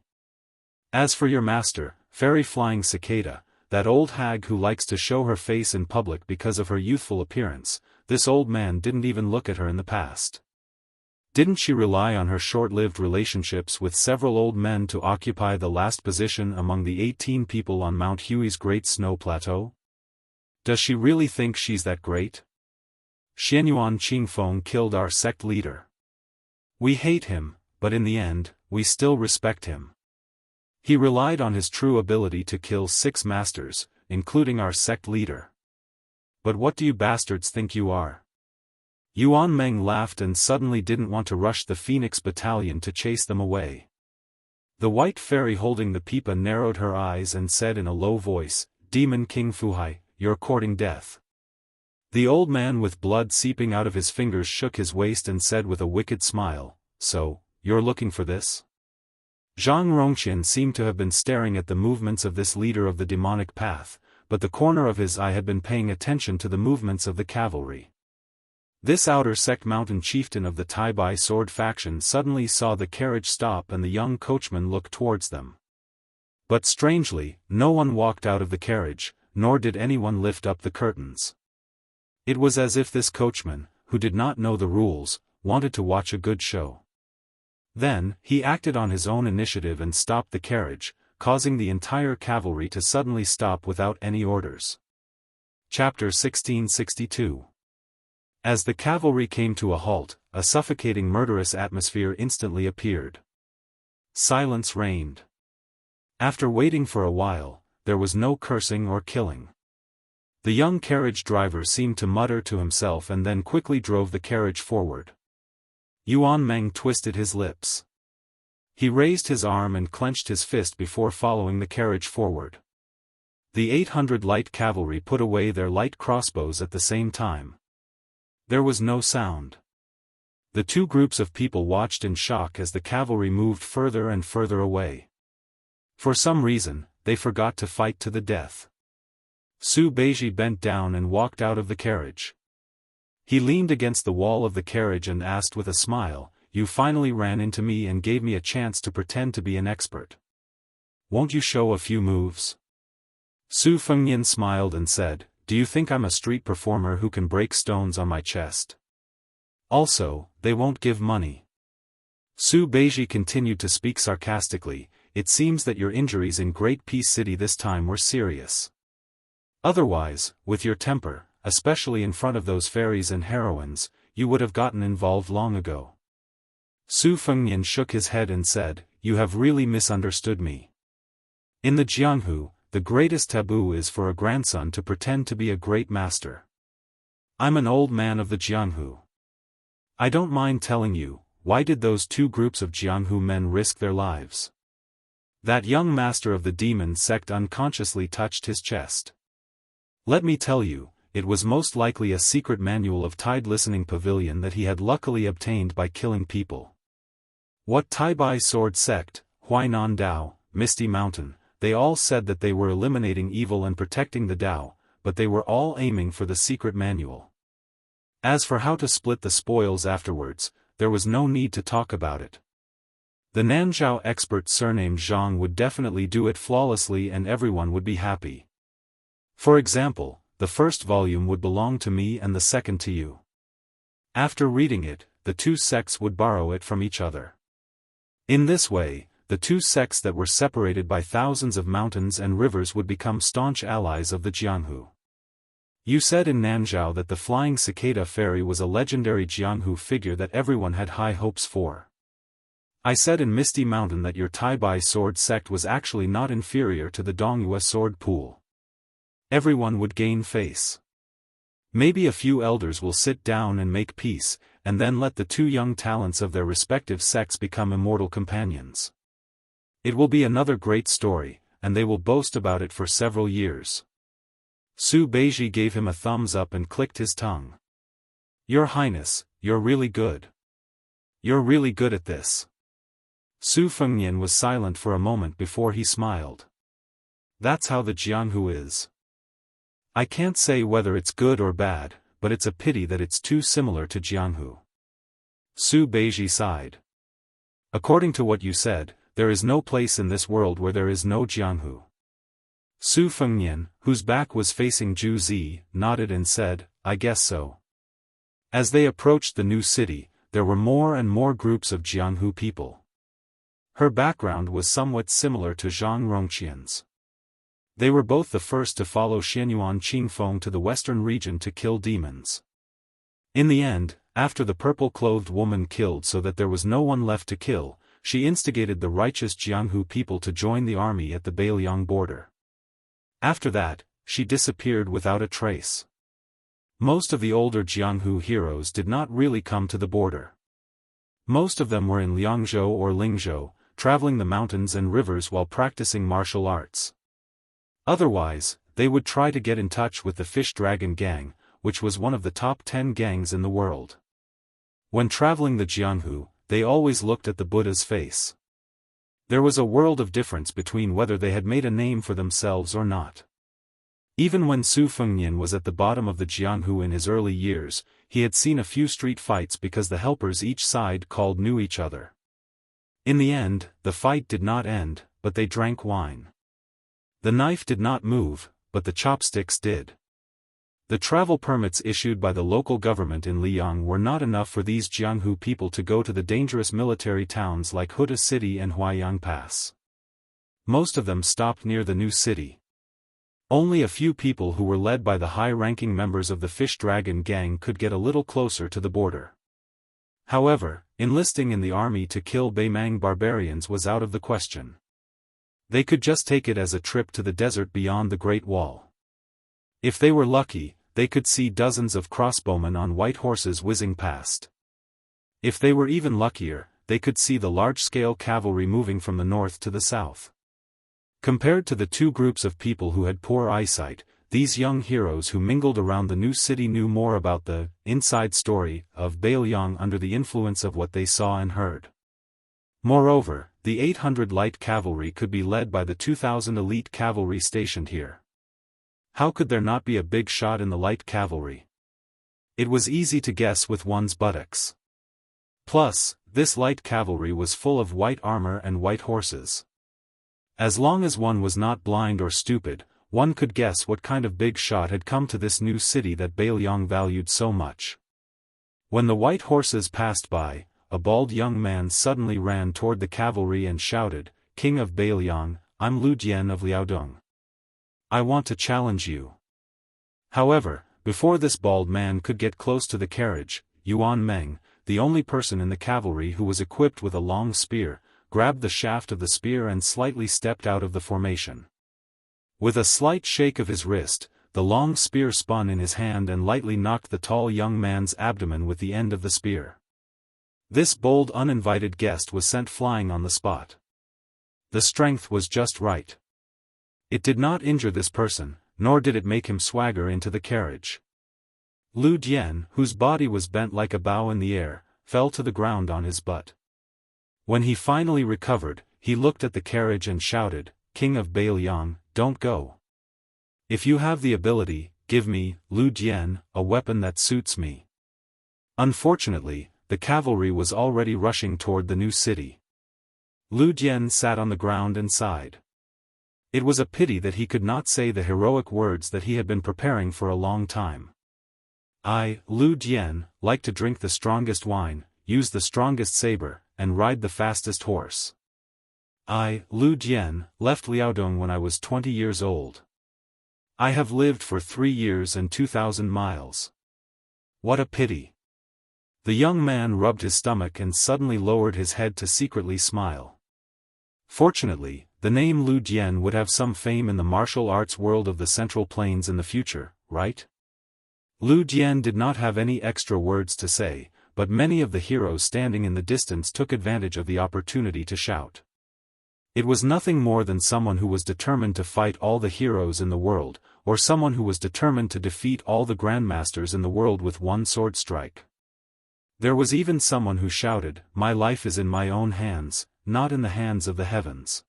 As for your master, Fairy Flying Cicada, that old hag who likes to show her face in public because of her youthful appearance, this old man didn't even look at her in the past. Didn't she rely on her short-lived relationships with several old men to occupy the last position among the 18 people on Mount Hui's Great Snow Plateau? Does she really think she's that great? Xianyuan Qingfeng killed our sect leader. We hate him, but in the end, we still respect him. He relied on his true ability to kill 6 masters, including our sect leader. But what do you bastards think you are?" Yuan Meng laughed and suddenly didn't want to rush the Phoenix Battalion to chase them away. The white fairy holding the pipa narrowed her eyes and said in a low voice, "Demon King Fuhai, you're courting death." The old man with blood seeping out of his fingers shook his waist and said with a wicked smile, "So, you're looking for this?" Zhang Rongqian seemed to have been staring at the movements of this leader of the demonic path, but the corner of his eye had been paying attention to the movements of the cavalry. This outer sect mountain chieftain of the Taibai sword faction suddenly saw the carriage stop and the young coachman look towards them. But strangely, no one walked out of the carriage, nor did anyone lift up the curtains. It was as if this coachman, who did not know the rules, wanted to watch a good show. Then, he acted on his own initiative and stopped the carriage, causing the entire cavalry to suddenly stop without any orders. Chapter 1662. As the cavalry came to a halt, a suffocating murderous atmosphere instantly appeared. Silence reigned. After waiting for a while, there was no cursing or killing. The young carriage driver seemed to mutter to himself and then quickly drove the carriage forward. Yuan Meng twisted his lips. He raised his arm and clenched his fist before following the carriage forward. The 800 light cavalry put away their light crossbows at the same time. There was no sound. The two groups of people watched in shock as the cavalry moved further and further away. For some reason, they forgot to fight to the death. Su Beiji bent down and walked out of the carriage. He leaned against the wall of the carriage and asked with a smile, "You finally ran into me and gave me a chance to pretend to be an expert. Won't you show a few moves?" Su Fengnian smiled and said, "Do you think I'm a street performer who can break stones on my chest?" Also, they won't give money. Su Beiji continued to speak sarcastically. It seems that your injuries in Great Peace City this time were serious. Otherwise, with your temper, especially in front of those fairies and heroines, you would have gotten involved long ago. Su Fengnian shook his head and said, "You have really misunderstood me. In the Jianghu, the greatest taboo is for a grandson to pretend to be a great master. I'm an old man of the Jianghu. I don't mind telling you, why did those two groups of Jianghu men risk their lives?" That young master of the demon sect unconsciously touched his chest. "Let me tell you, it was most likely a secret manual of Tide Listening Pavilion that he had luckily obtained by killing people. What Tai Bai Sword Sect, Huainan Dao, Misty Mountain, they all said that they were eliminating evil and protecting the Dao, but they were all aiming for the secret manual. As for how to split the spoils afterwards, there was no need to talk about it. The Nanzhao expert surnamed Zhang would definitely do it flawlessly and everyone would be happy. For example, the first volume would belong to me and the second to you. After reading it, the two sects would borrow it from each other. In this way, the two sects that were separated by thousands of mountains and rivers would become staunch allies of the Jianghu. You said in Nanzhao that the flying cicada fairy was a legendary Jianghu figure that everyone had high hopes for. I said in Misty Mountain that your Tai Bai sword sect was actually not inferior to the Dongyue sword pool. Everyone would gain face. Maybe a few elders will sit down and make peace, and then let the two young talents of their respective sects become immortal companions. It will be another great story, and they will boast about it for several years." Su Beiji gave him a thumbs up and clicked his tongue. "Your Highness, you're really good. You're really good at this." Su Fengnian was silent for a moment before he smiled. "That's how the Jianghu is. I can't say whether it's good or bad, but it's a pity that it's too similar to Jianghu." Su Beiji sighed. "According to what you said, there is no place in this world where there is no Jianghu." Su Fengnian, whose back was facing Zhu Zi, nodded and said, "I guess so." As they approached the new city, there were more and more groups of Jianghu people. Her background was somewhat similar to Zhang Rongqian's. They were both the first to follow Xianyuan Qingfeng to the western region to kill demons. In the end, after the purple-clothed woman killed so that there was no one left to kill, she instigated the righteous Jianghu people to join the army at the Beiliang border. After that, she disappeared without a trace. Most of the older Jianghu heroes did not really come to the border. Most of them were in Liangzhou or Lingzhou, traveling the mountains and rivers while practicing martial arts. Otherwise, they would try to get in touch with the Fish Dragon Gang, which was one of the top 10 gangs in the world. When traveling the Jianghu, they always looked at the Buddha's face. There was a world of difference between whether they had made a name for themselves or not. Even when Su Fengnian was at the bottom of the Jianghu in his early years, he had seen a few street fights because the helpers each side called knew each other. In the end, the fight did not end, but they drank wine. The knife did not move, but the chopsticks did. The travel permits issued by the local government in Liang were not enough for these Jianghu people to go to the dangerous military towns like Huda City and Huaiyang Pass. Most of them stopped near the new city. Only a few people who were led by the high-ranking members of the Fish Dragon Gang could get a little closer to the border. However, enlisting in the army to kill Beimang barbarians was out of the question. They could just take it as a trip to the desert beyond the Great Wall. If they were lucky, they could see dozens of crossbowmen on white horses whizzing past. If they were even luckier, they could see the large-scale cavalry moving from the north to the south. Compared to the two groups of people who had poor eyesight, these young heroes who mingled around the new city knew more about the inside story of Beiliang under the influence of what they saw and heard. Moreover, the 800 light cavalry could be led by the 2,000 elite cavalry stationed here. How could there not be a big shot in the light cavalry? It was easy to guess with one's buttocks. Plus, this light cavalry was full of white armor and white horses. As long as one was not blind or stupid, one could guess what kind of big shot had come to this new city that Beiliang valued so much. When the white horses passed by, a bald young man suddenly ran toward the cavalry and shouted, "King of Bailiang, I'm Lu Jian of Liaodong. I want to challenge you." However, before this bald man could get close to the carriage, Yuan Meng, the only person in the cavalry who was equipped with a long spear, grabbed the shaft of the spear and slightly stepped out of the formation. With a slight shake of his wrist, the long spear spun in his hand and lightly knocked the tall young man's abdomen with the end of the spear. This bold uninvited guest was sent flying on the spot. The strength was just right. It did not injure this person, nor did it make him swagger into the carriage. Lu Jian, whose body was bent like a bow in the air, fell to the ground on his butt. When he finally recovered, he looked at the carriage and shouted, "King of Bailiang, don't go. If you have the ability, give me, Lu Jian, a weapon that suits me." Unfortunately, the cavalry was already rushing toward the new city. Lu Jian sat on the ground and sighed. It was a pity that he could not say the heroic words that he had been preparing for a long time. "I, Lu Jian, like to drink the strongest wine, use the strongest saber, and ride the fastest horse. I, Lu Jian, left Liaodong when I was 20 years old. I have lived for 3 years and 2,000 miles. What a pity." The young man rubbed his stomach and suddenly lowered his head to secretly smile. Fortunately, the name Lu Jian would have some fame in the martial arts world of the Central Plains in the future, right? Lu Jian did not have any extra words to say, but many of the heroes standing in the distance took advantage of the opportunity to shout. It was nothing more than someone who was determined to fight all the heroes in the world, or someone who was determined to defeat all the grandmasters in the world with one sword strike. There was even someone who shouted, "My life is in my own hands, not in the hands of the heavens.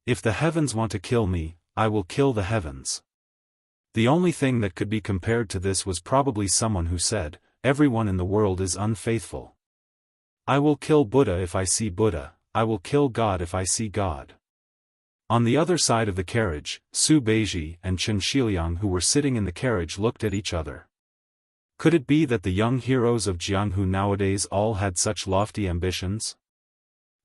If the heavens want to kill me, I will kill the heavens." The only thing that could be compared to this was probably someone who said, "Everyone in the world is unfaithful. I will kill Buddha if I see Buddha, I will kill God if I see God." On the other side of the carriage, Su Beiji and Chen Shiliang who were sitting in the carriage looked at each other. Could it be that the young heroes of Jianghu nowadays all had such lofty ambitions?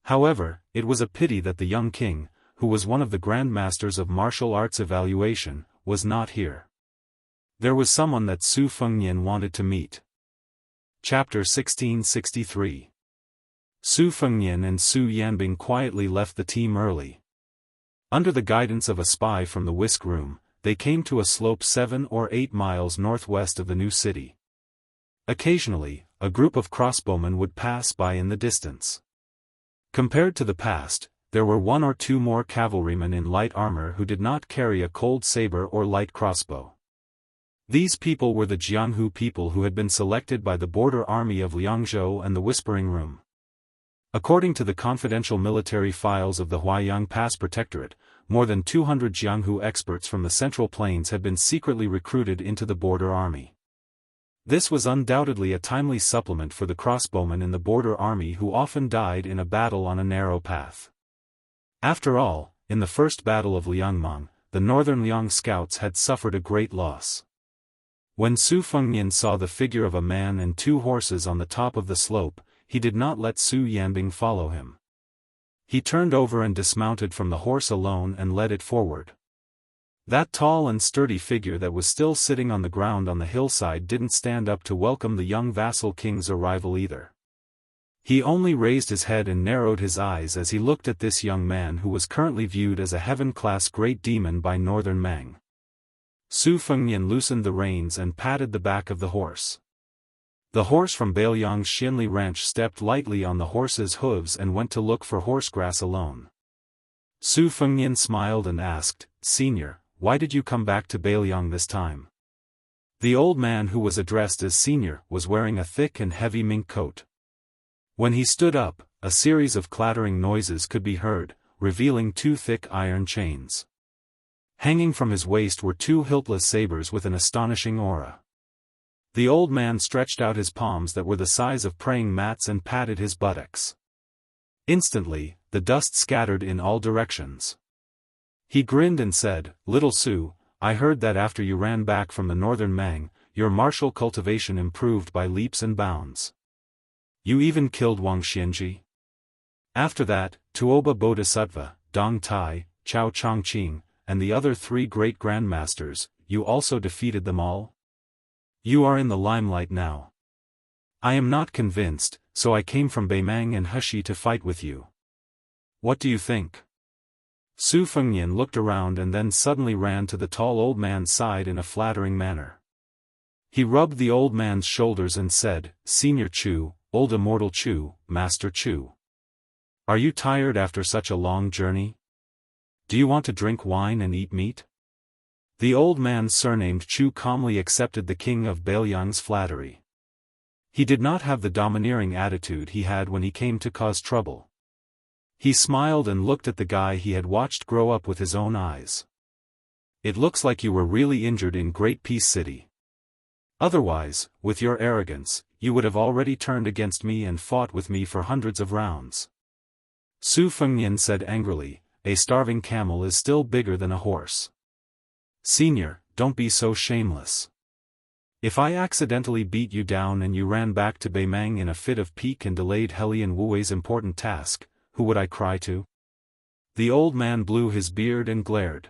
However, it was a pity that the young king, who was one of the grandmasters of martial arts evaluation, was not here. There was someone that Su Fengnian wanted to meet. Chapter 1663. Su Fengnian and Su Yanbing quietly left the team early. Under the guidance of a spy from the whisk room, they came to a slope 7 or 8 miles northwest of the new city. Occasionally, a group of crossbowmen would pass by in the distance. Compared to the past, there were 1 or 2 more cavalrymen in light armor who did not carry a cold saber or light crossbow. These people were the Jianghu people who had been selected by the border army of Liangzhou and the Whispering Room. According to the confidential military files of the Huaiyang Pass Protectorate, more than 200 Jianghu experts from the Central Plains had been secretly recruited into the border army. This was undoubtedly a timely supplement for the crossbowmen in the border army who often died in a battle on a narrow path. After all, in the first battle of Liangmang, the northern Liang scouts had suffered a great loss. When Su Fengnian saw the figure of a man and 2 horses on the top of the slope, he did not let Su Yanbing follow him. He turned over and dismounted from the horse alone and led it forward. That tall and sturdy figure that was still sitting on the ground on the hillside didn't stand up to welcome the young vassal king's arrival either. He only raised his head and narrowed his eyes as he looked at this young man who was currently viewed as a heaven-class great demon by northern Mang. Su Fengnian loosened the reins and patted the back of the horse. The horse from Bailiang's Xianli ranch stepped lightly on the horse's hooves and went to look for horsegrass alone. Su Fengnian smiled and asked, "Senior, why did you come back to Bailiang this time?" The old man who was addressed as senior was wearing a thick and heavy mink coat. When he stood up, a series of clattering noises could be heard, revealing 2 thick iron chains. Hanging from his waist were 2 hiltless sabers with an astonishing aura. The old man stretched out his palms that were the size of praying mats and patted his buttocks. Instantly, the dust scattered in all directions. He grinned and said, "Little Su, I heard that after you ran back from the northern Mang, your martial cultivation improved by leaps and bounds. You even killed Wang Xianji. After that, Tuoba Bodhisattva, Dong Tai, Chao Chongqing, and the other 3 great grandmasters, you also defeated them all? You are in the limelight now. I am not convinced, so I came from Beimang and Heshi to fight with you. What do you think? Su Fengnian looked around and then suddenly ran to the tall old man's side in a flattering manner. He rubbed the old man's shoulders and said, Senior Chu, Old Immortal Chu, Master Chu. Are you tired after such a long journey? Do you want to drink wine and eat meat? The old man surnamed Chu calmly accepted the king of Bailiang's flattery. He did not have the domineering attitude he had when he came to cause trouble. He smiled and looked at the guy he had watched grow up with his own eyes. It looks like you were really injured in Great Peace City. Otherwise, with your arrogance, you would have already turned against me and fought with me for hundreds of rounds. Su Fengnian said angrily, a starving camel is still bigger than a horse. Senior, don't be so shameless. If I accidentally beat you down and you ran back to Beimang in a fit of pique and delayed Helian Wuwei's important task, who would I cry to? The old man blew his beard and glared.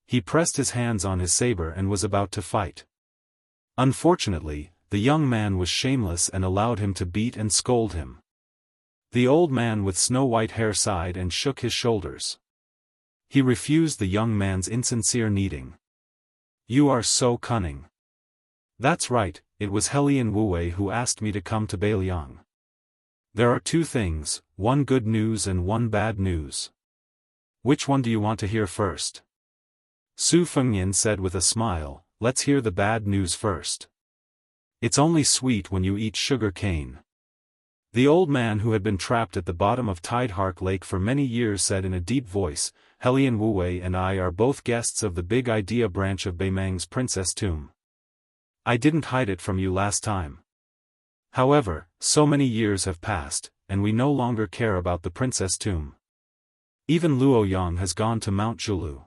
He pressed his hands on his saber and was about to fight. Unfortunately, the young man was shameless and allowed him to beat and scold him. The old man with snow-white hair sighed and shook his shoulders. He refused the young man's insincere kneading. You are so cunning. That's right, it was Helian Wuwei who asked me to come to Bailiang. There are 2 things, one good news and one bad news. Which one do you want to hear first? Su Fengnian said with a smile, let's hear the bad news first. It's only sweet when you eat sugar cane. The old man who had been trapped at the bottom of Tidehark Lake for many years said in a deep voice, Helian Wuwei and I are both guests of the Big Idea branch of Beimang's princess tomb. I didn't hide it from you last time. However, so many years have passed, and we no longer care about the princess tomb. Even Luo Yang has gone to Mount Zhulu.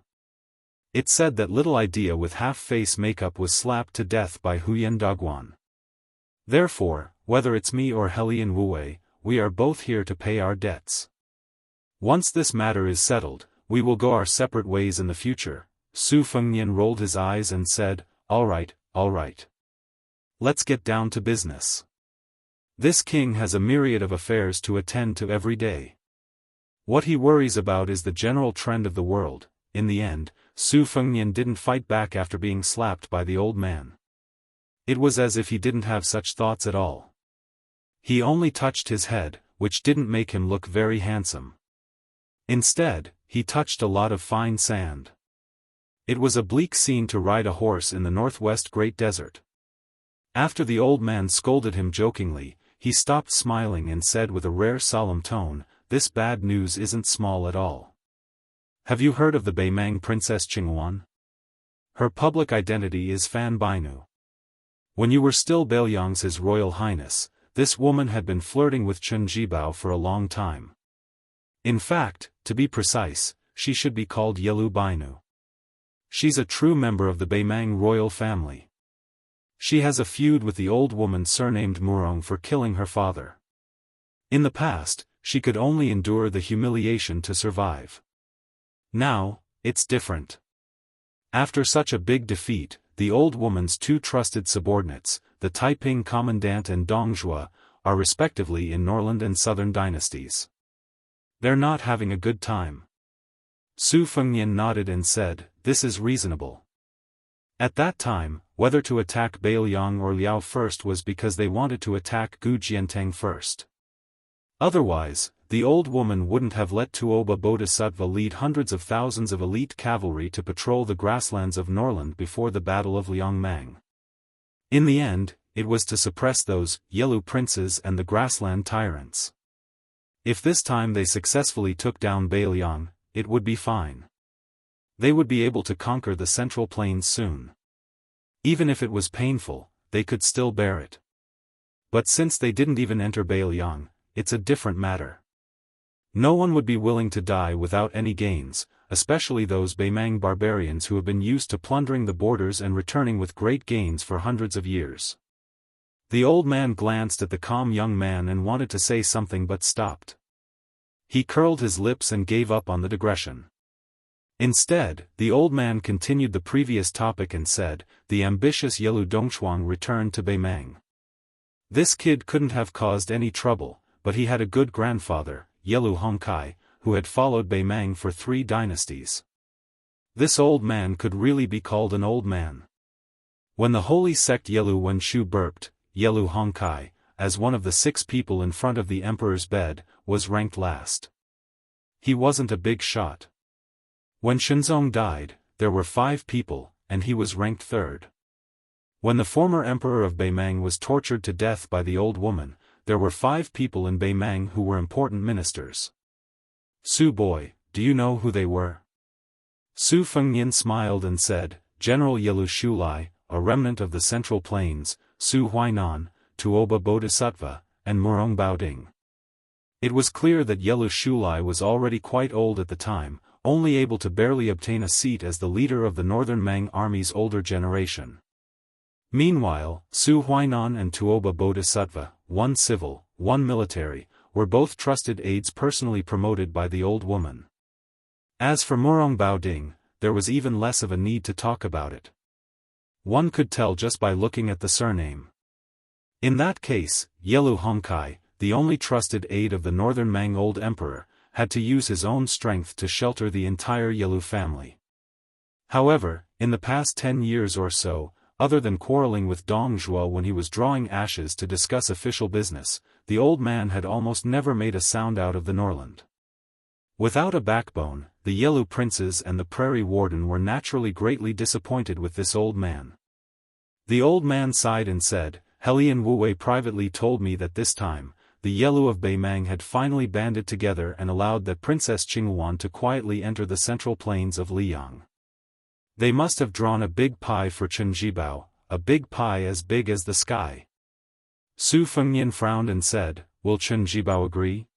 It's said that little idea with half-face makeup was slapped to death by Huyen Daguan. Therefore, whether it's me or Helian Wuwei, we are both here to pay our debts. Once this matter is settled, we will go our separate ways in the future. Su Fengnian rolled his eyes and said, all right. Let's get down to business. This king has a myriad of affairs to attend to every day. What he worries about is the general trend of the world. In the end, Su Fengnian didn't fight back after being slapped by the old man. It was as if he didn't have such thoughts at all. He only touched his head, which didn't make him look very handsome. Instead, he touched a lot of fine sand. It was a bleak scene to ride a horse in the northwest Great Desert. After the old man scolded him jokingly, he stopped smiling and said with a rare solemn tone, this bad news isn't small at all. Have you heard of the Beimang Princess Qinghuan? Her public identity is Fan Bainu. When you were still Bailiang's His Royal Highness, this woman had been flirting with Chen Jibao for a long time. In fact, to be precise, she should be called Yelu Bainu. She's a true member of the Beimang royal family. She has a feud with the old woman surnamed Murong for killing her father. In the past, she could only endure the humiliation to survive. Now, it's different. After such a big defeat, the old woman's 2 trusted subordinates, the Taiping Commandant and Dongzhua, are respectively in Norland and Southern dynasties. They're not having a good time. Su Fengnian nodded and said, this is reasonable. At that time, whether to attack Bailiang or Liao first was because they wanted to attack Gu Jiantang first. Otherwise, the old woman wouldn't have let Tuoba Bodhisattva lead hundreds of thousands of elite cavalry to patrol the grasslands of Norland before the Battle of Liangmang. In the end, it was to suppress those Yelu princes and the grassland tyrants. If this time they successfully took down Bailiang, it would be fine. They would be able to conquer the Central Plains soon. Even if it was painful, they could still bear it. But since they didn't even enter Bailiang, it's a different matter. No one would be willing to die without any gains, especially those Beimang barbarians who have been used to plundering the borders and returning with great gains for hundreds of years. The old man glanced at the calm young man and wanted to say something but stopped. He curled his lips and gave up on the digression. Instead, the old man continued the previous topic and said, the ambitious Yelu Dongshuang returned to Beimang. This kid couldn't have caused any trouble, but he had a good grandfather, Yelu Hongkai, who had followed Beimang for 3 dynasties. This old man could really be called an old man. When the holy sect Yelu Wenshu burped, Yelu Hongkai, as one of the 6 people in front of the emperor's bed, was ranked last. He wasn't a big shot. When Shenzong died, there were 5 people, and he was ranked 3rd. When the former emperor of Beimang was tortured to death by the old woman, there were 5 people in Beimang who were important ministers. Su boy, do you know who they were? Su Fengnian smiled and said, General Yelu Shulai, a remnant of the Central Plains, Su Huainan, Tuoba Bodhisattva, and Murong Baoding. It was clear that Yelu Shulai was already quite old at the time, only able to barely obtain a seat as the leader of the Northern Mang army's older generation. Meanwhile, Su Huainan and Tuoba Bodhisattva, one civil, one military, were both trusted aides personally promoted by the old woman. As for Murong Baoding, there was even less of a need to talk about it. One could tell just by looking at the surname. In that case, Yelu Hongkai, the only trusted aide of the Northern Mang old emperor, had to use his own strength to shelter the entire Yelu family. However, in the past 10 years or so, other than quarreling with Dong Zhuo when he was drawing ashes to discuss official business, the old man had almost never made a sound out of the Norland. Without a backbone, the Yelu princes and the prairie warden were naturally greatly disappointed with this old man. The old man sighed and said, Helian Wuwei privately told me that this time, the Yelu of Beimang had finally banded together and allowed that Princess Qinghuan to quietly enter the central plains of Liang. They must have drawn a big pie for Chen Jibao, a big pie as big as the sky. Su Fengnian frowned and said, Will Chen Jibao agree?